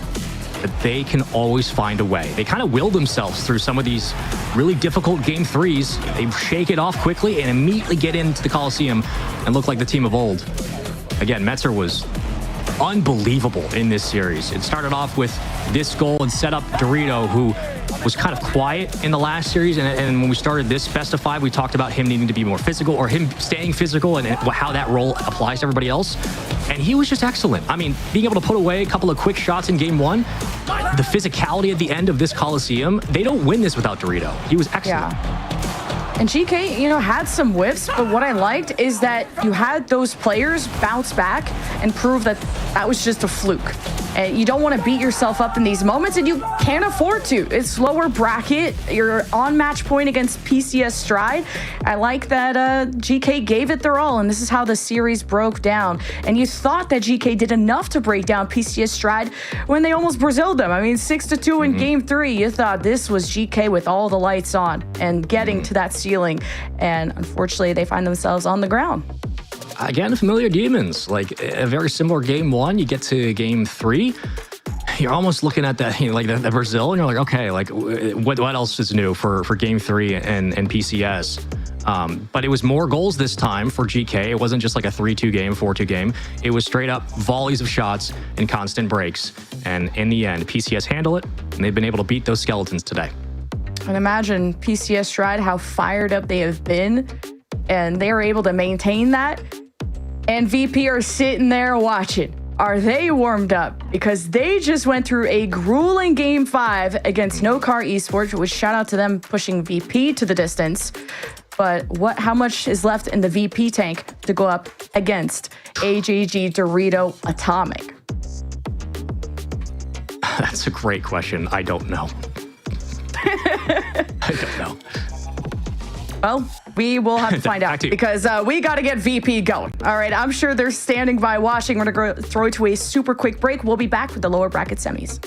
that they can always find a way. They kind of will themselves through some of these really difficult game 3s. They shake it off quickly and immediately get into the Coliseum and look like the team of old. Again, Metzer was unbelievable in this series. It started off with this goal and set up Dorito, who was kind of quiet in the last series, and when we started this best of 5, we talked about him needing to be more physical, or him staying physical, and how that role applies to everybody else. And he was just excellent. I mean, being able to put away a couple of quick shots in game 1, the physicality at the end of this Coliseum, they don't win this without Dorito. He was excellent.
Yeah. And GK, had some whiffs, but what I liked is that you had those players bounce back and prove that that was just a fluke. And you don't want to beat yourself up in these moments, and you can't afford to. It's lower bracket. You're on match point against PCS Stride. I like that GK gave it their all, and this is how the series broke down. And you thought that GK did enough to break down PCS Stride when they almost Braziled them. I mean, 6-2 in game 3. You thought this was GK with all the lights on and getting to that ceiling. And unfortunately, they find themselves on the ground.
Again, familiar demons, like a very similar game 1. You get to game 3, you're almost looking at that, like the Brazil, and you're like, okay, like what else is new for game 3 and PCS? But it was more goals this time for GK. It wasn't just like a 3-2 game, 4-2 game. It was straight up volleys of shots and constant breaks. And in the end, PCS handle it, and they've been able to beat those skeletons today.
And imagine PCS Stride, how fired up they have been, and they are able to maintain that. And VP are sitting there watching. Are they warmed up? Because they just went through a grueling game 5 against No Car Esports, which shout out to them pushing VP to the distance. But how much is left in the VP tank to go up against AJG Dorito Atomic?
That's a great question. I don't know. I don't know.
Well, we will have to find out because we got to get VP going. All right, I'm sure they're standing by watching. We're going to throw it to a super quick break. We'll be back with the lower bracket semis.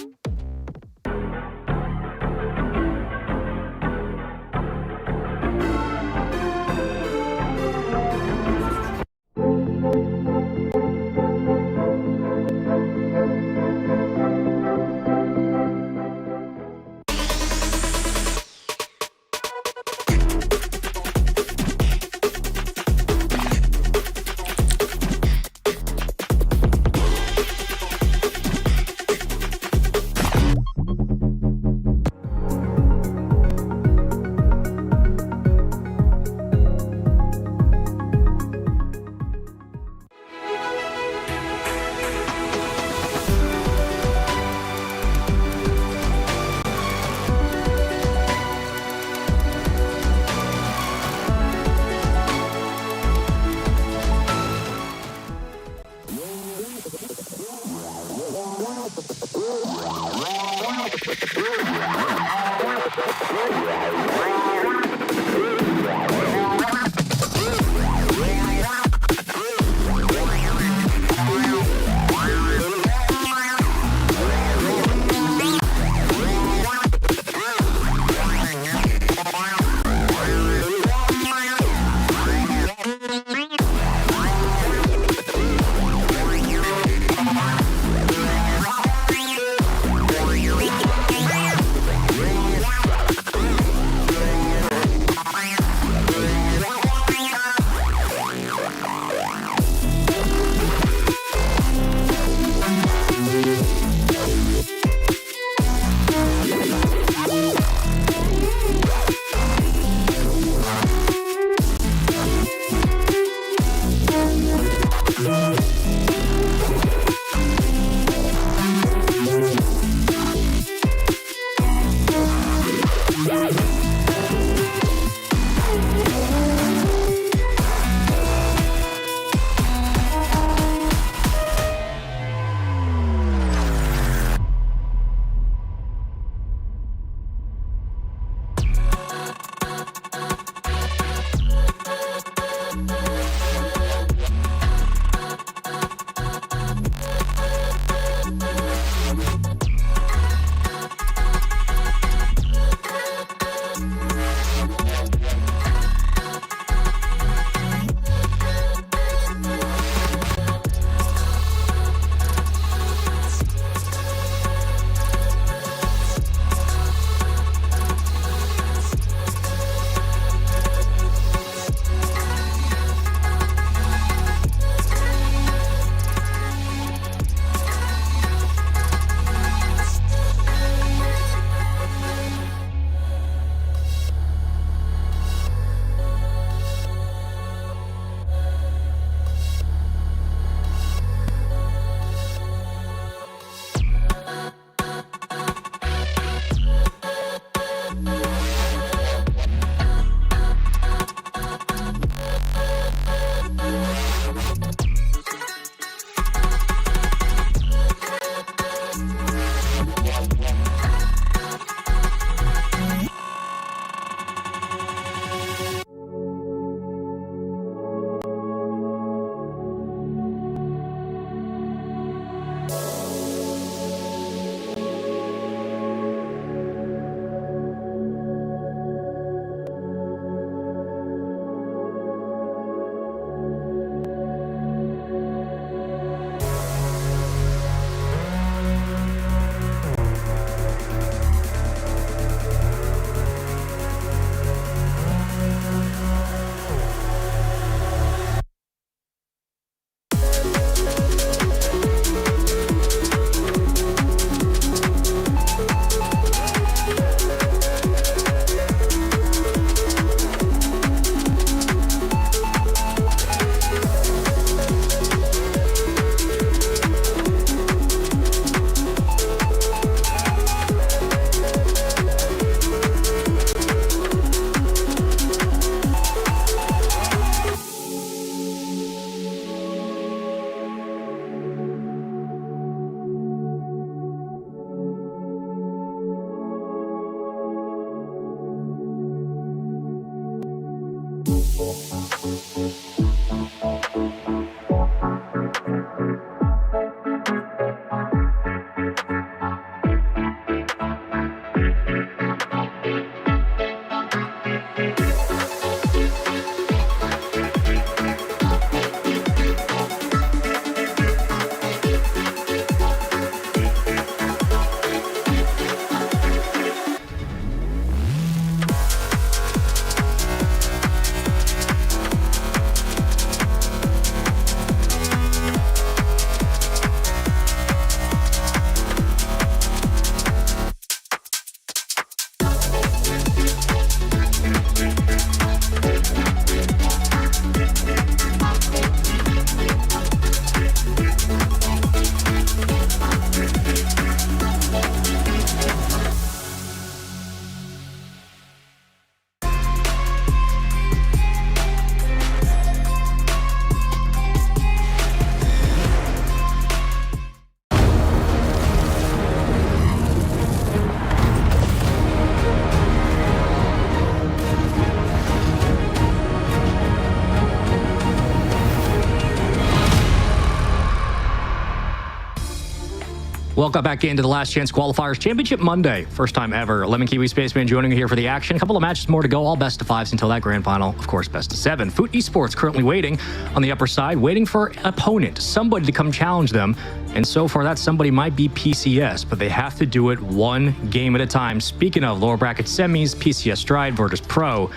Welcome back into the Last Chance Qualifiers Championship Monday. First time ever. Lemon Kiwi Spaceman joining you here for the action. A couple of matches more to go. All best of fives until that grand final. Of course, best of seven. Foot Esports currently waiting on the upper side, waiting for an opponent, somebody to come challenge them. And so far, that somebody might be PCS, but they have to do it one game at a time. Speaking of lower bracket semis, PCS Stride, Virtus Pro,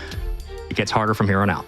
it gets harder from here on out.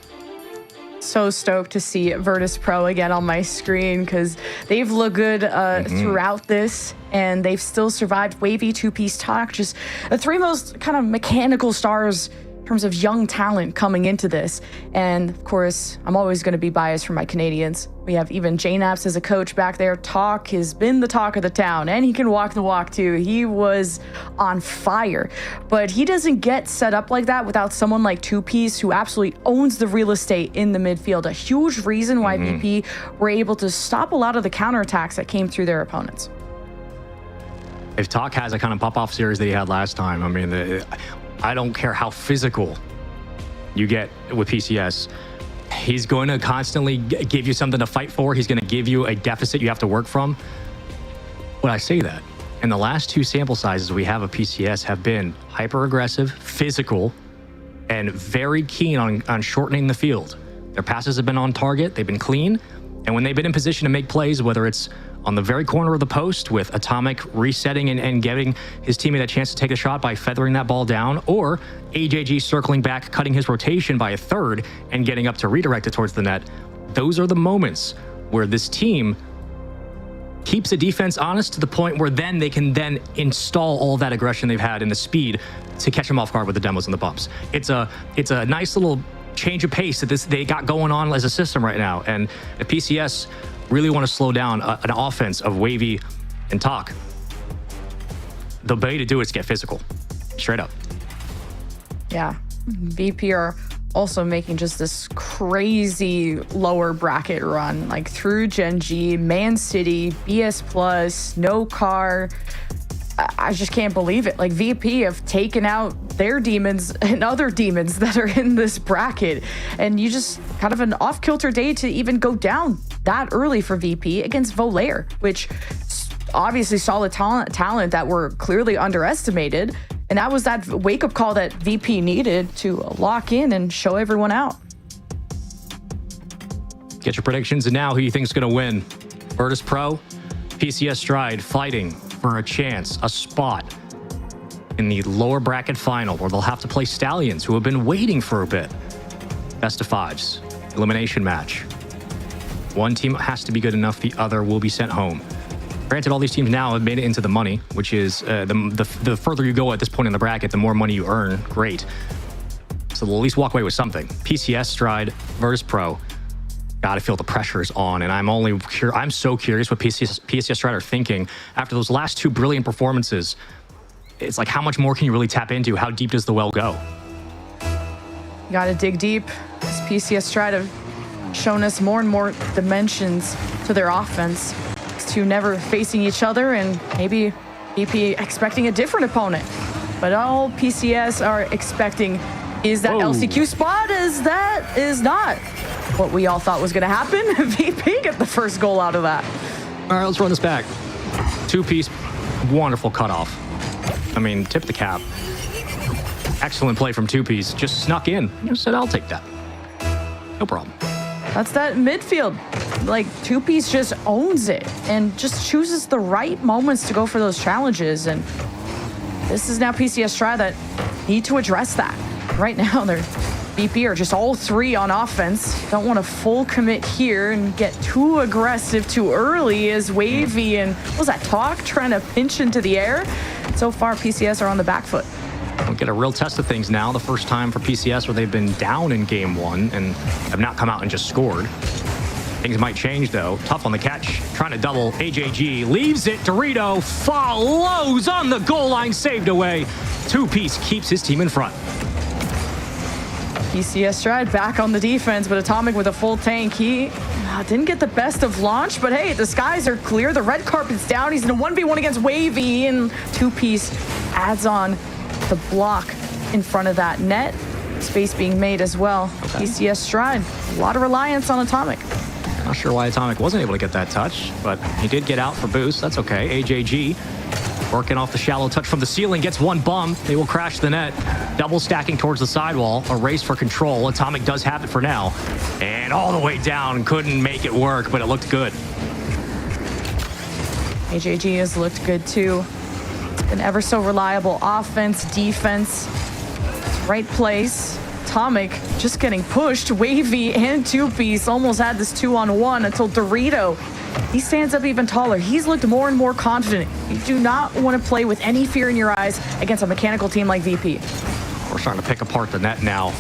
So stoked to see Virtus Pro again on my screen because they've looked good throughout this, and they've still survived Wavy, two-piece talk, just the three most kind of mechanical stars in terms of young talent coming into this. And of course, I'm always going to be biased for my Canadians. We have even J-Naps as a coach back there. Talk has been the talk of the town, and he can walk the walk too. He was on fire, but he doesn't get set up like that without someone like Two Piece, who absolutely owns the real estate in the midfield. A huge reason why VP were able to stop a lot of the counterattacks that came through their opponents.
If Talk has a kind of pop-off series that he had last time, I mean, I don't care how physical you get with PCS. He's going to constantly give you something to fight for. He's going to give you a deficit you have to work from. When I say that, in the last two sample sizes we have of PCS have been hyper-aggressive, physical, and very keen on shortening the field. Their passes have been on target, they've been clean, and when they've been in position to make plays, whether it's on the very corner of the post with Atomic resetting and giving his teammate a chance to take a shot by feathering that ball down, or AJG circling back, cutting his rotation by a third and getting up to redirect it towards the net. Those are the moments where this team keeps the defense honest to the point where then they can then install all that aggression they've had and the speed to catch them off guard with the demos and the bumps. It's a nice little change of pace that they got going on as a system right now. And if PCS really want to slow down an offense of Wavy and Talk, the way to do it is get physical, straight up.
Yeah, VP are also making just this crazy lower bracket run, like through Gen G, Man City, BS Plus, No Car. I just can't believe it. Like, VP have taken out their demons and other demons that are in this bracket. And you just kind of an off-kilter day to even go down that early for VP against Volair, which obviously solid talent that were clearly underestimated. And that was that wake-up call that VP needed to lock in and show everyone out.
Get your predictions, and now who you think is going to win? Virtus Pro, PCS Stride fighting for a chance, a spot in the lower bracket final where they'll have to play Stallions, who have been waiting for a bit. Best of fives, elimination match. One team has to be good enough, the other will be sent home. Granted, all these teams now have made it into the money, which is the further you go at this point in the bracket, the more money you earn. Great. So they'll at least walk away with something. PCS Stride, Virtus Pro. Gotta feel the pressure is on, and I'm so curious what PCS Stride are thinking after those last two brilliant performances. It's like, how much more can you really tap into? How deep does the well go?
You gotta dig deep. As PCS Stride have shown us more and more dimensions to their offense. It's two never facing each other, and maybe VP expecting a different opponent. But all PCS are expecting Is that LCQ spot? That is not what we all thought was going to happen. VP get the first goal out of that.
All right, let's run this back. Two-piece, wonderful cutoff. I mean, tip the cap. Excellent play from two-piece. Just snuck in. I said, I'll take that. No problem.
That's that midfield. Like, two-piece just owns it and just chooses the right moments to go for those challenges. And this is now PCS Stride that need to address that. Right now, they're VP are just all three on offense. Don't want to full commit here and get too aggressive too early as Wavy and, what was that, Talk trying to pinch into the air? So far, PCS are on the back foot.
We'll get a real test of things now. The first time for PCS where they've been down in game one and have not come out and just scored. Things might change, though. Tough on the catch. Trying to double. AJG leaves it. Dorito follows on the goal line. Saved away. Two-piece keeps his team in front.
PCS Stride back on the defense, but Atomic with a full tank. He didn't get the best of launch, but hey, the skies are clear. The red carpet's down. He's in a 1v1 against Wavy, and two-piece adds on the block in front of that net. Space being made as well. Okay. PCS Stride, a lot of reliance on Atomic.
Not sure why Atomic wasn't able to get that touch, but he did get out for boost. That's okay. AJG working off the shallow touch from the ceiling, gets one bump. They will crash the net. Double stacking towards the sidewall. A race for control. Atomic does have it for now. And all the way down. Couldn't make it work, but it looked good.
AJG has looked good too. It's been ever so reliable. Offense, defense, right place. Atomic just getting pushed. Wavy and two-piece almost had this 2-on-1 until Dorito. He stands up even taller. He's looked more and more confident. You do not want to play with any fear in your eyes against a mechanical team like VP.
We're starting to pick apart the net now.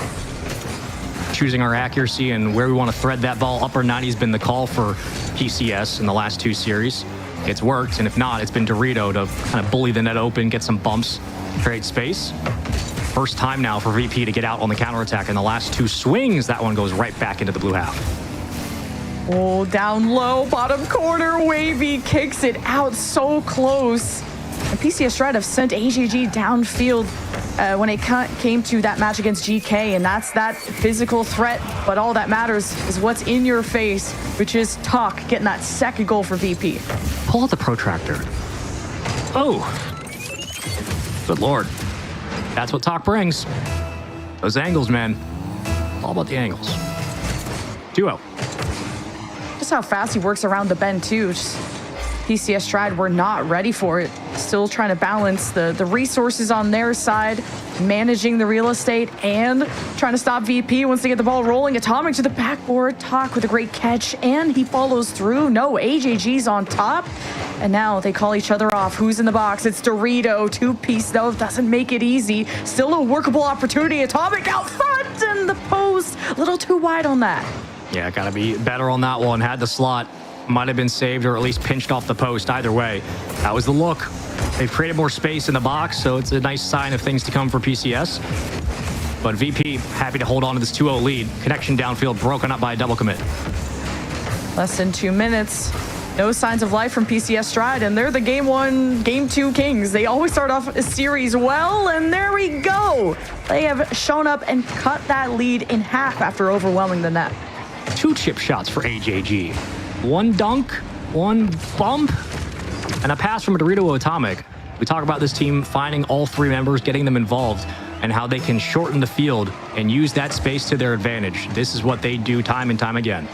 Choosing our accuracy and where we want to thread that ball. Upper 90 has been the call for PCS in the last two series. It's worked, and if not, it's been Dorito to kind of bully the net open, get some bumps, create space. First time now for VP to get out on the counterattack. In the last two swings, that one goes right back into the blue half.
Oh, down low, bottom corner. Wavy kicks it out so close. And PCS Stride have sent AJG downfield when it came to that match against GK, and that's that physical threat. But all that matters is what's in your face, which is Talk getting that second goal for VP.
Pull out the protractor. Oh, good Lord. That's what Talk brings. Those angles, man. All about the angles. 2-0.
Just how fast he works around the bend, too. Just PCS Stride were not ready for it. Still trying to balance the resources on their side, managing the real estate, and trying to stop VP once they get the ball rolling. Atomic to the backboard. Talk with a great catch, and he follows through. No, AJG's on top. And now they call each other off. Who's in the box? It's Dorito. Two-piece, though, doesn't make it easy. Still a workable opportunity. Atomic out front, and the post. A little too wide on that.
Yeah, gotta be better on that one. Had the slot. Might have been saved or at least pinched off the post. Either way, that was the look. They've created more space in the box, so it's a nice sign of things to come for PCS. But VP happy to hold on to this 2-0 lead. Connection downfield broken up by a double commit.
Less than 2 minutes. No signs of life from PCS Stride, and they're the game one, game two kings. They always start off a series well, and there we go. They have shown up and cut that lead in half after overwhelming the net.
2 chip shots for AJG. 1 dunk, 1 bump, and a pass from Dorito Atomic. We talk about this team finding all 3 members, getting them involved, and how they can shorten the field and use that space to their advantage. This is what they do time and time again.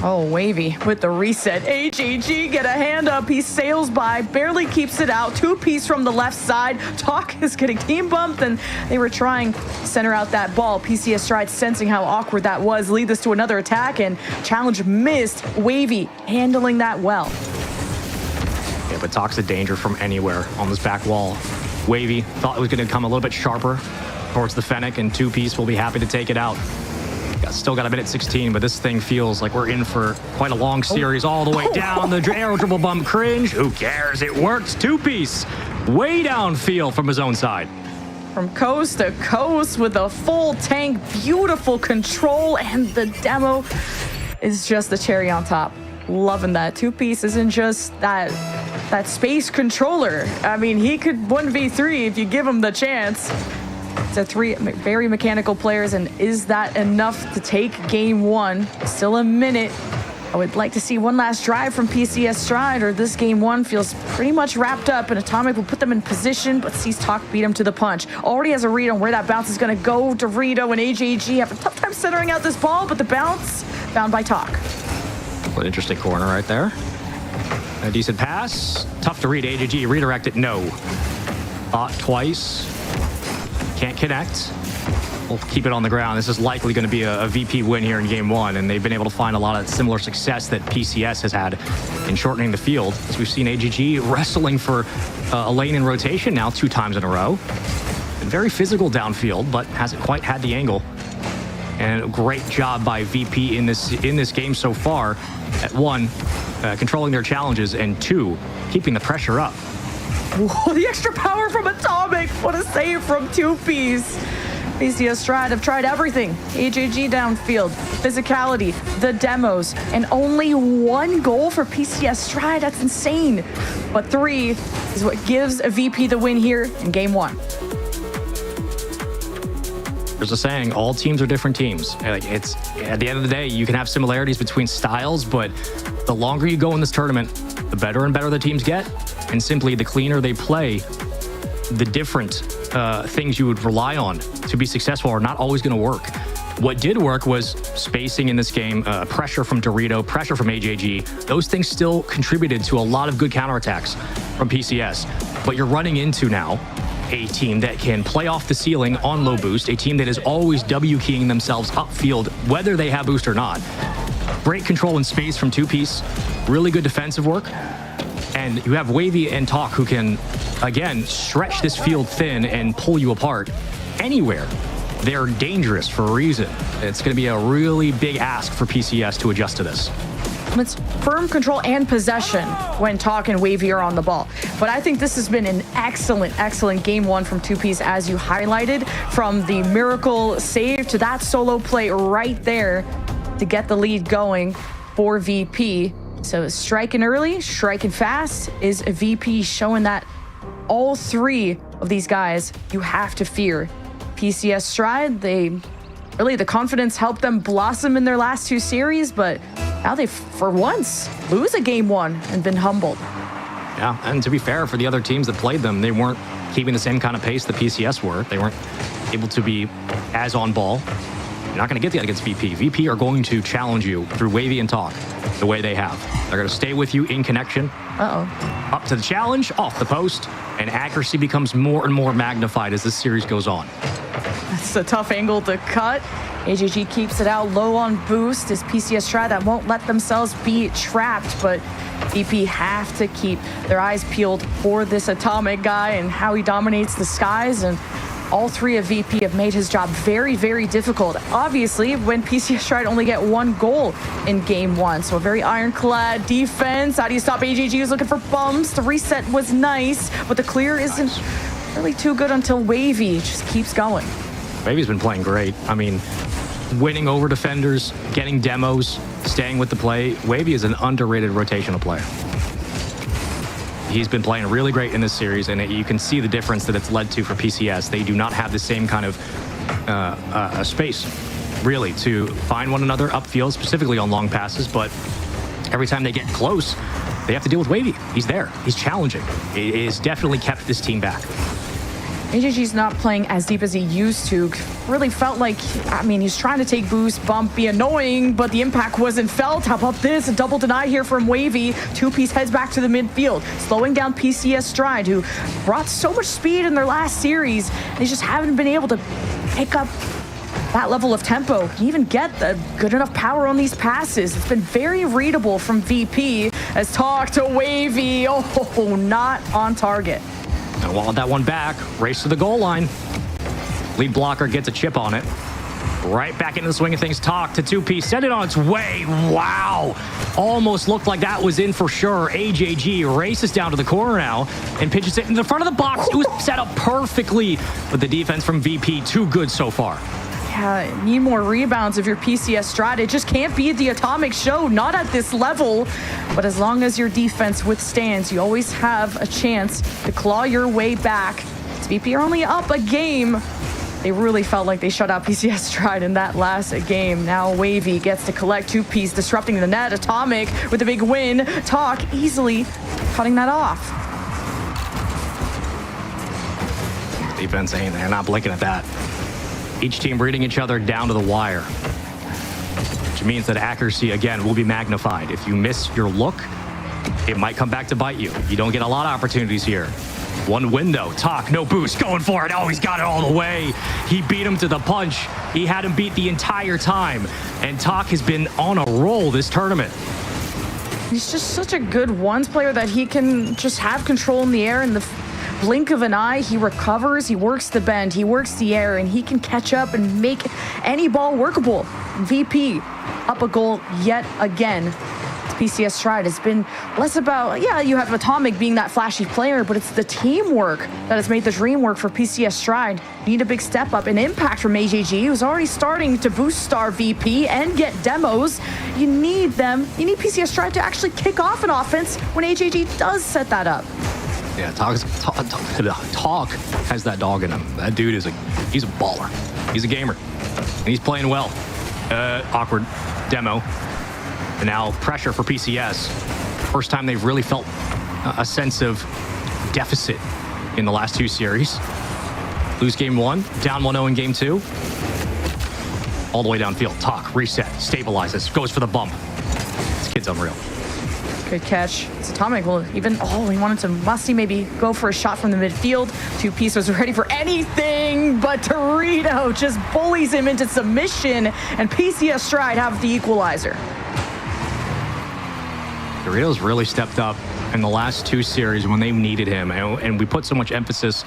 Oh, Wavy with the reset. AJG get a hand up. He sails by, barely keeps it out. Two-piece from the left side. Talk is getting team bumped, and they were trying to center out that ball. PCS Stride sensing how awkward that was. Lead this to another attack, and challenge missed. Wavy handling that well.
Yeah, but Talk's a danger from anywhere on this back wall. Wavy thought it was going to come a little bit sharper towards the Fennec, and two-piece will be happy to take it out. Still got a minute 16, but this thing feels like we're in for quite a long series all the way down. The aero triple bump cringe. Who cares? It works. Two-piece way downfield from his own side.
From coast to coast with a full tank, beautiful control, and the demo is just the cherry on top. Loving that. Two-piece isn't just that space controller. I mean, he could 1v3 if you give him the chance. It's a 3 very mechanical players, and is that enough to take game 1? Still a minute. I would like to see one last drive from PCS Stride, or this game 1 feels pretty much wrapped up, and Atomic will put them in position, but sees Talk beat him to the punch. Already has a read on where that bounce is going to go. Dorito and AJG have a tough time centering out this ball, but the bounce found by Talk.
What an interesting corner right there. A decent pass. Tough to read. AJG redirect it. No. Thought twice. Can't connect. We'll keep it on the ground. This is likely going to be a VP win here in game 1, and they've been able to find a lot of similar success that PCS has had in shortening the field, as we've seen AGG wrestling for a lane in rotation now 2 times in a row. Been very physical downfield, but hasn't quite had the angle. And a great job by VP in this game so far. At 1, controlling their challenges, and 2, keeping the pressure up.
Whoa, the extra power from Atomic. What a save from 2Ps. PCS Stride have tried everything. AJG downfield, physicality, the demos, and only 1 goal for PCS Stride. That's insane. But 3 is what gives a VP the win here in game 1.
There's a saying, all teams are different teams. Like, it's at the end of the day, you can have similarities between styles, but the longer you go in this tournament, the better and better the teams get, and simply the cleaner they play, the different things you would rely on to be successful are not always going to work. What did work was spacing in this game, pressure from Dorito, pressure from AJG. Those things still contributed to a lot of good counterattacks from PCS. But you're running into now a team that can play off the ceiling on low boost, a team that is always W-keying themselves upfield, whether they have boost or not. Great control in space from 2Ps, really good defensive work. And you have Wavy and Talk who can, again, stretch this field thin and pull you apart anywhere. They're dangerous for a reason. It's going to be a really big ask for PCS to adjust to this.
It's firm control and possession when Talk and Wavy are on the ball. But I think this has been an excellent game 1 from 2Ps, as you highlighted, from the miracle save to that solo play right there to get the lead going for VP. So striking early, striking fast is a VP, showing that all 3 of these guys you have to fear. PCS Stride, the confidence helped them blossom in their last 2 series, but now they, for once, lose a game 1 and been humbled.
Yeah, and to be fair, for the other teams that played them, they weren't keeping the same kind of pace that PCS were. They weren't able to be as on ball. You're not going to get that against VP. VP are going to challenge you through Wavy and Talk the way they have. They're going to stay with you in connection. Up to the challenge, off the post, and accuracy becomes more and more magnified as this series goes on.
That's a tough angle to cut. AGG keeps it out low on boost. Is PCS Stride that won't let themselves be trapped, but VP have to keep their eyes peeled for this Atomic guy and how he dominates the skies, and all 3 of VP have made his job very, very difficult. Obviously, when PCS Stride only get 1 goal in game 1, so a very ironclad defense. How do you stop AGG? Who's looking for bumps. The reset was nice, but the clear isn't really too good until Wavy just keeps going.
Wavy's been playing great. I mean, winning over defenders, getting demos, staying with the play. Wavy is an underrated rotational player. He's been playing really great in this series, and you can see the difference that it's led to for PCS. They do not have the same kind of space, really, to find one another upfield, specifically on long passes, but every time they get close, they have to deal with Wavy. He's there. He's challenging. It has definitely kept this team back.
AJG's not playing as deep as he used to. Really felt like, I mean, he's trying to take boost, bump, be annoying, but the impact wasn't felt. How about this? A double deny here from Wavy. 2Ps heads back to the midfield, slowing down PCS Stride, who brought so much speed in their last series. They just haven't been able to pick up that level of tempo, even get the good enough power on these passes. It's been very readable from VP as Talk to Wavy. Oh, not on target.
And walled that one back, race to the goal line. Lead blocker gets a chip on it. Right back into the swing of things. Talk to 2P, send it on its way. Wow, almost looked like that was in for sure. AJG races down to the corner now and pitches it in the front of the box. It was set up perfectly, but the defense from VP, too good so far.
Yeah, need more rebounds if you're PCS Stride. It just can't be the Atomic show, not at this level. But as long as your defense withstands, you always have a chance to claw your way back. VP are only up a game. They really felt like they shut out PCS Stride in that last game. Now Wavy gets to collect 2-piece, disrupting the net. Atomic with a big win. Talk easily cutting that off.
Defense ain't, they're not blinking at that. Each team reading each other down to the wire, which means that accuracy, again, will be magnified. If you miss your look, it might come back to bite you. You don't get a lot of opportunities here. One window, Talk, no boost, going for it. Oh, he's got it all the way. He beat him to the punch. He had him beat the entire time. And Talk has been on a roll this tournament.
He's just such a good ones player that he can just have control in the air in the blink of an eye. He recovers, he works the bend, he works the air, and he can catch up and make any ball workable. VP up a goal yet again. PCS Stride has been less about, yeah, you have Atomic being that flashy player, but it's the teamwork that has made the dream work for PCS Stride. You need a big step up and impact from AJG, who's already starting to boost star VP and get demos. You need them. You need PCS Stride to actually kick off an offense when AJG does set that up.
Yeah, Talk has that dog in him. That dude he's a baller. He's a gamer, and he's playing well. Awkward demo. And now pressure for PCS. First time they've really felt a sense of deficit in the last 2 series. Lose game 1, down 1-0 in game 2. All the way downfield. Talk, reset, stabilizes, goes for the bump. This kid's unreal.
Good catch. It's Atomic. Well, even, he wanted to musty maybe go for a shot from the midfield. 2-piece was ready for anything, but Dorito just bullies him into submission, and PCS Stride have the equalizer.
Dorito's really stepped up in the last 2 series when they needed him, and we put so much emphasis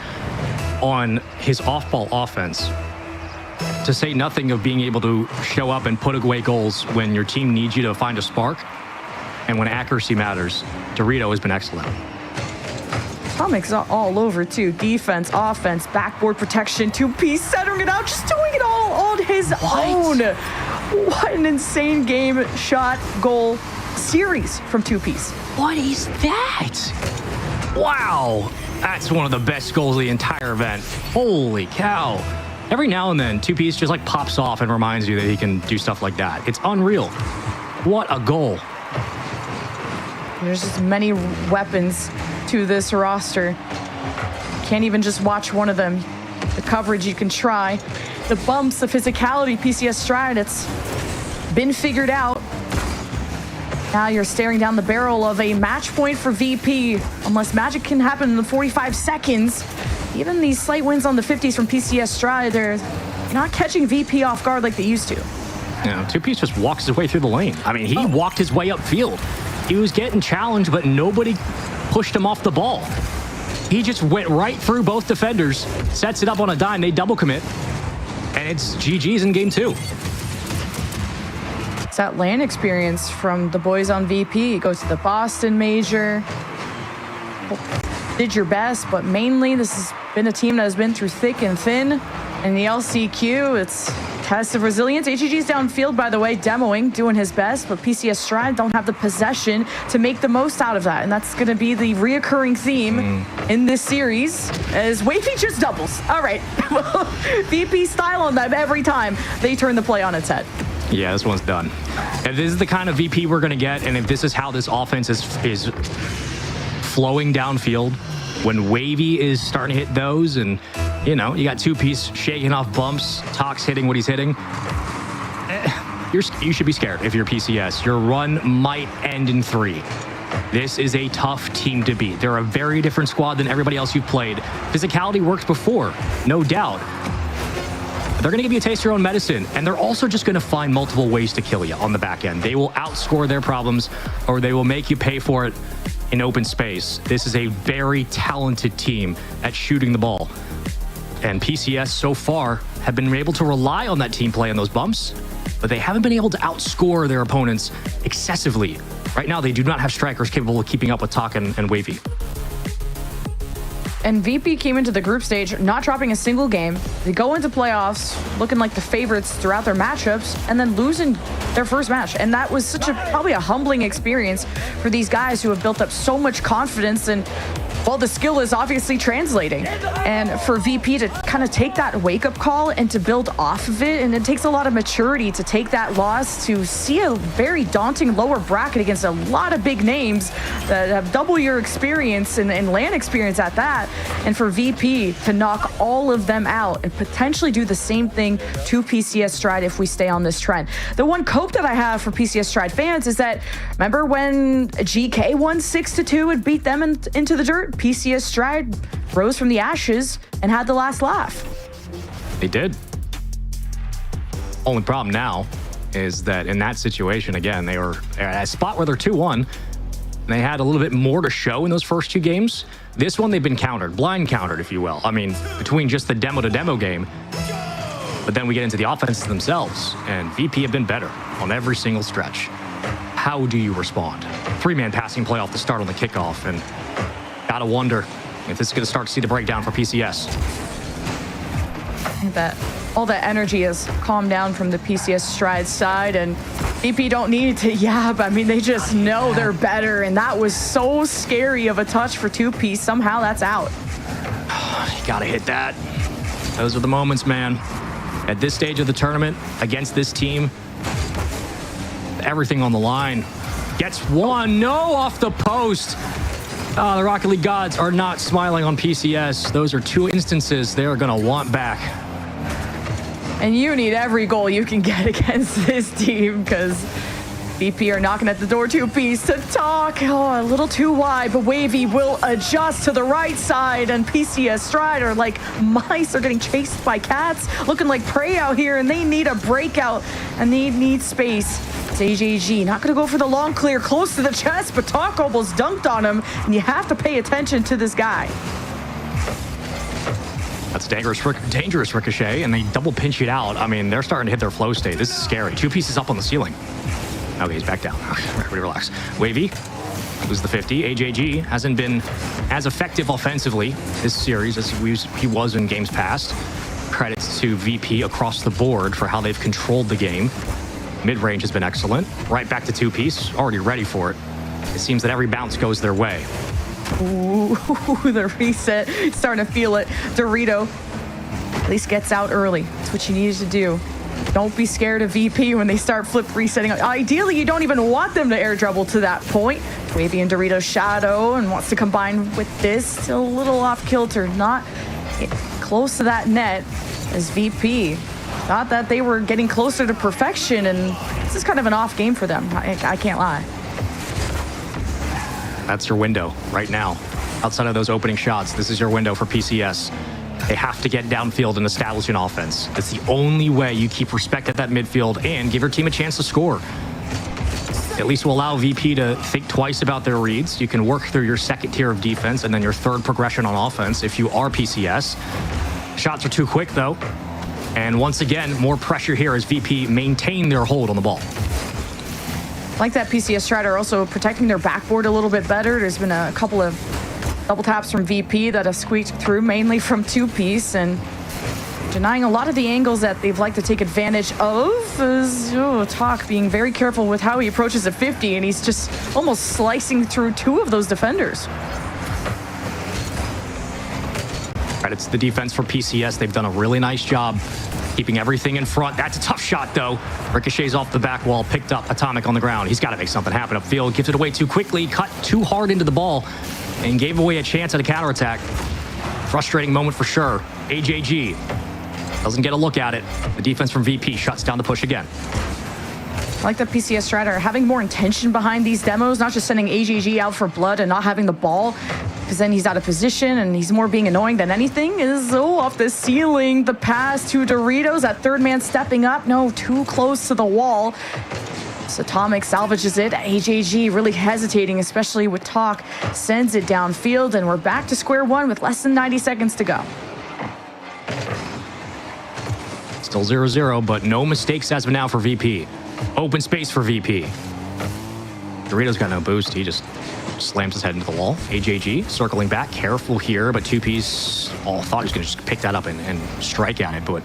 on his off-ball offense, to say nothing of being able to show up and put away goals when your team needs you to find a spark, and when accuracy matters. Dorito has been excellent.
Atomic's all over too. Defense, offense, backboard protection, 2-piece, centering it out, just doing it all on his own. What an insane game, shot, goal, series from 2-piece.
What is that? Wow, that's one of the best goals of the entire event. Holy cow. Every now and then, 2-piece just like pops off and reminds you that he can do stuff like that. It's unreal. What a goal.
There's just many weapons to this roster. Can't even just watch one of them. The coverage you can try. The bumps, the physicality, PCS Stride, it's been figured out. Now you're staring down the barrel of a match point for VP. Unless magic can happen in the 45 seconds. Even these slight wins on the 50s from PCS Stride, they're not catching VP off guard like they used to.
Yeah, 2-piece just walks his way through the lane. I mean, he walked his way upfield. He was getting challenged, but nobody pushed him off the ball. He just went right through both defenders, sets it up on a dime, they double commit, and it's GG's in game 2.
It's that LAN experience from the boys on VP. Goes to the Boston Major. Did your best, but mainly this has been a team that has been through thick and thin. In the LCQ, it's test of resilience. HEG's downfield, by the way, demoing, doing his best, but PCS Stride don't have the possession to make the most out of that, and that's going to be the reoccurring theme in this series, as Wavy just doubles. All right, VP style on them every time they turn the play on its head.
Yeah, this one's done. If this is the kind of VP we're going to get, and if this is how this offense is flowing downfield, when Wavy is starting to hit those, and you know, you got 2-piece shaking off bumps, Talk's hitting what he's hitting, you should be scared if you're PCS. Your run might end in 3. This is a tough team to beat. They're a very different squad than everybody else you've played. Physicality worked before, no doubt. They're going to give you a taste of your own medicine, and they're also just going to find multiple ways to kill you on the back end. They will outscore their problems, or they will make you pay for it in open space. This is a very talented team at shooting the ball. And PCS so far have been able to rely on that team play on those bumps, but they haven't been able to outscore their opponents excessively. Right now, they do not have strikers capable of keeping up with Talk and Wavy.
And VP came into the group stage not dropping a single game. They go into playoffs looking like the favorites throughout their matchups and then losing their first match. And that was probably a humbling experience for these guys who have built up so much confidence. And well, the skill is obviously translating. And for VP to kind of take that wake-up call and to build off of it, and it takes a lot of maturity to take that loss, to see a very daunting lower bracket against a lot of big names that have double your experience and LAN experience at that. And for VP to knock all of them out and potentially do the same thing to PCS Stride if we stay on this trend. The one cope that I have for PCS Stride fans is that, remember when GK won 6-2 and beat them into the dirt? PCS Stride rose from the ashes and had the last laugh.
They did. Only problem now is that in that situation, again, they were at a spot where they're 2-1. They had a little bit more to show in those first 2 games. This one, they've been countered, blind countered, if you will. I mean, between just the demo-to-demo game, but then we get into the offenses themselves, and VP have been better on every single stretch. How do you respond? 3-man passing play off the start on the kickoff, and gotta wonder if this is gonna start to see the breakdown for PCS.
That all that energy has calmed down from the PCS Stride side, and VP don't need to yab. I mean, they just know they're better, and that was so scary of a touch for 2P. Somehow that's out.
You gotta hit that. Those are the moments, man. At this stage of the tournament, against this team, everything on the line. Gets one, no, off the post. The Rocket League gods are not smiling on PCS. Those are 2 instances they are gonna want back.
And you need every goal you can get against this team, because VP are knocking at the door. 2Ps to talk. Oh, a little too wide, but Wavy will adjust to the right side, and PCS Stride are like mice. Are getting chased by cats, looking like prey out here, and they need a breakout, and they need space. It's AJG, not gonna go for the long clear close to the chest, but Talk almost dunked on him, and you have to pay attention to this guy.
That's dangerous ricochet, and they double pinch it out. I mean, they're starting to hit their flow state. This is scary. 2 pieces up on the ceiling. Okay, he's back down. Everybody relax. Wavy loses the 50. AJG hasn't been as effective offensively this series as he was in games past. Credits to VP across the board for how they've controlled the game. Mid-range has been excellent. Right back to 2-piece, already ready for it. It seems that every bounce goes their way.
Ooh, the reset. Starting to feel it. Dorito at least gets out early. That's what you needed to do. Don't be scared of VP when they start flip resetting. Ideally, you don't even want them to air dribble to that point. Wavy and Dorito shadow and wants to combine with this. Still a little off kilter. Not close to that net as VP. Thought that they were getting closer to perfection, and this is kind of an off game for them. I can't lie.
That's your window right now. Outside of those opening shots, this is your window for PCS. They have to get downfield and establish an offense. It's the only way you keep respect at that midfield and give your team a chance to score. At least will allow VP to think twice about their reads. You can work through your second tier of defense and then your third progression on offense if you are PCS. Shots are too quick, though. And once again, more pressure here as VP maintain their hold on the ball.
Like that PCS Stride are also protecting their backboard a little bit better. There's been a couple of double taps from VP that have squeaked through, mainly from 2-piece, and denying a lot of the angles that they've liked to take advantage of. Is Talk being very careful with how he approaches a 50, and he's just almost slicing through 2 of those defenders.
Credits to the defense for PCS. They've done a really nice job keeping everything in front. That's a tough shot, though. Ricochets off the back wall, picked up Atomic on the ground. He's got to make something happen upfield. Gives it away too quickly, cut too hard into the ball, and gave away a chance at a counterattack. Frustrating moment for sure. AJG doesn't get a look at it. The defense from VP shuts down the push again.
I like that PCS Strider having more intention behind these demos, not just sending AJG out for blood and not having the ball, because then he's out of position and he's more being annoying than anything. Is off the ceiling. The pass to Doritos. That third man stepping up. No, too close to the wall. So Atomic salvages it. AJG really hesitating, especially with Talk. Sends it downfield, and we're back to square one with less than 90 seconds to go.
Still 0-0, but no mistakes as of now for VP. Open space for VP. Doritos got no boost. He just slams his head into the wall. AJG circling back, careful here, but 2-piece thought he was going to just pick that up and strike at it, but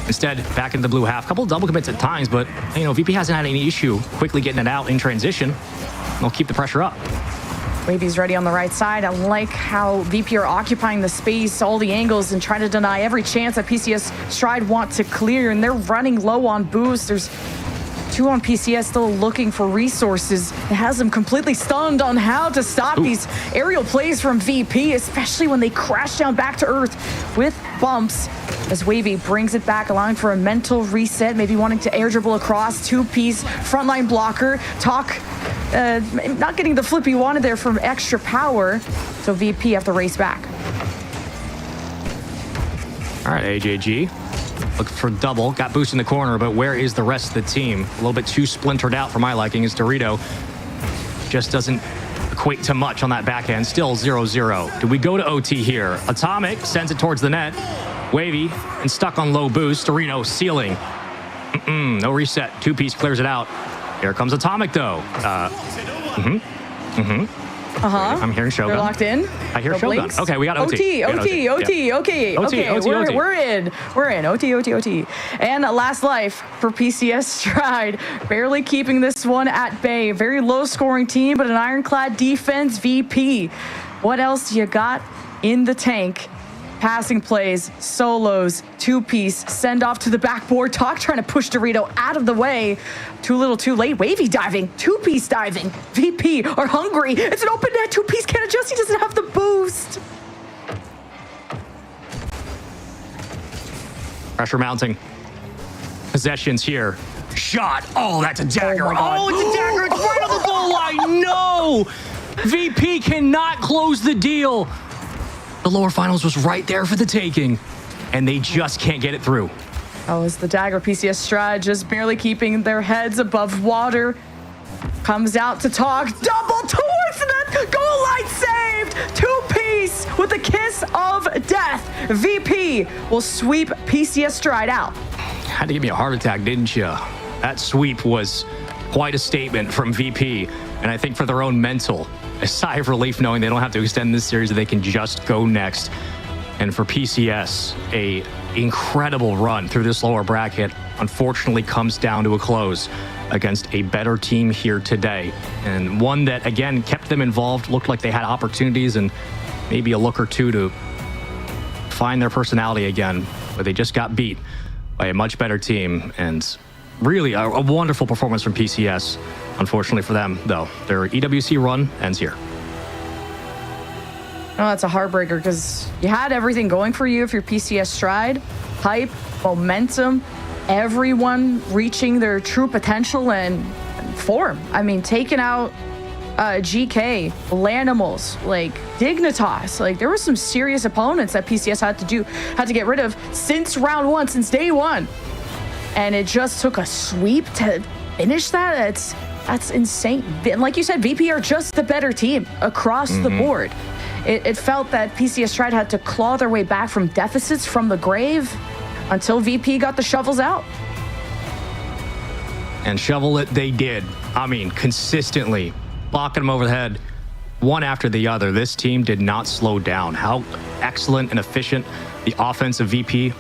instead back into the blue half. Couple of double commits at times, but VP hasn't had any issue quickly getting it out in transition. They'll keep the pressure up.
Wavy's ready on the right side. I like how VP are occupying the space, all the angles, and trying to deny every chance that PCS Stride want to clear, and they're running low on boost. There's 2 on PCS still looking for resources. It has them completely stunned on how to stop these aerial plays from VP, especially when they crash down back to earth with bumps. As Wavy brings it back, allowing for a mental reset, maybe wanting to air dribble across, 2-piece frontline blocker. Talk, not getting the flip he wanted there from extra power. So VP have to race back.
All right, AJG. Looking for double. Got boost in the corner, but where is the rest of the team? A little bit too splintered out for my liking as Dorito just doesn't equate to much on that back end. Still 0-0. Do we go to OT here? Atomic sends it towards the net. Wavy and stuck on low boost. Dorito sealing. No reset. 2-piece clears it out. Here comes Atomic though. I'm hearing Shogun.
They're locked in.
I hear Shogun.
Blinks.
Okay, we got OT.
Okay. We're in. OT. And last life for PCS Stride. Barely keeping this one at bay. Very low scoring team, but an ironclad defense. VP. What else do you got in the tank? Passing plays, solos, 2-piece, send off to the backboard. Talk trying to push Dorito out of the way. Too little, too late. Wavy diving, 2-piece diving. VP are hungry. It's an open net. 2-piece can't adjust. He doesn't have the boost.
Pressure mounting. Possessions here. Shot. Oh, that's a dagger.
Oh,
it's a dagger. It's right on the goal line. No. VP cannot close the deal. The lower finals was right there for the taking, and they just can't get it through.
Oh, it's the dagger. PCS Stride just barely keeping their heads above water. Comes out to Talk. Double towards the net. Goal line saved. 2-piece with a kiss of death. VP will sweep PCS Stride out.
Had to give me a heart attack, didn't you? That sweep was quite a statement from VP, and I think for their own mental, a sigh of relief knowing they don't have to extend this series, that they can just go next. And for PCS, a incredible run through this lower bracket unfortunately comes down to a close against a better team here today, and one that again kept them involved, looked like they had opportunities and maybe a look or two to find their personality again, but they just got beat by a much better team. And really a wonderful performance from PCS. Unfortunately for them, though, their EWC run ends here.
Oh, that's a heartbreaker because you had everything going for you if you're PCS Stride. Hype, momentum, everyone reaching their true potential and form. I mean, taking out GK, Lanimals, like Dignitas. Like, there were some serious opponents that PCS had to get rid of since round 1, since day 1. And it just took a sweep to finish that. That's insane. And like you said, VP are just the better team across the board. It felt that PCS Stride had to claw their way back from deficits from the grave until VP got the shovels out.
And shovel it they did. I mean, consistently blocking them over the head, one after the other. This team did not slow down. How excellent and efficient the offensive VP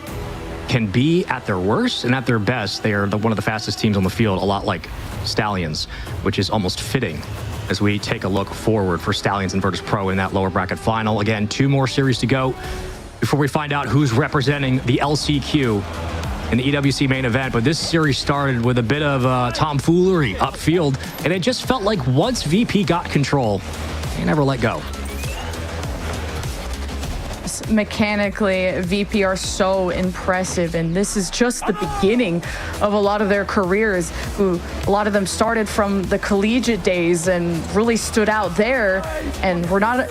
can be at their worst and at their best. They are one of the fastest teams on the field, a lot like Stallions, which is almost fitting as we take a look forward for Stallions and Virtus Pro in that lower bracket final. Again, 2 more series to go before we find out who's representing the LCQ in the EWC main event. But this series started with a bit of tomfoolery upfield, and it just felt like once VP got control, they never let go.
Mechanically, VP are so impressive, and this is just the beginning of a lot of their careers. A lot of them started from the collegiate days and really stood out there, and were not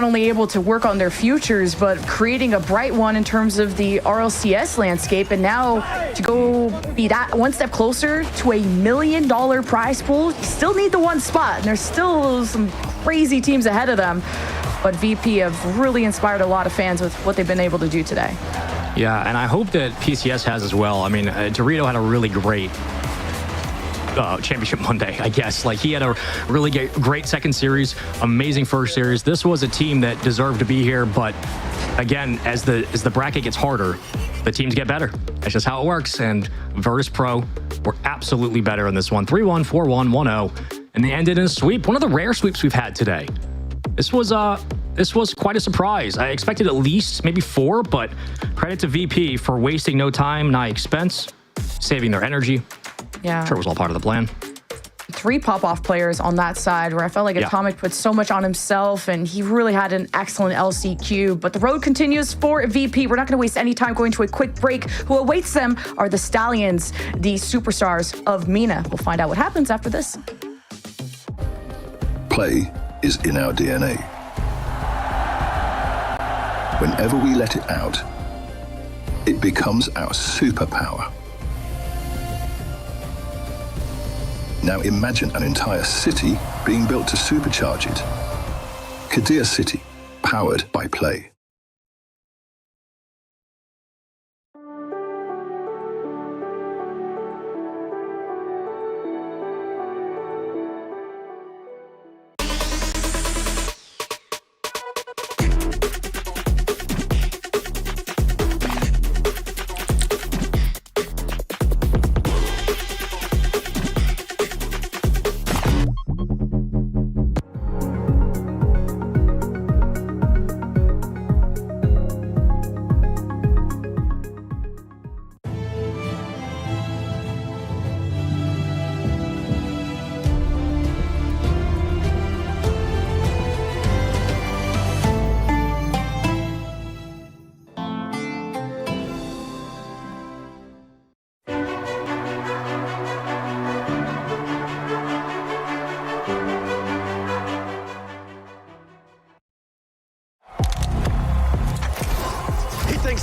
only able to work on their futures, but creating a bright one in terms of the RLCS landscape. And now to go be that one step closer to $1 million prize pool, you still need the one spot, and there's still some crazy teams ahead of them. But VP have really inspired a lot of fans with what they've been able to do today.
Yeah, and I hope that PCS has as well. I mean, Dorito had a really great championship Monday, I guess. Like, he had a really great second series, amazing first series. This was a team that deserved to be here, but again, as the bracket gets harder, the teams get better. That's just how it works. And Virtus Pro were absolutely better in this one. 3-1, 4-1, 1-0. And they ended in a sweep, one of the rare sweeps we've had today. This was quite a surprise. I expected at least maybe 4, but credit to VP for wasting no time, nigh expense, saving their energy.
Yeah.
Sure, it was all part of the plan.
3 pop-off players on that side where I felt like Atomic put so much on himself and he really had an excellent LCQ. But the road continues for VP. We're not going to waste any time going to a quick break. Who awaits them are the Stallions, the superstars of MENA. We'll find out what happens after this.
Play is in our DNA. Whenever we let it out, it becomes our superpower. Now imagine an entire city being built to supercharge it. Qiddiya City, powered by play.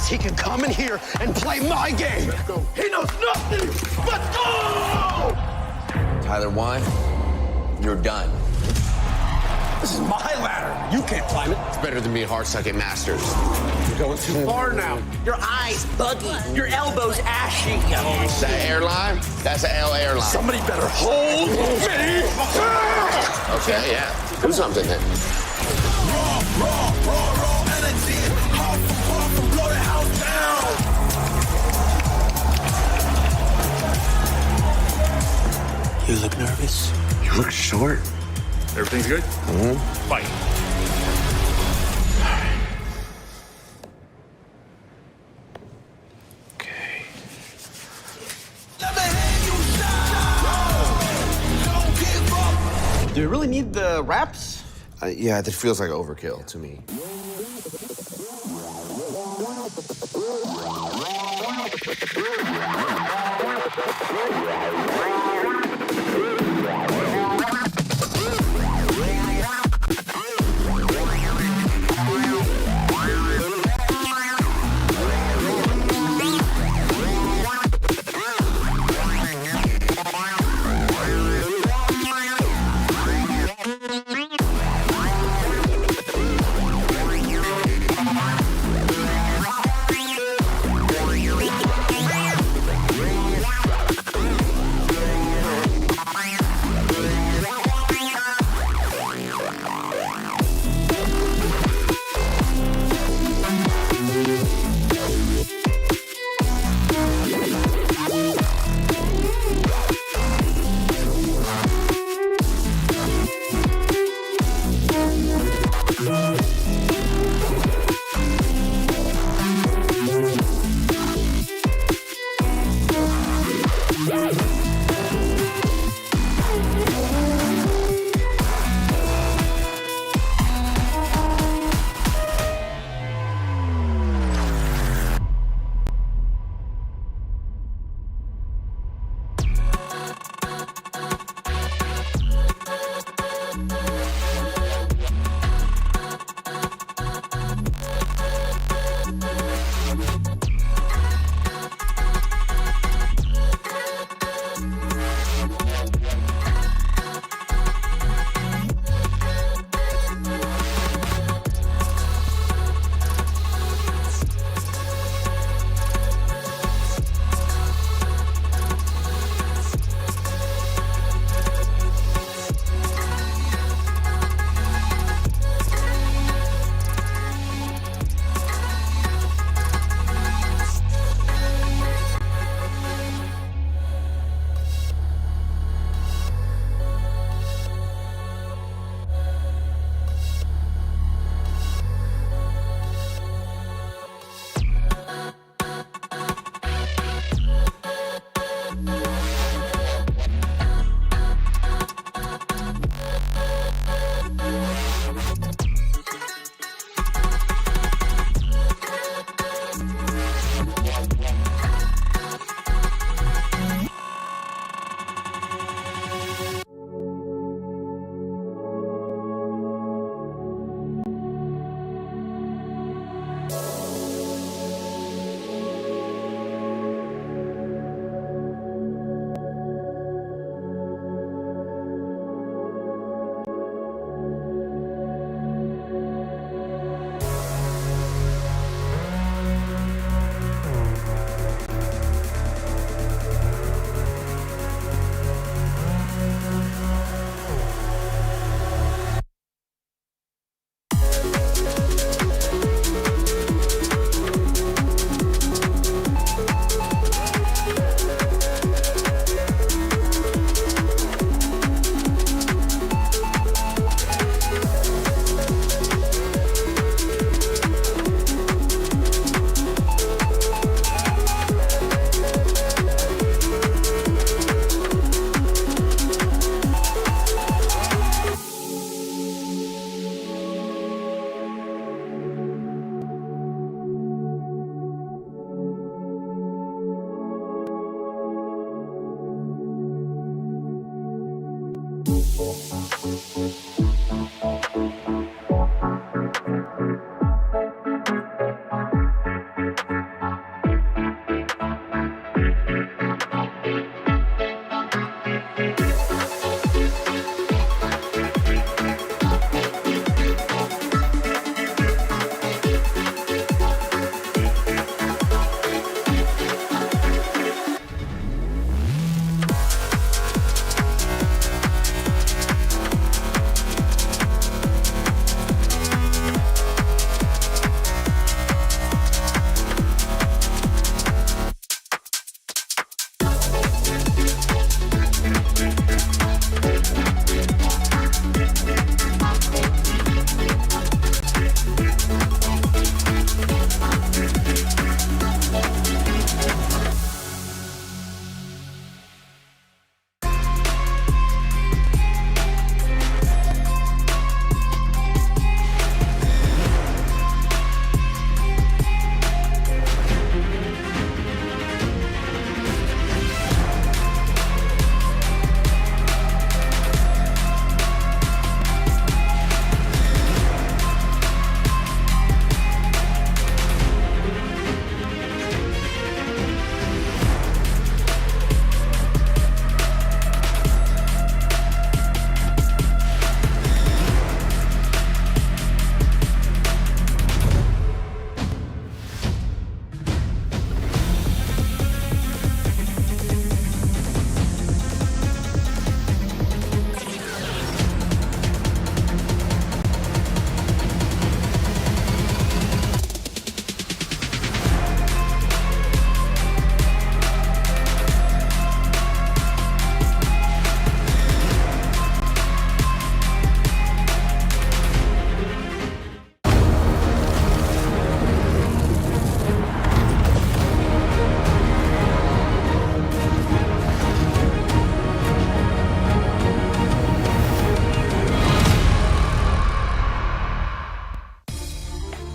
He can come in here and play my game. He knows nothing but go!
Tyler won. You're done.
This is my ladder. You can't climb it.
It's better than being hard suck at Masters.
You're going too far now.
Your eyes buggy. Your elbows ashy.
That airline? That's an L airline.
Somebody better hold me.
Okay, yeah. Do something then.
Raw energy. Hard from blow the house down.
You look nervous.
You look short.
Everything's good? Fight.
Okay. Do you really need the wraps?
Yeah, that feels like overkill to me.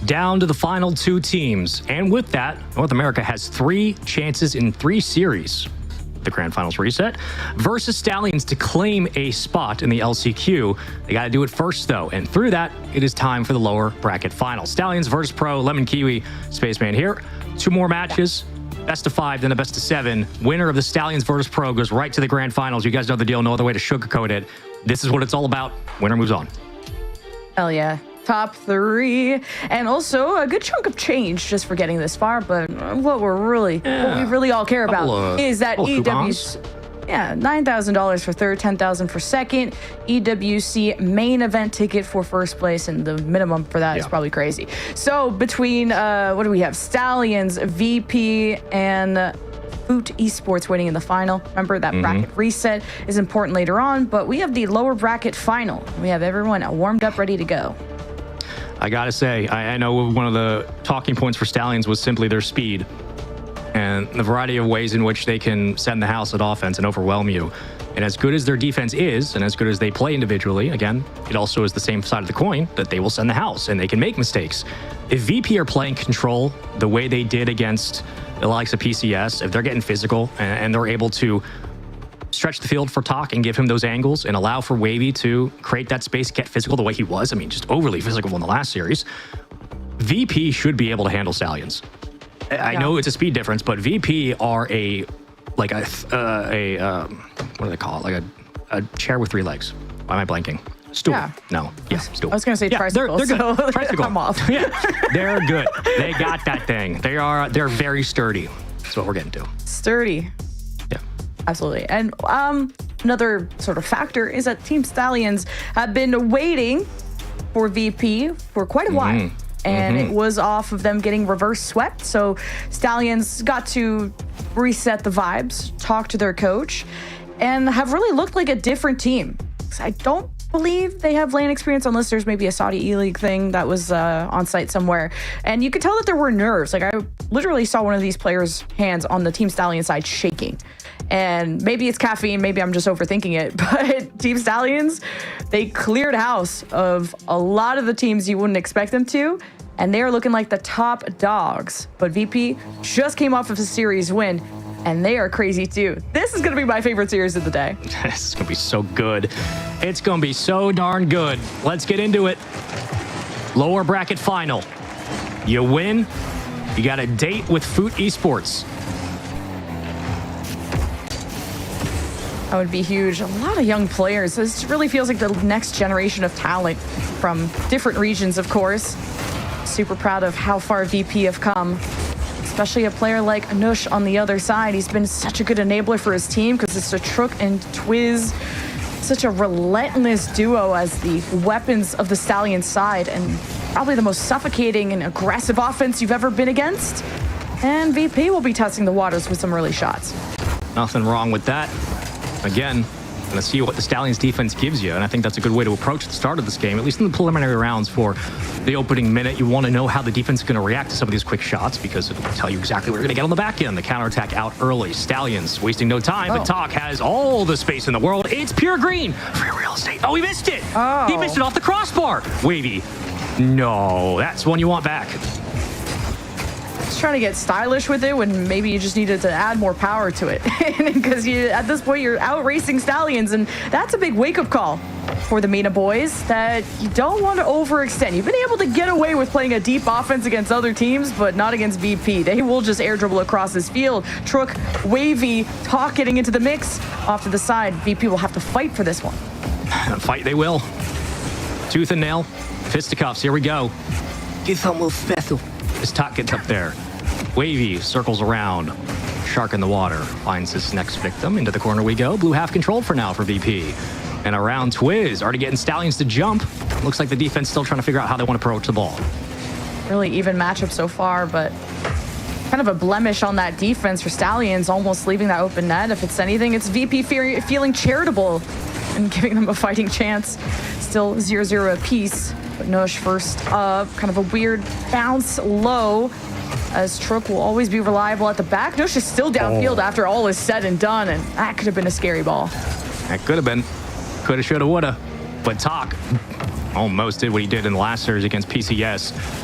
Down to the final two teams. And with that, North America has 3 chances in 3 series. The Grand Finals reset versus Stallions to claim a spot in the LCQ. They got to do it first, though. And through that, it is time for the lower bracket finals. Stallions versus Pro, Lemon Kiwi, Spaceman here. 2 more matches. Best of 5, then a best of 7. Winner of the Stallions versus Pro goes right to the Grand Finals. You guys know the deal. No other way to sugarcoat it. This is what it's all about. Winner moves on.
Hell yeah. Top 3, and also a good chunk of change just for getting this far. But what we really all care about is that EWC, $9,000 for third, $10,000 for second, EWC main event ticket for first place, and the minimum for that is probably crazy. So between what do we have? Stallions, VP, and Boot Esports waiting in the final. Remember that bracket reset is important later on, but we have the lower bracket final. We have everyone warmed up, ready to go.
I gotta say, I know one of the talking points for Stallions was simply their speed and the variety of ways in which they can send the house at offense and overwhelm you. And as good as their defense is, and as good as they play individually, again, it also is the same side of the coin that they will send the house and they can make mistakes. If VP are playing control the way they did against the likes of PCS, if they're getting physical and they're able to stretch the field for Talk and give him those angles and allow for Wavy to create that space, get physical the way he was. I mean, just overly physical in the last series. VP should be able to handle Stallions. I know it's a speed difference, but VP are what do they call it? Like a chair with 3 legs. Why am I blanking? Stool. Yeah. No. Yeah, stool.
I was going to say tricycle.
They're good.
So
Tricycle.
I'm off.
Yeah, they're good. They got that thing. They're very sturdy. That's what we're getting to.
Sturdy.
Yeah.
Absolutely. And another sort of factor is that Team Stallions have been waiting for VP for quite a while. And it was off of them getting reverse swept. So Stallions got to reset the vibes, talk to their coach, and have really looked like a different team. I don't believe they have LAN experience unless there's maybe a Saudi E-League thing that was on site somewhere. And you could tell that there were nerves. Like I literally saw one of these players' hands on the Team Stallion side shaking. And maybe it's caffeine, maybe I'm just overthinking it, but Team Stallions, they cleared house of a lot of the teams you wouldn't expect them to, and they're looking like the top dogs. But VP just came off of a series win. and they are crazy too. This is going to be my favorite series of the day.
This is going to be so good. It's going to be so darn good. Let's get into it. Lower bracket final. You win, you got a date with Foot Esports.
That would be huge. A lot of young players. This really feels like the next generation of talent from different regions, of course. Super proud of how far VP have come, especially a player like Anush on the other side. He's been such a good enabler for his team because it's a Trook and Twiz, such a relentless duo as the weapons of the Stallion side, and probably the most suffocating and aggressive offense you've ever been against. And VP will be testing the waters with some early shots.
Nothing wrong with that. Again, going to see what the Stallions defense gives you, and I think that's a good way to approach the start of this game, at least in the preliminary rounds for the opening minute. You want to know how the defense is going to react to some of these quick shots because it'll tell you exactly what you're going to get on the back end. The counterattack out early. Stallions wasting no time, but Talk has all the space in the world. It's pure green. Free real estate. Oh, he missed it. He missed it off the crossbar. Wavy. No, that's one you want back.
Trying to get stylish with it when maybe you just needed to add more power to it because at this point you're out racing Stallions, and that's a big wake-up call for the MENA boys that you don't want to overextend. You've been able to get away with playing a deep offense against other teams, but not against VP. They will just air dribble across this field. Trook, Wavy, Talk getting into the mix off to the side. VP will have to fight for this one.
Fight they will. Tooth and nail, fisticuffs, here we go.
Give something special.
As Talk gets up there, Wavy circles around. Shark in the water finds his next victim. Into the corner we go. Blue half controlled for now for VP. And around Twiz, already getting Stallions to jump. Looks like the defense still trying to figure out how they want to approach the ball.
Really even matchup so far, but kind of a blemish on that defense for Stallions, almost leaving that open net. If it's anything, it's VP feeling charitable and giving them a fighting chance. Still 0-0 apiece. But Nush first up, kind of a weird bounce low, as Trook will always be reliable at the back. Nush is still downfield after all is said and done, and that could have been a scary ball.
That could have been. Coulda, shoulda, woulda. But Talk almost did what he did in the last series against PCS.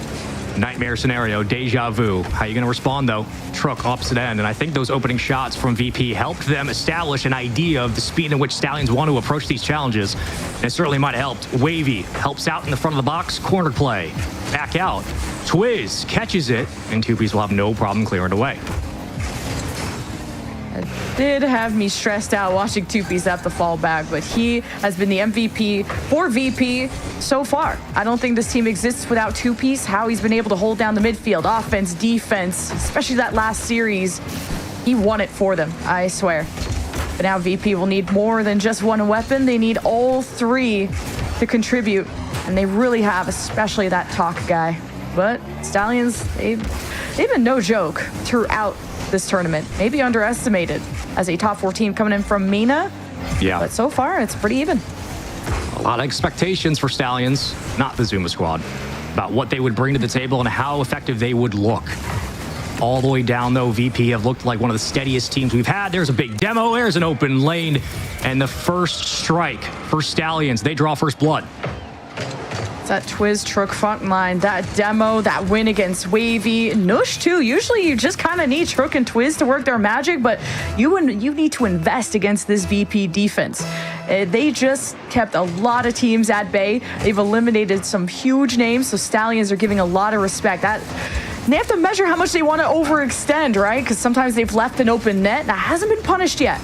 Nightmare scenario, deja vu. How you going to respond, though? Trook opposite end, and I think those opening shots from VP helped them establish an idea of the speed in which Stallions want to approach these challenges, and it certainly might have helped. Wavy helps out in the front of the box, corner play, back out. Twiz catches it, and 2Ps will have no problem clearing it away.
It did have me stressed out watching 2Ps have to fall back, but he has been the MVP for VP so far. I don't think this team exists without 2Ps. How he's been able to hold down the midfield, offense, defense, especially that last series. He won it for them, I swear. But now VP will need more than just one weapon. They need all three to contribute, and they really have, especially that Talk guy. But Stallions, they've been no joke throughout this tournament. Maybe underestimated as a top 4 team coming in from MENA.
Yeah.
But so far, it's pretty even.
A lot of expectations for Stallions, not the Zuma squad, about what they would bring to the table and how effective they would look. All the way down, though, VP have looked like one of the steadiest teams we've had. There's a big demo. There's an open lane. And the first strike for Stallions. They draw first blood.
That Twiz Trook front line, that demo, that win against Wavy, Nush too. Usually you just kind of need Trook and Twiz to work their magic, but you need to invest against this VP defense. They just kept a lot of teams at bay. They've eliminated some huge names, so Stallions are giving a lot of respect. And they have to measure how much they want to overextend, right? Because sometimes they've left an open net that hasn't been punished yet.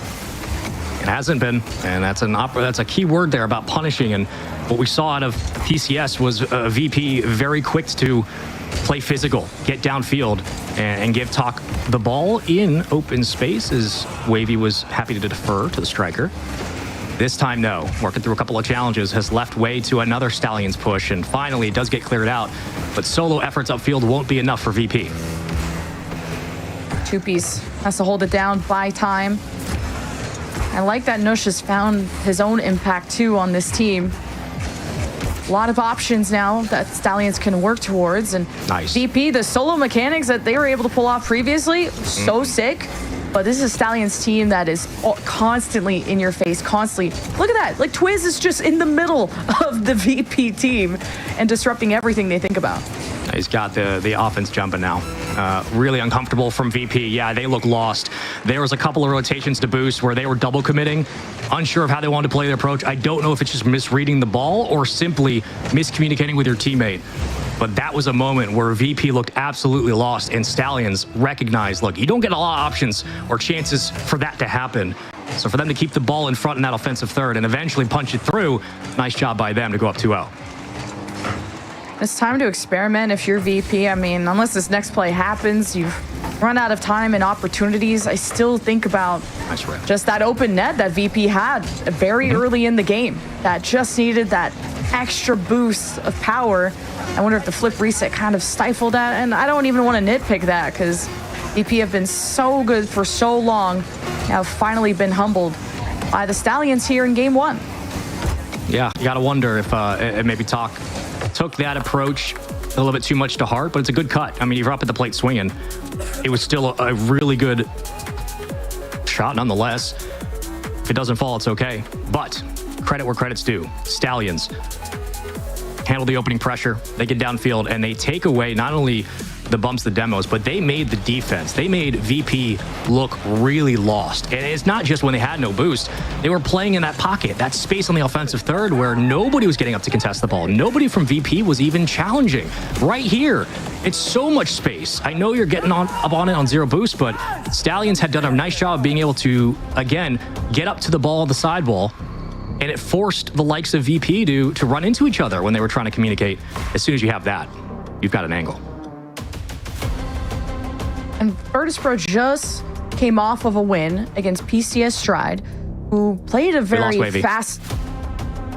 It hasn't been, and that's a key word there about punishing. And what we saw out of PCS was VP very quick to play physical, get downfield, and give Talk the ball in open space, as Wavy was happy to defer to the striker. This time, no. Working through a couple of challenges, has left way to another Stallions push, and finally it does get cleared out. But solo efforts upfield won't be enough for VP.
2Ps has to hold it down, buy time. I like that Nush has found his own impact too on this team. A lot of options now that Stallions can work towards, and
nice.
VP, the solo mechanics that they were able to pull off previously, so sick. But this is a Stallions team that is constantly in your face, constantly. Look at that, like Twiz is just in the middle of the VP team and disrupting everything they think about.
He's got the offense jumping now.
really uncomfortable from VP. Yeah, they look lost. There was a couple of rotations to boost where they were double committing, unsure of how they wanted to play their approach. I don't know if it's just misreading the ball or simply miscommunicating with your teammate. But that was a moment where VP looked absolutely lost, and Stallions recognized, look, you don't get a lot of options or chances for that to happen. So for them to keep the ball in front in that offensive third and eventually punch it through, nice job by them to go up 2-0.
It's time to experiment if you're VP. I mean, unless this next play happens, you've run out of time and opportunities. I still think about just that open net that VP had very early in the game that just needed that extra boost of power. I wonder if the flip reset kind of stifled that, and I don't even want to nitpick that because VP have been so good for so long, now finally been humbled by the Stallions here in game 1.
Yeah, you got to wonder if maybe Talk took that approach a little bit too much to heart, but it's a good cut. I mean, you're up at the plate swinging. It was still a really good shot nonetheless. If it doesn't fall, it's okay. But credit where credit's due. Stallions handle the opening pressure. They get downfield, and they take away not only the bumps, the demos, but they made the defense. They made VP look really lost. And it's not just when they had no boost. They were playing in that pocket, that space on the offensive third where nobody was getting up to contest the ball. Nobody from VP was even challenging. Right here, it's so much space. I know you're getting up on it on 0 boost, but Stallions had done a nice job of being able to, again, get up to the ball on the sidewall. And it forced the likes of VP to run into each other when they were trying to communicate. As soon as you have that, you've got an angle.
And Virtus.pro just came off of a win against PCS Stride, who played a very fast...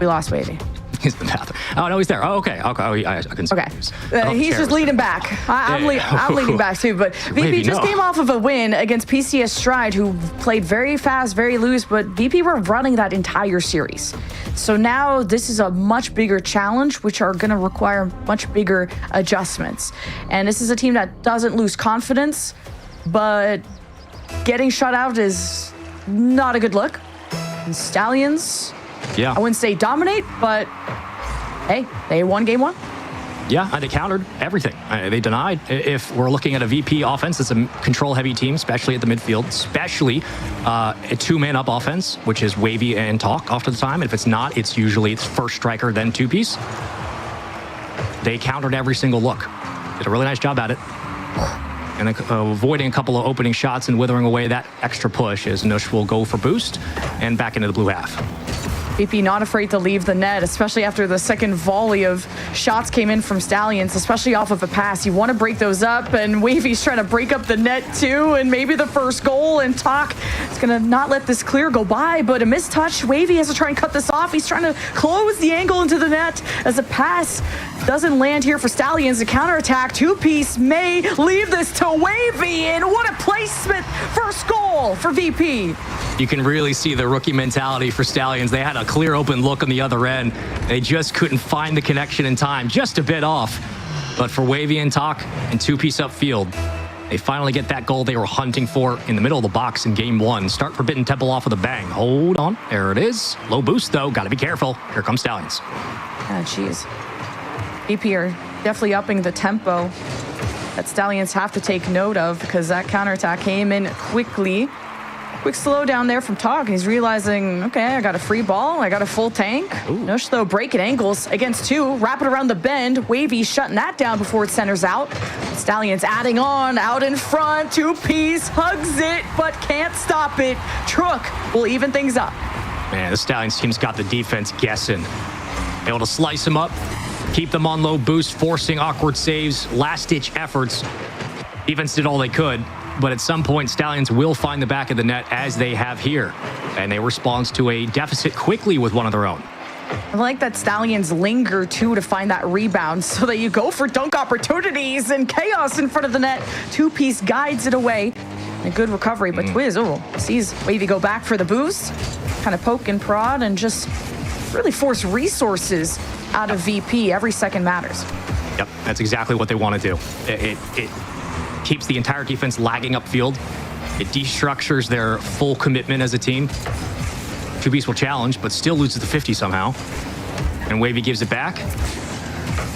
We lost Wavy.
He's in the bathroom. Oh, no, he's there. Oh, okay. I can see.
Okay. He's just leading back. I'm leading back too, but VP just came off of a win against PCS Stride, who played very fast, very loose, but VP were running that entire series. So now this is a much bigger challenge, which are going to require much bigger adjustments. And this is a team that doesn't lose confidence, but getting shut out is not a good look. And Stallions...
Yeah.
I wouldn't say dominate, but hey, they won game 1.
Yeah, and they countered everything. They denied. If we're looking at a VP offense, it's a control-heavy team, especially at the midfield, especially a two-man up offense, which is Wavy and Talk off to the time. And if it's not, it's usually first striker, then two-piece. They countered every single look. Did a really nice job at it. And avoiding a couple of opening shots and withering away that extra push as Nush will go for boost and back into the blue half.
VP not afraid to leave the net, especially after the second volley of shots came in from Stallions, especially off of a pass. You want to break those up, and Wavy's trying to break up the net too, and maybe the first goal, and Talk is going to not let this clear go by, but a missed touch. Wavy has to try and cut this off. He's trying to close the angle into the net as a pass doesn't land here for Stallions. A counterattack, two-piece may leave this to Wavy, and what a placement. First goal for VP.
You can really see the rookie mentality for Stallions. They had a clear open look on the other end. They just couldn't find the connection in time, just a bit off. But for Wavy and Talk and two-piece upfield, they finally get that goal they were hunting for in the middle of the box in game 1. Start Forbidden Temple off with a bang. Hold on, there it is. Low boost though, gotta be careful. Here comes Stallions.
Ah, jeez. VP are definitely upping the tempo that Stallions have to take note of because that counterattack came in quickly. Quick slow down there from Talk, and he's realizing, okay, I got a free ball, I got a full tank. Nush, though, breaking angles against 2, wrap it around the bend. Wavy shutting that down before it centers out. Stallions adding on, out in front, two-piece, hugs it, but can't stop it. Trook will even things up.
Man, the Stallions team's got the defense guessing. Able to slice them up, keep them on low boost, forcing awkward saves, last-ditch efforts. Defense did all they could. But at some point, Stallions will find the back of the net as they have here. And they respond to a deficit quickly with one of their own.
I like that Stallions linger, too, to find that rebound so that you go for dunk opportunities and chaos in front of the net. Two-piece guides it away. A good recovery, but Twiz, sees Wavy go back for the boost. Kind of poke and prod and just really force resources out of VP. Every second matters.
Yep, that's exactly what they want to do. It keeps the entire defense lagging upfield. It destructures their full commitment as a team. Two-piece will challenge, but still loses the 50 somehow. And Wavy gives it back.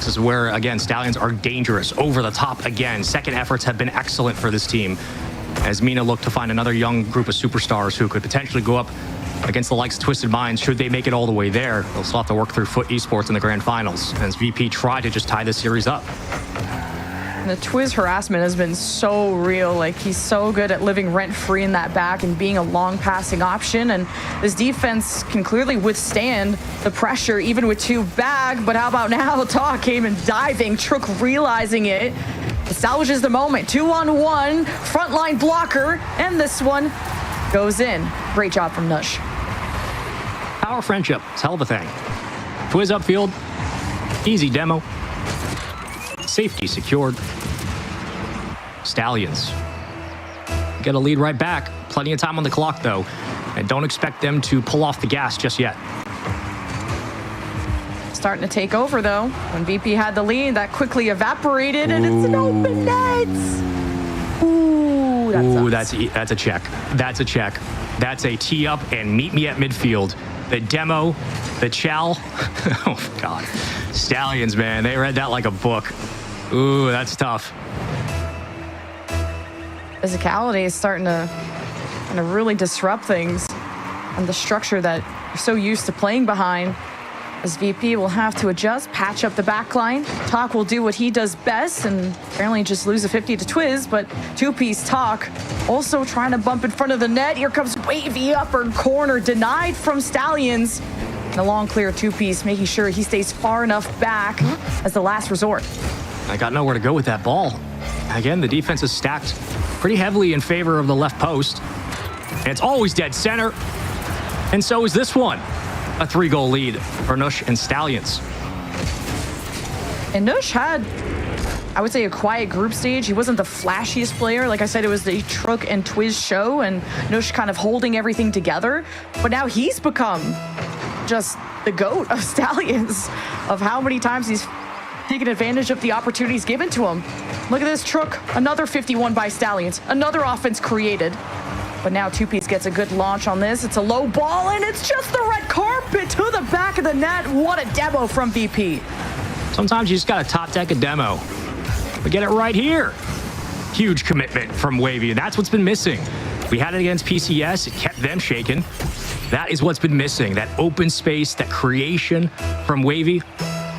This is where, again, Stallions are dangerous. Over the top again. Second efforts have been excellent for this team, as Mina looked to find another young group of superstars who could potentially go up against the likes of Twisted Minds should they make it all the way there. They'll still have to work through Foot Esports in the grand finals, as VP tried to just tie this series up.
And the Twiz harassment has been so real. Like, he's so good at living rent-free in that back and being a long passing option. And this defense can clearly withstand the pressure, even with 2 bag. But how about now? Talk came in diving. Trook realizing it. Salvages the moment. 2-on-1. Frontline blocker. And this one goes in. Great job from Nush.
Power friendship. It's a hell of a thing. Twiz upfield. Easy demo. Safety secured. Stallions get a lead right back. Plenty of time on the clock, though, and don't expect them to pull off the gas just yet.
Starting to take over, though. When VP had the lead, that quickly evaporated, and it's an open net. Ooh,
that's a check. That's a check. That's a tee up and meet me at midfield. The demo, the chow. Oh, God. Stallions, man, they read that like a book. Ooh, that's tough.
Physicality is starting to really disrupt things and the structure that you're so used to playing behind. As VP will have to adjust, patch up the back line. Talk will do what he does best and apparently just lose a 50 to Twiz, but two-piece Talk also trying to bump in front of the net. Here comes Wavy upper corner, denied from Stallions. And a long clear two-piece, making sure he stays far enough back as the last resort.
I got nowhere to go with that ball. Again, the defense is stacked pretty heavily in favor of the left post. And it's always dead center. And so is this one. A 3-goal lead for Nush and Stallions.
And Nush had, I would say, a quiet group stage. He wasn't the flashiest player. Like I said, it was the Trook and Twiz show, and Nush kind of holding everything together. But now he's become just the GOAT of Stallions, of how many times he's taking advantage of the opportunities given to him. Look at this, Trook, another 51 by Stallions, another offense created. But now two-piece gets a good launch on this. It's a low ball, and it's just the red carpet to the back of the net. What a demo from VP.
Sometimes you just got to top deck a demo. We get it right here. Huge commitment from Wavy, and that's what's been missing. We had it against PCS. It kept them shaken. That is what's been missing, that open space, that creation from Wavy.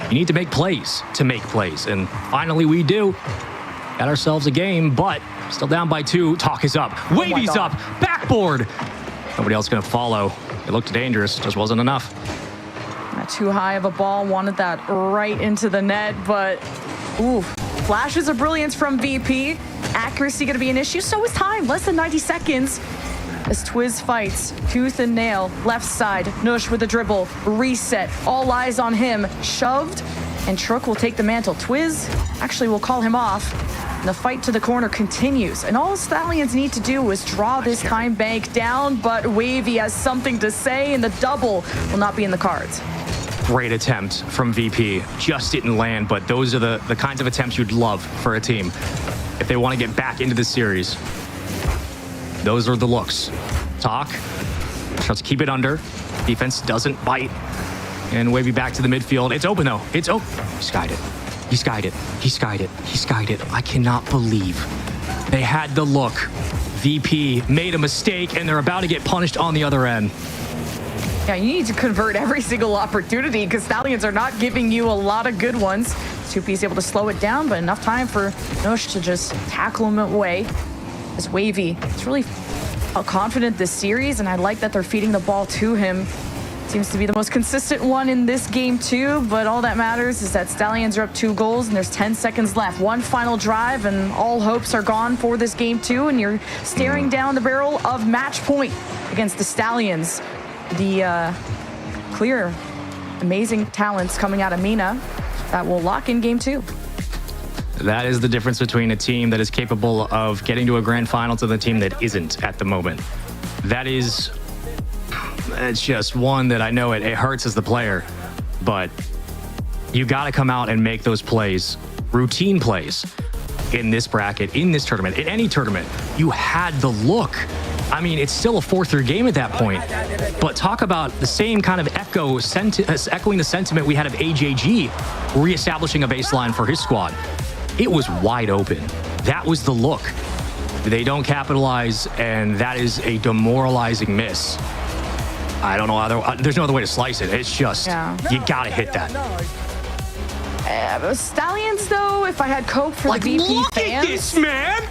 You need to make plays to make plays, and finally we do. Got ourselves a game, but still down by 2. Talk is up. Wavy's up. Backboard. Nobody else going to follow. It looked dangerous. Just wasn't enough.
Not too high of a ball. Wanted that right into the net, but ooh, flashes of brilliance from VP. Accuracy going to be an issue. So is time. Less than 90 seconds. As Twiz fights tooth and nail. Left side. Nush with a dribble. Reset. All eyes on him. Shoved. And Trook will take the mantle. Twiz actually will call him off. And the fight to the corner continues. And all Stallions need to do is draw this time bank down. But Wavy has something to say, and the double will not be in the cards.
Great attempt from VP. Just didn't land, but those are the kinds of attempts you'd love for a team if they want to get back into the series. Those are the looks. Talk. Tries to keep it under. Defense doesn't bite. And Wavy back to the midfield. It's open, though. It's open. He skied it. He skied it. He skied it. He skied it. I cannot believe they had the look. VP made a mistake, and they're about to get punished on the other end.
Yeah, you need to convert every single opportunity because Stallions are not giving you a lot of good ones. Two-piece able to slow it down, but enough time for Nush to just tackle him away. As Wavy is really confident this series, and I like that they're feeding the ball to him. Seems to be the most consistent one in this game too, but all that matters is that Stallions are up 2 goals and there's 10 seconds left. One final drive and all hopes are gone for this game too, and you're staring down the barrel of match point against the Stallions. The clear, amazing talents coming out of Mina that will lock in game 2.
That is the difference between a team that is capable of getting to a grand final to the team that isn't at the moment. That is... It's just one that I know it hurts as the player, but you got to come out and make those plays, routine plays in this bracket, in this tournament, in any tournament. You had the look. I mean, it's still a 4-3 game at that point. But talk about the same kind of echoing the sentiment we had of AJG reestablishing a baseline for his squad. It was wide open. That was the look. They don't capitalize, and that is a demoralizing miss. I don't know. There's no other way to slice it. It's just, you got to hit that.
Stallions, though, if I had coke for the VP
look
fans.
At this, man!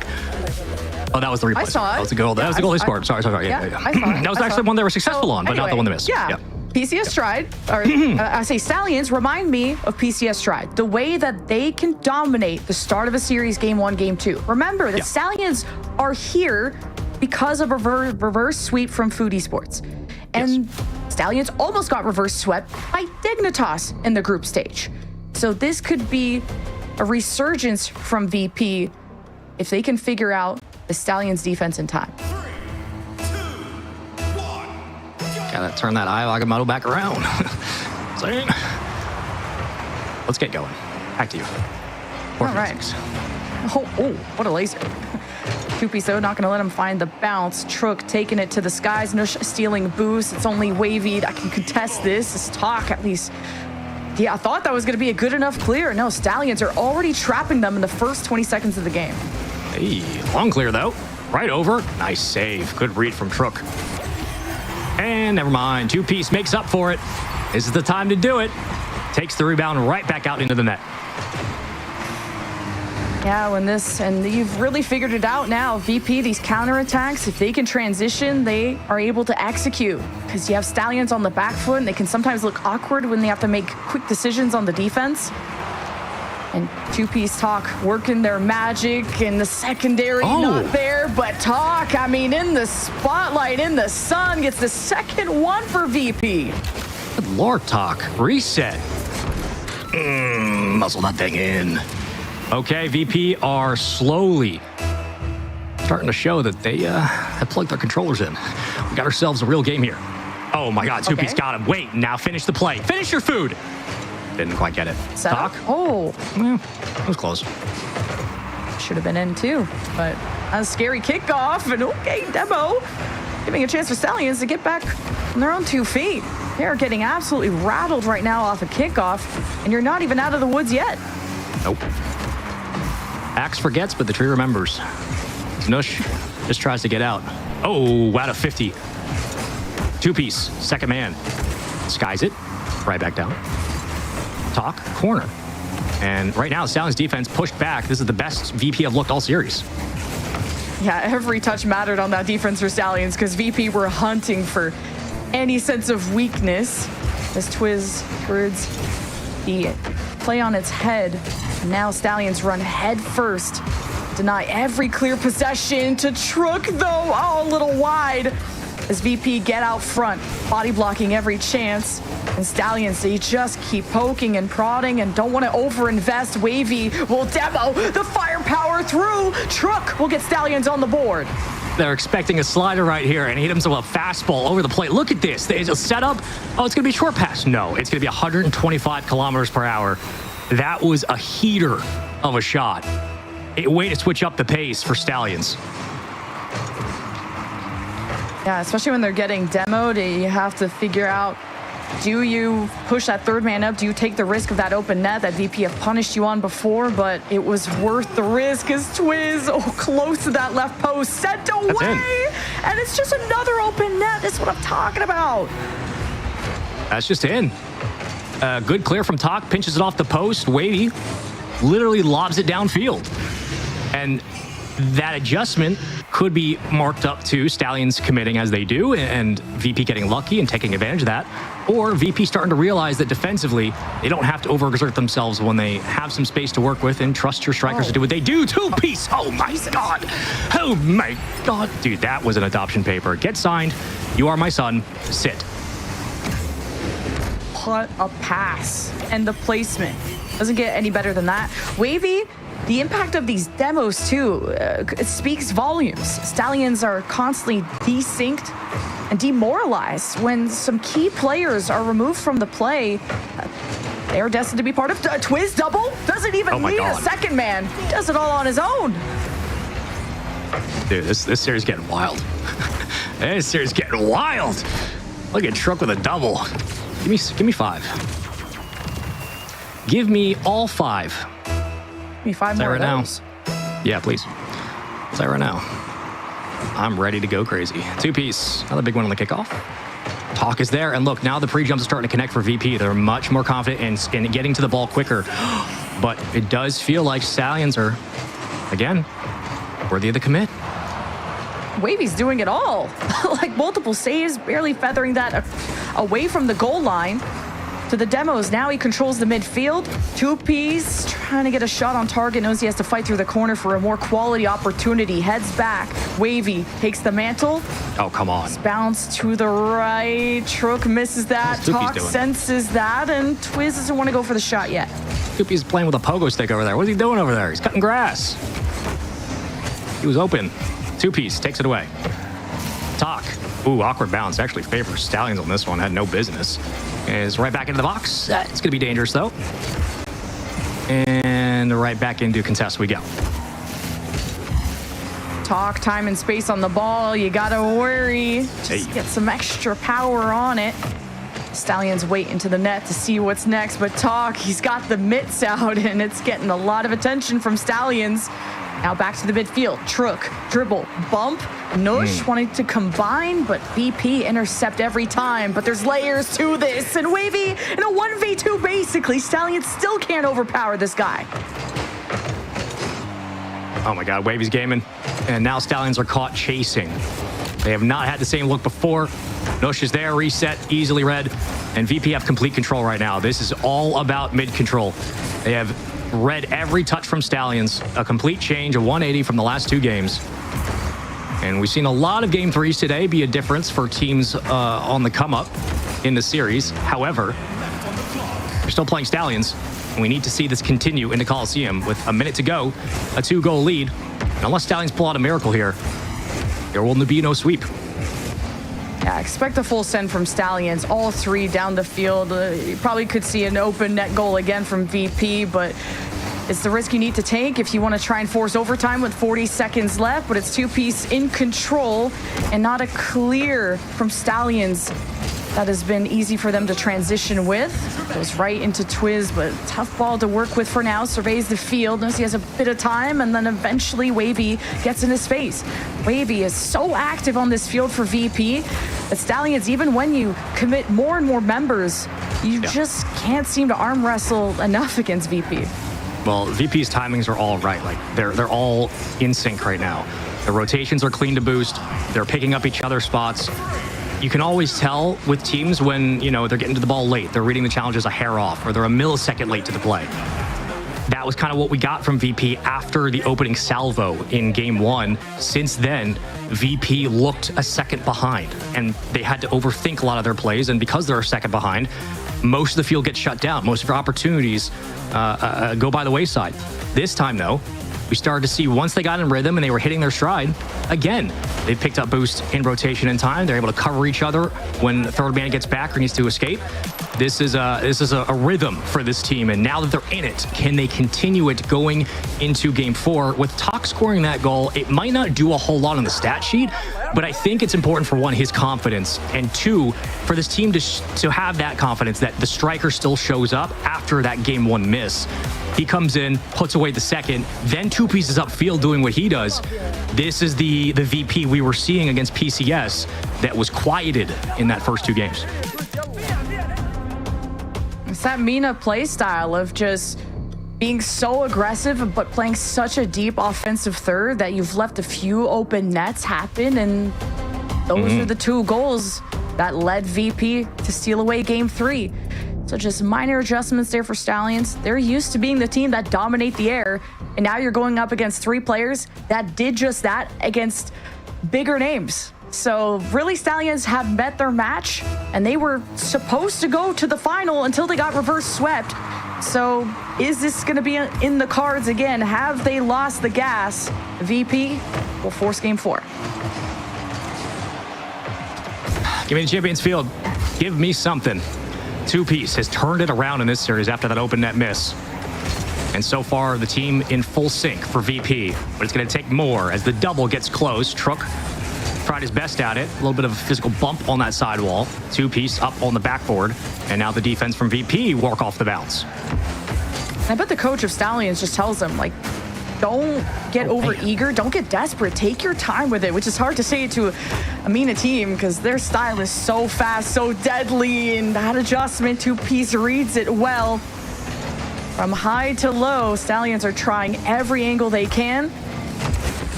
Oh, that was the replay.
I saw it.
That was the goal. That was the goal they scored. Sorry. Yeah.
I saw it.
That was actually the one they were successful on, but not the one they missed.
Yeah. PCS Stride, or I say Stallions, remind me of PCS Stride. The way that they can dominate the start of a series, game 1, game 2. Remember, the Stallions are here because of a reverse sweep from Food Esports. And Stallions almost got reverse swept by Dignitas in the group stage. So this could be a resurgence from VP if they can figure out the Stallions defense in time.
Gotta turn that Agamotto back around. Let's get going. Back to you.
All right. Oh, what a laser. 2-piece though, not going to let him find the bounce. Trook taking it to the skies. Nush stealing boost. It's only Wavy. I can contest this. This talk at least. Yeah, I thought that was going to be a good enough clear. No, Stallions are already trapping them in the first 20 seconds of the game.
Hey, long clear though. Right over. Nice save. Good read from Trook. And never mind. 2-piece makes up for it. This is the time to do it. Takes the rebound right back out into the net.
Yeah, and you've really figured it out now. VP, these counterattacks, if they can transition, they are able to execute. Because you have Stallions on the back foot, and they can sometimes look awkward when they have to make quick decisions on the defense. And 2-piece Talk working their magic in the secondary, not there, but Talk, I mean, in the spotlight, in the sun, gets the second one for VP.
Good Lord, Talk. Reset. Muzzle that thing in. Okay, VP are slowly starting to show that they have plugged their controllers in. We got ourselves a real game here. Oh my God, 2-piece got him. Wait, now finish the play. Finish your food. Didn't quite get it. Talk?
Oh.
Well, it was close.
Should have been in too, but a scary kickoff. And okay, Demo giving a chance for Stallions to get back on their own 2 feet. They're getting absolutely rattled right now off a kickoff, and you're not even out of the woods yet.
Nope. Axe forgets, but the tree remembers. Nush just tries to get out. Oh, out of 50. 2-piece, second man. Skies it, right back down. Talk, corner. And right now, Stallions defense pushed back. This is the best VP have looked all series.
Yeah, every touch mattered on that defense for Stallions because VP were hunting for any sense of weakness. As Twiz turns the play on its head. Now Stallions run head first. Deny every clear possession to Trook, though. Oh, a little wide. As VP get out front, body blocking every chance. And Stallions, they just keep poking and prodding and don't want to overinvest. Wavy will demo the firepower through. Trook will get Stallions on the board.
They're expecting a slider right here, and he hit himself a fastball over the plate. Look at this. There's a setup. Oh, it's going to be a short pass. No, it's going to be 125 kilometers per hour. That was a heater of a shot. A way to switch up the pace for Stallions.
Yeah, especially when they're getting demoed, you have to figure out, do you push that third man up? Do you take the risk of that open net that VP have punished you on before? But it was worth the risk as Twiz, close to that left post, sent away. And it's just another open net. That's what I'm talking about.
That's just in. Good clear from Talk, pinches it off the post. Wavy literally lobs it downfield. And that adjustment could be marked up to Stallions committing as they do and VP getting lucky and taking advantage of that, or VP starting to realize that defensively they don't have to overexert themselves when they have some space to work with and trust your strikers to do what they do. 2-piece. Oh my God. Oh my God. Dude, that was an adoption paper. Get signed. You are my son. Sit.
What a pass. And the placement doesn't get any better than that. Wavy, the impact of these demos too, it speaks volumes. Stallions are constantly desynced and demoralized when some key players are removed from the play. They are destined to be part of Twiz double. Doesn't even need a second man. Does it all on his own.
Dude, this series getting wild. This series getting wild. Look at Truck with a double. Give me 5. Give me all 5.
Give me 5
Say
more
right
of those.
now. Yeah, please. Say right now. I'm ready to go crazy. 2-piece. Another big one on the kickoff. Talk is there. And look, now the pre-jumps are starting to connect for VP. They're much more confident in getting to the ball quicker. But it does feel like Stallions are, again, worthy of the commit.
Wavy's doing it all. Like multiple saves, barely feathering that away from the goal line. To the demos, now he controls the midfield. 2-piece, trying to get a shot on target, knows he has to fight through the corner for a more quality opportunity. Heads back, Wavy takes the mantle.
Oh, come on.
Bounce to the right, Trook misses that, Talk senses that, and Twiz doesn't want to go for the shot yet.
2-piece playing with a pogo stick over there. What's he doing over there? He's cutting grass. He was open. 2-piece takes it away. Talk. Ooh, awkward bounce. Actually favors Stallions on this one. Had no business. Is right back into the box. It's going to be dangerous, though. And right back into contest we go.
Talk, time and space on the ball. You got to worry. Just get some extra power on it. Stallions wait into the net to see what's next, but Talk, he's got the mitts out, and it's getting a lot of attention from Stallions. Now back to the midfield. Trook, dribble, bump. Nush wanting to combine, but VP intercept every time. But there's layers to this, and Wavy in a 1v2 basically. Stallions still can't overpower this guy.
Oh my God, Wavy's gaming. And now Stallions are caught chasing. They have not had the same look before. Nush is there, reset, easily read. And VP have complete control right now. This is all about mid control. They have read every touch from Stallions. A complete change, a 180 from the last 2 games. And we've seen a lot of game 3s today be a difference for teams on the come up in the series. However, we're still playing Stallions. And we need to see this continue into Coliseum with a minute to go, a 2-goal lead. And unless Stallions pull out a miracle here, there will be no sweep.
Yeah, expect a full send from Stallions, all 3 down the field. You probably could see an open net goal again from VP, but it's the risk you need to take if you want to try and force overtime with 40 seconds left. But it's 2-piece in control and not a clear from Stallions. That has been easy for them to transition with. Goes right into Twiz, but tough ball to work with for now. Surveys the field, knows he has a bit of time, and then eventually Wavy gets in his face. Wavy is so active on this field for VP that Stallions, even when you commit more and more members, you just can't seem to arm wrestle enough against VP.
Well, VP's timings are all right. Like they're all in sync right now. The rotations are clean to boost. They're picking up each other's spots. You can always tell with teams when, you know, they're getting to the ball late, they're reading the challenges a hair off, or they're a millisecond late to the play. That was kind of what we got from VP after the opening salvo in game 1. Since then, VP looked a second behind, and they had to overthink a lot of their plays, and because they're a second behind, most of the field gets shut down. Most of your opportunities go by the wayside. This time, though, we started to see once they got in rhythm and they were hitting their stride, again, they picked up boost in rotation in time. They're able to cover each other when the third man gets back or needs to escape. This is a rhythm for this team, and now that they're in it, can they continue it going into game 4? With Talk scoring that goal, it might not do a whole lot on the stat sheet, but I think it's important for 1, his confidence, and 2, for this team to have that confidence that the striker still shows up after that game 1 miss. He comes in, puts away the second, then 2 pieces upfield doing what he does. This is the VP we were seeing against PCS that was quieted in that first 2 games.
It's that Mina play style of just being so aggressive but playing such a deep offensive third that you've left a few open nets happen, and those are the 2 goals that led VP to steal away game 3. So just minor adjustments there for Stallions. They're used to being the team that dominate the air, and now you're going up against 3 players that did just that against bigger names. So really, Stallions have met their match, and they were supposed to go to the final until they got reverse swept. So is this going to be in the cards again? Have they lost the gas? VP will force game 4.
Give me the Champions Field. Give me something. 2-piece has turned it around in this series after that open net miss. And so far, the team in full sync for VP. But it's going to take more as the double gets close. Truk tried his best at it. A little bit of a physical bump on that sidewall. Two-piece up on the backboard. And now the defense from VP walk off the bounce.
I bet the coach of Stallions just tells them, like, don't get over-eager. Don't get desperate. Take your time with it, which is hard to say to a MENA team because their style is so fast, so deadly, and that adjustment two-piece reads it well. From high to low, Stallions are trying every angle they can.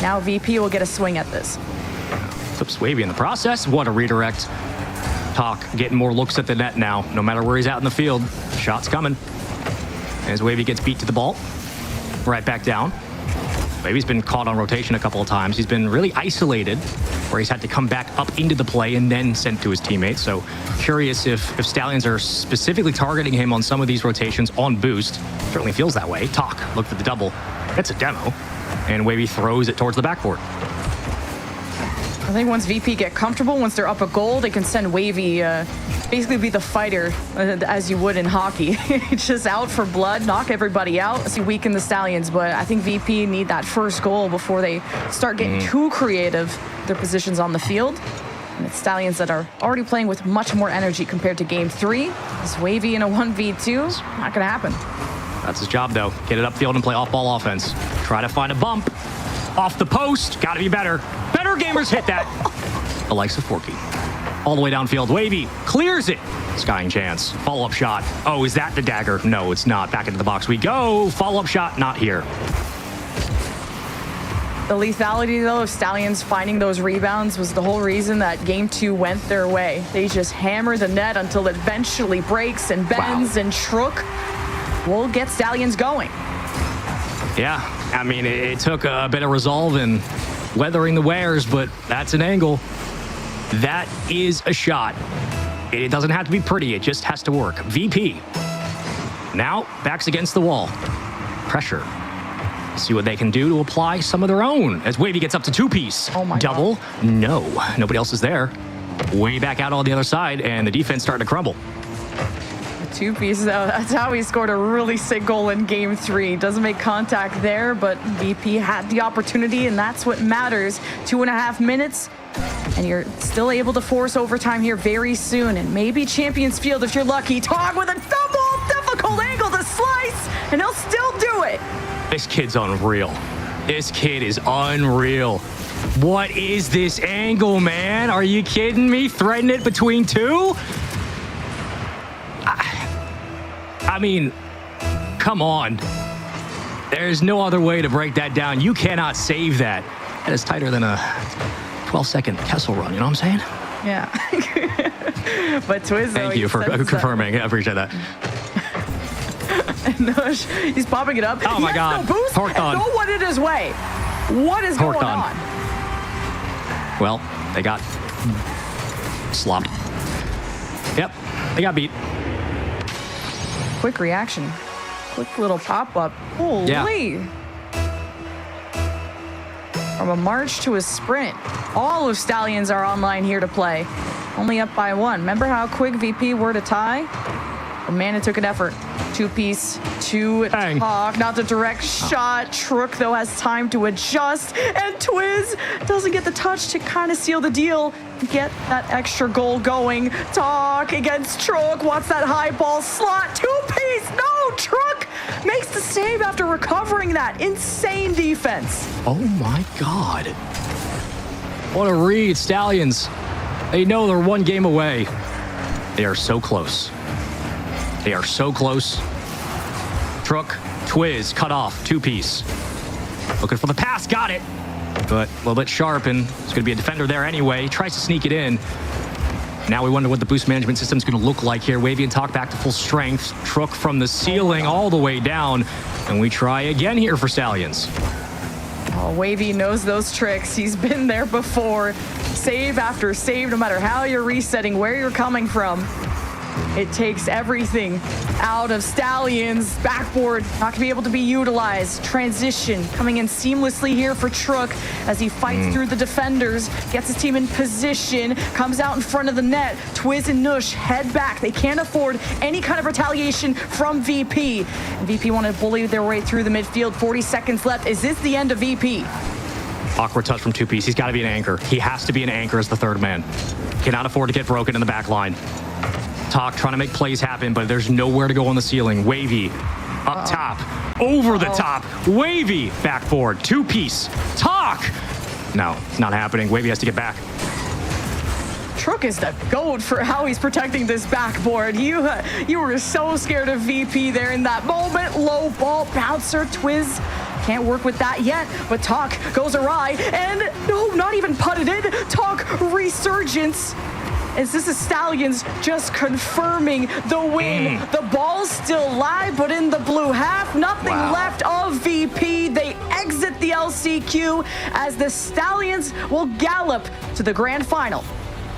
Now VP will get a swing at this.
Flips Wavy in the process. What a redirect. Talk getting more looks at the net now. No matter where he's out in the field, shot's coming. As Wavy gets beat to the ball. Right back down. Wavy's been caught on rotation a couple of times. He's been really isolated, where he's had to come back up into the play and then sent to his teammates. So curious if Stallions are specifically targeting him on some of these rotations on boost. Certainly feels that way. Talk, look for the double. It's a demo. And Wavy throws it towards the backboard.
I think once VP get comfortable, once they're up a goal, they can send Wavy, basically be the fighter as you would in hockey. Just out for blood, knock everybody out, see weaken the Stallions. But I think VP need that first goal before they start getting too creative with their positions on the field. And it's Stallions that are already playing with much more energy compared to game 3. This Wavy in a 1v2, not gonna happen.
That's his job though. Get it upfield and play off-ball offense. Try to find a bump. Off the post, gotta be better. Better gamers hit that. The likes of Forky. All the way downfield, Wavy clears it. Skying chance, follow-up shot. Oh, is that the dagger? No, it's not. Back into the box we go. Follow-up shot, not here.
The lethality, though, of Stallions finding those rebounds was the whole reason that game 2 went their way. They just hammer the net until it eventually breaks and bends, and Truk will get Stallions going.
Yeah, I mean, it took a bit of resolve and weathering the wares, but that's an angle. That is a shot. It doesn't have to be pretty. It just has to work. VP. Now, backs against the wall. Pressure. See what they can do to apply some of their own. As Wavy gets up to two-piece.
Oh my
Double.
God.
No. Nobody else is there. Way back out on the other side, and the defense starting to crumble.
Two-piece, though. That's how he scored a really sick goal in game 3. Doesn't make contact there, but VP had the opportunity, and that's what matters. 2.5 minutes, and you're still able to force overtime here very soon, and maybe Champions Field if you're lucky. Tog with a double, difficult angle to slice, and he'll still do it.
This kid's unreal. This kid is unreal. What is this angle, man? Are you kidding me? Threading it between two? I mean, come on. There's no other way to break that down. You cannot save that. That is tighter than a 12-second Kessel run, you know what I'm saying?
Yeah. But Twiz,
Thank you for confirming. I appreciate that.
No, he's popping it up.
Oh my God.
No boost.
Torqued on.
No one in his way. What is going on?
Well, they got slopped. Yep, they got beat.
Quick reaction. Quick little pop-up. Holy. Yeah. From a march to a sprint. All of Stallions are online here to play. Only up by 1. Remember how quick VP were to tie? But man, it took an effort. Two-piece, Talk. Not the direct shot. Truk, though, has time to adjust. And Twiz doesn't get the touch to kind of seal the deal. Get that extra goal going. Talk against Truk. Wants that high ball slot. Two-piece. No, Truk makes the save after recovering that. Insane defense.
Oh, my God. What a read, Stallions. They know they're one game away. They are so close. They are so close. Truk, Twiz, cut off, two-piece. Looking for the pass, got it. But a little bit sharp, and there's going to be a defender there anyway. Tries to sneak it in. Now we wonder what the boost management system is going to look like here. Wavy and Talk back to full strength. Truk from the ceiling all the way down. And we try again here for Stallions.
Oh, Wavy knows those tricks. He's been there before. Save after save, no matter how you're resetting, where you're coming from. It takes everything out of Stallions. Backboard not gonna be able to be utilized. Transition coming in seamlessly here for Trook as he fights through the defenders, gets his team in position, comes out in front of the net. Twiz and Nush head back. They can't afford any kind of retaliation from VP. And VP want to bully their way through the midfield. 40 seconds left. Is this the end of VP?
Awkward touch from 2Piece. He's got to be an anchor. He has to be an anchor as the third man. Cannot afford to get broken in the back line. Talk trying to make plays happen, but there's nowhere to go on the ceiling. Wavy up top, over the top. Wavy backboard, 2Piece. Talk. No, it's not happening. Wavy has to get back.
Trook is the goat for how he's protecting this backboard. You were so scared of VP there in that moment. Low ball bouncer. Twiz can't work with that yet, but Talk goes awry, and no, not even putted in. Talk resurgence. As this is Stallions just confirming the win. The ball's still live, but in the blue half, nothing left of VP. They exit the LCQ as the Stallions will gallop to the grand final.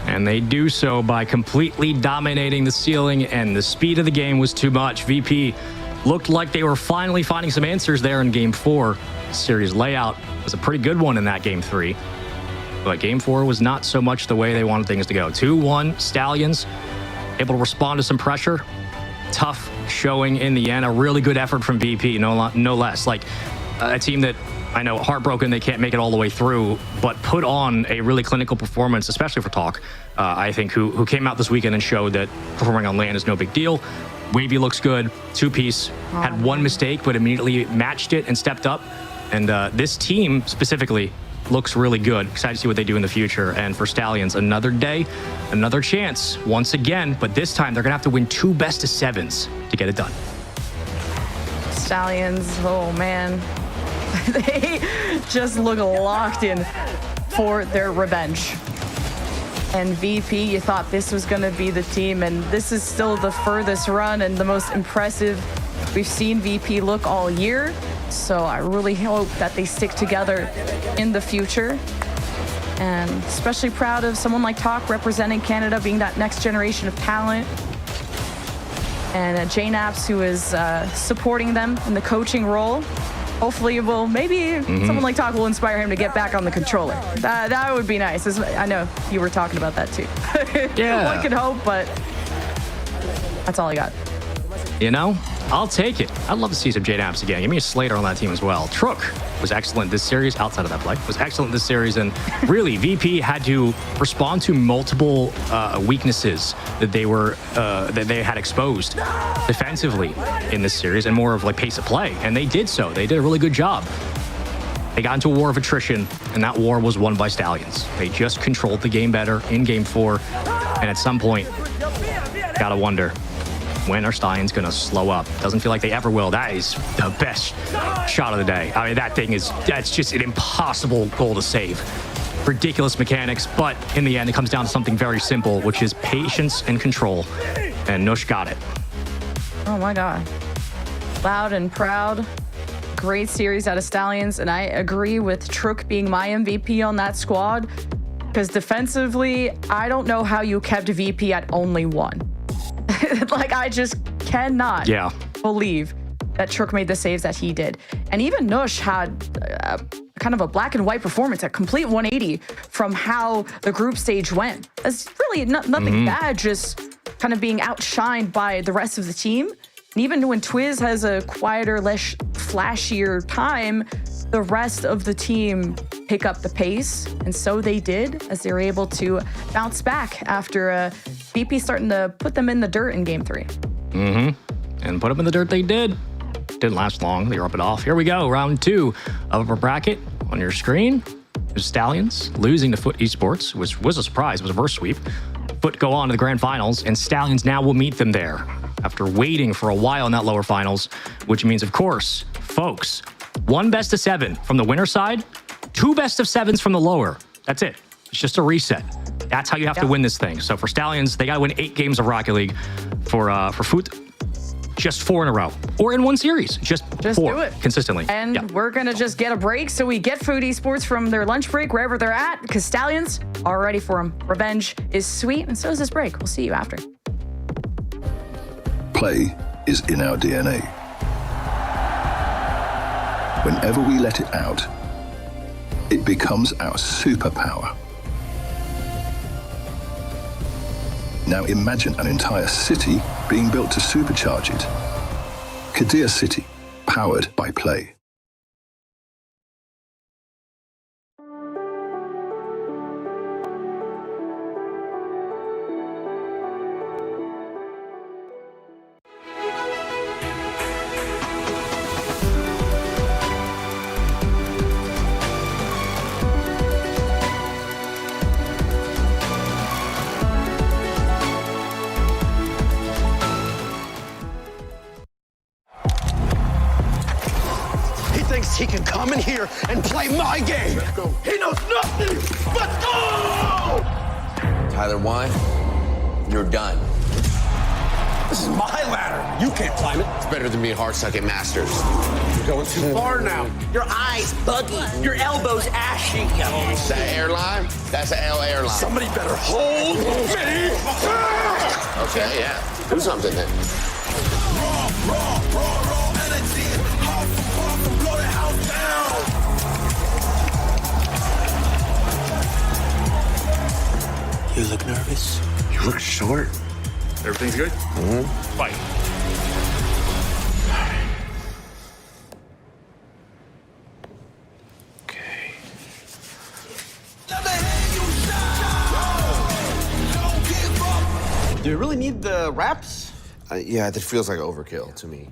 And they do so by completely dominating the ceiling, and the speed of the game was too much. VP looked like they were finally finding some answers there in Game 4. Series layout was a pretty good one in that Game 3. But Game 4 was not so much the way they wanted things to go. 2-1, Stallions able to respond to some pressure. Tough showing in the end. A really good effort from VP, no less. Like a team that, I know, heartbroken they can't make it all the way through, but put on a really clinical performance, especially for Talk, I think, who came out this weekend and showed that performing on land is no big deal. Wavy looks good. 2Piece had one mistake, but immediately matched it and stepped up. And this team specifically looks really good. Excited to see what they do in the future. And for Stallions, another day, another chance once again, but this time they're gonna have to win 2 best-of-7s to get it done.
Stallions, oh man. They just look locked in for their revenge. And VP, you thought this was going to be the team, and this is still the furthest run and the most impressive we've seen VP look all year. So I really hope that they stick together in the future. And especially proud of someone like Talk representing Canada, being that next generation of talent. And Jay Naps, who is supporting them in the coaching role. Hopefully, maybe someone like Talk will inspire him to get back on the controller. That would be nice. I know you were talking about that too.
Yeah.
One could hope, but that's all I got.
You know, I'll take it. I'd love to see some J Naps again. Give me a Slater on that team as well. Trook was excellent this series, outside of that play, was excellent this series, and really, VP had to respond to multiple weaknesses that they had exposed defensively in this series, and more of like pace of play, and they did so. They did a really good job. They got into a war of attrition, and that war was won by Stallions. They just controlled the game better in Game 4, and at some point, gotta wonder, when are Stallions going to slow up? Doesn't feel like they ever will. That is the best shot of the day. I mean, that's just an impossible goal to save. Ridiculous mechanics, but in the end, it comes down to something very simple, which is patience and control. And Nush got it.
Oh my God. Loud and proud. Great series out of Stallions. And I agree with Trook being my MVP on that squad. Because defensively, I don't know how you kept VP at only 1. Like, I just cannot believe that Trook made the saves that he did. And even Nush had kind of a black and white performance, a complete 180 from how the group stage went. It's really nothing bad, just kind of being outshined by the rest of the team. And even when Twiz has a quieter, less flashier time, the rest of the team pick up the pace, and so they did, as they were able to bounce back after VP starting to put them in the dirt in Game 3.
And put them in the dirt they did. Didn't last long. They were up and off. Here we go. Round 2 of our bracket on your screen. There's Stallions losing to Foot Esports, which was a surprise. It was a reverse sweep. Foot go on to the grand finals, and Stallions now will meet them there after waiting for a while in that lower finals, which means, of course, folks, 1 best-of-7 from the winner side, 2 best-of-7s from the lower. That's it. It's just a reset. That's how you have to win this thing. So for Stallions, they got to win 8 games of Rocket League. For Foot, just 4 in a row. Or in one series. Just 4
do it
consistently.
And we're going to just get a break. So we get Foot Esports from their lunch break, wherever they're at, because Stallions are ready for them. Revenge is sweet, and so is this break. We'll see you after.
Play is in our DNA. Whenever we let it out, it becomes our superpower. Now imagine an entire city being built to supercharge it. Qiddiya City, powered by Play.
He can come in here and play my game. He knows nothing. Let's go!
Tyler Wine, you're done.
This is my ladder. You can't climb it.
It's better than being hard-suck at Masters.
You're going too far now.
Your eyes buggy. Your elbows ashy.
Is that airline? That's an L airline.
Somebody better hold me.
Okay, yeah. Do something then.
Raw energy. Half and blow the house down.
You look nervous.
You look short.
Everything's good? Fight.
Okay.
Do you really need the wraps?
Yeah, that feels like overkill to me.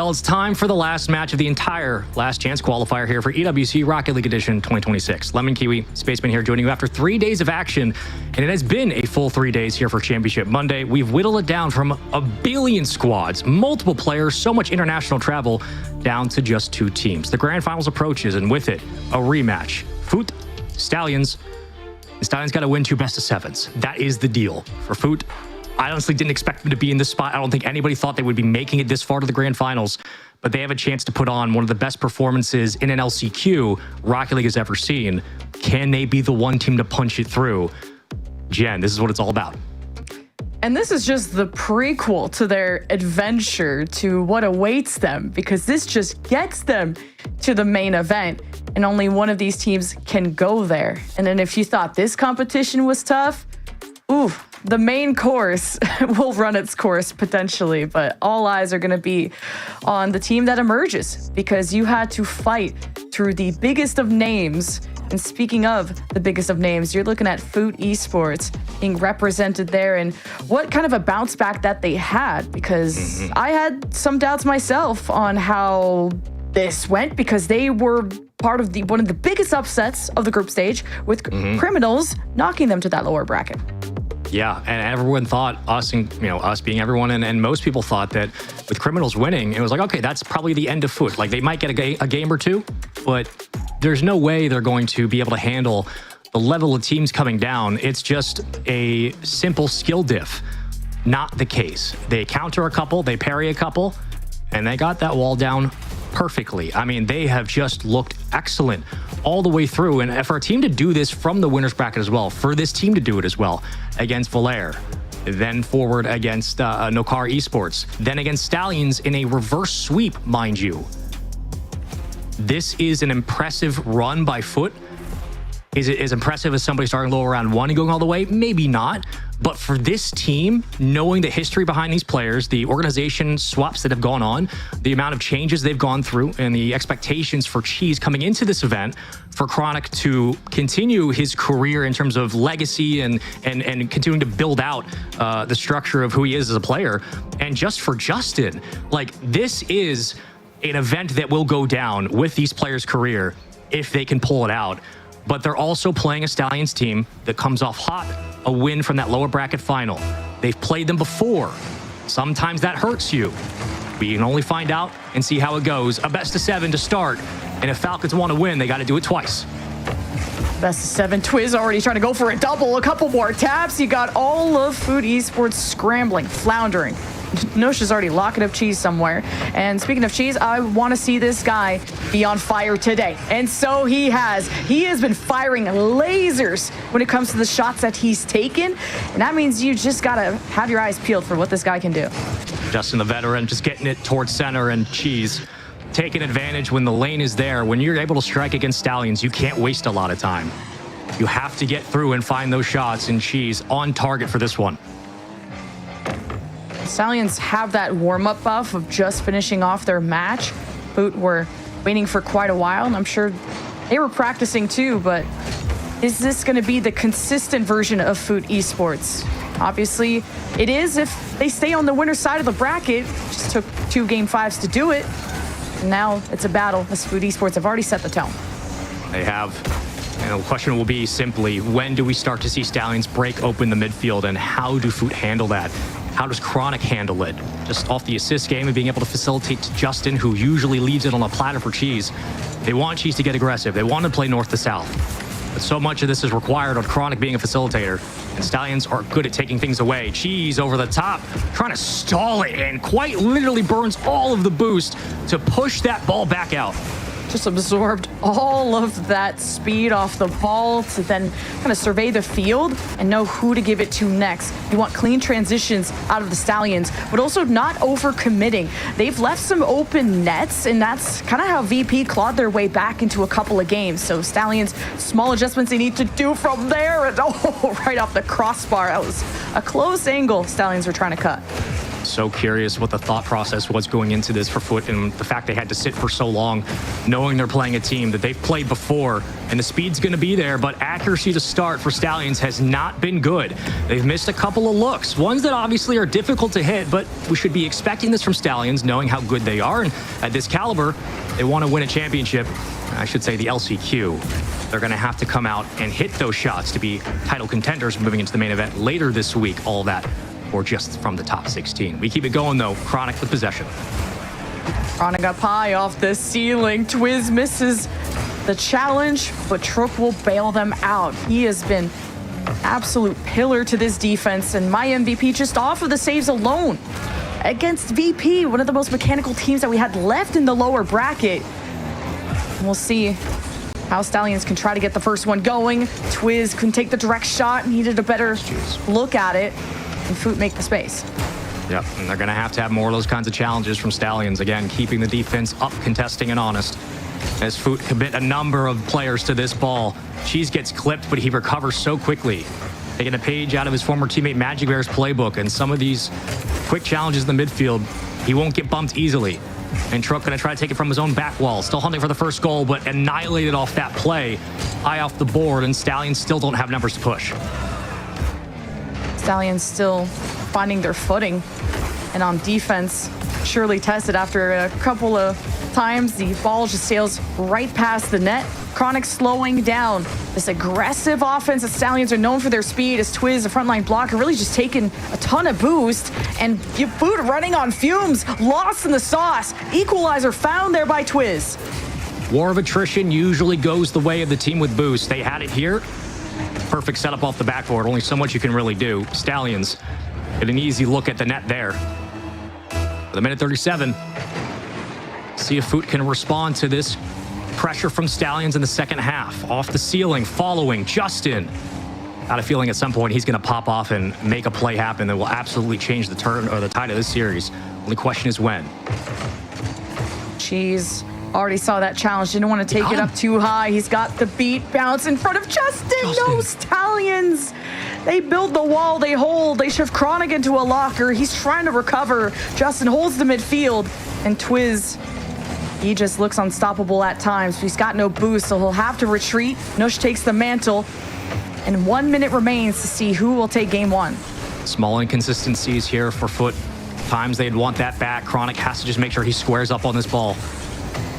Well, it's time for the last match of the entire Last Chance qualifier here for EWC Rocket League Edition 2026. Lemon Kiwi, Spaceman here joining you after 3 days of action, and it has been a full 3 days here for Championship Monday. We've whittled it down from a billion squads, multiple players, so much international travel, down to just 2 teams. The Grand Finals approaches, and with it, a rematch. Foot, Stallions. The Stallions got to win 2 best-of-7s. That is the deal. For Foot, I honestly didn't expect them to be in this spot. I don't think anybody thought they would be making it this far to the Grand Finals, but they have a chance to put on one of the best performances in an LCQ Rocket League has ever seen. Can they be the one team to punch it through? Jen, this is what it's all about.
And this is just the prequel to their adventure to what awaits them, because this just gets them to the main event, and only one of these teams can go there. And then if you thought this competition was tough, ooh, the main course will run its course potentially, but all eyes are going to be on the team that emerges, because you had to fight through the biggest of names. And speaking of the biggest of names, you're looking at Foot Esports being represented there, and what kind of a bounce back that they had, because I had some doubts myself on how this went, because they were part of one of the biggest upsets of the group stage, with Criminals knocking them to that lower bracket.
Yeah, and everyone thought, us being everyone, and most people thought that with Criminals winning, it was like, okay, that's probably the end of Foot. Like, they might get a game or two, but there's no way they're going to be able to handle the level of teams coming down. It's just a simple skill diff. Not the case. They counter a couple, they parry a couple, and they got that wall down perfectly. I mean, they have just looked excellent all the way through. And for a team to do this from the winner's bracket as well, for this team to do it as well against Versailles, then forward against Nokar Esports, then against Stallions in a reverse sweep, mind you. This is an impressive run by Foot. Is it as impressive as somebody starting low round 1 and going all the way? Maybe not. But for this team, knowing the history behind these players, the organization swaps that have gone on, the amount of changes they've gone through, and the expectations for Cheese coming into this event, for Chronic to continue his career in terms of legacy and continuing to build out the structure of who he is as a player. And just for Justin, like, this is an event that will go down with these players' career if they can pull it out. But they're also playing a Stallions team that comes off hot, a win from that lower bracket final. They've played them before. Sometimes that hurts you. But you can only find out and see how it goes. A best-of-7 to start. And if Falcons want to win, they got to do it twice.
Best-of-7, Twiz already trying to go for a double. A couple more taps. You got all of Foot Esports scrambling, floundering. Nosha's already locking up Cheese somewhere. And speaking of Cheese, I want to see this guy be on fire today. And so he has. He has been firing lasers when it comes to the shots that he's taken. And that means you just got to have your eyes peeled for what this guy can do.
Justin, the veteran, just getting it towards center, and Cheese taking advantage when the lane is there. When you're able to strike against Stallions, you can't waste a lot of time. You have to get through and find those shots, and Cheese on target for this one.
Stallions have that warm-up buff of just finishing off their match. Foot were waiting for quite a while, and I'm sure they were practicing too, but is this going to be the consistent version of Foot Esports? Obviously, it is if they stay on the winner's side of the bracket. Just took 2 Game 5s to do it. And now it's a battle, as Foot Esports have already set the tone.
They have. And the question will be simply, when do we start to see Stallions break open the midfield, and how do Foot handle that? How does Chronic handle it? Just off the assist game and being able to facilitate to Justin, who usually leaves it on a platter for Cheese. They want Cheese to get aggressive. They want to play north to south. But so much of this is required on Chronic being a facilitator. And Stallions are good at taking things away. Cheese over the top, trying to stall it, and quite literally burns all of the boost to push that ball back out.
Just absorbed all of that speed off the ball to then kind of survey the field and know who to give it to next. You want clean transitions out of the Stallions, but also not overcommitting. They've left some open nets, and that's kind of how VP clawed their way back into a couple of games. So Stallions, small adjustments they need to do from there. And right off the crossbar. That was a close angle Stallions were trying to cut.
So curious what the thought process was going into this for Foot, and the fact they had to sit for so long, knowing they're playing a team that they've played before, and the speed's going to be there, but accuracy to start for Stallions has not been good. They've missed a couple of looks, ones that obviously are difficult to hit, but we should be expecting this from Stallions, knowing how good they are, and at this caliber, they want to win a championship. I should say the LCQ. They're going to have to come out and hit those shots to be title contenders moving into the main event later this week. All that or just from the top 16. We keep it going, though. Chronic with possession.
Chronic up high off the ceiling. Twiz misses the challenge, but Trook will bail them out. He has been absolute pillar to this defense, and my MVP just off of the saves alone against VP, one of the most mechanical teams that we had left in the lower bracket. We'll see how Stallions can try to get the first one going. Twiz couldn't take the direct shot, needed a better look at it, and Foot make the space.
Yep, and they're going to have more of those kinds of challenges from Stallions. Again, keeping the defense up, contesting, and honest. As Foot commit a number of players to this ball. Cheese gets clipped, but he recovers so quickly. Taking a page out of his former teammate Magic Bear's playbook, and some of these quick challenges in the midfield, he won't get bumped easily. And Trook going to try to take it from his own back wall. Still hunting for the first goal, but annihilated off that play. High off the board, and Stallions still don't have numbers to push.
Stallions still finding their footing, and on defense, surely tested after a couple of times. The ball just sails right past the net. Chronic slowing down this aggressive offense that Stallions are known for their speed, as Twiz, the frontline blocker, really just taking a ton of boost, and Foot running on fumes, lost in the sauce. Equalizer found there by Twiz.
War of attrition usually goes the way of the team with boost. They had it here. Perfect setup off the backboard. Only so much you can really do. Stallions get an easy look at the net there. For the minute 37. See if Foot can respond to this pressure from Stallions in the second half. Off the ceiling, following Justin. Got a feeling at some point he's going to pop off and make a play happen that will absolutely change the turn or the tide of this series. Only question is when.
Cheese already saw that challenge, didn't want to take it up too high. He's got the beat bounce in front of Justin. No, Stallions. They build the wall, they hold, they shift Chronic into a locker. He's trying to recover. Justin holds the midfield, and Twiz, he just looks unstoppable at times. He's got no boost, so he'll have to retreat. Nush takes the mantle, and 1 minute remains to see who will take game one.
Small inconsistencies here for Foot. Times they'd want that back. Chronic has to just make sure he squares up on this ball.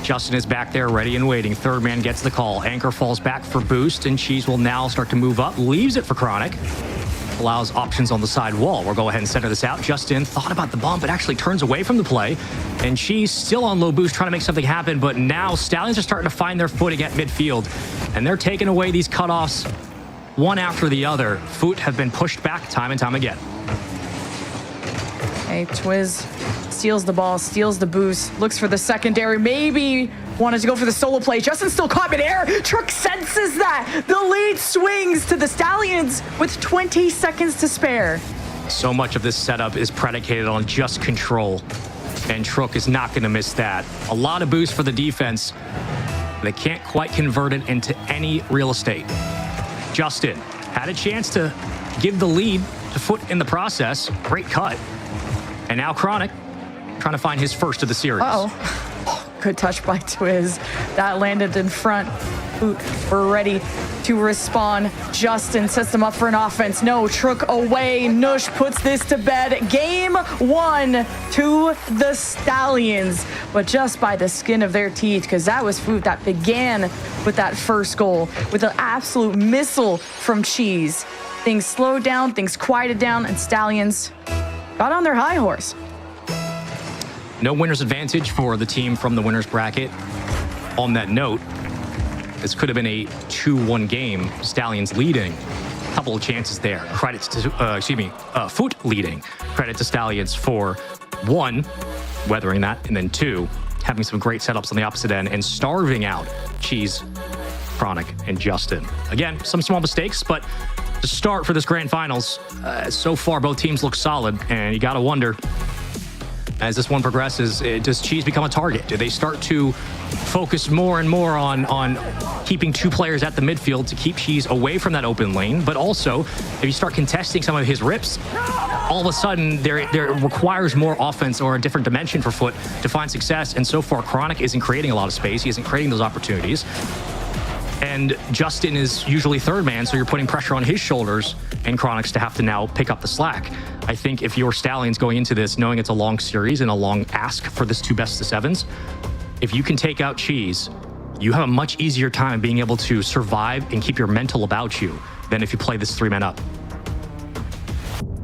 Justin is back there ready and waiting. Third man gets the call. Anchor falls back for boost, and Cheese will now start to move up. Leaves it for Chronic. Allows options on the side wall. We'll go ahead and center this out. Justin thought about the bump, but actually turns away from the play. And Cheese still on low boost, trying to make something happen, but now Stallions are starting to find their footing at midfield, and they're taking away these cutoffs one after the other. Foot have been pushed back time and time again.
Hey, Twiz steals the ball, steals the boost, looks for the secondary, maybe wanted to go for the solo play. Justin still caught mid-air. Trook senses that. The lead swings to the Stallions with 20 seconds to spare.
So much of this setup is predicated on just control, and Trook is not going to miss that. A lot of boost for the defense. They can't quite convert it into any real estate. Justin had a chance to give the lead to Foot in the process. Great cut. And now Chronic trying to find his first of the series.
Good touch by Twiz. That landed in front. Foot were ready to respond. Justin sets them up for an offense. No, Trook away. Nush puts this to bed. Game one to the Stallions, but just by the skin of their teeth, because that was Foot that began with that first goal with an absolute missile from Cheese. Things slowed down, things quieted down, and Stallions got on their high horse.
No winner's advantage for the team from the winner's bracket. On that note, this could have been a 2-1 game. Stallions leading. A couple of chances there. Credits to, Foot leading. Credit to Stallions for 1, weathering that, and then 2, having some great setups on the opposite end and starving out Cheese, Chronic, and Justin. Again, some small mistakes, but to start for this grand finals, so far both teams look solid, and you gotta wonder, as this one progresses, does Cheese become a target? Do they start to focus more and more on keeping 2 players at the midfield to keep Cheese away from that open lane? But also, if you start contesting some of his rips, all of a sudden there requires more offense or a different dimension for Foot to find success. And so far, Chronic isn't creating a lot of space. He isn't creating those opportunities. And Justin is usually third man, so you're putting pressure on his shoulders and Chronic's to have to now pick up the slack. I think if you're Stallions going into this, knowing it's a long series and a long ask for this 2 best-of-7s, if you can take out Cheese, you have a much easier time being able to survive and keep your mental about you than if you play this 3-man up.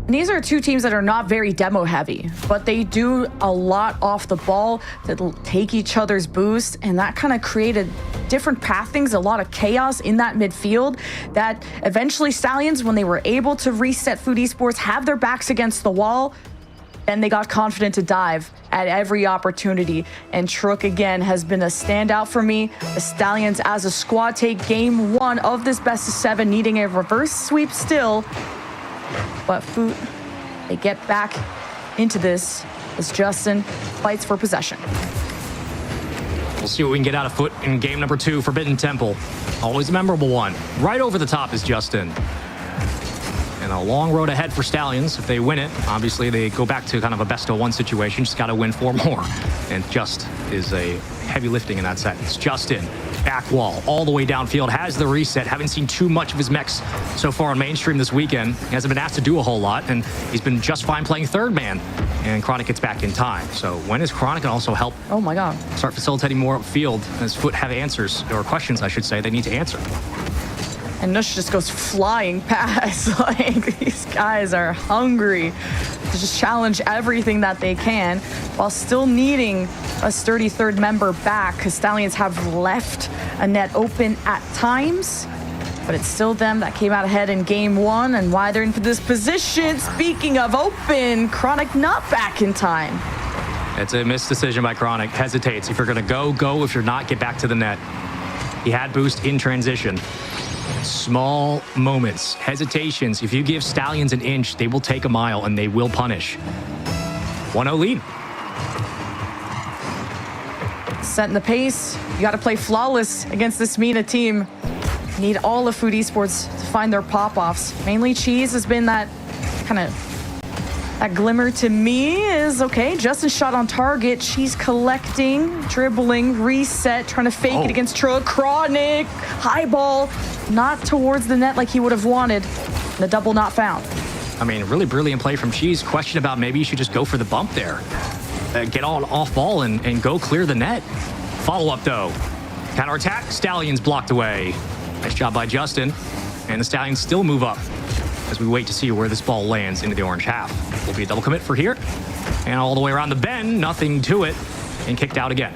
And these are 2 teams that are not very demo heavy, but they do a lot off the ball that take each other's boost, and that kind of created different pathings, a lot of chaos in that midfield that eventually Stallions, when they were able to reset Food Esports, have their backs against the wall, and they got confident to dive at every opportunity. And Trook, again, has been a standout for me. The Stallions, as a squad, take game 1 of this best-of-7, needing a reverse sweep still. But Food, they get back into this as Justin fights for possession.
We'll see what we can get out of Foot in game number 2, Forbidden Temple. Always a memorable one. Right over the top is Justin. And a long road ahead for Stallions. If they win it, obviously they go back to kind of a best-of-1 situation. Just got to win 4 more. And Just is a heavy lifting in that sentence. Justin, back wall, all the way downfield, has the reset. Haven't seen too much of his mechs so far on mainstream this weekend. He hasn't been asked to do a whole lot, and he's been just fine playing third man. And Chronic gets back in time. So when is Chronic going to also help start facilitating more upfield as Foot have answers, or questions, I should say, they need to answer?
And Nush just goes flying past. Like, these guys are hungry to just challenge everything that they can while still needing a sturdy third member back, because Stallions have left a net open at times. But it's still them that came out ahead in game 1, and why they're in this position. Speaking of open, Chronic not back in time.
It's a missed decision by Chronic. Hesitates. If you're going to go, go. If you're not, get back to the net. He had boost in transition. Small moments, hesitations. If you give Stallions an inch, they will take a mile and they will punish. 1-0 lead.
Setting the pace. You got to play flawless against this MENA team. Need all of Food Esports to find their pop-offs. Mainly Cheese has been that kind of that glimmer to me. Is okay. Justin shot on target. Cheese collecting, dribbling, reset, trying to fake it against Trook. Chronic, high ball, not towards the net like he would have wanted. The double not found.
I mean, really brilliant play from Cheese. Question about maybe you should just go for the bump there. Get on off ball and go clear the net. Follow up though. Counter attack. Stallions blocked away. Nice job by Justin. And the Stallions still move up as we wait to see where this ball lands into the orange half. Will be a double commit for here. And all the way around the bend, nothing to it, and kicked out again.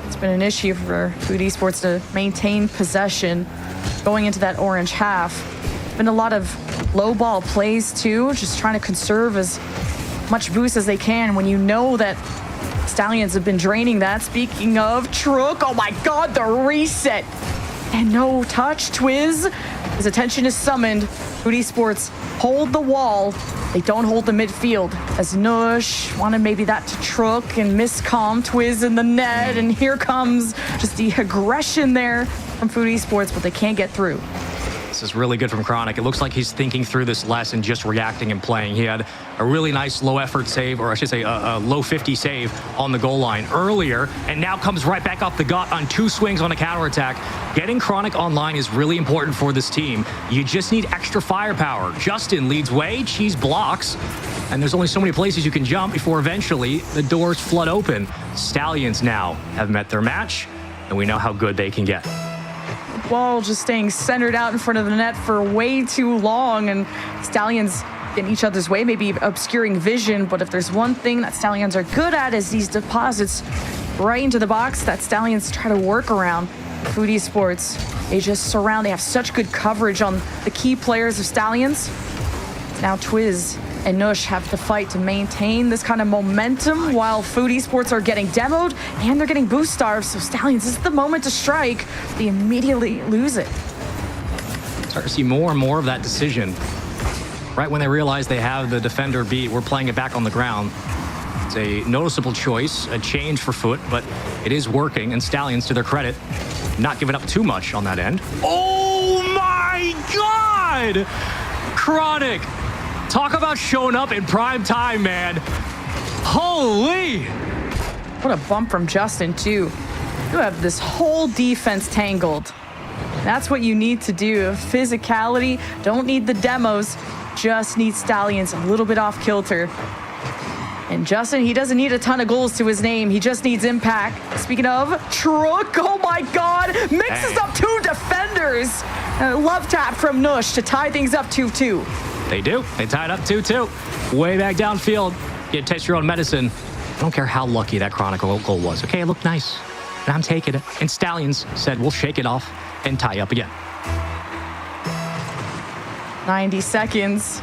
It's been an issue for Food Esports to maintain possession going into that orange half. Been a lot of low ball plays too, just trying to conserve as much boost as they can when you know that Stallions have been draining that. Speaking of Trook, oh my God, the reset. And no touch, Twiz. His attention is summoned. Food Esports hold the wall. They don't hold the midfield. As Nush wanted maybe that to Trook and miscom Twiz in the net. And here comes just the aggression there from Food Esports, but they can't get through.
This is really good from Chronic. It looks like he's thinking through this less and just reacting and playing. He had a really nice low effort save, or I should say a low 50 save on the goal line earlier, and now comes right back off the gut on 2 swings on a counterattack. Getting Chronic online is really important for this team. You just need extra firepower. Justin leads way, Cheese blocks, and there's only so many places you can jump before eventually the doors flood open. Stallions now have met their match, and we know how good they can get.
Ball just staying centered out in front of the net for way too long, and Stallions in each other's way, maybe obscuring vision. But if there's one thing that Stallions are good at, is these deposits right into the box that Stallions try to work around. Food Esports, they just surround. They have such good coverage on the key players of Stallions. Now Twiz and Nush have to fight to maintain this kind of momentum while Food Esports are getting demoed and they're getting boost starved. So Stallions, this is the moment to strike. They immediately lose it.
Start to see more and more of that decision. right when they realize they have the defender beat, we're playing it back on the ground. It's a noticeable choice, a change for Foot, but it is working, and Stallions, to their credit, not giving up too much on that end. Oh my God! Chronic, talk about showing up in prime time, man. Holy!
What a bump from Justin, too. You have this whole defense tangled. That's what you need to do. Physicality, don't need the demos, just need Stallions a little bit off kilter. And Justin, he doesn't need a ton of goals to his name. He just needs impact. Speaking of, Truck, oh my God, mixes up two defenders. Love tap from Nush to tie things up 2-2.
They do. They tied up 2-2. Way back downfield. You taste your own medicine. I don't care how lucky that Chronicle goal was. Okay, it looked nice, and I'm taking it. And Stallions said, we'll shake it off and tie up again.
90 seconds.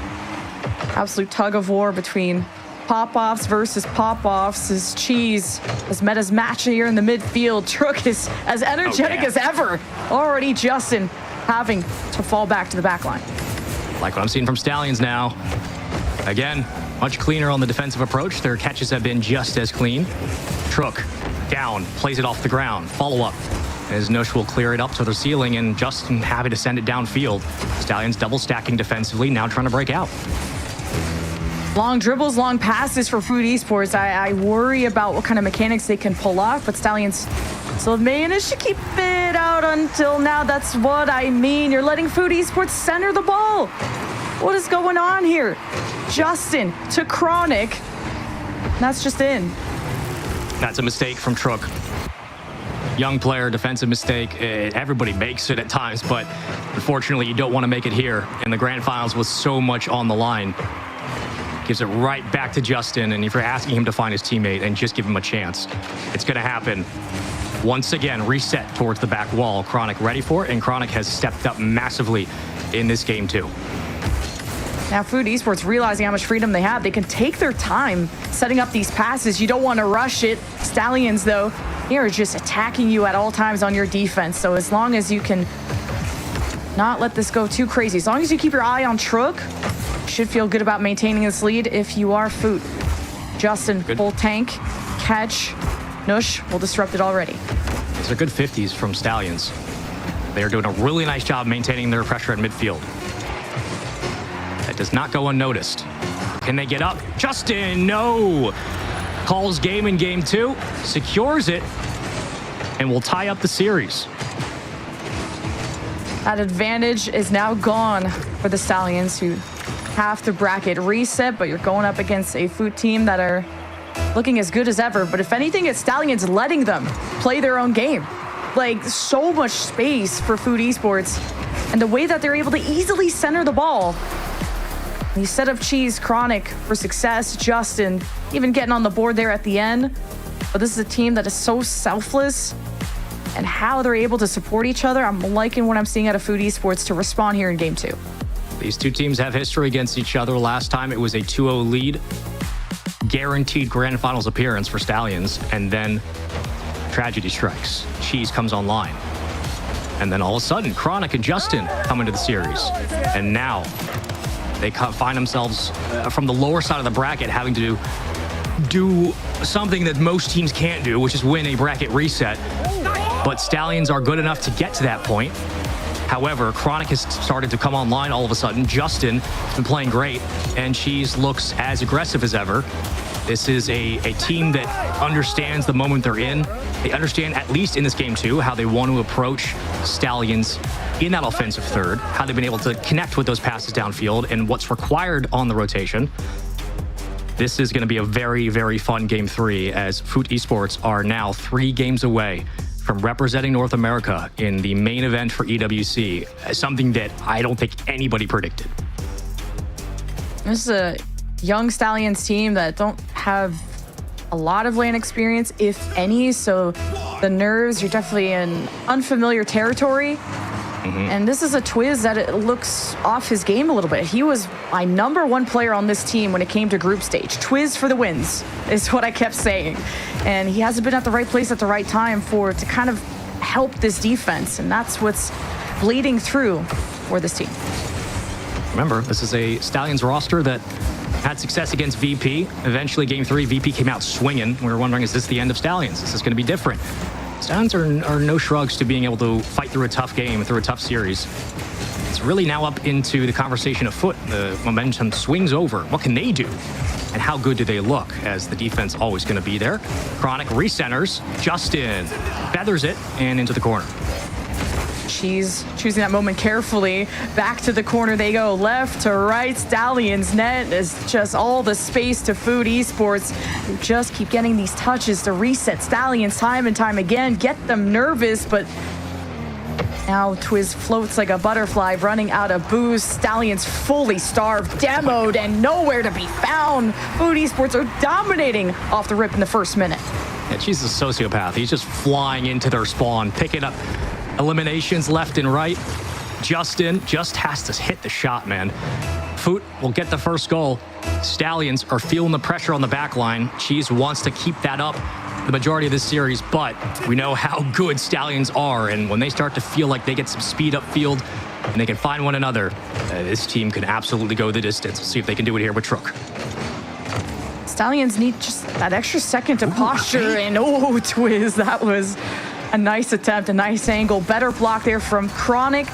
Absolute tug of war between pop-offs versus pop-offs as Cheese has met his match here in the midfield. Trook is as energetic as ever. Already Justin having to fall back to the back line.
Like what I'm seeing from Stallions now. Again, much cleaner on the defensive approach. Their catches have been just as clean. Trook down, plays it off the ground. Follow up as Nush will clear it up to the ceiling, and Justin happy to send it downfield. Stallions double stacking defensively, now trying to break out.
Long dribbles, long passes for Food Esports. I worry about what kind of mechanics they can pull off, but Stallions still have managed to keep it out until now. That's what I mean. You're letting Food Esports center the ball. What is going on here? Justin to Chronic. That's just in.
That's a mistake from Trook. Young player, defensive mistake. Everybody makes it at times, but unfortunately you don't want to make it here in the grand finals with so much on the line. Gives it right back to Justin, and if you're asking him to find his teammate and just give him a chance, it's going to happen. Once again, reset towards the back wall. Chronic ready for it, and Chronic has stepped up massively in this game too.
Now Food Esports realizing how much freedom they have, they can take their time setting up these passes. You don't want to rush it. Stallions, though, they are just attacking you at all times on your defense. So as long as you can not let this go too crazy, as long as you keep your eye on Trook, should feel good about maintaining this lead if you are Food. Justin, good. Full tank, catch. Nush will disrupt it already.
These are good 50s from Stallions. They are doing a really nice job maintaining their pressure at midfield. That does not go unnoticed. Can they get up? Justin, no! Calls game in game 2, secures it, and will tie up the series.
That advantage is now gone for the Stallions, who have to bracket reset, but you're going up against a Food team that are looking as good as ever. But if anything, it's Stallions letting them play their own game. Like, so much space for Food Esports, and the way that they're able to easily center the ball. You set up Cheese, Chronic for success. Justin even getting on the board there at the end. But this is a team that is so selfless, and how they're able to support each other. I'm liking what I'm seeing out of Food Esports to respond here in game 2.
These two teams have history against each other. Last time it was a 2-0 lead. Guaranteed grand finals appearance for Stallions, and then tragedy strikes. Cheese comes online. And then all of a sudden, Chronic and Justin come into the series. And now they find themselves from the lower side of the bracket having to do something that most teams can't do, which is win a bracket reset. But Stallions are good enough to get to that point. However, Chronic has started to come online all of a sudden. Justin has been playing great, and Cheese looks as aggressive as ever. This is a team that understands the moment they're in. They understand, at least in this game 2, how they want to approach Stallions in that offensive third, how they've been able to connect with those passes downfield, and what's required on the rotation. This is going to be a very, very fun game 3, as Food Esports are now 3 games away from representing North America in the main event for EWC, something that I don't think anybody predicted.
This is a young Stallions team that don't have a lot of LAN experience, if any, so the nerves, you're definitely in unfamiliar territory. And this is a Twiz that it looks off his game a little bit. He was my #1 player on this team when it came to group stage. Twiz for the wins is what I kept saying. And he hasn't been at the right place at the right time to kind of help this defense. And that's what's bleeding through for this team.
Remember, this is a Stallions roster that had success against VP. Eventually, Game 3, VP came out swinging. We were wondering, is this the end of Stallions? Is this going to be different? Stallions are no shrugs to being able to fight through a tough game, through a tough series. It's really now up into the conversation of Foot. The momentum swings over. What can they do? And how good do they look, as the defense always going to be there? Chronic recenters. Justin feathers it and into the corner.
She's choosing that moment carefully. Back to the corner they go, left to right. Stallions net is just all the space to Food Esports. You just keep getting these touches to reset Stallions time and time again, get them nervous, but now Twiz floats like a butterfly, running out of boost. Stallions fully starved, demoed, and nowhere to be found. Food Esports are dominating off the rip in the first minute.
Yeah, she's a sociopath. He's just flying into their spawn, picking up eliminations left and right. Justin just has to hit the shot, man. Foot will get the first goal. Stallions are feeling the pressure on the back line. Cheese wants to keep that up the majority of this series, but we know how good Stallions are, and when they start to feel like they get some speed upfield and they can find one another, this team can absolutely go the distance. We'll see if they can do it here with Trook.
Stallions need just that extra second to posture, and Twiz, that was a nice attempt, a nice angle. Better block there from Chronic.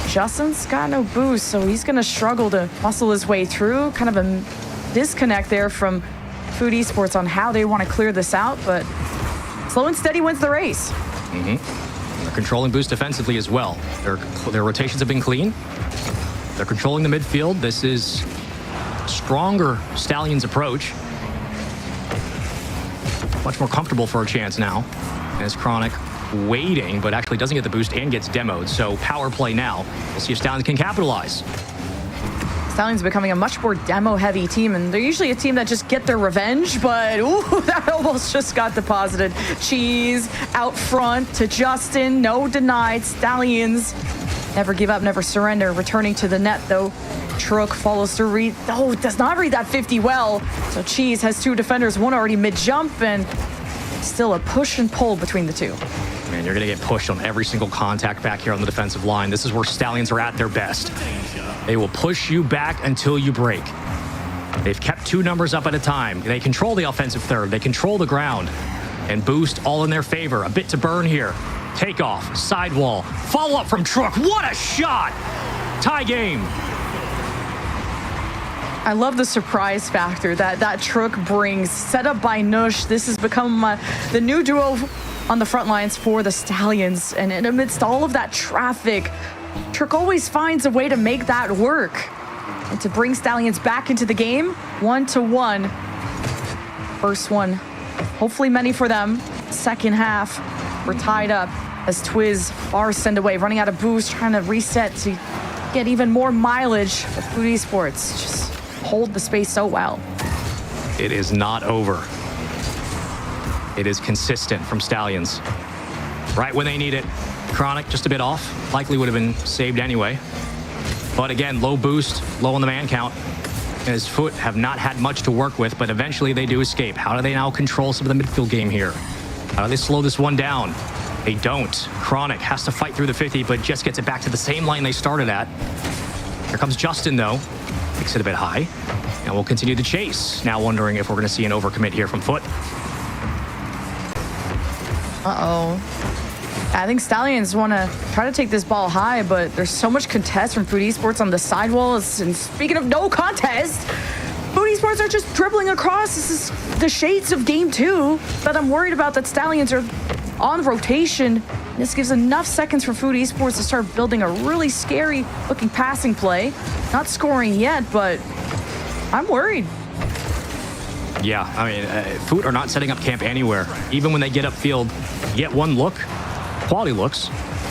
Justin's got no boost, so he's going to struggle to muscle his way through. Kind of a disconnect there from Food Esports on how they want to clear this out, but slow and steady wins the race.
They're controlling boost defensively as well. Their rotations have been clean. They're controlling the midfield. This is stronger Stallions approach. Much more comfortable for a chance now. As Chronic waiting, but actually doesn't get the boost and gets demoed. So power play now. We'll see if Stallions can capitalize.
Stallions becoming a much more demo-heavy team, and they're usually a team that just get their revenge, but that almost just got deposited. Cheese out front to Justin, no denied. Stallions never give up, never surrender. Returning to the net, though. Trook follows to read. Does not read that 50 well. So Cheese has two defenders, one already mid-jump, and still a push and pull between the two.
Man, you're going to get pushed on every single contact back here on the defensive line. This is where Stallions are at their best. They will push you back until you break. They've kept two numbers up at a time. They control the offensive third. They control the ground. And boost all in their favor. A bit to burn here. Takeoff, sidewall, follow up from Trook. What a shot! Tie game.
I love the surprise factor that Trook brings. Set up by Nush. This has become the new duo on the front lines for the Stallions. And amidst all of that traffic, Trook always finds a way to make that work and to bring Stallions back into the game 1-1. First one, hopefully many for them. Second half, we're tied up as Twiz far send away, running out of boost, trying to reset to get even more mileage. But Food Esports just hold the space so well.
It is not over. It is consistent from Stallions. Right when they need it. Chronic just a bit off. Likely would have been saved anyway. But again, low boost, low on the man count. As Foot have not had much to work with, but eventually they do escape. How do they now control some of the midfield game here? How do they slow this one down? They don't. Chronic has to fight through the 50, but just gets it back to the same line they started at. Here comes Justin, though. Makes it a bit high. And we'll continue the chase. Now wondering if we're going to see an overcommit here from Foot.
I think Stallions want to try to take this ball high, but there's so much contest from Food Esports on the sidewalls. And speaking of no contest, Food Esports are just dribbling across. This is the shades of Game 2 that I'm worried about, that Stallions are on rotation. This gives enough seconds for Food Esports to start building a really scary looking passing play. Not scoring yet, but I'm worried.
Yeah, I mean, Food are not setting up camp anywhere. Even when they get upfield, get one look, quality looks.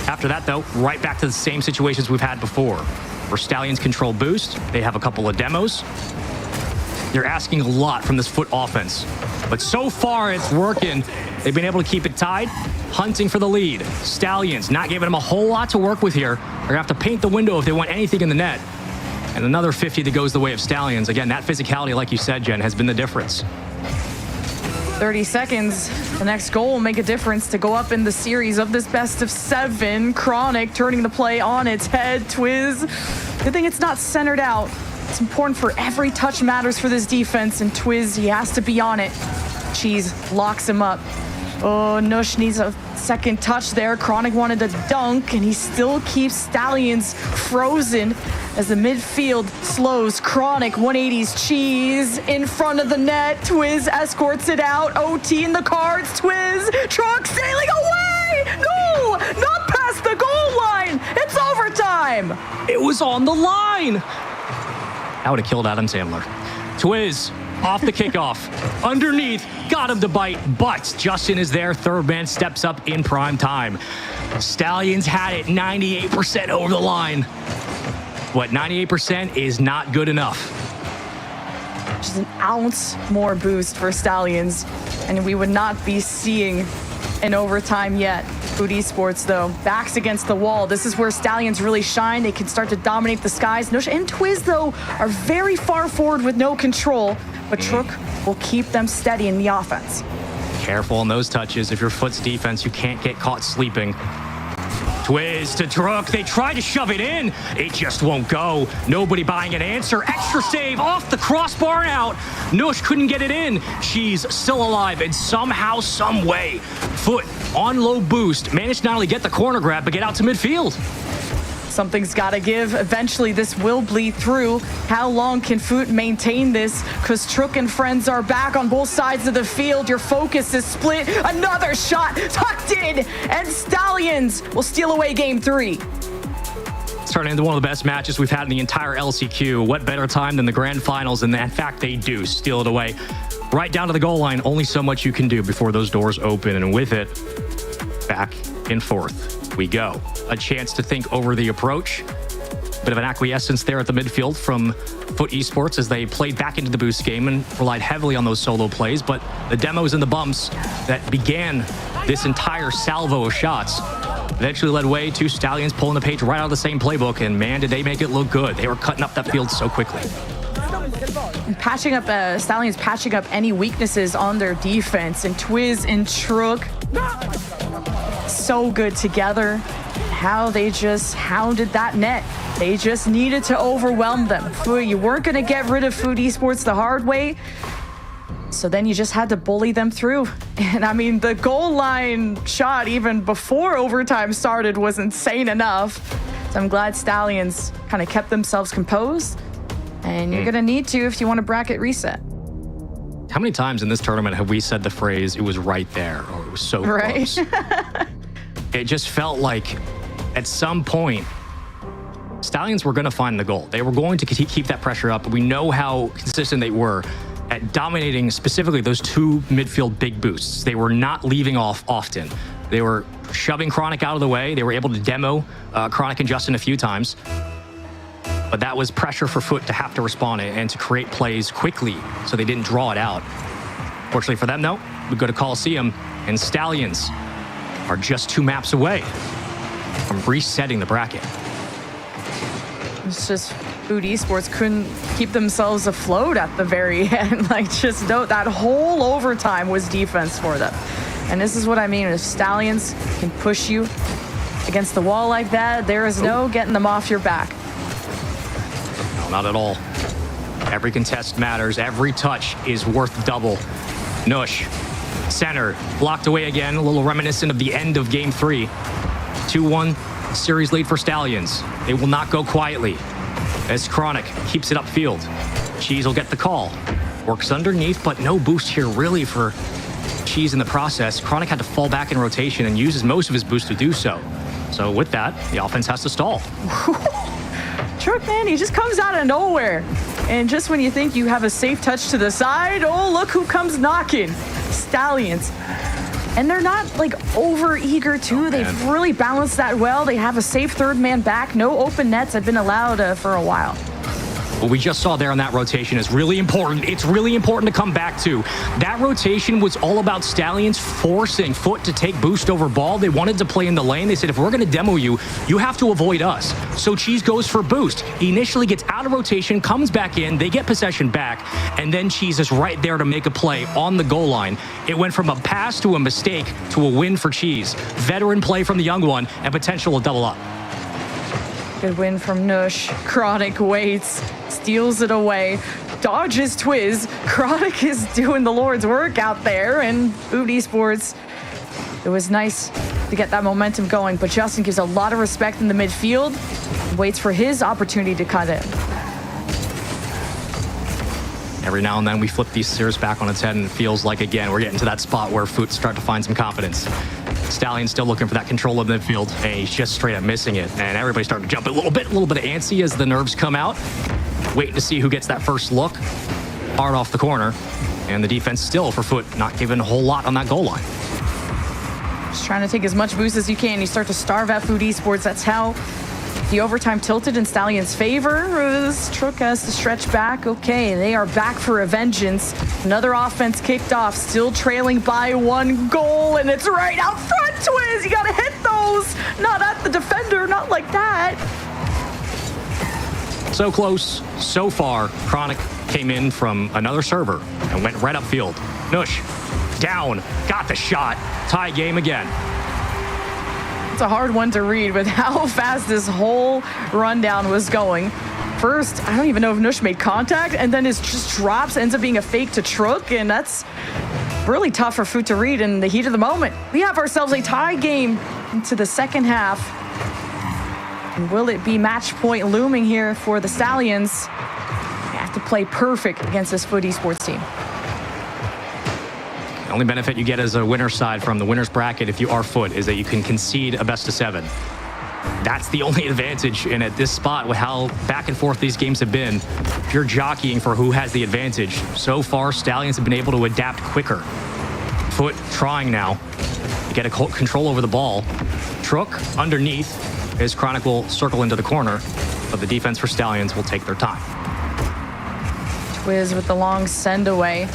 After that, though, right back to the same situations we've had before. Where Stallions control boost, they have a couple of demos. You're asking a lot from this Foot offense. But so far, it's working. They've been able to keep it tied, hunting for the lead. Stallions not giving them a whole lot to work with here. They're going to have to paint the window if they want anything in the net. And another 50 that goes the way of Stallions. Again, that physicality, like you said, Jen, has been the difference.
30 seconds. The next goal will make a difference to go up in the series of this best of 7. Chronic turning the play on its head. Twiz. Good thing it's not centered out. It's important for every touch matters for this defense, and Twiz, he has to be on it. Cheese locks him up. Oh, Nush needs a second touch there. Chronic wanted to dunk, and he still keeps Stallions frozen as the midfield slows. Chronic 180s Cheese in front of the net. Twiz escorts it out. OT in the cards. Twiz, truck sailing away. No, not past the goal line. It's overtime.
It was on the line. That would have killed Adam Sandler. Twiz off the kickoff. Underneath, got him to bite, but Justin is there. Third man steps up in prime time. Stallions had it 98% over the line. What, 98% is not good enough.
Just an ounce more boost for Stallions, and we would not be seeing an overtime yet. Food Esports, though, backs against the wall. This is where Stallions really shine. They can start to dominate the skies. Nush and Twiz, though, are very far forward with no control, but Trook will keep them steady in the offense.
Careful on those touches. If your foot's defense, you can't get caught sleeping. Twiz to Trook. They try to shove it in. It just won't go. Nobody buying an answer. Extra save off the crossbar and out. Nush couldn't get it in. She's still alive, and somehow, some way, Foot on low boost managed not only get the corner grab, but get out to midfield.
Something's got to give. Eventually, this will bleed through. How long can Foot maintain this? Because Trook and friends are back on both sides of the field. Your focus is split. Another shot tucked in, and Stallions will steal away game 3.
Turning into one of the best matches we've had in the entire LCQ. What better time than the grand finals? And in fact, they do steal it away. Right down to the goal line. Only so much you can do before those doors open. And with it, back and forth we go. A chance to think over the approach. Bit of an acquiescence there at the midfield from Foot Esports as they played back into the boost game and relied heavily on those solo plays. But the demos and the bumps that began this entire salvo of shots eventually led way to Stallions pulling the page right out of the same playbook. And man, did they make it look good. They were cutting up that field so quickly.
Patching up, Stallions patching up any weaknesses on their defense. And Twiz and Trook, so good together. How they just hounded that net. They just needed to overwhelm them. You weren't going to get rid of Food Esports the hard way. So then you just had to bully them through. And I mean, the goal line shot even before overtime started was insane enough. So I'm glad Stallions kind of kept themselves composed. And you're going to need to if you want to bracket reset.
How many times in this tournament have we said the phrase, it was right there, or it was so close? It just felt like at some point, Stallions were going to find the goal. They were going to keep that pressure up. We know how consistent they were at dominating specifically those two midfield big boosts. They were not leaving off often. They were shoving Chronic out of the way. They were able to demo Chronic and Justin a few times. But that was pressure for Foot to have to respond and to create plays quickly so they didn't draw it out. Fortunately for them, though, we go to Coliseum, and Stallions are just 2 maps away from resetting the bracket.
It's just Food Esports couldn't keep themselves afloat at the very end. Like, just note that whole overtime was defense for them. And this is what I mean. If Stallions can push you against the wall like that, there is no getting them off your back.
No, not at all. Every contest matters. Every touch is worth double. Nush, center, blocked away again. A little reminiscent of the end of game 3. 2-1 series lead for Stallions. They will not go quietly as Chronic keeps it upfield. Cheese will get the call. Works underneath, but no boost here really for Cheese in the process. Chronic had to fall back in rotation and uses most of his boost to do so. So with that, the offense has to stall.
Truck, man, he just comes out of nowhere. And just when you think you have a safe touch to the side, oh, look who comes knocking. Stallions. And they're not, like, over-eager, too. They've really balanced that well. They have a safe third man back. No open nets have been allowed for a while.
What we just saw there on that rotation is really important. It's really important to come back to. That rotation was all about Stallions forcing Foot to take boost over ball. They wanted to play in the lane. They said, if we're going to demo you, you have to avoid us. So Cheese goes for boost. He initially gets out of rotation, comes back in. They get possession back, and then Cheese is right there to make a play on the goal line. It went from a pass to a mistake to a win for Cheese. Veteran play from the young one and potential to double up.
Good win from Nush. Chronic waits, steals it away, dodges Twiz. Chronic is doing the Lord's work out there, and Food Esports, it was nice to get that momentum going, but Justin gives a lot of respect in the midfield, waits for his opportunity to cut in.
Every now and then we flip these series back on its head, and it feels like, again, we're getting to that spot where Foot start to find some confidence. Stallion's still looking for that control of the midfield, and he's just straight up missing it. And everybody's starting to jump a little bit of antsy as the nerves come out. Waiting to see who gets that first look. Hard off the corner. And the defense still for Foot, not giving a whole lot on that goal line.
Just trying to take as much boost as you can. You start to starve out Food Esports. That's how the overtime tilted in Stallion's favor. Trook has to stretch back. Okay, they are back for a vengeance. Another offense kicked off, still trailing by 1 goal, and it's right out front, Twiz. You gotta hit those. Not at the defender, not like that.
So close, so far. Chronic came in from another server and went right upfield. Nush, down, got the shot. Tie game again.
It's a hard one to read with how fast this whole rundown was going. First, I don't even know if Nush made contact, and then it just drops, ends up being a fake to Trook, and that's really tough for Foot to read in the heat of the moment. We have ourselves a tie game into the second half. And will it be match point looming here for the Stallions? They have to play perfect against this Foot Esports team.
The only benefit you get as a winner's side from the winner's bracket, if you are Foot, is that you can concede a best of 7. That's the only advantage. And at this spot, with how back and forth these games have been, if you're jockeying for who has the advantage, so far Stallions have been able to adapt quicker. Foot trying now to get a control over the ball. Trook underneath as Chronic will circle into the corner, but the defense for Stallions will take their time.
Twiz with the long send away.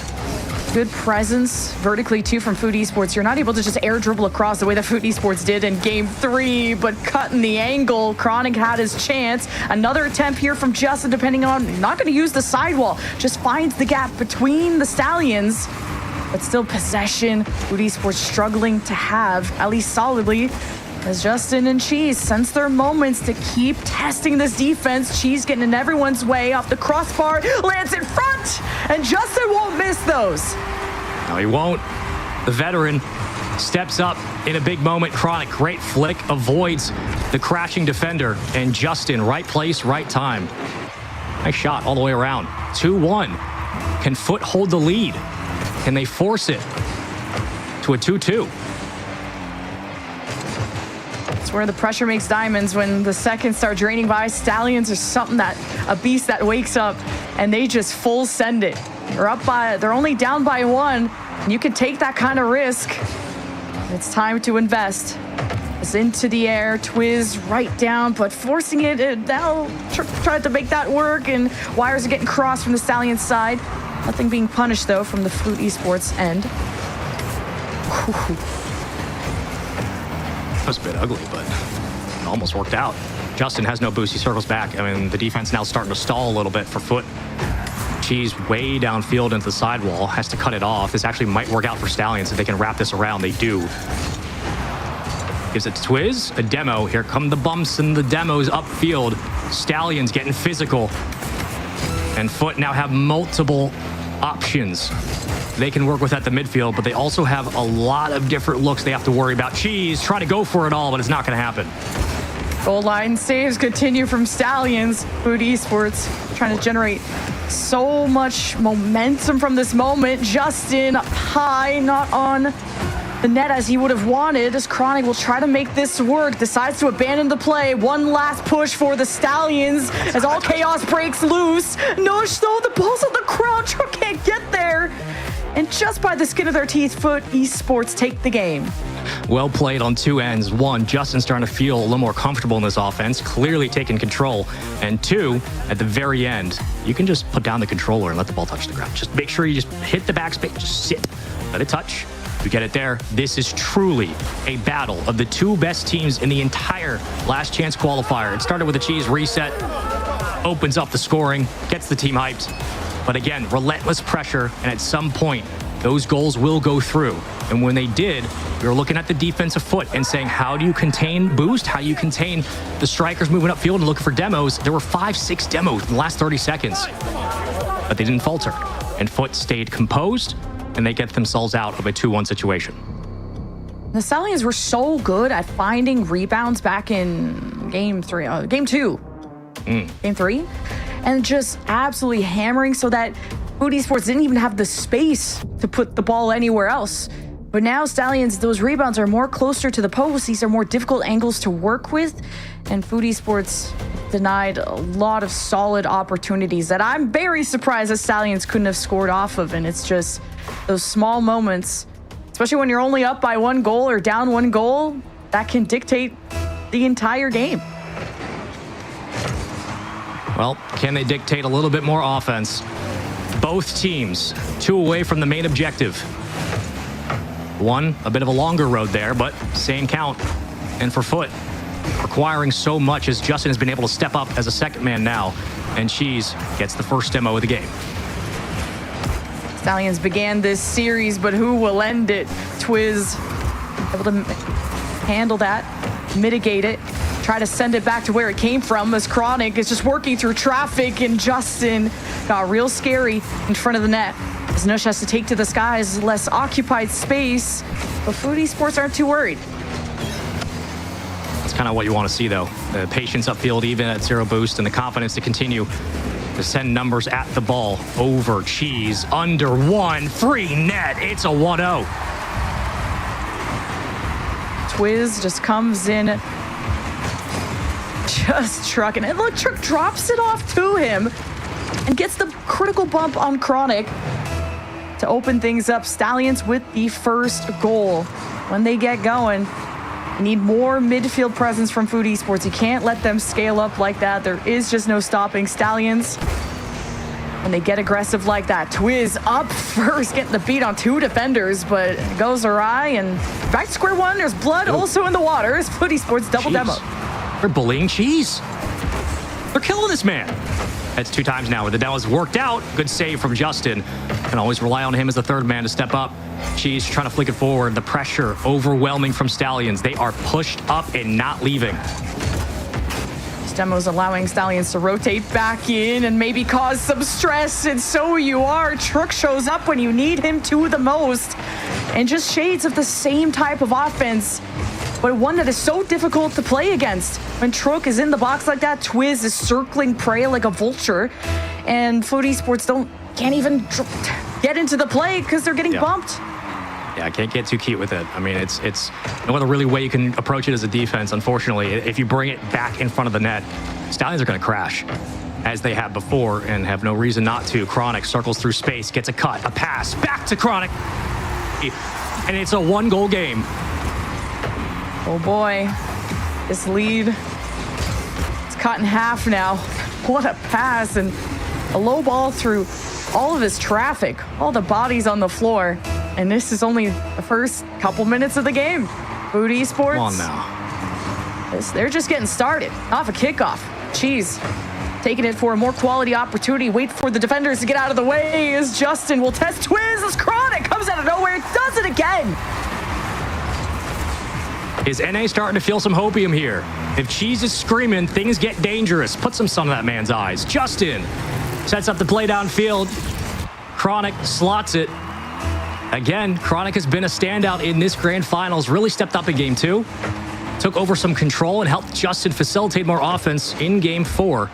Good presence vertically too from Food Esports. You're not able to just air dribble across the way that Food Esports did in game 3, but cutting the angle. Chronic had his chance. Another attempt here from Justin, depending on, not going to use the sidewall, just finds the gap between the Stallions, but still possession. Food Esports struggling to have, at least solidly, as Justin and Cheese sense their moments to keep testing this defense. Cheese getting in everyone's way off the crossbar, lands in front, and Justin won't miss those.
No, he won't. The veteran steps up in a big moment. Chronic, great flick, avoids the crashing defender, and Justin, right place, right time. Nice shot all the way around. 2-1. Can Foot hold the lead? Can they force it to a 2-2?
It's where the pressure makes diamonds. When the seconds start draining by, Stallions are something that, a beast that wakes up, and they just full send it. They're only down by 1. You can take that kind of risk. It's time to invest. It's into the air, Twiz right down, but forcing it. Now tried to make that work, and wires are getting crossed from the Stallions side. Nothing being punished though from the Food Esports end.
That was a bit ugly, but it almost worked out. Justin has no boost. He circles back. I mean, the defense now starting to stall a little bit for Foot. Cheese way downfield into the sidewall, has to cut it off. This actually might work out for Stallions if they can wrap this around. They do. Gives it to Twiz, a demo. Here come the bumps and the demos upfield. Stallions getting physical. And Foot now have multiple options they can work with at the midfield, but they also have a lot of different looks they have to worry about. Cheese trying to go for it all, but it's not going to happen.
Goal line saves continue from Stallions. Food Esports trying to generate so much momentum from this moment. Justin up high, not on the net as he would have wanted, as Chronic will try to make this work. Decides to abandon the play. One last push for the Stallions as all chaos breaks loose. Nush though, the ball's on the ground. Trook can't get there. And just by the skin of their teeth, Foot Esports take the game.
Well played on two ends. One, Justin's starting to feel a little more comfortable in this offense, clearly taking control. And two, at the very end, you can just put down the controller and let the ball touch the ground. Just make sure you just hit the backspace, just sit, let it touch. You get it there. This is truly a battle of the two best teams in the entire last chance qualifier. It started with a cheese reset, opens up the scoring, gets the team hyped. But again, relentless pressure, and at some point, those goals will go through. And when they did, we were looking at the defensive Foot and saying, how do you contain Boost? How do you contain the strikers moving upfield and looking for demos? There were 5-6 demos in the last 30 seconds, but they didn't falter. And Foot stayed composed, and they get themselves out of a 2-1 situation.
The Stallions were so good at finding rebounds back in game 2, game 3, and just absolutely hammering so that Foot Esports didn't even have the space to put the ball anywhere else. But now Stallions, those rebounds are more closer to the post. These are more difficult angles to work with. And Foot Esports denied a lot of solid opportunities that I'm very surprised that Stallions couldn't have scored off of. And it's just those small moments, especially when you're only up by 1 goal or down 1 goal, that can dictate the entire game.
Well, can they dictate a little bit more offense? Both teams 2 away from the main objective. One, a bit of a longer road there, but same count. And for Foot, requiring so much as Justin has been able to step up as a second man now. And Cheese gets the first demo of the game.
Stallions began this series, but who will end it? Twiz able to handle that, mitigate it, try to send it back to where it came from as Chronic is just working through traffic, and Justin got real scary in front of the net. As Nush has to take to the skies, less occupied space, but Foot Esports aren't too worried.
That's kind of what you want to see, though. The patience upfield, even at 0 boost, and the confidence to continue to send numbers at the ball. Over Cheese, under 1, free net. It's a 1-0.
Twiz just comes in, just trucking it. Look, Truck drops it off to him and gets the critical bump on Chronic to open things up. Stallions with the first goal. When they get going, you need more midfield presence from Foot Esports. You can't let them scale up like that. There is just no stopping Stallions when they get aggressive like that. Twiz up first, getting the beat on 2 defenders, but it goes awry, and back to square one. There's blood also in the water as Foot Esports double demo.
They're bullying Cheese. They're killing this man. That's 2 times now where the demo's worked out. Good save from Justin. Can always rely on him as the third man to step up. Cheese trying to flick it forward. The pressure overwhelming from Stallions. They are pushed up and not leaving.
This demo's allowing Stallions to rotate back in and maybe cause some stress, and so you are. Truck shows up when you need him to the most, and just shades of the same type of offense, but one that is so difficult to play against. When Truk is in the box like that, Twiz is circling prey like a vulture, and Foot Esports can't even get into the play because they're getting bumped.
Yeah, I can't get too cute with it. I mean, it's no other really way you can approach it as a defense, unfortunately. If you bring it back in front of the net, Stallions are going to crash, as they have before, and have no reason not to. Chronic circles through space, gets a cut, a pass, back to Chronic, and it's a 1-goal game.
Oh boy, this lead, it's cut in half now. What a pass, and a low ball through all of his traffic, all the bodies on the floor. And this is only the first couple minutes of the game. Foot Esports.
Come on now.
They're just getting started off a kickoff. Cheese taking it for a more quality opportunity. Wait for the defenders to get out of the way as Justin will test Twiz as Chronic comes out of nowhere. Does it again.
Is NA starting to feel some hopium here? If Cheese is screaming, things get dangerous. Put some sun in that man's eyes. Justin sets up the play downfield. Chronic slots it. Again, Chronic has been a standout in this grand finals. Really stepped up in game 2. Took over some control and helped Justin facilitate more offense in game 4.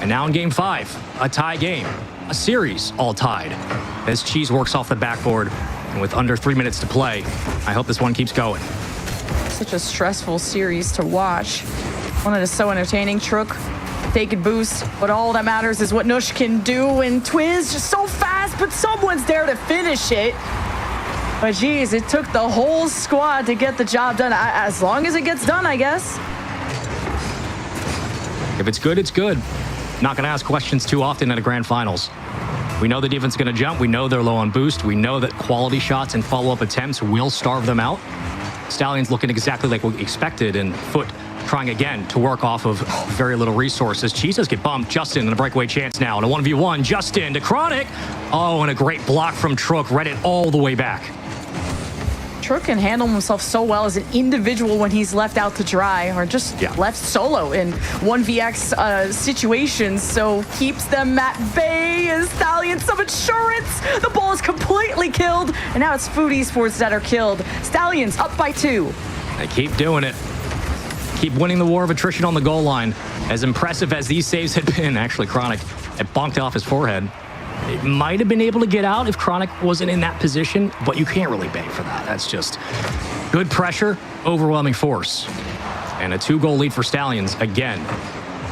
And now in game 5, a tie game. A series all tied. As Cheese works off the backboard. And with under 3 minutes to play, I hope this one keeps going.
Such a stressful series to watch. One that is so entertaining. Truk taking boost, but all that matters is what Nush can do, and Twiz just so fast last, but someone's there to finish it. But geez, it took the whole squad to get the job done. As long as it gets done, I guess.
If it's good, it's good. Not going to ask questions too often at a grand finals. We know the defense is going to jump. We know they're low on boost. We know that quality shots and follow-up attempts will starve them out. Stallions looking exactly like we expected, and Foot trying again to work off of very little resources. Cheeses get bumped. Justin in a breakaway chance now. And a 1v1. Justin to Chronic. Oh, and a great block from Trook. Read it all the way back.
Trook can handle himself so well as an individual when he's left out to dry or just left solo in 1vx situations, so keeps them at bay as Stallions some insurance. The ball is completely killed, and now it's Food Esports that are killed. Stallions up by 2.
They keep doing it. Keep winning the war of attrition on the goal line. As impressive as these saves had been, actually Chronic had bonked off his forehead. It might have been able to get out if Chronic wasn't in that position, but you can't really beg for that. That's just good pressure, overwhelming force. And a 2-goal lead for Stallions again.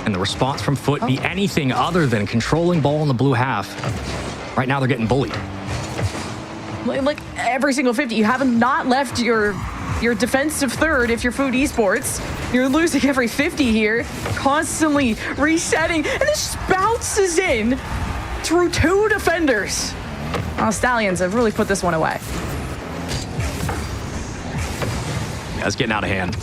And the response from Foot be anything other than controlling ball in the blue half. Right now they're getting bullied.
Like every single 50, you haven't not left your defensive third if you're Food Esports. You're losing every 50 here, constantly resetting, and this just bounces in through 2 defenders. Oh, Stallions have really put this one away.
Yeah, it's getting out of hand.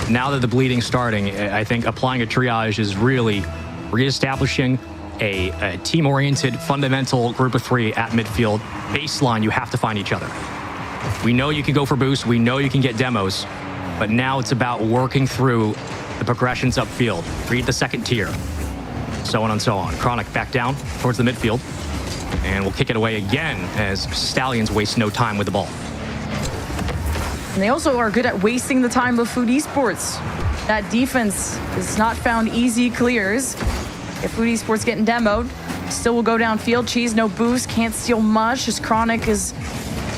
Now that the bleeding's starting, I think applying a triage is really reestablishing a team-oriented, fundamental group of 3 at midfield. Baseline, you have to find each other. We know you can go for boosts. We know you can get demos. But now it's about working through the progressions upfield. Read the second tier. So on and so on. Chronic back down towards the midfield. And we'll kick it away again as Stallions waste no time with the ball.
And they also are good at wasting the time of Food Esports. That defense has not found easy clears. If Food Esports getting demoed, still will go downfield. Cheese, no boost, can't steal much as Chronic is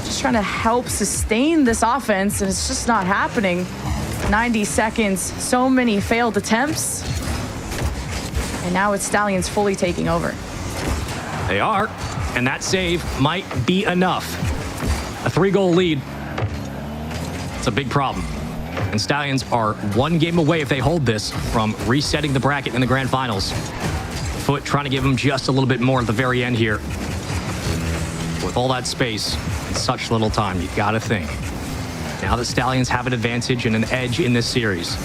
just trying to help sustain this offense, and it's just not happening. 90 seconds, so many failed attempts. And now it's Stallions fully taking over.
They are, and that save might be enough. A 3-goal lead. It's a big problem. And Stallions are 1 game away if they hold this from resetting the bracket in the grand finals. Foot trying to give them just a little bit more at the very end here. With all that space and such little time, you gotta think. Now that Stallions have an advantage and an edge in this series,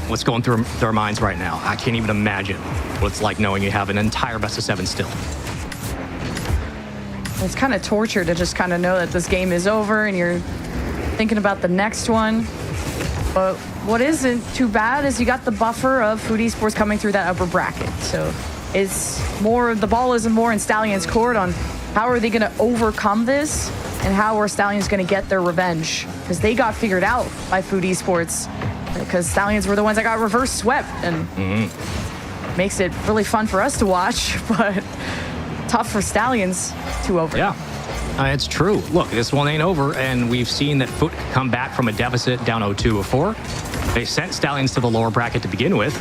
what's going through their minds right now? I can't even imagine what it's like knowing you have an entire best of 7 still.
It's kind of torture to just kind of know that this game is over and you're thinking about the next one. But what isn't too bad is you got the buffer of Food Esports coming through that upper bracket. So it's more, the ball isn't more in Stallions' court on how are they going to overcome this and how are Stallions going to get their revenge, because they got figured out by Food Esports because Stallions were the ones that got reverse swept, and makes it really fun for us to watch, but tough for Stallions to over.
Yeah. It's true. Look, this one ain't over, and we've seen that Foot come back from a deficit down 0-2 before. They sent Stallions to the lower bracket to begin with.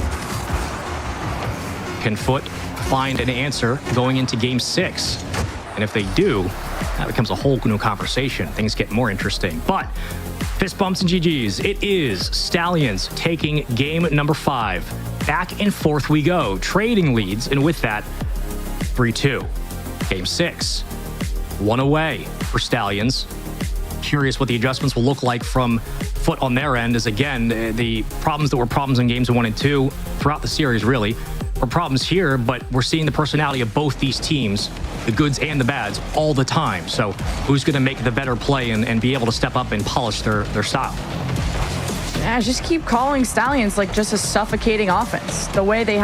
Can Foot find an answer going into Game 6? And if they do, that becomes a whole new conversation. Things get more interesting. But fist bumps and GGs. It is Stallions taking game number 5. Back and forth we go, trading leads, and with that, 3-2. Game 6. 1 away for Stallions. Curious what the adjustments will look like from Foot on their end, as again, the problems that were problems in games 1 and 2 throughout the series really were problems here, but we're seeing the personality of both these teams, the goods and the bads, all the time. So who's going to make the better play and be able to step up and polish their style?
Yeah, just keep calling Stallions like just a suffocating offense. The way they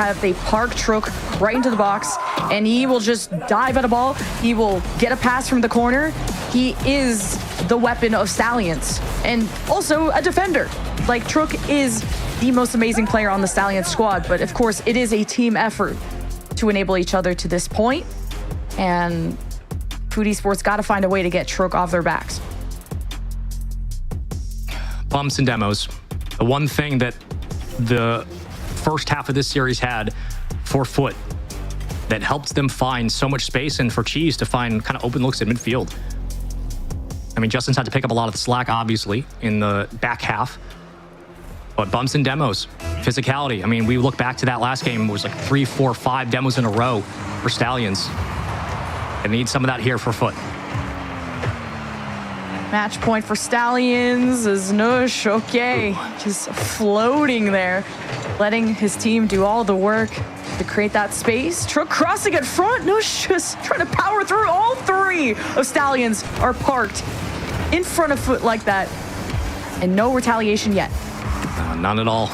park Trook right into the box, and he will just dive at a ball. He will get a pass from the corner. He is the weapon of Stallions, and also a defender. Like, Trook is the most amazing player on the Stallions squad, but of course it is a team effort to enable each other to this point, and Food Esports got to find a way to get Trook off their backs.
Bumps and demos. The one thing that the first half of this series had for Foot that helped them find so much space and for Cheese to find kind of open looks at midfield. I mean, Justin's had to pick up a lot of the slack, obviously, in the back half. But bumps and demos, physicality. I mean, we look back to that last game, it was like 3, 4, 5 demos in a row for Stallions. They need some of that here for Foot.
Match point for Stallions is Nush. Okay, just floating there, letting his team do all the work to create that space. Truck crossing in front. Nush just trying to power through. All 3 of Stallions are parked in front of Foot like that. And no retaliation yet.
None at all.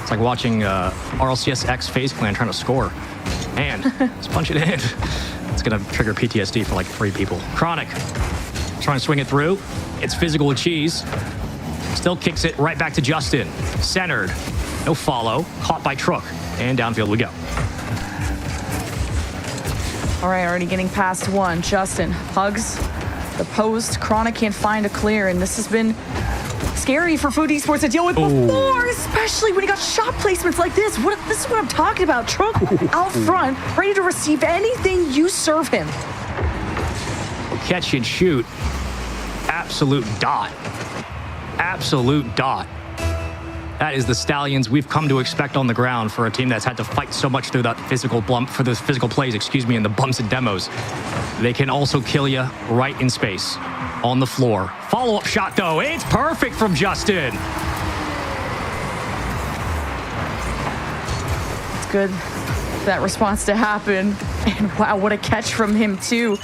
It's like watching RLCS X FaZe Clan trying to score. And let's punch it in. It's going to trigger PTSD for like 3 people. Chronic trying to swing it through. It's physical with Cheese. Still kicks it right back to Justin. Centered. No follow. Caught by Trook. And downfield we go.
All right, already getting past 1. Justin hugs the post. Chronic can't find a clear, and this has been scary for Food Esports to deal with before, especially when he got shot placements like this. This is what I'm talking about. Trook out front, ready to receive anything you serve him.
Catch and shoot. Absolute dot. Absolute dot. That is the Stallions we've come to expect on the ground for a team that's had to fight so much through that physical plays, and the bumps and demos. They can also kill you right in space, on the floor. Follow-up shot, though. It's perfect from Justin.
It's good for that response to happen. And wow, what a catch from him, too.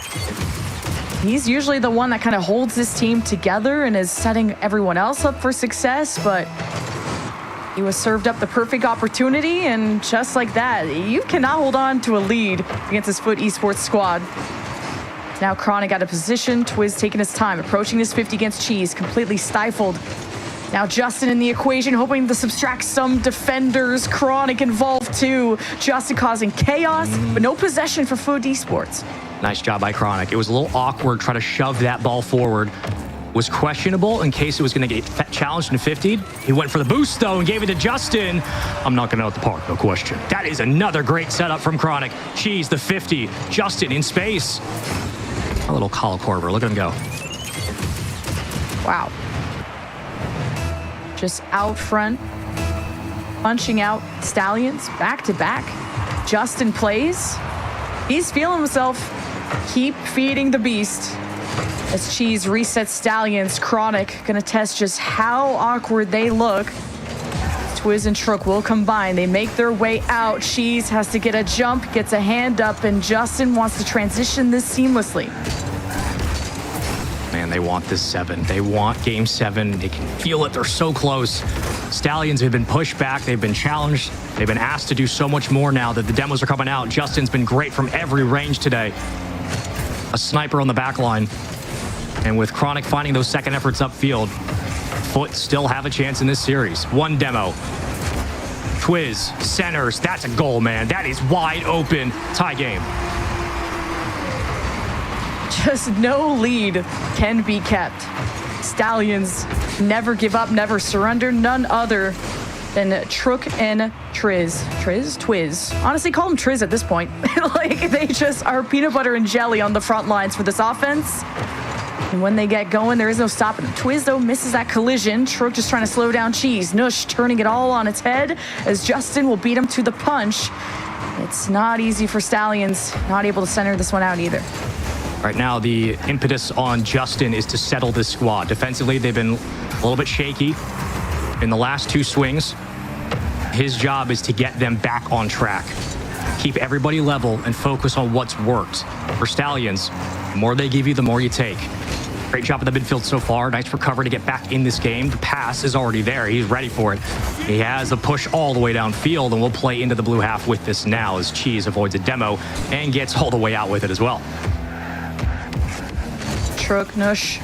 He's usually the one that kind of holds this team together and is setting everyone else up for success, but he was served up the perfect opportunity, and just like that, you cannot hold on to a lead against this Foot Esports squad. Now Chronic out of position, Twiz taking his time, approaching this 50 against Cheese, completely stifled. Now Justin in the equation, hoping to subtract some defenders. Chronic involved too. Justin causing chaos, but no possession for Foot Esports.
Nice job by Chronic. It was a little awkward trying to shove that ball forward. Was questionable in case it was going to get challenged and 50'd. He went for the boost, though, and gave it to Justin. I'm knocking out the park, no question. That is another great setup from Chronic. Cheese, the 50. Justin in space. A little Kyle Korver. Look at him go.
Wow. Just out front, punching out Stallions back to back. Justin plays. He's feeling himself. Keep feeding the beast. As Cheese resets Stallions, Chronic gonna test just how awkward they look. Twiz and Trook will combine. They make their way out. Cheese has to get a jump, gets a hand up, and Justin wants to transition this seamlessly.
Man, they want this 7. They want game 7. They can feel it. They're so close. Stallions have been pushed back. They've been challenged. They've been asked to do so much more now that the demos are coming out. Justin's been great from every range today. A sniper on the back line. And with Chronic finding those second efforts upfield, Foot still have a chance in this series. 1 demo. Twiz, centers. That's a goal, man. That is wide open. Tie game.
Just no lead can be kept. Stallions never give up, never surrender. None other than Trook and Twiz. Honestly, call them Triz at this point. Like, they just are peanut butter and jelly on the front lines for this offense. And when they get going, there is no stopping them. Twiz, though, misses that collision. Trook just trying to slow down Cheese. Nush turning it all on its head as Justin will beat him to the punch. It's not easy for Stallions. Not able to center this one out either.
Right now, the impetus on Justin is to settle this squad. Defensively, they've been a little bit shaky in the last 2 swings. His job is to get them back on track. Keep everybody level and focus on what's worked. For Stallions, the more they give you, the more you take. Great job at the midfield so far. Nice recovery to get back in this game. The pass is already there. He's ready for it. He has a push all the way downfield, and we'll play into the blue half with this now as Cheese avoids a demo and gets all the way out with it as well.
Trook, Nush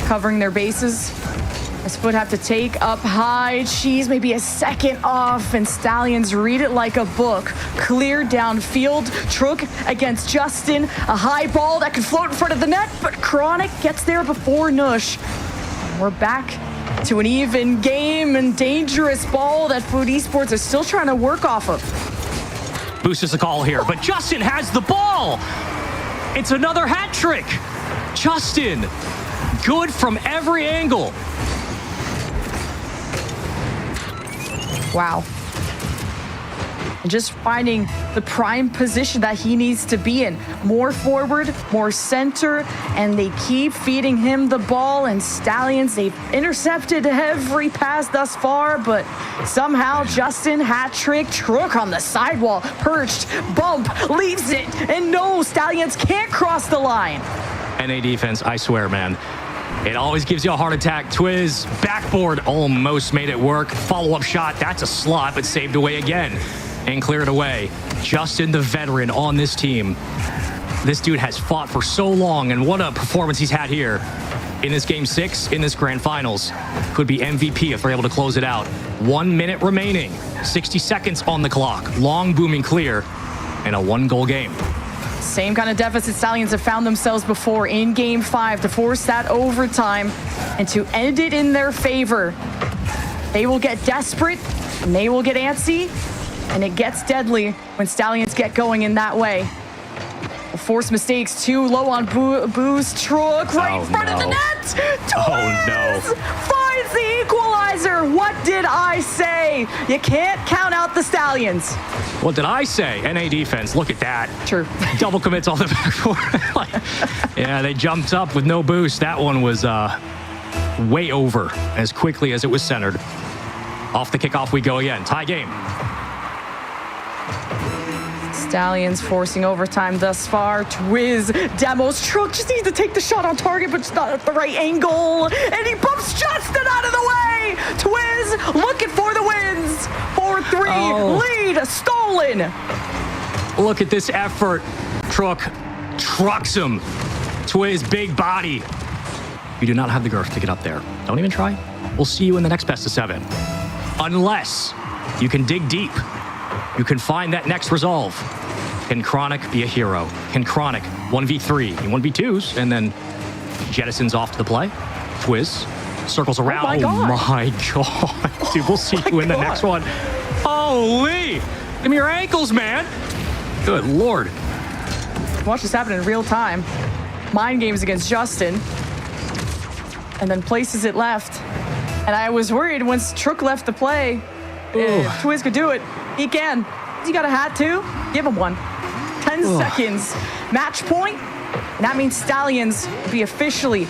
covering their bases. As Foot have to take up high. Cheese maybe a second off, and Stallions read it like a book. Clear downfield. Trook against Justin. A high ball that can float in front of the net, but Chronic gets there before Nush. We're back to an even game and dangerous ball that Food Esports is still trying to work off of.
Boost is the call here, but Justin has the ball. It's another hat trick. Justin, good from every angle.
Wow. And just finding the prime position that he needs to be in. More forward, more center, and they keep feeding him the ball. And Stallions, they've intercepted every pass thus far, but somehow Justin, hat trick, Trook on the sidewall, perched, bump, leaves it, and no, Stallions can't cross the line.
NA defense, I swear, man. It always gives you a heart attack. Twiz, backboard, almost made it work. Follow-up shot, that's a slot, but saved away again. And cleared away. Justin, the veteran on this team. This dude has fought for so long, and what a performance he's had here in this game 6, in this grand finals. Could be MVP if they're able to close it out. 1 minute remaining, 60 seconds on the clock. Long booming clear, and a 1-goal game.
Same kind of deficit Stallions have found themselves before in game 5 to force that overtime and to end it in their favor. They will get desperate and they will get antsy. And it gets deadly when Stallions get going in that way. Force mistakes too low on Boost. Trook right in front of the net. Twiz finds the equalizer. What did I say? You can't count out the Stallions.
What did I say? NA defense, look at that.
True.
Double commits on the backboard. Yeah, they jumped up with no boost. That one was way over as quickly as it was centered. Off the kickoff we go again. Tie game.
Stallions forcing overtime thus far. Twiz demos. Trook just needs to take the shot on target, but it's not at the right angle. And he bumps Justin out of the way. Twiz looking for the wins. 4-3 lead stolen.
Look at this effort. Trook trucks him. Twiz, big body. You do not have the girth to get up there. Don't even try. We'll see you in the next best of 7. Unless you can dig deep. You can find that next resolve. Can Chronic be a hero? Can Chronic 1v3 and 1v2s and then jettisons off to the play? Twiz circles around. Oh my god. Dude, we'll see you in the next one. Holy! Give me your ankles, man. Good lord.
Watch this happen in real time. Mind games against Justin. And then places it left. And I was worried once Trook left the play, if Twiz could do it. He can. He got a hat too. Give him one. 10 seconds. Match point. And that means Stallions will be officially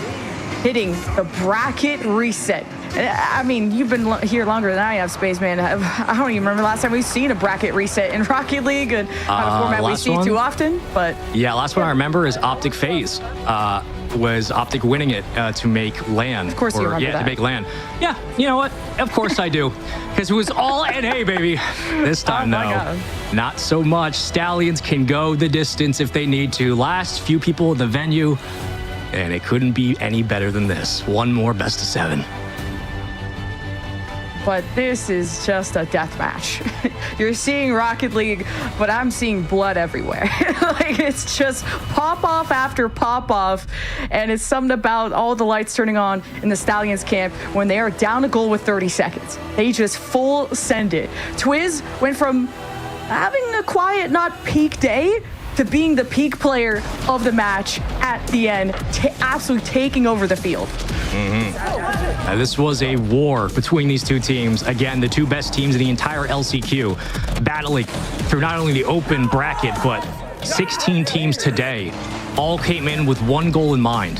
hitting the bracket reset. I mean, you've been here longer than I have, Spaceman. I don't even remember the last time we've seen a bracket reset in Rocket League, and not a format we see too often. But
yeah, last one I remember is Optic Phase. Was Optic winning it to make LAN.
Of course you remember that.
Yeah, to make LAN. Yeah, you know what? Of course I do. Because it was all NA, baby. This time, though, not so much. Stallions can go the distance if they need to. Last few people in the venue, and it couldn't be any better than this. One more best of 7.
But this is just a death match. You're seeing Rocket League, but I'm seeing blood everywhere. Like, it's just pop off after pop off. And it's something about all the lights turning on in the Stallions camp when they are down a goal with 30 seconds. They just full send it. Twiz went from having a quiet, not peak day, to being the peak player of the match at the end, absolutely taking over the field.
This was a war between these two teams. Again, the two best teams in the entire LCQ, battling through not only the open bracket, but 16 teams today. All came in with one goal in mind.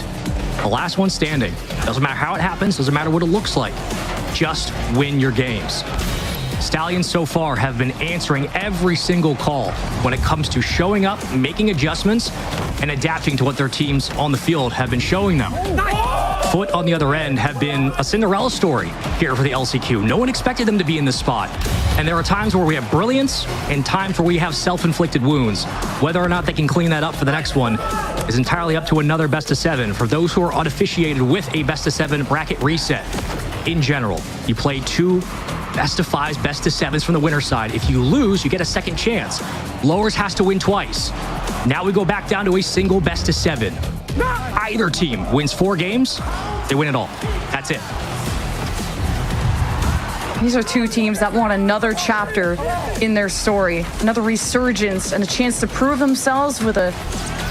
The last one standing. Doesn't matter how it happens, doesn't matter what it looks like. Just win your games. Stallions so far have been answering every single call when it comes to showing up, making adjustments, and adapting to what their teams on the field have been showing them. Foot on the other end have been a Cinderella story here for the LCQ. No one expected them to be in this spot. And there are times where we have brilliance and times where we have self-inflicted wounds. Whether or not they can clean that up for the next one is entirely up to another best of 7. For those who are unaffiliated with a best of 7 bracket reset, in general, you play 2 best of 5s, best of 7s from the winner side. If you lose, you get a second chance. Lowers has to win twice. Now we go back down to a single best of 7. Either team wins 4 games, they win it all. That's it.
These are two teams that want another chapter in their story, another resurgence, and a chance to prove themselves with a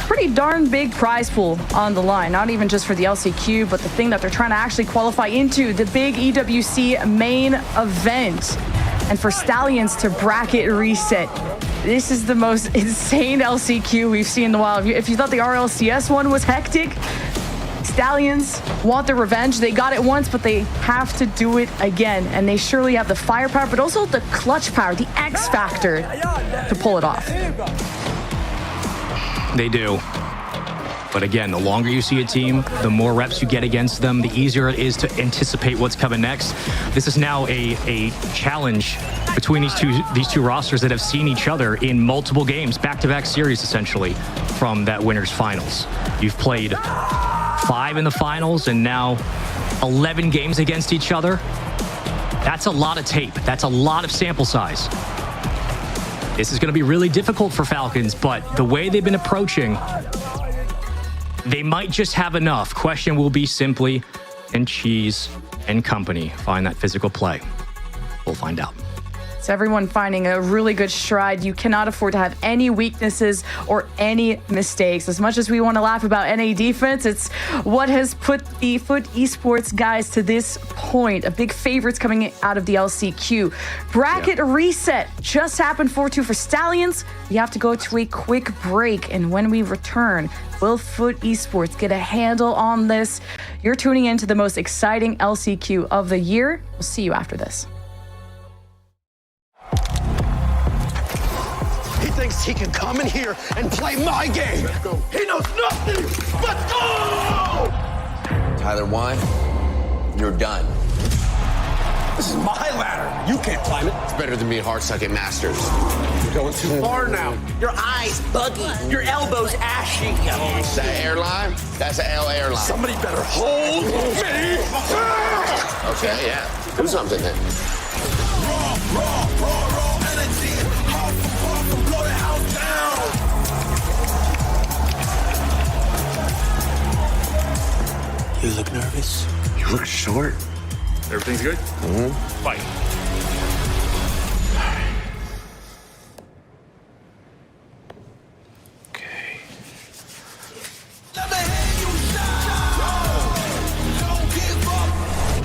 pretty darn big prize pool on the line. Not even just for the LCQ, but the thing that they're trying to actually qualify into, the big EWC main event. And for Stallions to bracket reset, this is the most insane LCQ we've seen in a while. If you thought the RLCS one was hectic, Stallions want their revenge. They got it once, but they have to do it again. And they surely have the firepower, but also the clutch power, the X factor to pull it off.
They do. But again, the longer you see a team, the more reps you get against them, the easier it is to anticipate what's coming next. This is now a challenge between these two rosters that have seen each other in multiple games, back-to-back series essentially, from that winners finals. You've played 5 in the finals and now 11 games against each other. That's a lot of tape. That's a lot of sample size. This is going to be really difficult for Falcons, but the way they've been approaching, they might just have enough. Question will be simply, can Cheese and company find that physical play? We'll find out.
It's everyone finding a really good stride. You cannot afford to have any weaknesses or any mistakes. As much as we want to laugh about NA defense, it's what has put the Foot Esports guys to this point. A big favorites coming out of the LCQ. Bracket reset just happened 4-2 for Stallions. We have to go to a quick break, and when we return, will Foot Esports get a handle on this? You're tuning into the most exciting LCQ of the year. We'll see you after this.
He thinks he can come in here and play my game. He knows nothing but go!
Tyler Wine, you're done.
This is my ladder. You can't climb it.
It's better than being hard-sucking Masters.
You're going too far now.
Your eyes buggy. Your elbows ashy.
Is that airline? That's an L airline.
Somebody better hold me.
Okay, yeah. Do something then.
You look nervous.
You look short.
Everything's good? Fight.
Okay.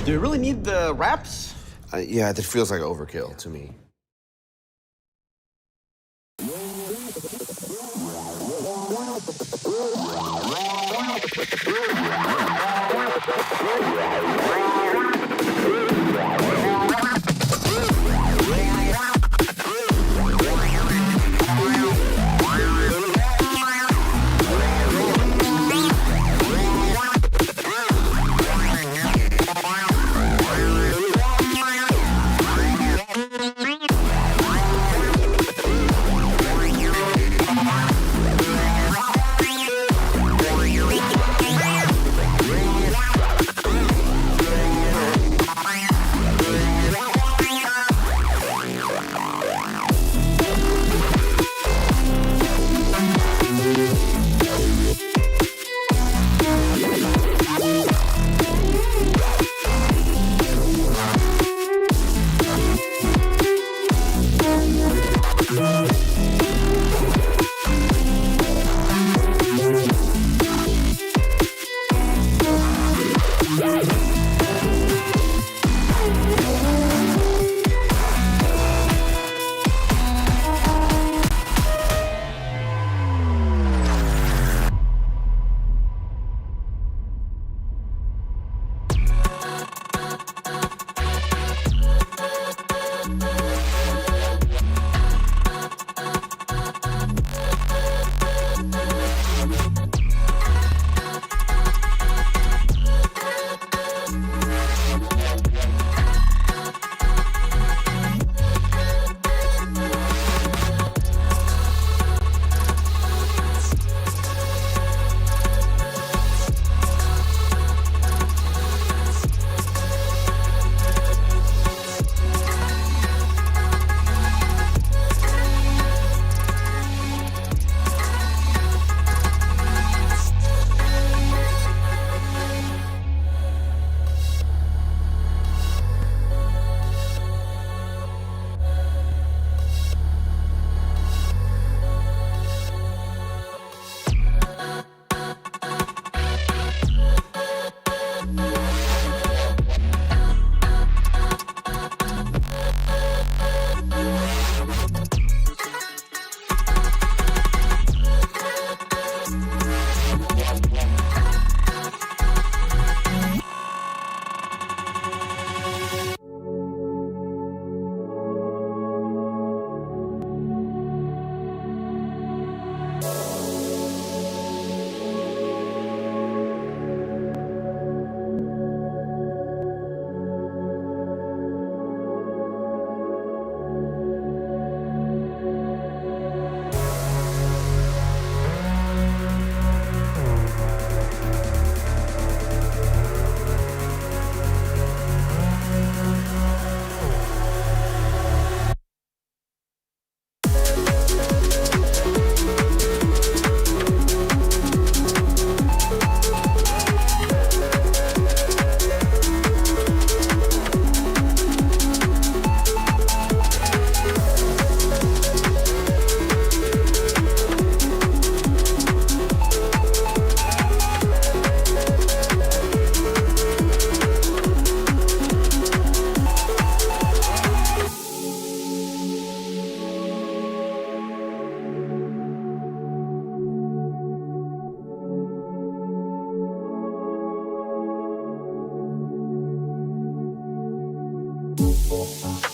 Do you really need the wraps?
Yeah, that feels like overkill to me.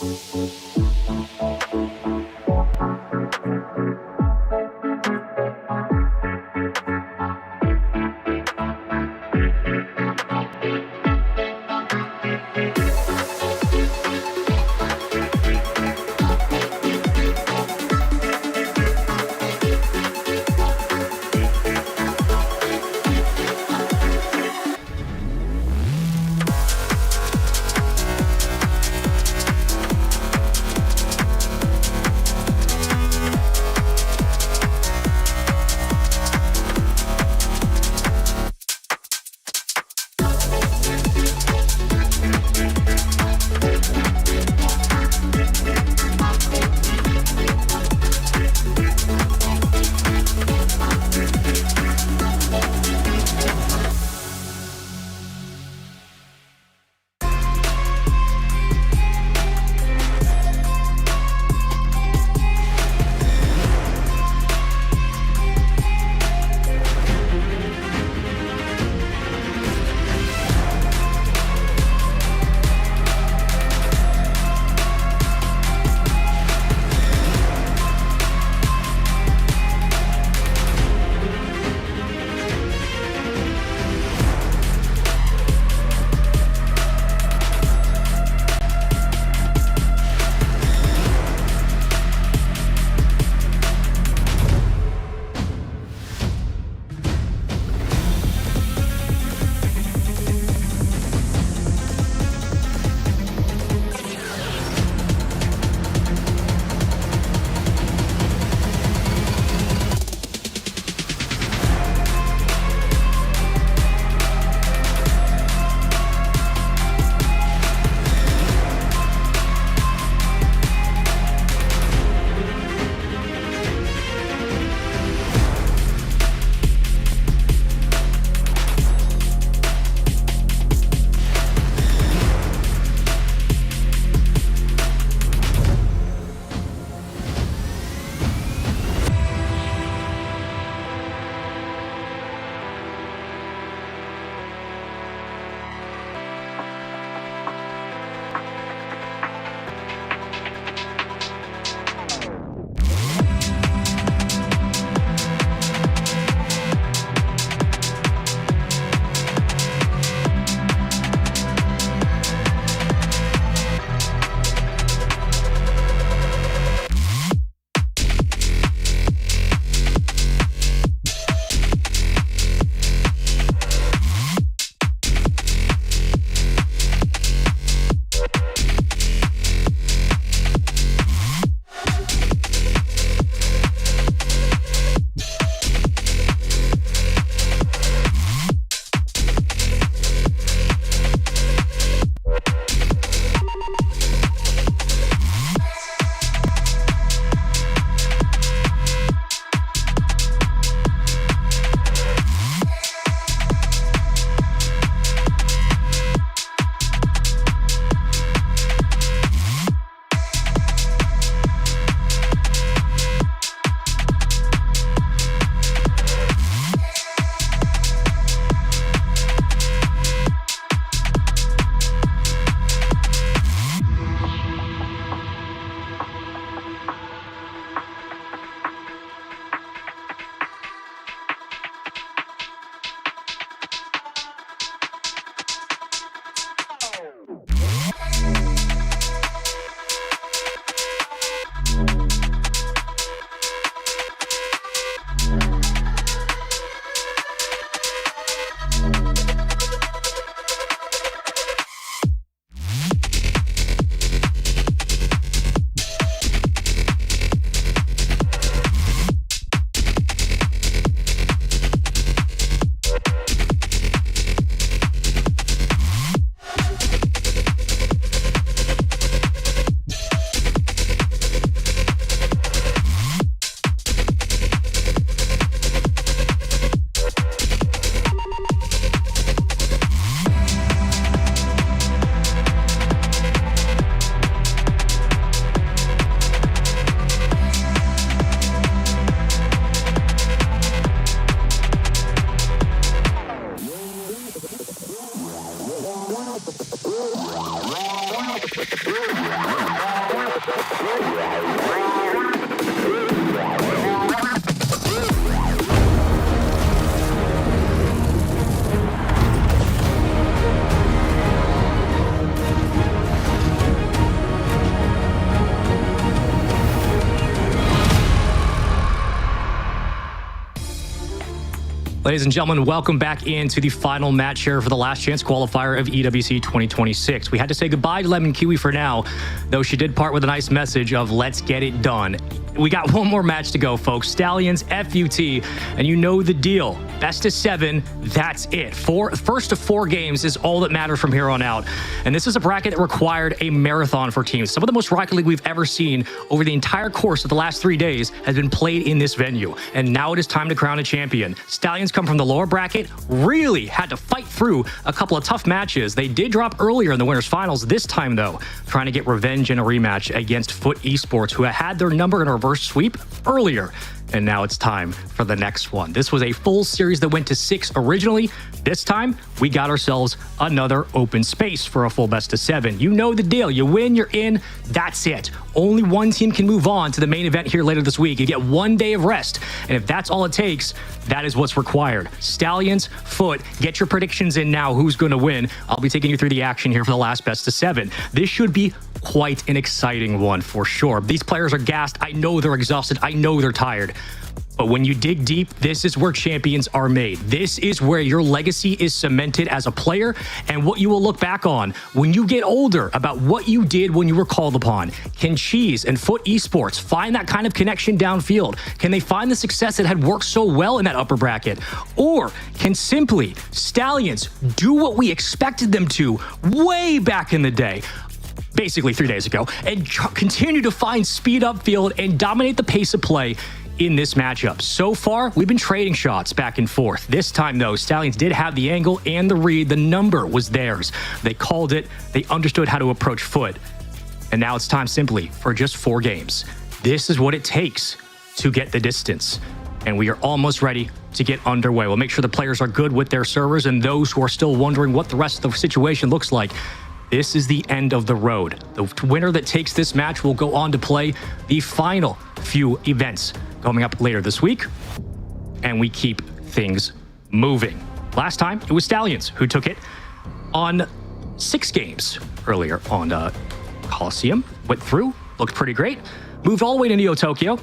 Yeah.
Ladies and gentlemen, welcome back into the final match here for the last chance qualifier of EWC 2026. We had to say goodbye to Lemon Kiwi for now, though she did part with a nice message of let's get it done. We got one more match to go, folks. Stallions, FUT, and you know the deal. Best of 7, that's it. First of 4 games is all that matters from here on out. And this is a bracket that required a marathon for teams. Some of the most Rocket League we've ever seen over the entire course of the last 3 days has been played in this venue. And now it is time to crown a champion. Stallions come from the lower bracket, really had to fight through a couple of tough matches. They did drop earlier in the winners finals this time, though, trying to get revenge in a rematch against Foot Esports, who had their number in a reverse sweep earlier. And now it's time for the next one. This was a full series that went to 6 originally. This time, we got ourselves another open space for a full best of 7. You know the deal. You win, you're in, that's it. Only one team can move on to the main event here later this week. You get 1 day of rest. And if that's all it takes, that is what's required. Stallions, Foot, get your predictions in now. Who's going to win? I'll be taking you through the action here for the last best of 7. This should be quite an exciting one for sure. These players are gassed. I know they're exhausted. I know they're tired. But when you dig deep, this is where champions are made. This is where your legacy is cemented as a player and what you will look back on when you get older about what you did when you were called upon. Can Cheese and Foot Esports find that kind of connection downfield? Can they find the success that had worked so well in that upper bracket? Or can simply Stallions do what we expected them to way back in the day? Basically 3 days ago, and continue to find speed upfield and dominate the pace of play in this matchup. So far, we've been trading shots back and forth. This time, though, Stallions did have the angle and the read. The number was theirs. They called it. They understood how to approach Foot. And now it's time simply for just 4 games. This is what it takes to get the distance. And we are almost ready to get underway. We'll make sure the players are good with their servers, and those who are still wondering what the rest of the situation looks like, this is the end of the road. The winner that takes this match will go on to play the final few events coming up later this week, and we keep things moving. Last time, it was Stallions who took it on 6 games earlier on Coliseum. Went through, looked pretty great, moved all the way to Neo Tokyo,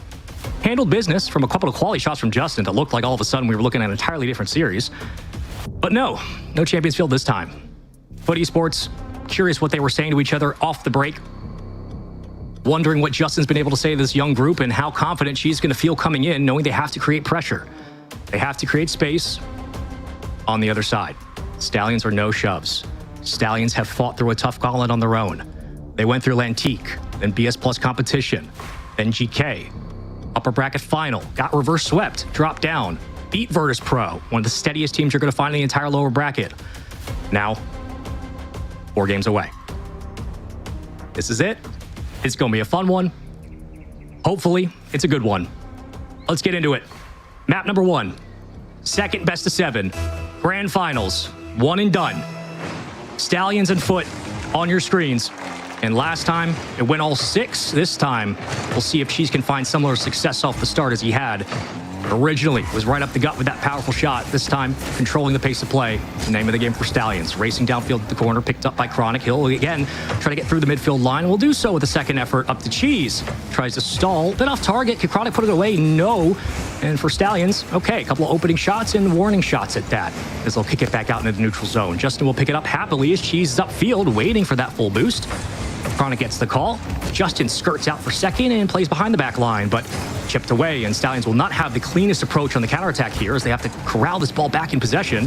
handled business from a couple of quality shots from Justin that looked like all of a sudden we were looking at an entirely different series. But no Champions Field this time. Foot Esports, curious what they were saying to each other off the break, wondering what Justin's been able to say to this young group and how confident she's going to feel coming in, knowing they have to create pressure. They have to create space on the other side. Stallions are no shoves. Stallions have fought through a tough gauntlet on their own. They went through Lantique, then BS Plus competition, then GK, upper bracket final, got reverse swept, dropped down, beat Virtus Pro, one of the steadiest teams you're going to find in the entire lower bracket. Now, 4 games away. This is it. It's going to be a fun one. Hopefully, it's a good one. Let's get into it. Map number 1. Second best of 7. Grand finals. 1 and done. Stallions and Foot on your screens. And last time, it went all 6. This time, we'll see if Cheese can find similar success off the start as he had. Originally was right up the gut with that powerful shot. This time, controlling the pace of play. The name of the game for Stallions. Racing downfield at the corner, picked up by Chronic. He'll again try to get through the midfield line. We'll do so with a second effort up to Cheese. Tries to stall, then off target. Can Chronic put it away? No. And for Stallions, okay, a couple of opening shots and warning shots at that, as they'll kick it back out into the neutral zone. Justin will pick it up happily as Cheese is upfield, waiting for that full boost. Chronic gets the call. Justin skirts out for second and plays behind the back line, but chipped away, and Stallions will not have the cleanest approach on the counterattack here as they have to corral this ball back in possession.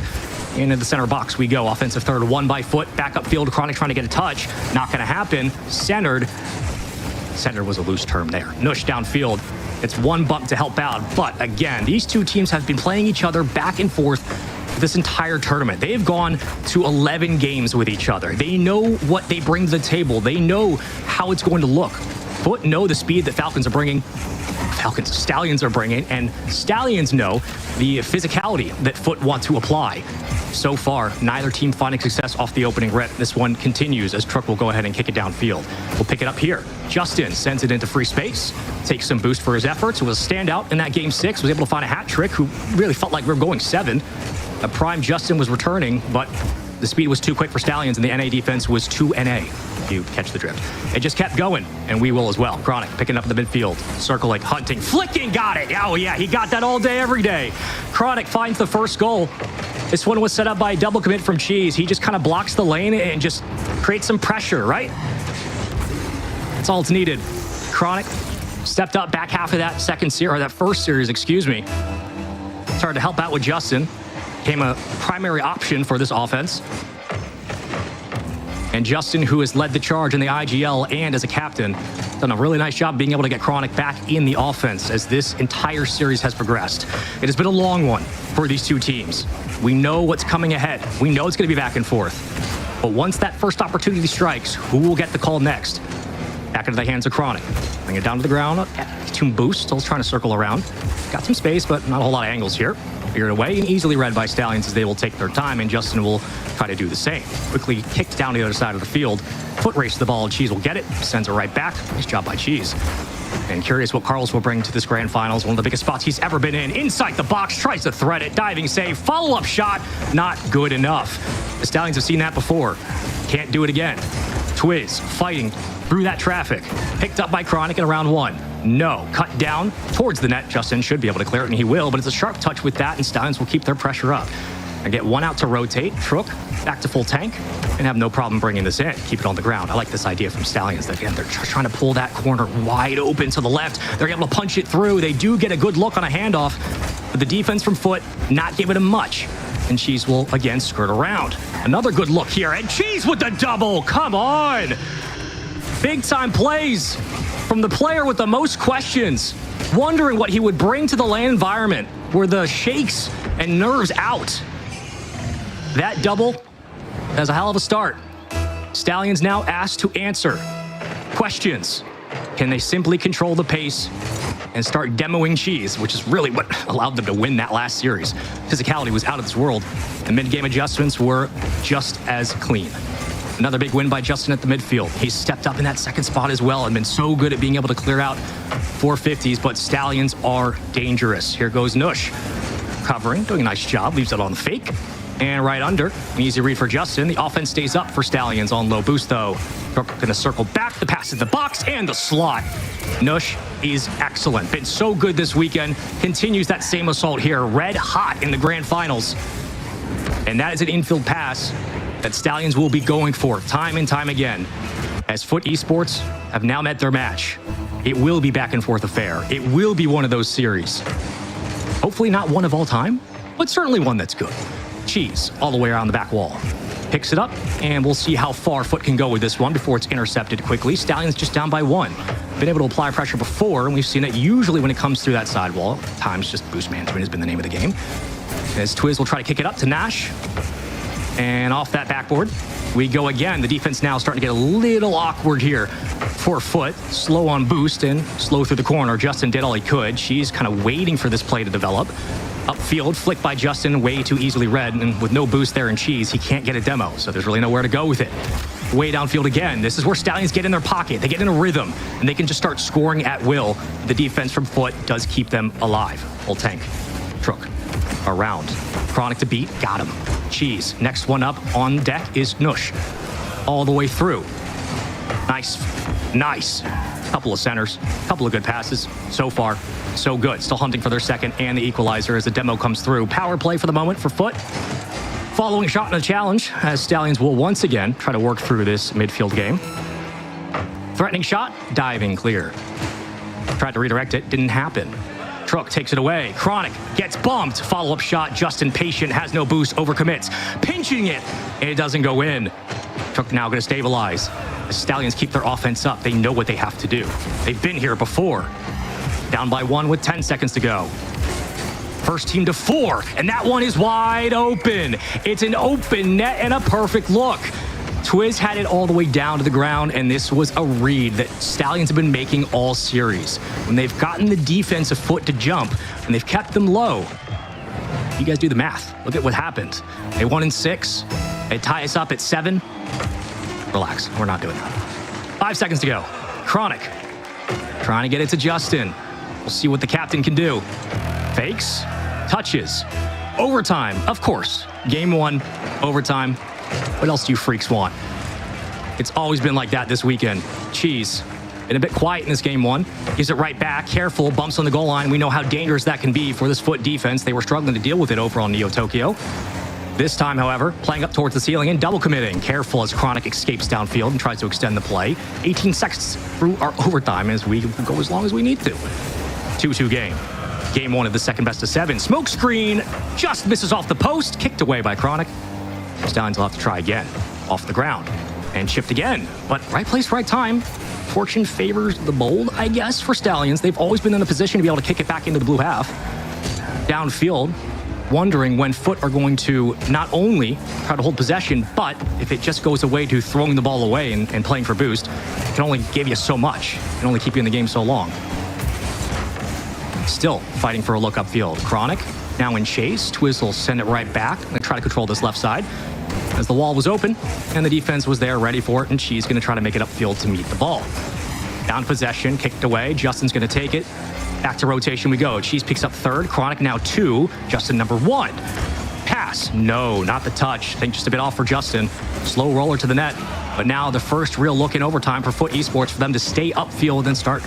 Into the center box we go. Offensive third, 1 by Foot. Back upfield, Chronic trying to get a touch. Not going to happen. Centered. Centered was a loose term there. Nush downfield. It's 1 bump to help out, but again, these 2 teams have been playing each other back and forth this entire tournament. They have gone to 11 games with each other. They know what they bring to the table. They know how it's going to look. Foot know the speed that Stallions are bringing, and Stallions know the physicality that Foot want to apply. So far, neither team finding success off the opening rip. This one continues as Truck will go ahead and kick it downfield. We'll pick it up here. Justin sends it into free space, takes some boost for his efforts. It was a standout in that game 6, was able to find a hat trick, who really felt like we were going 7. A prime Justin was returning, but the speed was too quick for Stallions, and the NA defense was too NA. if you catch the drift. It just kept going, and we will as well. Chronic picking up the midfield, circling, hunting, flicking, got it. Oh yeah, he got that all day, every day. Chronic finds the first goal. This one was set up by a double commit from Cheese. He just kind of blocks the lane and just creates some pressure, right? That's all it's needed. Chronic stepped up back half of that first series, excuse me. Started to help out with Justin. Became a primary option for this offense. And Justin, who has led the charge in the IGL and as a captain, done a really nice job being able to get Chronic back in the offense as this entire series has progressed. It has been a long one for these two teams. We know what's coming ahead. We know it's going to be back and forth. But once that first opportunity strikes, who will get the call next? Back into the hands of Chronic. Bring it down to the ground. Tune boost, still trying to circle around. Got some space, but not a whole lot of angles here. Veered away and easily read by Stallions as they will take their time, and Justin will try to do the same. Quickly kicked down the other side of the field. Foot race to the ball, Cheese will get it. Sends it right back. Nice job by Cheese. And curious what Carlos will bring to this grand finals. One of the biggest spots he's ever been in. Inside the box, tries to thread it. Diving save, follow-up shot. Not good enough. The Stallions have seen that before. Can't do it again. Twiz fighting through that traffic. Picked up by Chronic in round one. No. Cut down towards the net. Justin should be able to clear it, and he will, but it's a sharp touch with that, and Stallions will keep their pressure up. And get one out to rotate. Trook back to full tank, and have no problem bringing this in. Keep it on the ground. I like this idea from Stallions. That, again, they're trying to pull that corner wide open to the left. They're able to punch it through. They do get a good look on a handoff, but the defense from Foot not giving him much. And Cheese will, again, skirt around. Another good look here, and Cheese with the double. Come on. Big-time plays from the player with the most questions, wondering what he would bring to the lane environment, were the shakes and nerves out. That double, that's a hell of a start. Stallions now asked to answer questions. Can they simply control the pace and start demoing Cheese, which is really what allowed them to win that last series? Physicality was out of this world. The mid-game adjustments were just as clean. Another big win by Justin at the midfield. He's stepped up in that second spot as well and been so good at being able to clear out 450s, but Stallions are dangerous. Here goes Nush. Covering, doing a nice job, leaves it on the fake. And right under, an easy read for Justin. The offense stays up for Stallions on low boost, though. Gonna circle back, the pass in the box, and the slot. Nush is excellent. Been so good this weekend. Continues that same assault here. Red hot in the grand finals. And that is an infield pass that Stallions will be going for time and time again. As Foot Esports have now met their match, it will be back and forth affair. It will be one of those series. Hopefully not one of all time, but certainly one that's good. Cheese all the way around the back wall. Picks it up, and we'll see how far Foot can go with this one before it's intercepted quickly. Stallions just down by one. Been able to apply pressure before, and we've seen it usually when it comes through that sidewall. Times just boost management has been the name of the game. As Twiz will try to kick it up to Nash. And off that backboard, we go again. The defense now starting to get a little awkward here for Foot. Slow on boost and slow through the corner. Justin did all he could. She's kind of waiting for this play to develop. Upfield, flick by Justin, way too easily read. And with no boost there in Cheese, he can't get a demo. So there's really nowhere to go with it. Way downfield again. This is where Stallions get in their pocket. They get in a rhythm, and they can just start scoring at will. The defense from Foot does keep them alive. Full tank. Trook. Around. Chronic to beat. Got him. Cheese. Next one up on deck is Nush. All the way through. Nice. Nice. Couple of centers. Couple of good passes. So far, so good. Still hunting for their second and the equalizer as the demo comes through. Power play for the moment for Foot. Following shot in a challenge as Stallions will once again try to work through this midfield game. Threatening shot. Diving clear. Tried to redirect it. Didn't happen. Truck takes it away. Chronic gets bumped. Follow-up shot. Justin patient, has no boost, overcommits. Pinching it, and it doesn't go in. Truck now going to stabilize. The Stallions keep their offense up. They know what they have to do. They've been here before. Down by one with 10 seconds to go. First team to 4, and that one is wide open. It's an open net and a perfect look. Twiz had it all the way down to the ground, and this was a read that Stallions have been making all series. When they've gotten the defensive Foot to jump, and they've kept them low. You guys do the math. Look at what happened. They won in 6. They tie us up at 7. Relax, we're not doing that. 5 seconds to go. Chronic, trying to get it to Justin. We'll see what the captain can do. Fakes, touches, overtime, of course. Game 1, overtime. What else do you freaks want? It's always been like that this weekend. Cheese. Been a bit quiet in this game one. Gives it right back. Careful. Bumps on the goal line. We know how dangerous that can be for this foot defense. They were struggling to deal with it over on Neo Tokyo. This time, however, playing up towards the ceiling and double committing. Careful as Chronic escapes downfield and tries to extend the play. 18 seconds through our overtime as we go as long as we need to. 2-2 game. Game one of the second best of 7. Smoke screen just misses off the post. Kicked away by Chronic. Stallions will have to try again. Off the ground. And chipped again. But right place, right time. Fortune favors the bold, I guess, for Stallions. They've always been in a position to be able to kick it back into the blue half. Downfield, wondering when Foot are going to not only try to hold possession, but if it just goes away to throwing the ball away and playing for boost, it can only give you so much. It can only keep you in the game so long. Still fighting for a look upfield. Chronic now in chase. Twiz will send it right back and try to control this left side. As the wall was open and the defense was there ready for it, and she's going to try to make it upfield to meet the ball. Down possession, kicked away. Justin's going to take it. Back to rotation we go. Cheese picks up third. Chronic now 2. Justin number 1. Pass. No, not the touch. I think just a bit off for Justin. Slow roller to the net. But now the first real look in overtime for Foot Esports for them to stay upfield and start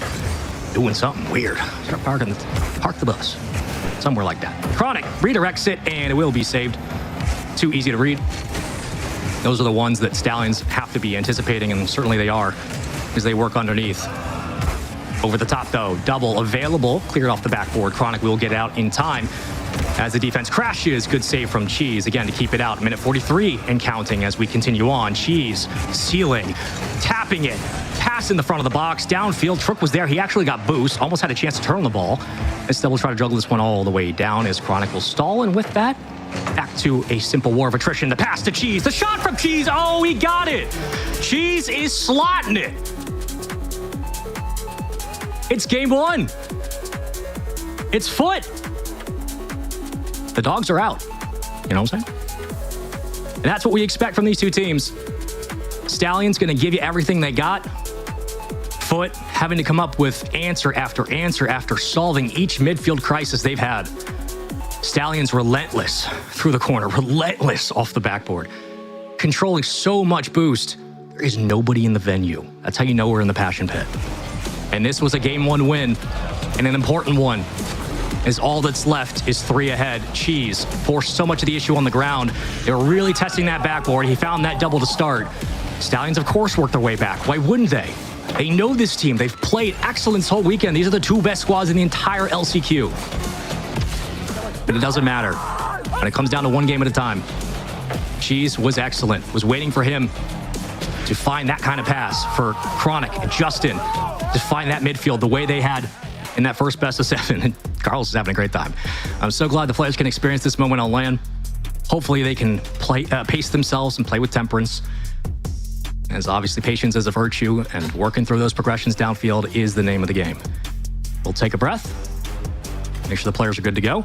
doing something weird. Start park the bus. Somewhere like that. Chronic redirects it, and it will be saved. Too easy to read. Those are the ones that Stallions have to be anticipating, and certainly they are, as they work underneath. Over the top, though. Double available. Cleared off the backboard. Chronic will get out in time as the defense crashes. Good save from Cheese, again, to keep it out. Minute 43 and counting as we continue on. Cheese, ceiling, tapping it. Pass in the front of the box. Downfield. Trook was there. He actually got boost. Almost had a chance to turn the ball. And still will try to juggle this one all the way down as Chronic will stall. And with that, back to a simple war of attrition. The pass to Cheese. The shot from Cheese. Oh, he got it. Cheese is slotting it. It's game one. It's Foot. The dogs are out. You know what I'm saying? And that's what we expect from these two teams. Stallions going to give you everything they got. Foot having to come up with answer after solving each midfield crisis they've had. Stallions relentless through the corner, relentless off the backboard, controlling so much boost. There is nobody in the venue. That's how you know we're in the passion pit. And this was a game one win, and an important one, as all that's left is 3 ahead. Cheese forced so much of the issue on the ground. They were really testing that backboard. He found that double to start. Stallions, of course, worked their way back. Why wouldn't they? They know this team. They've played excellence whole weekend. These are the 2 best squads in the entire LCQ. But it doesn't matter when it comes down to one game at a time. Cheese was excellent. Was waiting for him to find that kind of pass for Chronic and Justin to find that midfield the way they had in that first best of 7. And Carlos is having a great time. I'm so glad the players can experience this moment on land. Hopefully they can pace themselves and play with temperance, as obviously patience is a virtue, and working through those progressions downfield is the name of the game. We'll take a breath, make sure the players are good to go.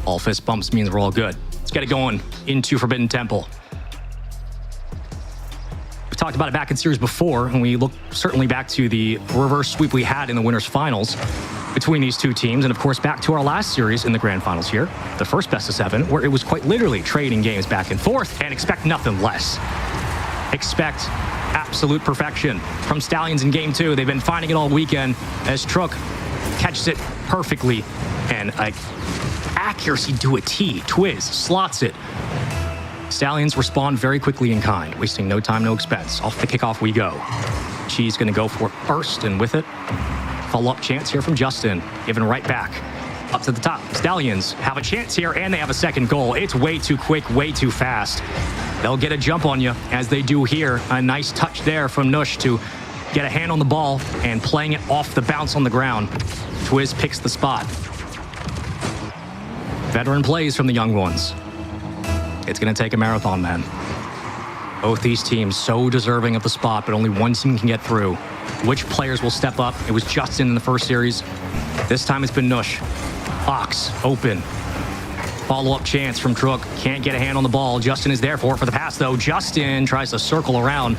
All fist bumps means we're all good. Let's get it going into Forbidden Temple. We talked about it back in series before, and we look certainly back to the reverse sweep we had in the winners finals between these two teams, and of course back to our last series in the grand finals here, the first best of 7, where it was quite literally trading games back and forth, and expect nothing less. Expect absolute perfection from Stallions in game 2. They've been finding it all weekend as Trook catches it perfectly, and accuracy to a T. Twiz slots it. Stallions respond very quickly in kind, wasting no time, no expense. Off the kickoff we go. She's going to go for it first, and with it, follow-up chance here from Justin, given right back up to the top. Stallions have a chance here, and they have a second goal. It's way too quick, way too fast. They'll get a jump on you, as they do here. A nice touch there from Nush to get a hand on the ball and playing it off the bounce on the ground. Twiz picks the spot. Veteran plays from the young ones. It's going to take a marathon, man. Both these teams so deserving of the spot, but only one team can get through. Which players will step up? It was Justin in the first series. This time it's been Nush. Box open. Follow-up chance from Trook. Can't get a hand on the ball. Justin is there for the pass, though. Justin tries to circle around.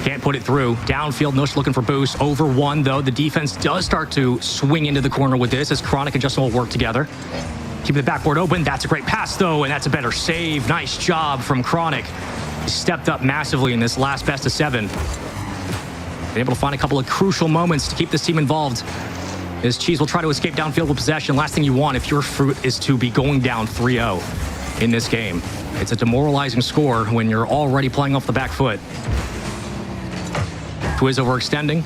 Can't put it through. Downfield, Nush looking for boost. Over 1, though. The defense does start to swing into the corner with this as Chronic and Justin will work together. Keeping the backboard open. That's a great pass, though, and that's a better save. Nice job from Chronic. He stepped up massively in this last best of 7. Been able to find a couple of crucial moments to keep this team involved. As Cheese will try to escape downfield with possession. Last thing you want if your fruit is to be going down 3-0 in this game. It's a demoralizing score when you're already playing off the back foot. Twiz overextending.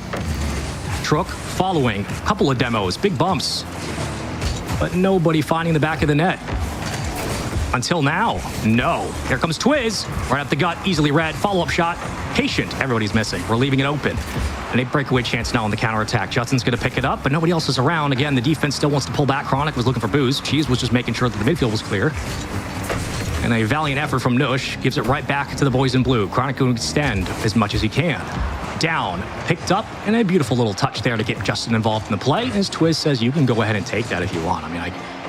Trook following. A couple of demos. Big bumps. But nobody finding the back of the net. Until now, no. Here comes Twiz. Right up the gut, easily read. Follow-up shot. Patient. Everybody's missing. We're leaving it open. And a breakaway chance now on the counterattack. Justin's going to pick it up, but nobody else is around. Again, the defense still wants to pull back. Chronic was looking for booze. Cheese was just making sure that the midfield was clear. And a valiant effort from Nush gives it right back to the boys in blue. Chronic going to extend as much as he can. Down, picked up, and a beautiful little touch there to get Justin involved in the play. As Twiz says, you can go ahead and take that if you want. I mean,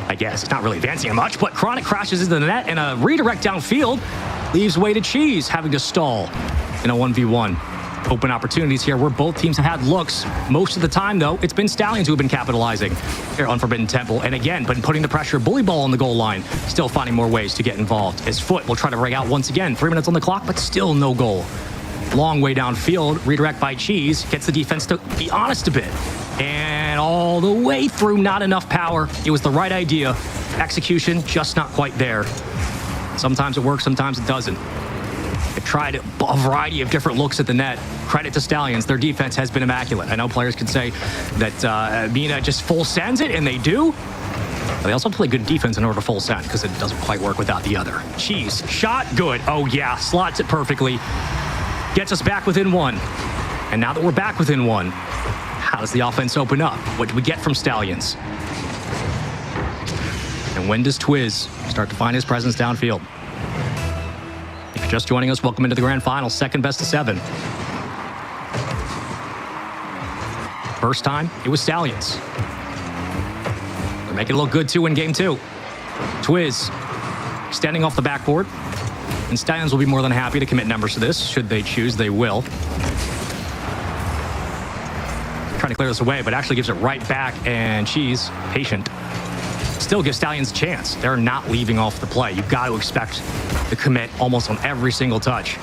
I guess it's not really advancing much, but Chronic crashes into the net, and a redirect downfield leaves way to Cheese, having to stall in a 1v1. Open opportunities here where both teams have had looks. Most of the time, though, it's been Stallions who have been capitalizing. Here on Forbidden Temple, and again, but putting the pressure, bully ball on the goal line, still finding more ways to get involved. His foot will try to break out once again. 3 minutes on the clock, but still no goal. Long way downfield, redirect by Cheese, gets the defense to be honest a bit. And all the way through, not enough power. It was the right idea. Execution, just not quite there. Sometimes it works, sometimes it doesn't. They've tried a variety of different looks at the net. Credit to Stallions, their defense has been immaculate. I know players could say that Mina just full sends it, and they do. But they also have to play good defense in order to full send, because it doesn't quite work without the other. Cheese, shot, good. Oh yeah, slots it perfectly. Gets us back within 1. And now that we're back within 1, how does the offense open up? What do we get from Stallions? And when does Twiz start to find his presence downfield? If you're just joining us, welcome into the grand final, second best of 7. First time, it was Stallions. They're making it look good too in game 2. Twiz extending off the backboard. And Stallions will be more than happy to commit numbers to this. Should they choose, they will. Trying to clear this away, but actually gives it right back, and Cheese, patient. Still gives Stallions a chance. They're not leaving off the play. You've got to expect the commit almost on every single touch.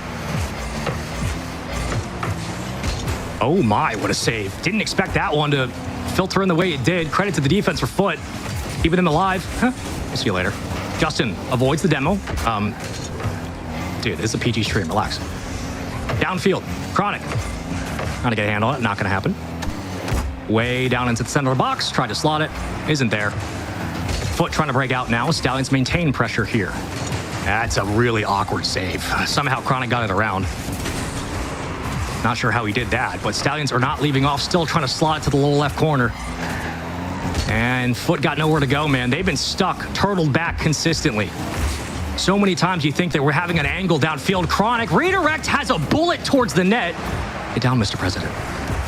Oh my, what a save. Didn't expect that one to filter in the way it did. Credit to the defense for foot. Keeping them alive. We'll see you later. Justin avoids the demo. Dude, it's a PG stream, relax. Downfield, Chronic. Trying to get a handle on it, not gonna happen. Way down into the center of the box, tried to slot it, isn't there. Foot trying to break out now. Stallions maintain pressure here. That's a really awkward save. Somehow Chronic got it around. Not sure how he did that, but Stallions are not leaving off, still trying to slot it to the lower left corner. And Foot got nowhere to go, man. They've been stuck, turtled back consistently. So many times you think that we're having an angle downfield. Chronic redirect has a bullet towards the net. Get down, Mr. President.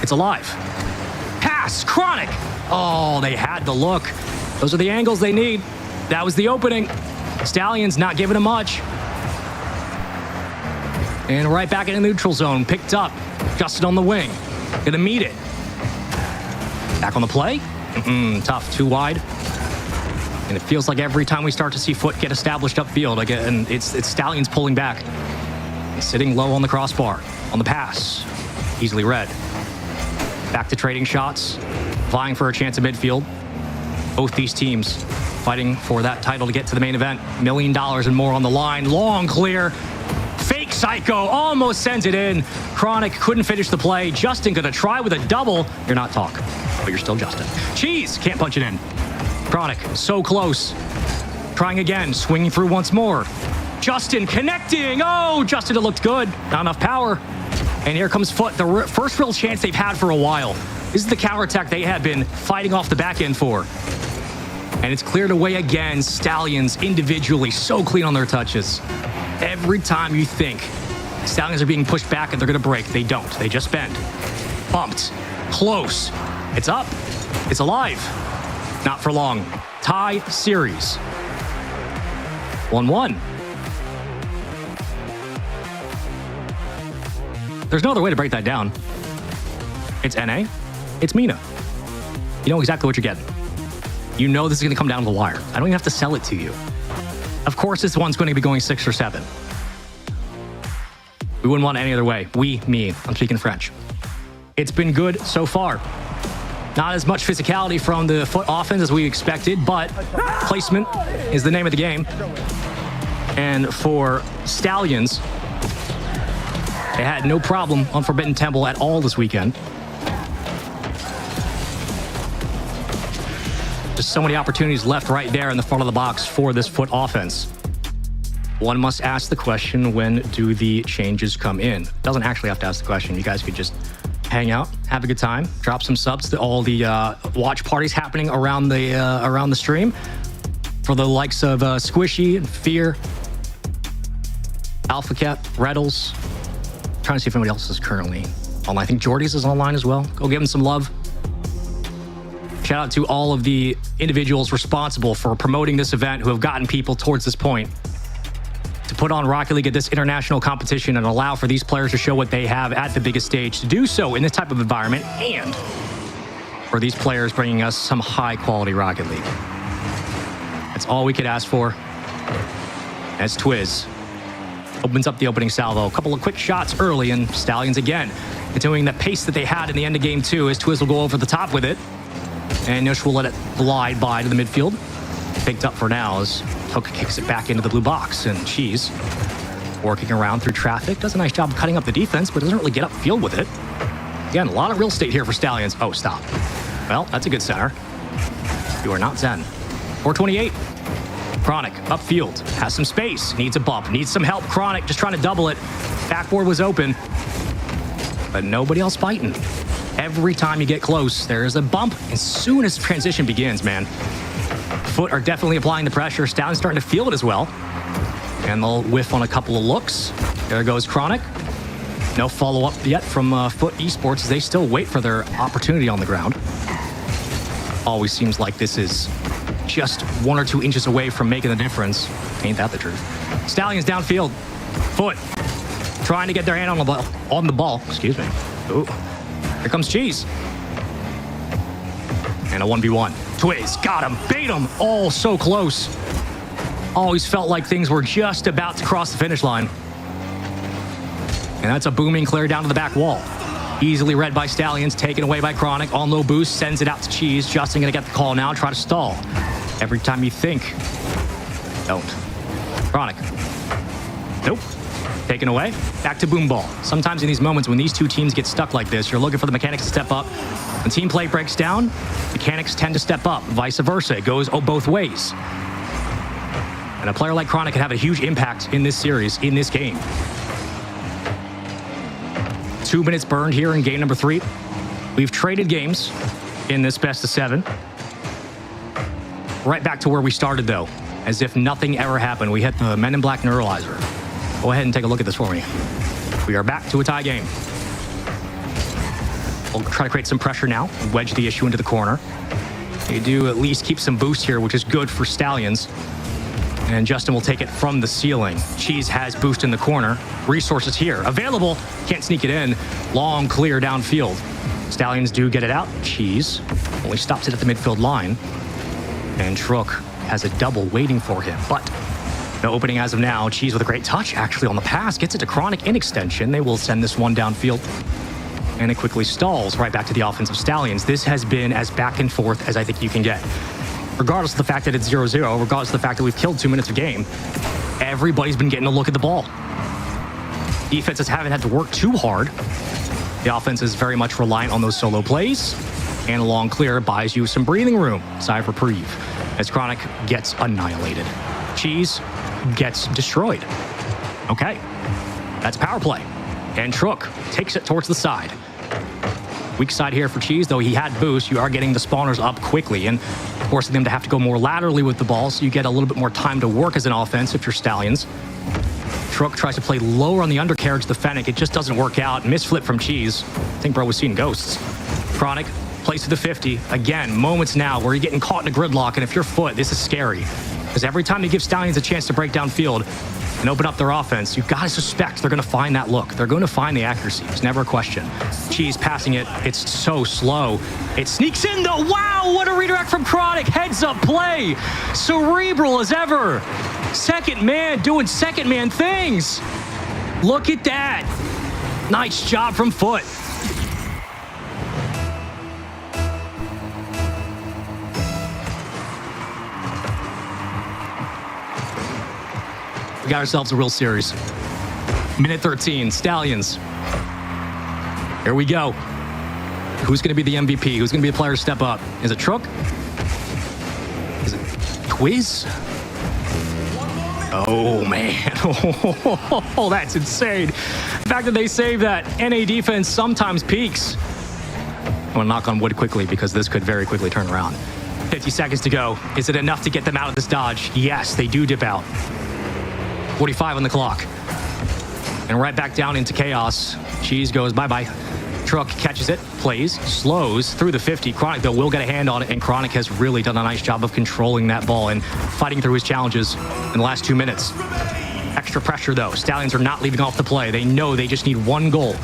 It's alive. Pass, Chronic. Oh, they had the look. Those are the angles they need. That was the opening. Stallions not giving them much. And right back in the neutral zone, picked up. Justin on the wing. Gonna meet it. Back on the play. Tough, too wide. And it feels like every time we start to see Foot get established upfield, again, it's Stallions pulling back. He's sitting low on the crossbar, on the pass. Easily read. Back to trading shots, vying for a chance at midfield. Both these teams fighting for that title to get to the main event. $1 million and more on the line. Long clear. Fake Psycho almost sends it in. Chronic couldn't finish the play. Justin gonna try with a double. You're not Talk, but you're still Justin. Cheese can't punch it in. Chronic, so close. Trying again, swinging through once more. Justin connecting. Oh, Justin, it looked good. Not enough power. And here comes Foot, the first real chance they've had for a while. This is the counterattack they have been fighting off the back end for. And it's cleared away again. Stallions individually so clean on their touches. Every time you think Stallions are being pushed back and they're going to break, they don't. They just bend. Bumped. Close. It's up. It's alive. Not for long. Tie series. 1-1. There's no other way to break that down. It's NA. It's Mina. You know exactly what you're getting. You know this is going to come down to the wire. I don't even have to sell it to you. Of course, this one's going to be going 6 or 7. We wouldn't want it any other way. Me. I'm speaking French. It's been good so far. Not as much physicality from the foot offense as we expected, but placement is the name of the game. And for Stallions, they had no problem on Forbidden Temple at all this weekend. Just so many opportunities left right there in the front of the box for this foot offense. One must ask the question, when do the changes come in? Doesn't actually have to ask the question. You guys could just hang out, have a good time, drop some subs to all the watch parties happening around the stream. For the likes of Squishy and Fear, Alpha Cat, Reddles. Trying to see if anybody else is currently online. I think Jordy's is online as well. Go give him some love. Shout out to all of the individuals responsible for promoting this event who have gotten people towards this point to put on Rocket League at this international competition and allow for these players to show what they have at the biggest stage, to do so in this type of environment, and for these players bringing us some high quality Rocket League. That's all we could ask for. As Twiz opens up the opening salvo. A couple of quick shots early, and Stallions again continuing the pace that they had in the end of game 2 as Twiz will go over the top with it. And Nush will let it glide by to the midfield. Picked up for now as Hook kicks it back into the blue box, and Cheese working around through traffic. Does a nice job cutting up the defense, but doesn't really get upfield with it. Again, a lot of real estate here for Stallions. Oh, stop. Well, that's a good center. You are not Zen. 428. Chronic upfield, has some space, needs a bump, needs some help. Chronic just trying to double it. Backboard was open, but nobody else biting. Every time you get close, there is a bump as soon as transition begins, man. Foot are definitely applying the pressure. Stallions starting to feel it as well. And they'll whiff on a couple of looks. There goes Chronic. No follow-up yet from Foot Esports as they still wait for their opportunity on the ground. Always seems like this is just 1 or 2 inches away from making the difference. Ain't that the truth? Stallions downfield. Foot trying to get their hand on the ball. Excuse me. Ooh. Here comes Cheese. And a 1v1. Twiz got him, bait him. Oh, so close. Always felt like things were just about to cross the finish line. And that's a booming clear down to the back wall. Easily read by Stallions, taken away by Chronic. On low boost, sends it out to Cheese. Justin gonna get the call now, try to stall. Every time you think, don't. Chronic. Nope. Taken away. Back to Boom Ball. Sometimes in these moments when these two teams get stuck like this, you're looking for the mechanics to step up. When team play breaks down, mechanics tend to step up. Vice versa. It goes both ways. And a player like Chronic can have a huge impact in this series, in this game. 2 minutes burned here in game number 3. We've traded games in this best of 7. Right back to where we started, though. As if nothing ever happened. We hit the Men in Black Neuralizer. Go ahead and take a look at this for me. We are back to a tie game. We'll try to create some pressure now. Wedge the issue into the corner. They do at least keep some boost here, which is good for Stallions. And Justin will take it from the ceiling. Cheese has boost in the corner. Resources here. Available. Can't sneak it in. Long clear downfield. Stallions do get it out. Cheese only stops it at the midfield line. And Trook has a double waiting for him. But no opening as of now. Cheese with a great touch actually on the pass. Gets it to Chronic in extension. They will send this one downfield. And it quickly stalls right back to the offensive Stallions. This has been as back and forth as I think you can get. Regardless of the fact that it's 0-0, regardless of the fact that we've killed 2 minutes of game, everybody's been getting a look at the ball. Defenses haven't had to work too hard. The offense is very much reliant on those solo plays, and a long clear buys you some breathing room. Sigh of reprieve as Chronic gets annihilated. Cheese gets destroyed. Okay, that's power play. And Trook takes it towards the side. Weak side here for Cheese, though he had boost. You are getting the spawners up quickly and forcing them to have to go more laterally with the ball, so you get a little bit more time to work as an offense if you're Stallions. Trook tries to play lower on the undercarriage of the Fennec. It just doesn't work out. Misflip from Cheese. I think bro was seeing ghosts. Chronic plays to the 50. Again, moments now where you're getting caught in a gridlock, and if you're Foot, this is scary. Because every time you give Stallions a chance to break down field, and open up their offense, you've got to suspect they're going to find that look. They're going to find the accuracy. It's never a question. Cheese passing it. It's so slow. It sneaks in though. Wow, what a redirect from Chronic. Heads up play. Cerebral as ever. Second man doing second man things. Look at that. Nice job from Foot. We got ourselves a real series. Minute 13, Stallions. Here we go. Who's going to be the MVP? Who's going to be the player to step up? Is it Trook? Is it Quiz? Oh, man. Oh, that's insane. The fact that they save that NA defense sometimes peaks. I'm going to knock on wood quickly because this could very quickly turn around. 50 seconds to go. Is it enough to get them out of this dodge? Yes, they do dip out. 45 on the clock. And right back down into chaos. Cheese goes bye-bye. Truck catches it, plays, slows through the 50. Chronic, though, will get a hand on it, and Chronic has really done a nice job of controlling that ball and fighting through his challenges in the last 2 minutes. Extra pressure, though. Stallions are not leaving off the play. They know they just need one goal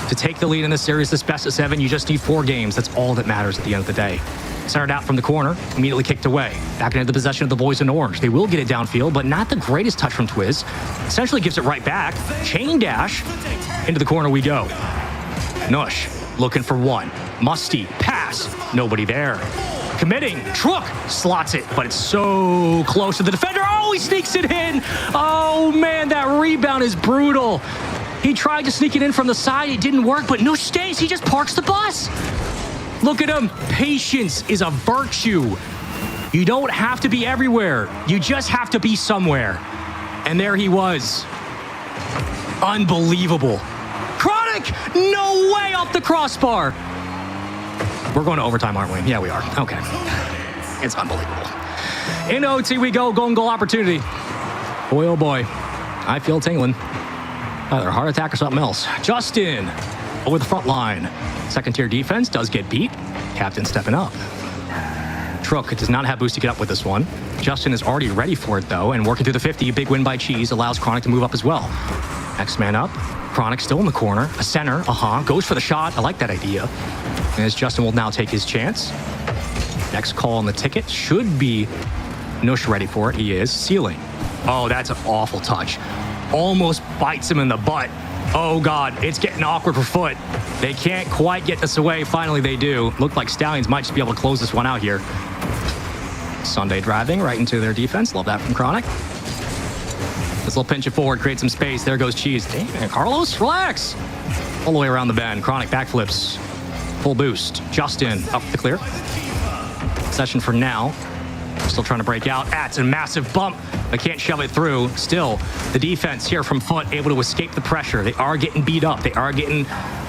to take the lead in this series, this best of 7. You just need 4 games. That's all that matters at the end of the day. Centered out from the corner, immediately kicked away. Back into the possession of the boys in orange. They will get it downfield, but not the greatest touch from Twiz. Essentially gives it right back. Chain dash. Into the corner we go. Nush looking for one. Musty pass. Nobody there. Committing. Trook slots it, but it's so close to the defender. Oh, he sneaks it in. Oh, man, that rebound is brutal. He tried to sneak it in from the side. It didn't work, but Nush stays. He just parks the bus. Look at him. Patience is a virtue. You don't have to be everywhere. You just have to be somewhere. And there he was. Unbelievable. Chronic! No way off the crossbar. We're going to overtime, aren't we? Yeah, we are. Okay. It's unbelievable. In OT we go. Golden goal opportunity. Boy, oh boy. I feel tingling. Either a heart attack or something else. Justin over the front line. Second tier defense does get beat. Captain stepping up. Trook does not have boost to get up with this one. Justin is already ready for it though, and working through the 50. Big win by Cheese allows Chronic to move up as well. Next man up. Chronic still in the corner. A center. Goes for the shot. I like that idea. And as Justin will now take his chance. Next call on the ticket should be Nush ready for it. He is. Ceiling. Oh, that's an awful touch. Almost bites him in the butt. Oh, God, it's getting awkward for Foot. They can't quite get this away. Finally, they do. Looked like Stallions might just be able to close this one out here. Sunday driving right into their defense. Love that from Chronic. This little pinch it forward, create some space. There goes Cheese. Damn, Carlos, relax. All the way around the bend. Chronic backflips. Full boost. Justin up the clear. Session for now. Still trying to break out. That's a massive bump. They can't shove it through. Still, the defense here from Foot able to escape the pressure. They are getting beat up. They are getting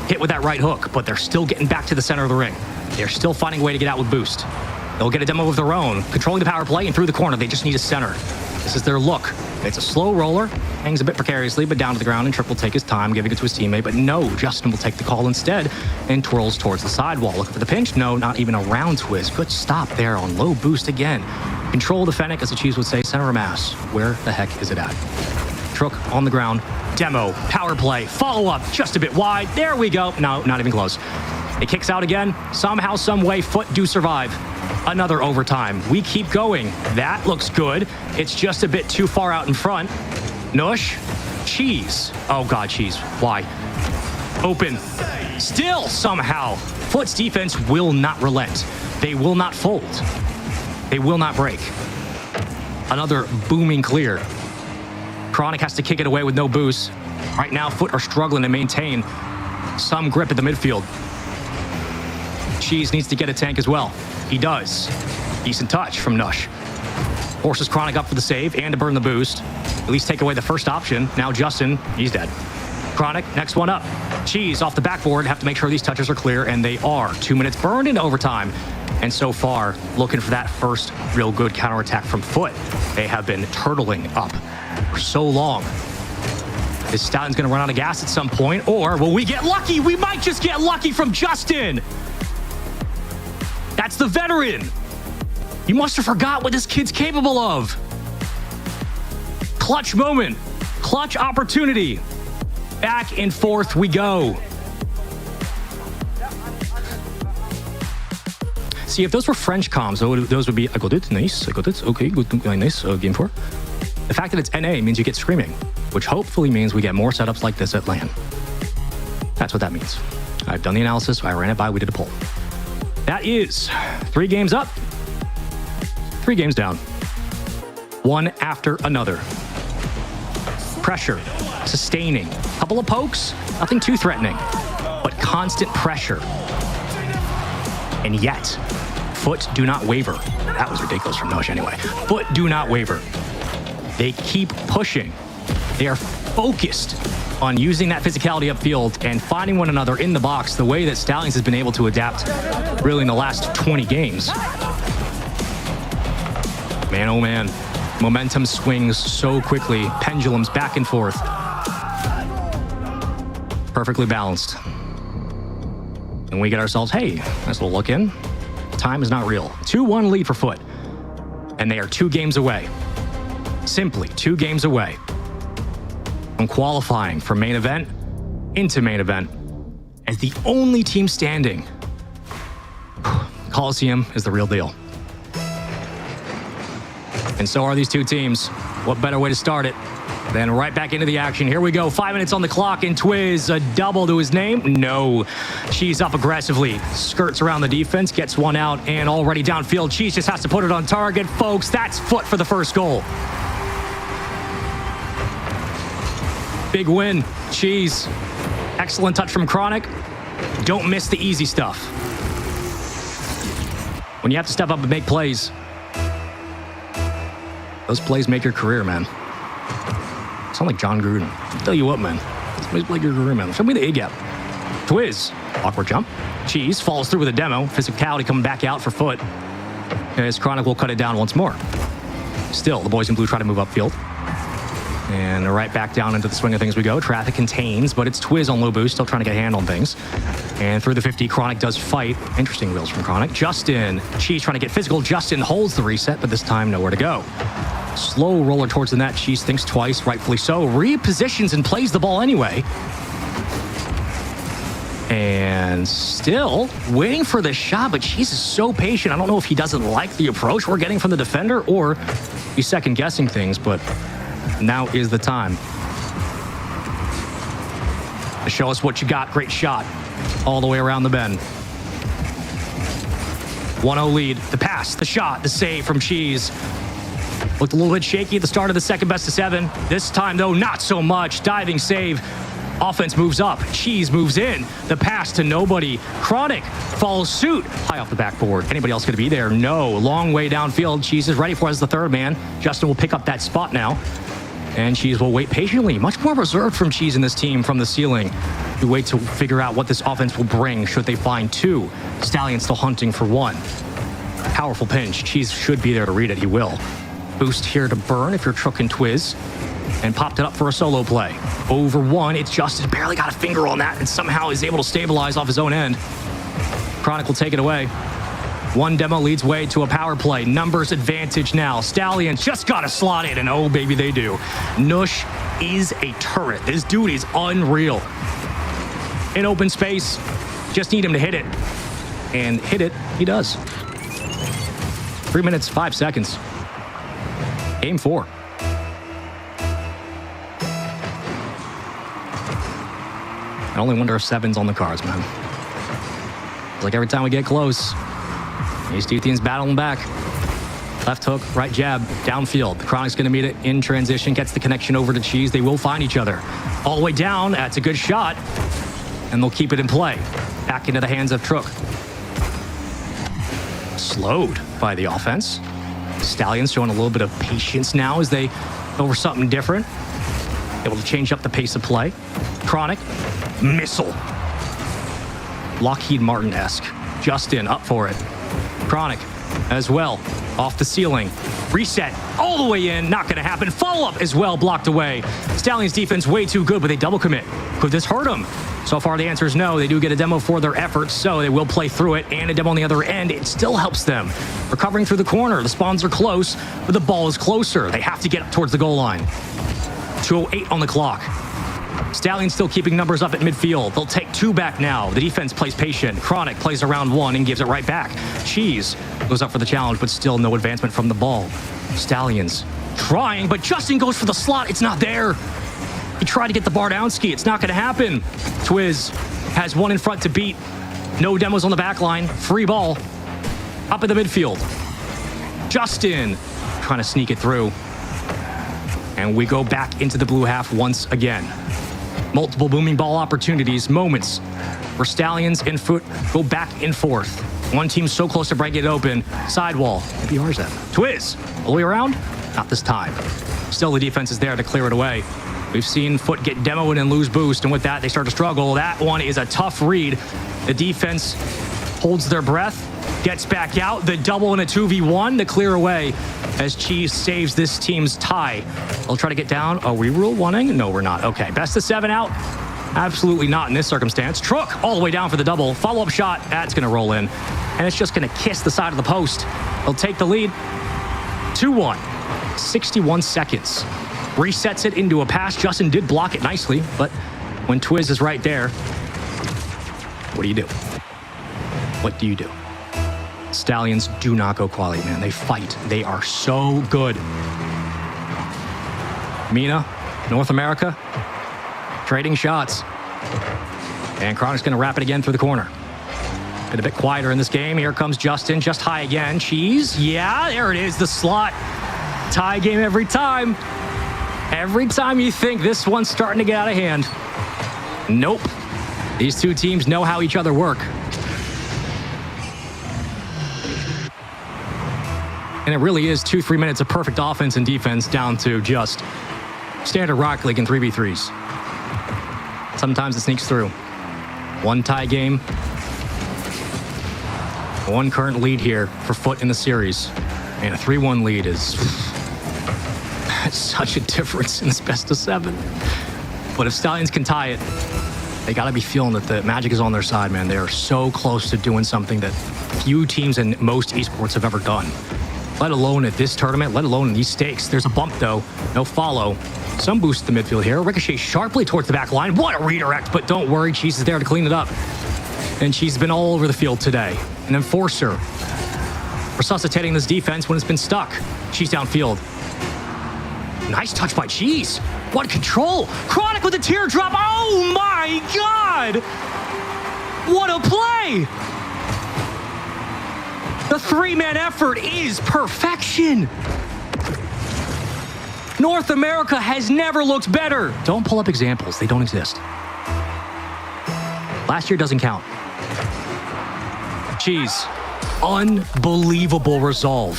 hit with that right hook, but they're still getting back to the center of the ring. They're still finding a way to get out with boost. They'll get a demo of their own, controlling the power play and through the corner. They just need a center. This is their look. It's a slow roller, hangs a bit precariously, but down to the ground, and Trick will take his time, giving it to his teammate. But no, Justin will take the call instead and twirls towards the sidewall. Looking for the pinch. No, not even around Twiz. Good stop there on low boost again. Control the Fennec, as the Chiefs would say, center of mass. Where the heck is it at? Trook on the ground. Demo, power play, follow up, just a bit wide. There we go. No, not even close. It kicks out again. Somehow, some way, Foot do survive. Another overtime. We keep going. That looks good. It's just a bit too far out in front. Nush. Cheese. Oh, God, Cheese. Why? Open. Still, somehow. Foot's defense will not relent. They will not fold. They will not break. Another booming clear. Chronic has to kick it away with no boost. Right now, Foot are struggling to maintain some grip at the midfield. Cheese needs to get a tank as well. He does. Decent touch from Nush. Forces Chronic up for the save and to burn the boost. At least take away the first option. Now Justin, he's dead. Chronic, next one up. Cheese off the backboard. Have to make sure these touches are clear, and they are. 2 minutes burned into overtime. And so far, looking for that first real good counterattack from Foot. They have been turtling up for so long. Is Stallion's going to run out of gas at some point, or will we get lucky? We might just get lucky from Justin. That's the veteran. You must have forgot what this kid's capable of. clutch moment, clutch opportunity. Back and forth we go. See, if those were French comms, those would be, I got it, nice, I got it, okay, good, nice, game 4. The fact that it's NA means you get screaming, which hopefully means we get more setups like this at LAN. That's what that means. I've done the analysis, I ran it by, we did a poll. That is 3 games up, 3 games down. One after another. Pressure, sustaining, couple of pokes, nothing too threatening, but constant pressure. And yet, foot do not waver. That was ridiculous from Nosh anyway. Foot do not waver. They keep pushing. They are focused on using that physicality upfield and finding one another in the box the way that Stallions has been able to adapt really in the last 20 games. Man, oh man. Momentum swings so quickly. Pendulums back and forth. Perfectly balanced. And we get ourselves, hey, nice little look in. Time is not real. 2-1 lead for Foot. And they are 2 games away. Simply 2 games away from qualifying for main event into main event as the only team standing. Coliseum is the real deal. And so are these 2 teams. What better way to start it than right back into the action? Here we go. 5 minutes on the clock, and Twiz, a double to his name? No. She's up aggressively, skirts around the defense, gets one out, and already downfield. Cheese just has to put it on target. Folks, that's Foot for the first goal. Big win. Cheese. Excellent touch from Chronic. Don't miss the easy stuff. When you have to step up and make plays, those plays make your career, man. Sound like John Gruden. I'll tell you what, man. Those plays make your career, man. Show me the A-gap. Twiz. Awkward jump. Cheese falls through with a demo. Physicality coming back out for Foot. As Chronic will cut it down once more. Still, the boys in blue try to move upfield. And right back down into the swing of things we go. Traffic contains, but it's Twiz on low boost, still trying to get a hand on things. And through the 50, Chronic does fight. Interesting wheels from Chronic. Justin. Cheese trying to get physical. Justin holds the reset, but this time nowhere to go. Slow roller towards the net. Cheese thinks twice, rightfully so. Repositions and plays the ball anyway. And still waiting for the shot, but Cheese is so patient. I don't know if he doesn't like the approach we're getting from the defender or he's second guessing things, but now is the time. Show us what you got. Great shot all the way around the bend. 1-0 lead. The pass, the shot, the save from Cheese. Looked a little bit shaky at the start of the second best of 7. This time, though, not so much. Diving save. Offense moves up. Cheese moves in. The pass to nobody. Chronic follows suit. High off the backboard. Anybody else going to be there? No. Long way downfield. Cheese is ready for it as the third man. Justin will pick up that spot now. And Cheese will wait patiently. Much more reserved from Cheese in this team from the ceiling. We wait to figure out what this offense will bring should they find 2. Stallion still hunting for 1. Powerful pinch. Cheese should be there to read it. He will. Boost here to burn if you're trucking Twiz. And popped it up for a solo play. Over 1. It's Justin. Barely got a finger on that and somehow is able to stabilize off his own end. Chronic will take it away. 1 demo leads way to a power play. Numbers advantage now. Stallions just got to slot in, and oh, baby, they do. Nush is a turret. This dude is unreal. In open space, just need him to hit it. And hit it, he does. 3 minutes, 5 seconds. Game 4. I only wonder if 7's on the cards, man. It's like every time we get close, these 2 teams battling back. Left hook, right jab, downfield. The Chronic's going to meet it in transition, gets the connection over to Cheese. They will find each other. All the way down, that's a good shot. And they'll keep it in play. Back into the hands of Trook. Slowed by the offense. Stallions showing a little bit of patience now as they go for something different. Able to change up the pace of play. Chronic, missile. Lockheed Martin-esque. Justin up for it. Chronic as well, off the ceiling. Reset all the way in, not gonna happen. Follow-up as well, blocked away. Stallions defense way too good, but they double commit. Could this hurt him? So far, the answer is no. They do get a demo for their efforts, so they will play through it, and a demo on the other end. It still helps them. Recovering through the corner. The spawns are close, but the ball is closer. They have to get towards the goal line. 2:08 on the clock. Stallions still keeping numbers up at midfield. They'll take 2 back now. The defense plays patient. Chronic plays around 1 and gives it right back. Cheese goes up for the challenge, but still no advancement from the ball. Stallions trying, but Justin goes for the slot. It's not there. He tried to get the bar down ski. It's not going to happen. Twiz has 1 in front to beat. No demos on the back line. Free ball up in the midfield. Justin trying to sneak it through. And we go back into the blue half once again. Multiple booming ball opportunities, moments where Stallions and Foot go back and forth. One team so close to breaking it open. Sidewall. Maybe ours then. Twiz. All the way around? Not this time. Still, the defense is there to clear it away. We've seen Foot get demoed and lose boost, and with that, they start to struggle. That one is a tough read. The defense holds their breath, gets back out. The double and a 2v1 to clear away as Cheese saves this team's tie. They'll try to get down. Are we rule oneing? No, we're not. Okay, best of 7 out. Absolutely not in this circumstance. Trook all the way down for the double. Follow-up shot. That's going to roll in. And it's just going to kiss the side of the post. They'll take the lead. 2-1. 61 seconds. Resets it into a pass. Justin did block it nicely, but when Twiz is right there, what do you do? What do you do? Stallions do not go quality, man. They fight. They are so good. Mina, North America, trading shots. And Chronic's going to wrap it again through the corner. Been a bit quieter in this game. Here comes Justin, just high again. Cheese, yeah, there it is, the slot. Tie game every time. Every time you think this one's starting to get out of hand. Nope. These two teams know how each other work. And it really is 2-3 minutes of perfect offense and defense down to just standard Rocket League and 3v3s. Sometimes it sneaks through. One tie game. One current lead here for Foot in the series. And a 3-1 lead is such a difference in this best of 7. But if Stallions can tie it, they got to be feeling that the magic is on their side, man. They are so close to doing something that few teams in most esports have ever done. Let alone at this tournament, let alone in these stakes. There's a bump, though. No follow. Some boost to the midfield here. Ricochet sharply towards the back line. What a redirect, but don't worry. Cheese is there to clean it up. And she's been all over the field today. An enforcer. Resuscitating this defense when it's been stuck. She's downfield. Nice touch by Cheese. What control. Chronic with a teardrop. Oh my God. What a play. The 3-man effort is perfection. North America has never looked better. Don't pull up examples. They don't exist. Last year doesn't count. Cheese. Unbelievable resolve.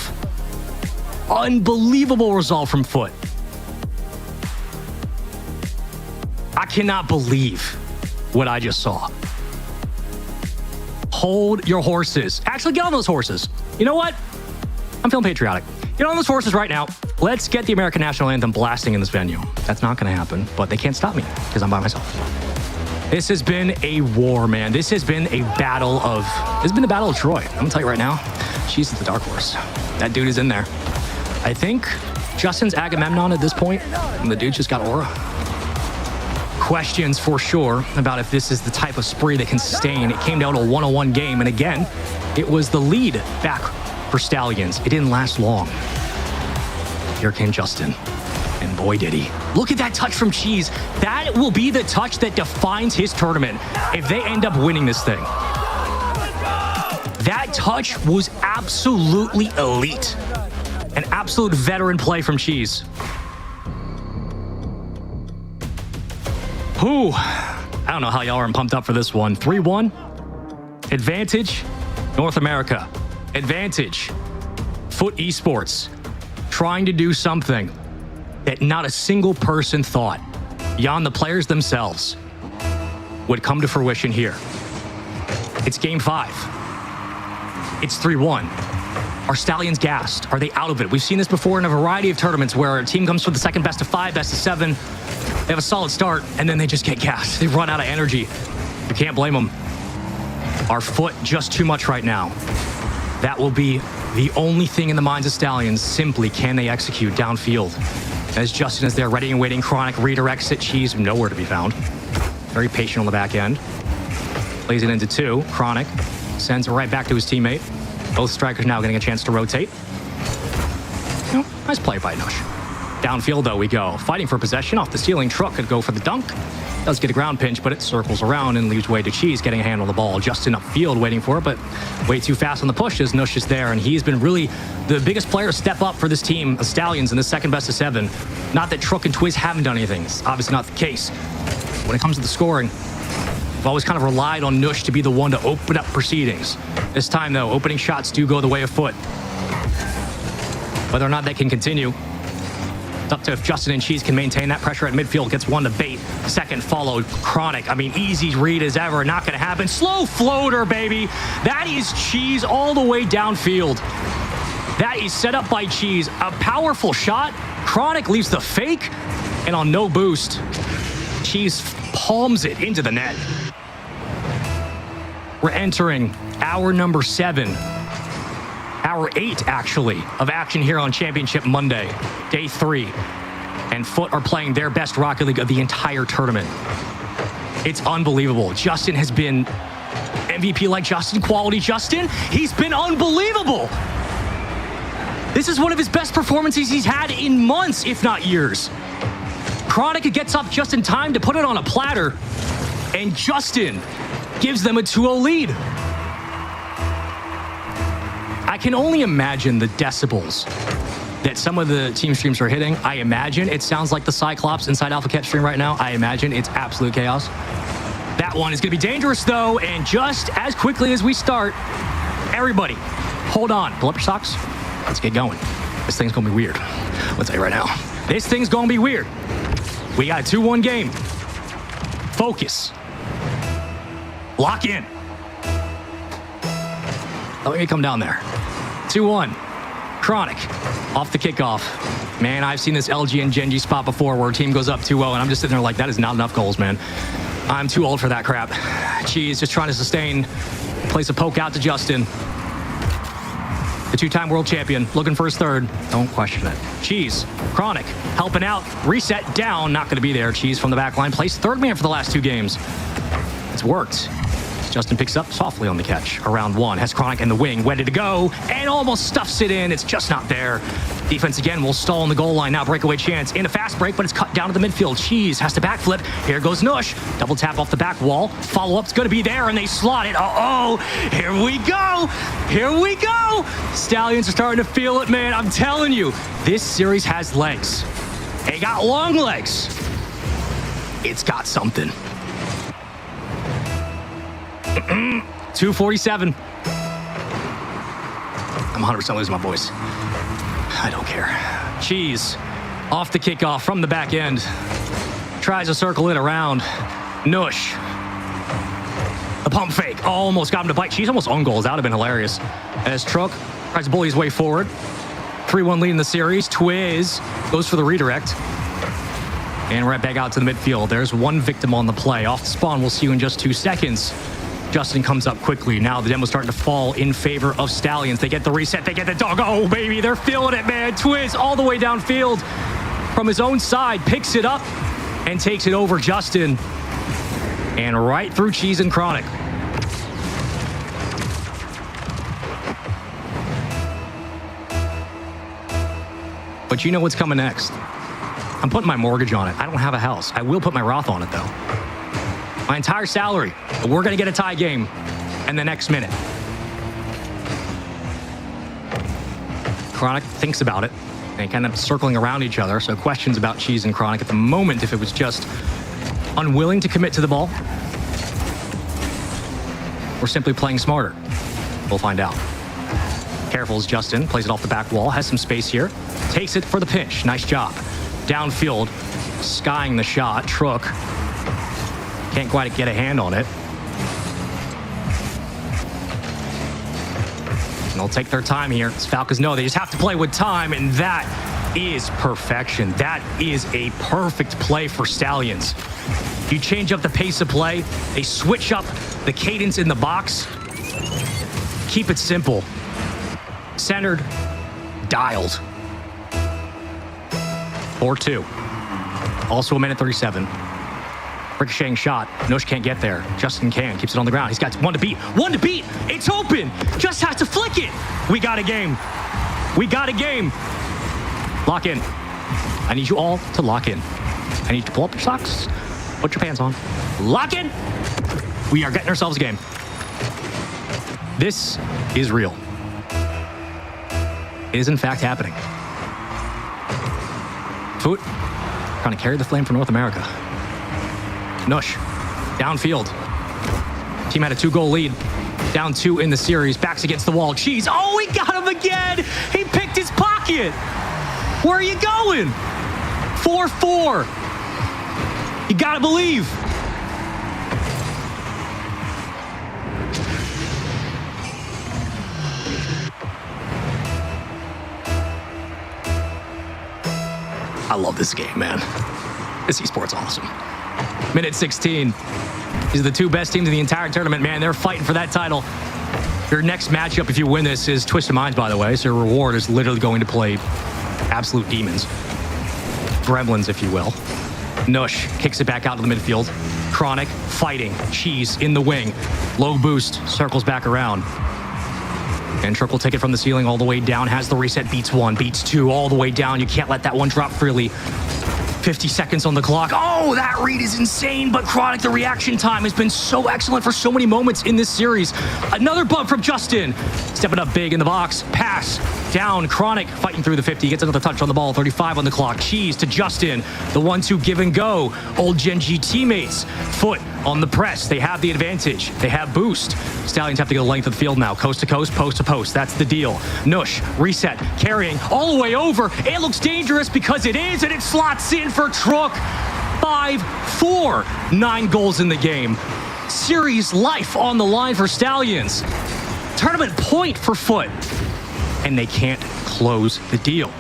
Unbelievable resolve from Foot. I cannot believe what I just saw. Hold your horses. Actually, get on those horses. You know what? I'm feeling patriotic. Get on those horses right now. Let's get the American National Anthem blasting in this venue. That's not going to happen, but they can't stop me because I'm by myself. This has been a war, man. This has been a battle of... This has been the Battle of Troy. I'm going to tell you right now. She's the dark horse. That dude is in there. I think Justin's Agamemnon at this point, and the dude just got aura. Questions for sure about if this is the type of spree that can sustain. It came down to a 1-on-1 game, and again, it was the lead back for Stallions. It didn't last long. Here came Justin, and boy did he. Look at that touch from Cheese. That will be the touch that defines his tournament if they end up winning this thing. That touch was absolutely elite. An absolute veteran play from Cheese. Whew. I don't know how y'all are pumped up for this one. 3-1. Advantage, North America. Advantage, Foot Esports. Trying to do something that not a single person thought, beyond the players themselves, would come to fruition here. It's game 5. It's 3-1. Are Stallions gassed? Are they out of it? We've seen this before in a variety of tournaments where a team comes for the second best of 5, best of 7. They have a solid start, and then they just get gassed. They run out of energy. You can't blame them. Our foot just too much right now. That will be the only thing in the minds of Stallions. Simply, can they execute downfield? As Justin is there, ready and waiting. Chronic redirects it. Cheese nowhere to be found. Very patient on the back end. Plays it into 2. Chronic sends it right back to his teammate. Both strikers now getting a chance to rotate. Oh, nice play by Nush. Downfield, though, we go. Fighting for possession off the ceiling. Truck could go for the dunk. Does get a ground pinch, but it circles around and leaves way to Cheese getting a hand on the ball. Justin upfield waiting for it, but way too fast on the push as Nush is there. And he's been really the biggest player to step up for this team, the Stallions, in the second best of 7. Not that Truck and Twiz haven't done anything. It's obviously not the case. When it comes to the scoring, we've always kind of relied on Nush to be the one to open up proceedings. This time, though, opening shots do go the way of Foot. Whether or not they can continue, it's up to if Justin and Cheese can maintain that pressure at midfield. Gets one to bait. Second followed. Chronic. I mean, easy read as ever. Not going to happen. Slow floater, baby. That is Cheese all the way downfield. That is set up by Cheese. A powerful shot. Chronic leaves the fake. And on no boost, Cheese palms it into the net. We're entering hour number 7. Hour 8, actually, of action here on Championship Monday, day 3. And Foot are playing their best Rocket League of the entire tournament. It's unbelievable. Justin has been MVP like Justin, quality Justin. He's been unbelievable. This is one of his best performances he's had in months, if not years. Chronic gets up just in time to put it on a platter, and Justin gives them a 2-0 lead. I can only imagine the decibels that some of the team streams are hitting. I imagine it sounds like the Cyclops inside Alpha Cat stream right now. I imagine it's absolute chaos. That one is going to be dangerous, though, and just as quickly as we start, everybody, hold on. Pull up your socks. Let's get going. This thing's going to be weird. I'll tell you right now. This thing's going to be weird. We got a 2-1 game. Focus. Lock in. Let me come down there. 2-1. Chronic off the kickoff. Man, I've seen this LG and Genji spot before where a team goes up 2-0, and I'm just sitting there like, that is not enough goals, man. I'm too old for that crap. Cheese just trying to sustain. Plays a poke out to Justin. The 2-time world champion looking for his 3rd. Don't question it. Cheese. Chronic helping out. Reset down. Not going to be there. Cheese from the back line. Plays 3rd man for the last 2 games. It's worked. Justin picks up softly on the catch. Around 1. Has Chronic in the wing. Ready to go. And almost stuffs it in. It's just not there. Defense again will stall on the goal line. Now breakaway chance. In a fast break, but it's cut down to the midfield. Cheese has to backflip. Here goes Nush. Double tap off the back wall. Follow-up's going to be there, and they slot it. Uh-oh. Here we go. Here we go. Stallions are starting to feel it, man. I'm telling you, this series has legs. They got long legs. It's got something. 2:47. I'm 100% losing my voice. I don't care. Cheese off the kickoff from the back end. Tries to circle it around. Nush. The pump fake. Almost got him to bite. Cheese almost own goals. That would have been hilarious. As Truck tries to bully his way forward. 3-1 lead in the series. Twiz goes for the redirect. And right back out to the midfield. There's one victim on the play. Off the spawn. We'll see you in just 2 seconds. Justin comes up quickly. Now the demo's starting to fall in favor of Stallions. They get the reset. They get the dog. Oh, baby, they're feeling it, man. Twiz all the way downfield from his own side. Picks it up and takes it over Justin. And right through Cheese and Chronic. But you know what's coming next. I'm putting my mortgage on it. I don't have a house. I will put my Roth on it, though. My entire salary. We're going to get a tie game in the next minute. Chronic thinks about it and kind of circling around each other. So questions about Cheese and Chronic at the moment if it was just unwilling to commit to the ball or simply playing smarter. We'll find out. Careful as Justin plays it off the back wall. Has some space here. Takes it for the pinch. Nice job. Downfield. Skying the shot. Truck. Can't quite get a hand on it. And they'll take their time here. As Falcons know, they just have to play with time, and that is perfection. That is a perfect play for Stallions. You change up the pace of play. They switch up the cadence in the box. Keep it simple. Centered. Dialed. 4-2. Also a minute 37. Ricocheting shot. Nush can't get there. Justin can. Keeps it on the ground. He's got one to beat. One to beat. It's open. Just has to flick it. We got a game. We got a game. Lock in. I need you all to lock in. I need you to pull up your socks. Put your pants on. Lock in. We are getting ourselves a game. This is real. It is in fact happening. Foot trying to carry the flame for North America. Nush, downfield. Team had a 2-goal lead. Down 2 in the series. Backs against the wall. Cheese. Oh, we got him again. He picked his pocket. Where are you going? 4-4. You gotta believe. I love this game, man. This esports awesome. Minute 16. These are the two best teams in the entire tournament, man. They're fighting for that title. Your next matchup, if you win this, is Twisted Minds, by the way. So your reward is literally going to play absolute demons. Gremlins, if you will. Nush kicks it back out to the midfield. Chronic fighting. Cheese in the wing. Low boost. Circles back around. And Trick will take it from the ceiling all the way down. Has the reset. Beats 1. Beats 2. All the way down. You can't let that one drop freely. 50 seconds on the clock. Oh, that read is insane, but Chronic, the reaction time has been so excellent for so many moments in this series. Another bump from Justin. Stepping up big in the box. Pass. Down. Chronic fighting through the 50. Gets another touch on the ball. 35 on the clock. Cheese to Justin. The 1-2 give and go. Old Gen G teammates. Foot on the press. They have the advantage. They have boost. Stallions have to go length of the field now. Coast to coast, post to post. That's the deal. Nush, reset, carrying all the way over. It looks dangerous because it is, and it slots in for Trook. 5-4. 9 goals in the game. Series life on the line for Stallions. Tournament point for Foot. And they can't close the deal.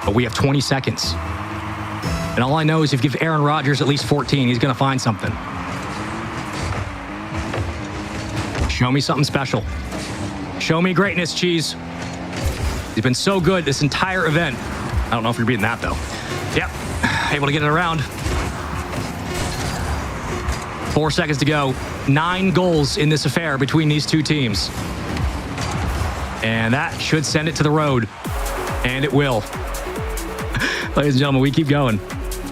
But we have 20 seconds. And all I know is if you give Aaron Rodgers at least 14, he's going to find something. Show me something special. Show me greatness, Cheese. He's been so good this entire event. I don't know if you're beating that, though. Yep. Able to get it around. 4 seconds to go. 9 goals in this affair between these two teams. And that should send it to the road. And it will. Ladies and gentlemen, we keep going.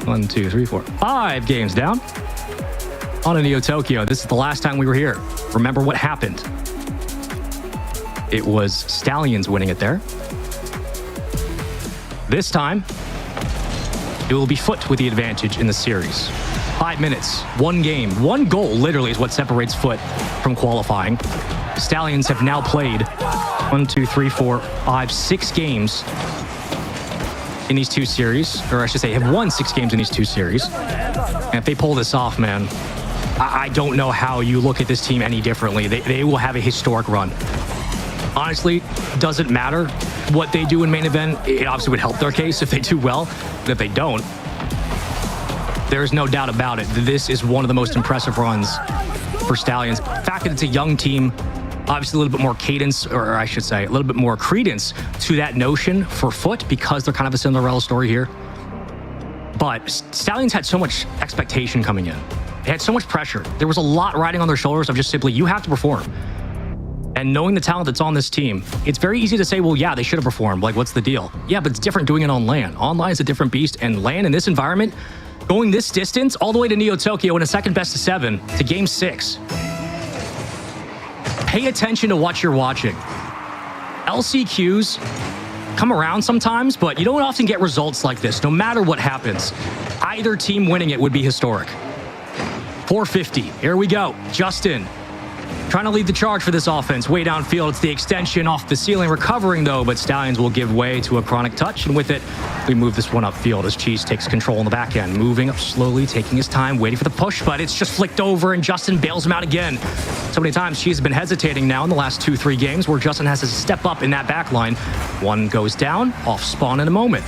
1, 2, 3, 4, 5 games down. On in Neo Tokyo. This is the last time we were here. Remember what happened. It was Stallions winning it there. This time, it will be Foot with the advantage in the series. 5 minutes, 1 game, 1 goal literally is what separates Foot from qualifying. Stallions have now played 1, 2, 3, 4, 5, 6 games in these 2 series, or I should say have won 6 games in these 2 series. And if they pull this off, man, I don't know how you look at this team any differently. They will have a historic run. Honestly, doesn't matter what they do in main event. It obviously would help their case if they do well, but if they don't, there's no doubt about it. This is one of the most impressive runs for Stallions. The fact that it's a young team, obviously a little bit more cadence, or I should say a little bit more credence to that notion for Foot because they're kind of a Cinderella story here. But Stallions had so much expectation coming in. They had so much pressure. There was a lot riding on their shoulders of just simply, you have to perform. And knowing the talent that's on this team, it's very easy to say, well, yeah, they should have performed. Like, what's the deal? Yeah, but it's different doing it on LAN. Online is a different beast, and LAN in this environment, going this distance all the way to Neo Tokyo in a second best of 7 to game 6. Pay attention to what you're watching. LCQs come around sometimes, but you don't often get results like this, no matter what happens. Either team winning it would be historic. 450, here we go. Justin trying to lead the charge for this offense. Way downfield, it's the extension off the ceiling, recovering though, but Stallions will give way to a Chronic touch, and with it, we move this one upfield as Cheese takes control on the back end, moving up slowly, taking his time, waiting for the push, but it's just flicked over, and Justin bails him out again. So many times Cheese has been hesitating now in the last 2-3 games where Justin has to step up in that back line. One goes down, off spawn in a moment.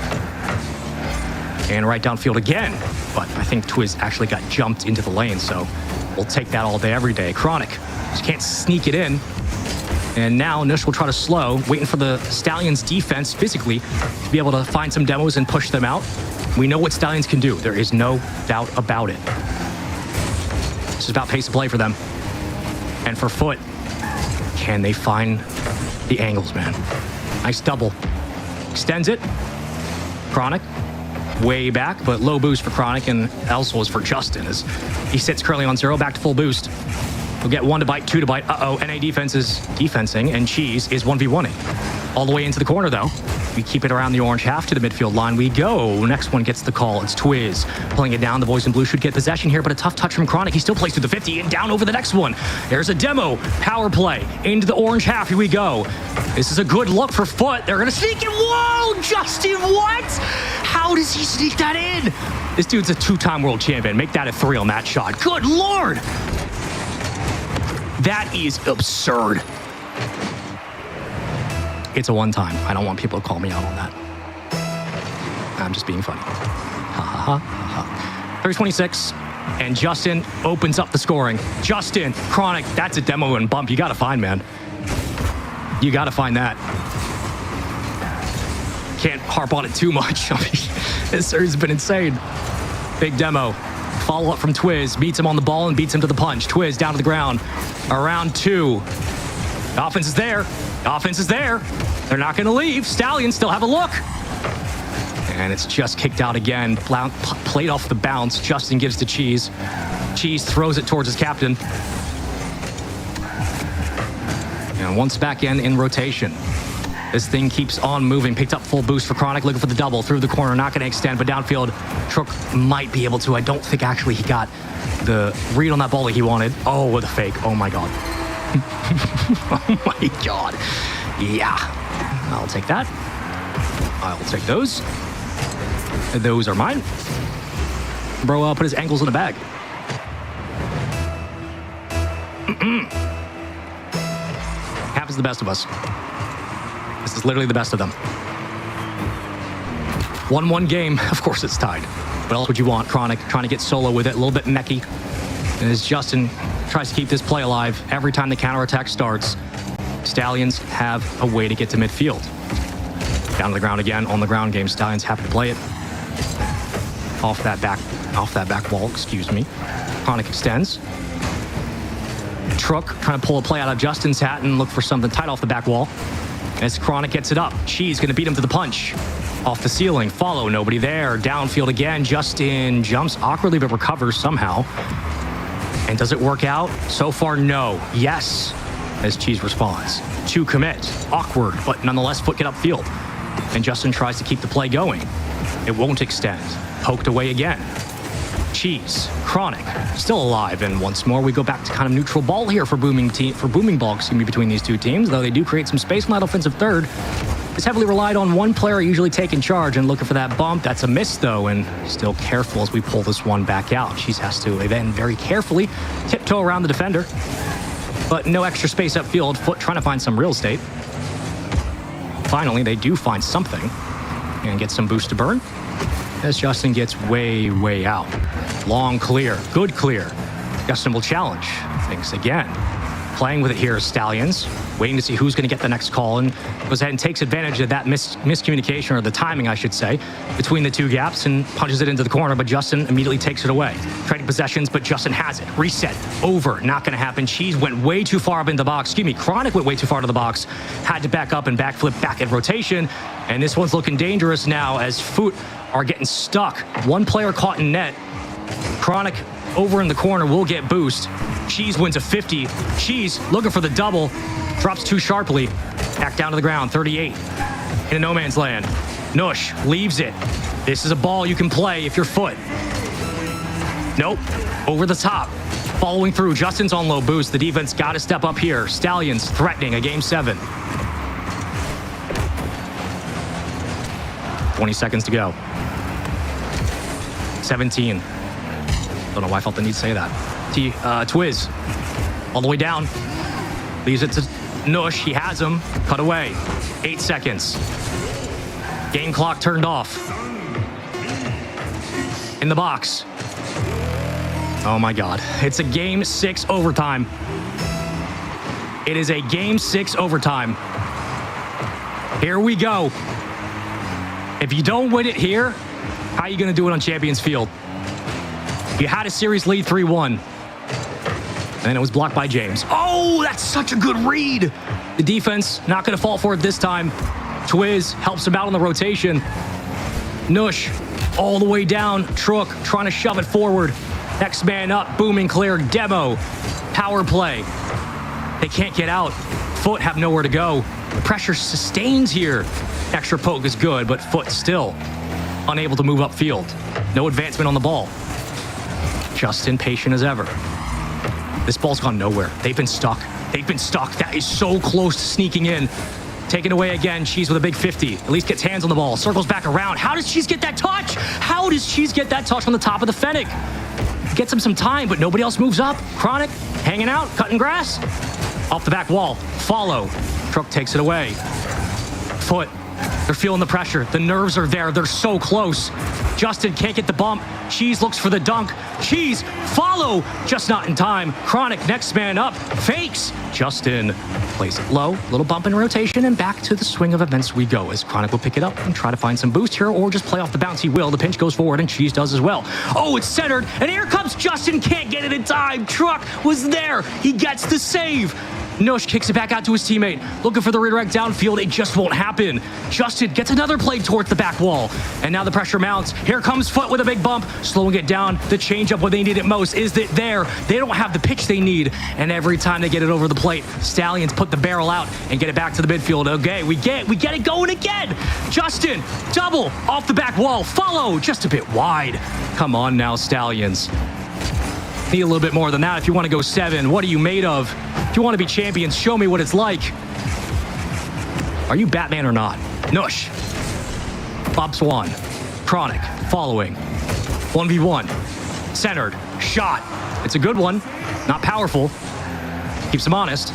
And right downfield again. But I think Twiz actually got jumped into the lane, so we'll take that all day, every day. Chronic just can't sneak it in. And now Nush will try to slow, waiting for the Stallions defense physically to be able to find some demos and push them out. We know what Stallions can do. There is no doubt about it. This is about pace of play for them. And for Foot, can they find the angles, man? Nice double. Extends it. Chronic, way back, but low boost for Chronic, and also is for Justin as he sits currently on 0, back to full boost. We'll get 1 to bite, 2 to bite. Uh-oh, NA defense is defensing, and Cheese is 1v1ing. All the way into the corner, though. We keep it around the orange half to the midfield line. We go. Next one gets the call. It's Twiz pulling it down. The boys in blue should get possession here, but a tough touch from Chronic. He still plays through the 50 and down over the next one. There's a demo. Power play into the orange half. Here we go. This is a good look for Foot. They're going to sneak it. Whoa, Justin, what? How does he sneak that in? This dude's a 2-time world champion. Make that a 3 on that shot. Good Lord. That is absurd. It's a 1-time. I don't want people to call me out on that. I'm just being funny. Ha ha ha ha. 326, and Justin opens up the scoring. Justin, Chronic, that's a demo and bump. You got to find, man. You got to find that. Can't harp on it too much. I mean, this series has been insane. Big demo. Follow up from Twiz. Beats him on the ball and beats him to the punch. Twiz down to the ground. Around 2. The offense is there. The offense is there. They're not going to leave. Stallions still have a look. And it's just kicked out again. Played off the bounce. Justin gives to Cheese. Cheese throws it towards his captain. And once back in rotation. This thing keeps on moving. Picked up full boost for Chronic. Looking for the double through the corner. Not going to extend, but downfield, Trook might be able to. I don't think actually he got the read on that ball that he wanted. Oh, with a fake. Oh, my God. Oh, my God. Yeah. I'll take that. I'll take those. Those are mine. Bro, put his ankles in the bag. Happens to the best of us. This is literally the best of them. 1-1 game. Of course it's tied. What else would you want? Chronic trying to get solo with it. A little bit mechy. And as Justin tries to keep this play alive, every time the counterattack starts, Stallions have a way to get to midfield. Down to the ground again. On the ground game. Stallions happy to play it. Off that back wall, excuse me. Chronic extends. Trook trying to pull a play out of Justin's hat and look for something tight off the back wall. As Chronic gets it up. Cheese going to beat him to the punch. Off the ceiling. Follow. Nobody there. Downfield again. Justin jumps awkwardly but recovers somehow. And does it work out? So far, no. Yes. As Cheese responds. 2 commit. Awkward, but nonetheless, Foot get upfield. And Justin tries to keep the play going. It won't extend. Poked away again. Cheese. Chronic. Still alive. And once more, we go back to kind of neutral ball here for booming ball, between these two teams, though they do create some space on that offensive third. It's heavily relied on one player usually taking charge and looking for that bump. That's a miss, though, and still careful as we pull this one back out. Cheese has to then very carefully tiptoe around the defender, but no extra space upfield. Foot trying to find some real estate. Finally, they do find something and get some boost to burn as Justin gets way out. Long clear, good clear. Justin will challenge things again. Playing with it here, Stallions, waiting to see who's going to get the next call, and goes ahead and takes advantage of that miscommunication, or the timing, I should say, between the two gaps and punches it into the corner, but Justin immediately takes it away. Trading possessions, but Justin has it. Reset, over, not going to happen. Cheese went way too far up in the box. Chronic went way too far to the box. Had to back up and backflip back in rotation, and this one's looking dangerous now as Foot are getting stuck. One player caught in net. Chronic over in the corner will get boost. Cheese wins a 50. Cheese looking for the double. Drops too sharply. Back down to the ground. 38. In a no man's land. Nush leaves it. This is a ball you can play if you're Foot. Nope. Over the top. Following through. Justin's on low boost. The defense got to step up here. Stallions threatening a game 7. 20 seconds to go. 17. Don't know why I felt the need to say that. Twiz, all the way down. Leaves it to Nush. He has him. Cut away. 8 seconds. Game clock turned off. in the box. Oh my God. It's a game 6 overtime. It is a game 6 overtime. Here we go. If you don't win it here, how are you going to do it on Champions Field? You had a series lead 3-1. And it was blocked by James. Oh, that's such a good read. The defense not going to fall for it this time. Twiz helps him out on the rotation. Nush all the way down. Trook trying to shove it forward. Next man up, booming clear. Demo, power play. They can't get out. Foot have nowhere to go. The pressure sustains here. Extra poke is good, but Foot still unable to move upfield. No advancement on the ball. Justin patient as ever. This ball's gone nowhere. They've been stuck. They've been stuck. That is so close to sneaking in. Taken away again. Cheese with a big 50. At least gets hands on the ball. Circles back around. How does Cheese get that touch? How does Cheese get that touch on the top of the Fennec? Gets him some time, but nobody else moves up. Chronic hanging out, cutting grass. Off the back wall. Follow. Truck takes it away. Foot. They're feeling the pressure. The nerves are there. They're so close. Justin can't get the bump. Cheese looks for the dunk. Cheese, follow, just not in time. Chronic, next man up, fakes. Justin plays it low, little bump in rotation, and back to the swing of events we go as Chronic will pick it up and try to find some boost here or just play off the bounce he will. The pinch goes forward and Cheese does as well. Oh, it's centered, and here comes Justin, can't get it in time. Truck was there, he gets the save. Nush kicks it back out to his teammate. Looking for the redirect downfield. It just won't happen. Justin gets another play towards the back wall. And now the pressure mounts. Here comes Foot with a big bump. Slowing it down. The changeup when they need it most is that there. They don't have the pitch they need. And every time they get it over the plate, Stallions put the barrel out and get it back to the midfield. Okay, we get it going again. Justin, double off the back wall. Follow just a bit wide. Come on now, Stallions. Need a little bit more than that if you want to go 7. What are you made of? If you want to be champions, show me what it's like. Are you Batman or not? Nush. Bob Swan. Chronic. Following. 1v1. Centered. Shot. It's a good one. Not powerful. Keeps him honest.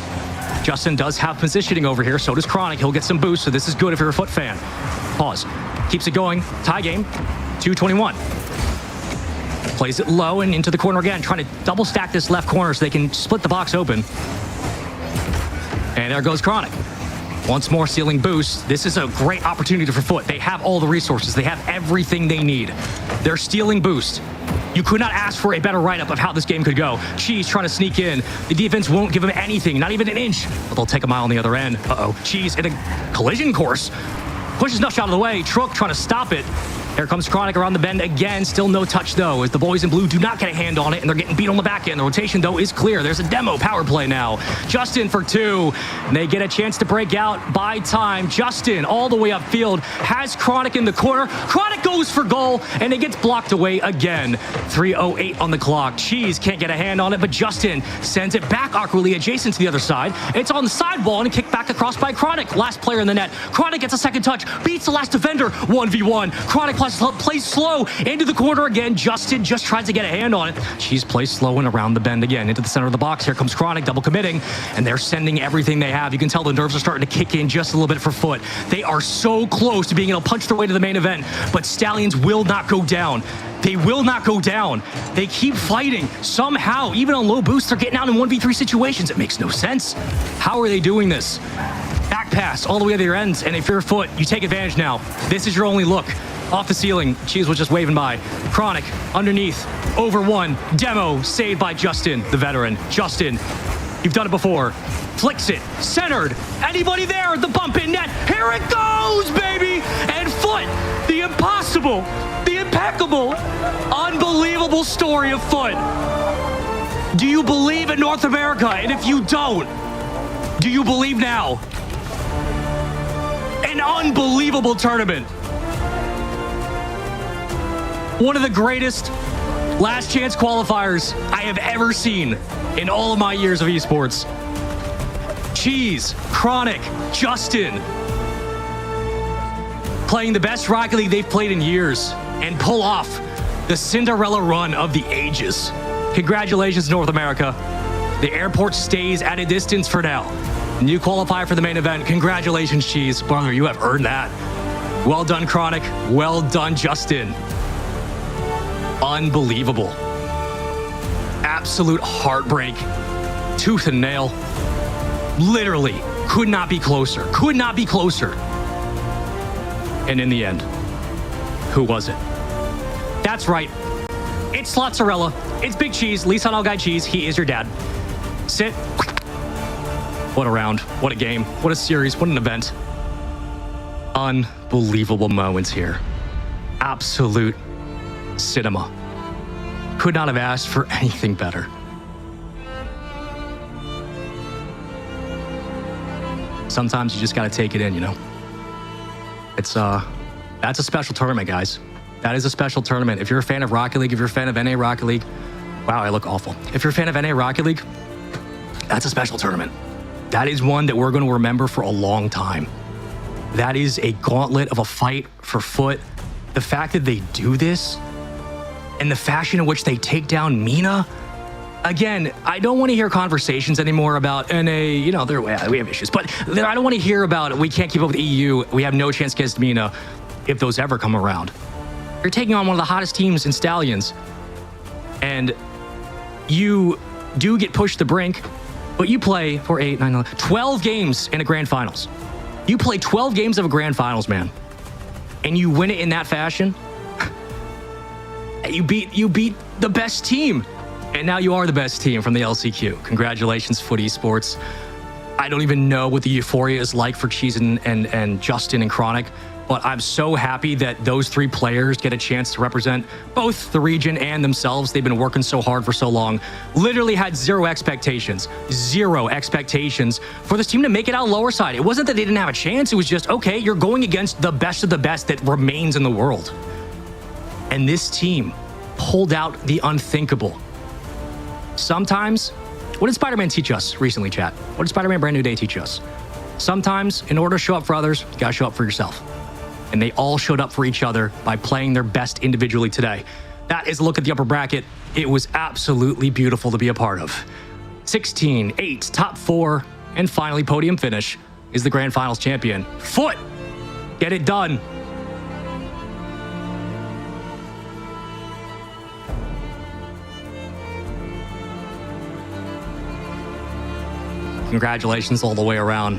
Justin does have positioning over here. So does Chronic. He'll get some boost. So this is good if you're a Foot fan. Pause. Keeps it going. Tie game. 2:21. Plays it low and into the corner again, trying to double stack this left corner so they can split the box open. And there goes Chronic. Once more stealing boost. This is a great opportunity for Foot. They have all the resources. They have everything they need. They're stealing boost. You could not ask for a better write-up of how this game could go. Cheese trying to sneak in. The defense won't give him anything, not even an inch. But they'll take a mile on the other end. Uh-oh. Cheese in a collision course. Pushes Nush out of the way. Trook trying to stop it. Here comes Chronic around the bend again. Still no touch, though, as the boys in blue do not get a hand on it, and they're getting beat on the back end. The rotation, though, is clear. There's a demo power play now. Justin for 2. And they get a chance to break out by time. Justin, all the way upfield, has Chronic in the corner. Chronic goes for goal, and it gets blocked away again. 3:08 on the clock. Cheese can't get a hand on it, but Justin sends it back awkwardly adjacent to the other side. It's on the sidewall, and a kick back across by Chronic. Last player in the net. Chronic gets a second touch, beats the last defender. 1v1. Chronic plays slow into the corner again. Justin just tries to get a hand on it. Cheese plays slow and around the bend again into the center of the box. Here comes Chronic double committing, and they're sending everything they have. You can tell the nerves are starting to kick in just a little bit for Foot. They are so close to being able to punch their way to the main event, but Stallions will not go down. They will not go down. They keep fighting. Somehow, even on low boosts, they're getting out in 1v3 situations. It makes no sense. How are they doing this? Back pass all the way to their ends, and if you're a Foot, you take advantage now. This is your only look. Off the ceiling, Cheese was just waving by. Chronic, underneath, over 1. Demo, saved by Justin, the veteran. Justin, you've done it before. Flicks it, centered. Anybody there? The bump in net. Here it goes, baby! And Foot, the impossible, the impeccable, unbelievable story of Foot. Do you believe in North America? And if you don't, do you believe now? An unbelievable tournament. One of the greatest last chance qualifiers I have ever seen in all of my years of esports. Cheese, Chronic, Justin, playing the best Rocket League they've played in years and pull off the Cinderella run of the ages. Congratulations, North America. The airport stays at a distance for now. New qualifier for the main event. Congratulations, Cheese. Brother, you have earned that. Well done, Chronic. Well done, Justin. Unbelievable. Absolute heartbreak. Tooth and nail. Literally could not be closer. Could not be closer. And in the end, who was it? That's right. It's Slotzarella. It's Big Cheese. Lisan All Guy Cheese. He is your dad. Sit. What a round. What a game. What a series. What an event. Unbelievable moments here. Absolute cinema. Could not have asked for anything better. Sometimes you just got to take it in, you know? It's, that's a special tournament, guys. That is a special tournament. If you're a fan of Rocket League, if you're a fan of NA Rocket League, wow, I look awful. If you're a fan of NA Rocket League, that's a special tournament. That is one that we're going to remember for a long time. That is a gauntlet of a fight for Foot. The fact that they do this and the fashion in which they take down Mina. Again, I don't want to hear conversations anymore about NA, you know, we have issues, but I don't want to hear about we can't keep up with EU. We have no chance against Mina if those ever come around. You're taking on one of the hottest teams in Stallions, and you do get pushed to the brink, but you play for 8, 9, 11, 12 games in a grand finals. You play 12 games of a grand finals, man, and you win it in that fashion. You beat the best team, and now you are the best team from the LCQ. Congratulations, Foot Esports. I don't even know what the euphoria is like for Cheese and Justin and Chronic, but I'm so happy that those three players get a chance to represent both the region and themselves. They've been working so hard for so long. Literally had zero expectations for this team to make it out lower side. It wasn't that they didn't have a chance. It was just, okay, you're going against the best of the best that remains in the world. And this team pulled out the unthinkable. Sometimes, what did Spider-Man teach us recently, chat? What did Spider-Man Brand New Day teach us? Sometimes, in order to show up for others, you gotta show up for yourself. And they all showed up for each other by playing their best individually today. That is a look at the upper bracket. It was absolutely beautiful to be a part of. 16, 8, top 4, and finally podium finish is the Grand Finals champion. Foot! Get it done. Congratulations all the way around.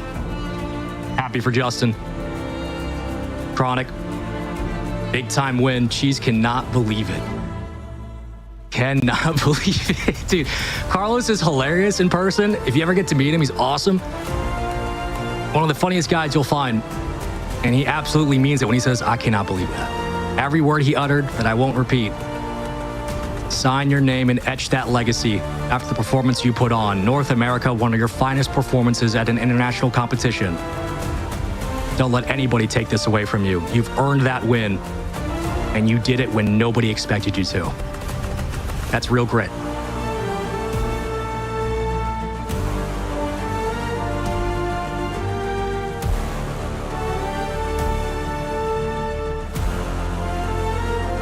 Happy for Justin. Chronic. Big time win. Cheese cannot believe it. Cannot believe it. Dude, Carlos is hilarious in person. If you ever get to meet him, he's awesome. One of the funniest guys you'll find. And he absolutely means it when he says, I cannot believe that. Every word he uttered that I won't repeat. Sign your name and etch that legacy after the performance you put on. North America, one of your finest performances at an international competition. Don't let anybody take this away from you. You've earned that win, and you did it when nobody expected you to. That's real grit.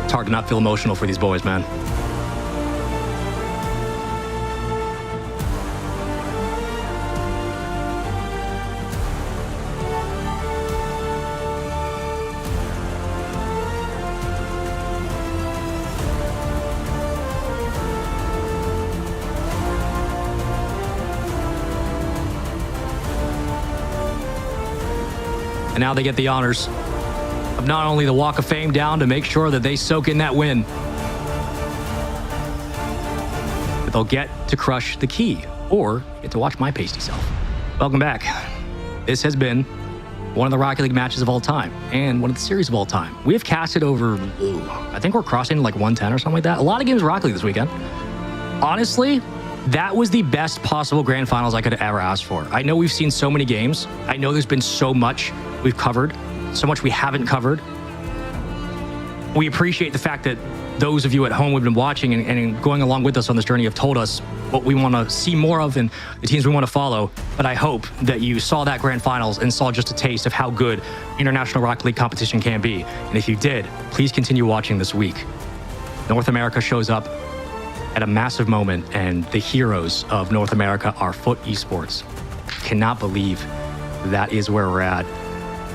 It's hard to not feel emotional for these boys, man. And now they get the honors of not only the Walk of Fame down to make sure that they soak in that win, but they'll get to crush the key or get to watch my pasty self. Welcome back. This has been one of the Rocket League matches of all time and one of the series of all time. We have casted over, I think we're crossing like 110 or something like that. A lot of games of Rocket League this weekend. Honestly, that was the best possible grand finals I could have ever asked for. I know we've seen so many games. I know there's been so much we've covered, so much we haven't covered. We appreciate the fact that those of you at home who've been watching and going along with us on this journey have told us what we want to see more of and the teams we want to follow. But I hope that you saw that grand finals and saw just a taste of how good international Rocket League competition can be. And if you did, please continue watching this week. North America shows up at a massive moment, and the heroes of North America are Foot Esports. Cannot believe that is where we're at.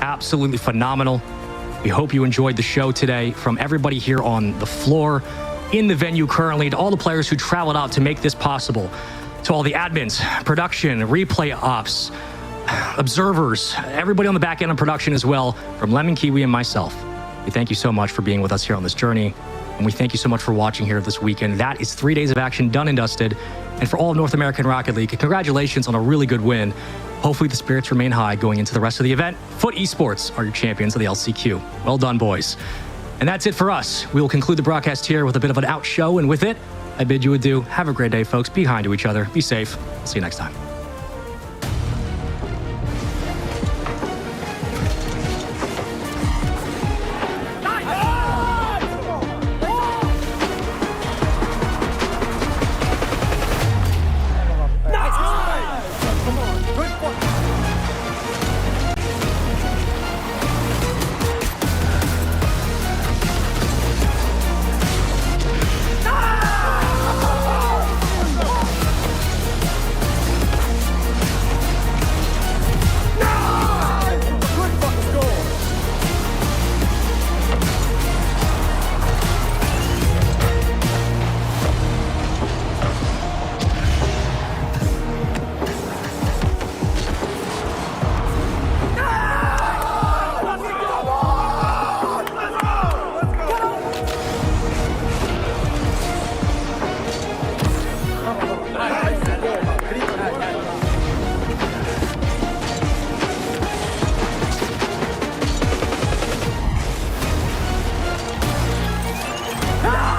Absolutely phenomenal. We hope you enjoyed the show today. From everybody here on the floor, in the venue currently, to all the players who traveled out to make this possible, to all the admins, production, replay ops, observers, everybody on the back end of production as well, from Lemon Kiwi and myself. We thank you so much for being with us here on this journey, and we thank you so much for watching here this weekend. That is 3 days of action done and dusted. And for all of North American Rocket League, congratulations on a really good win. Hopefully the spirits remain high going into the rest of the event. Foot Esports are your champions of the LCQ. Well done, boys. And that's it for us. We will conclude the broadcast here with a bit of an out show, and with it, I bid you adieu. Have a great day, folks. Be kind to each other. Be safe. See you next time.
No!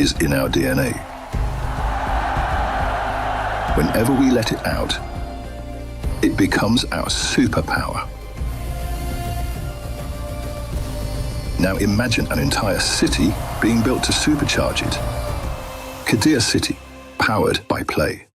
is in our DNA. Whenever we let it out, it becomes our superpower. Now imagine an entire city being built to supercharge it. Qiddiya City, powered by play.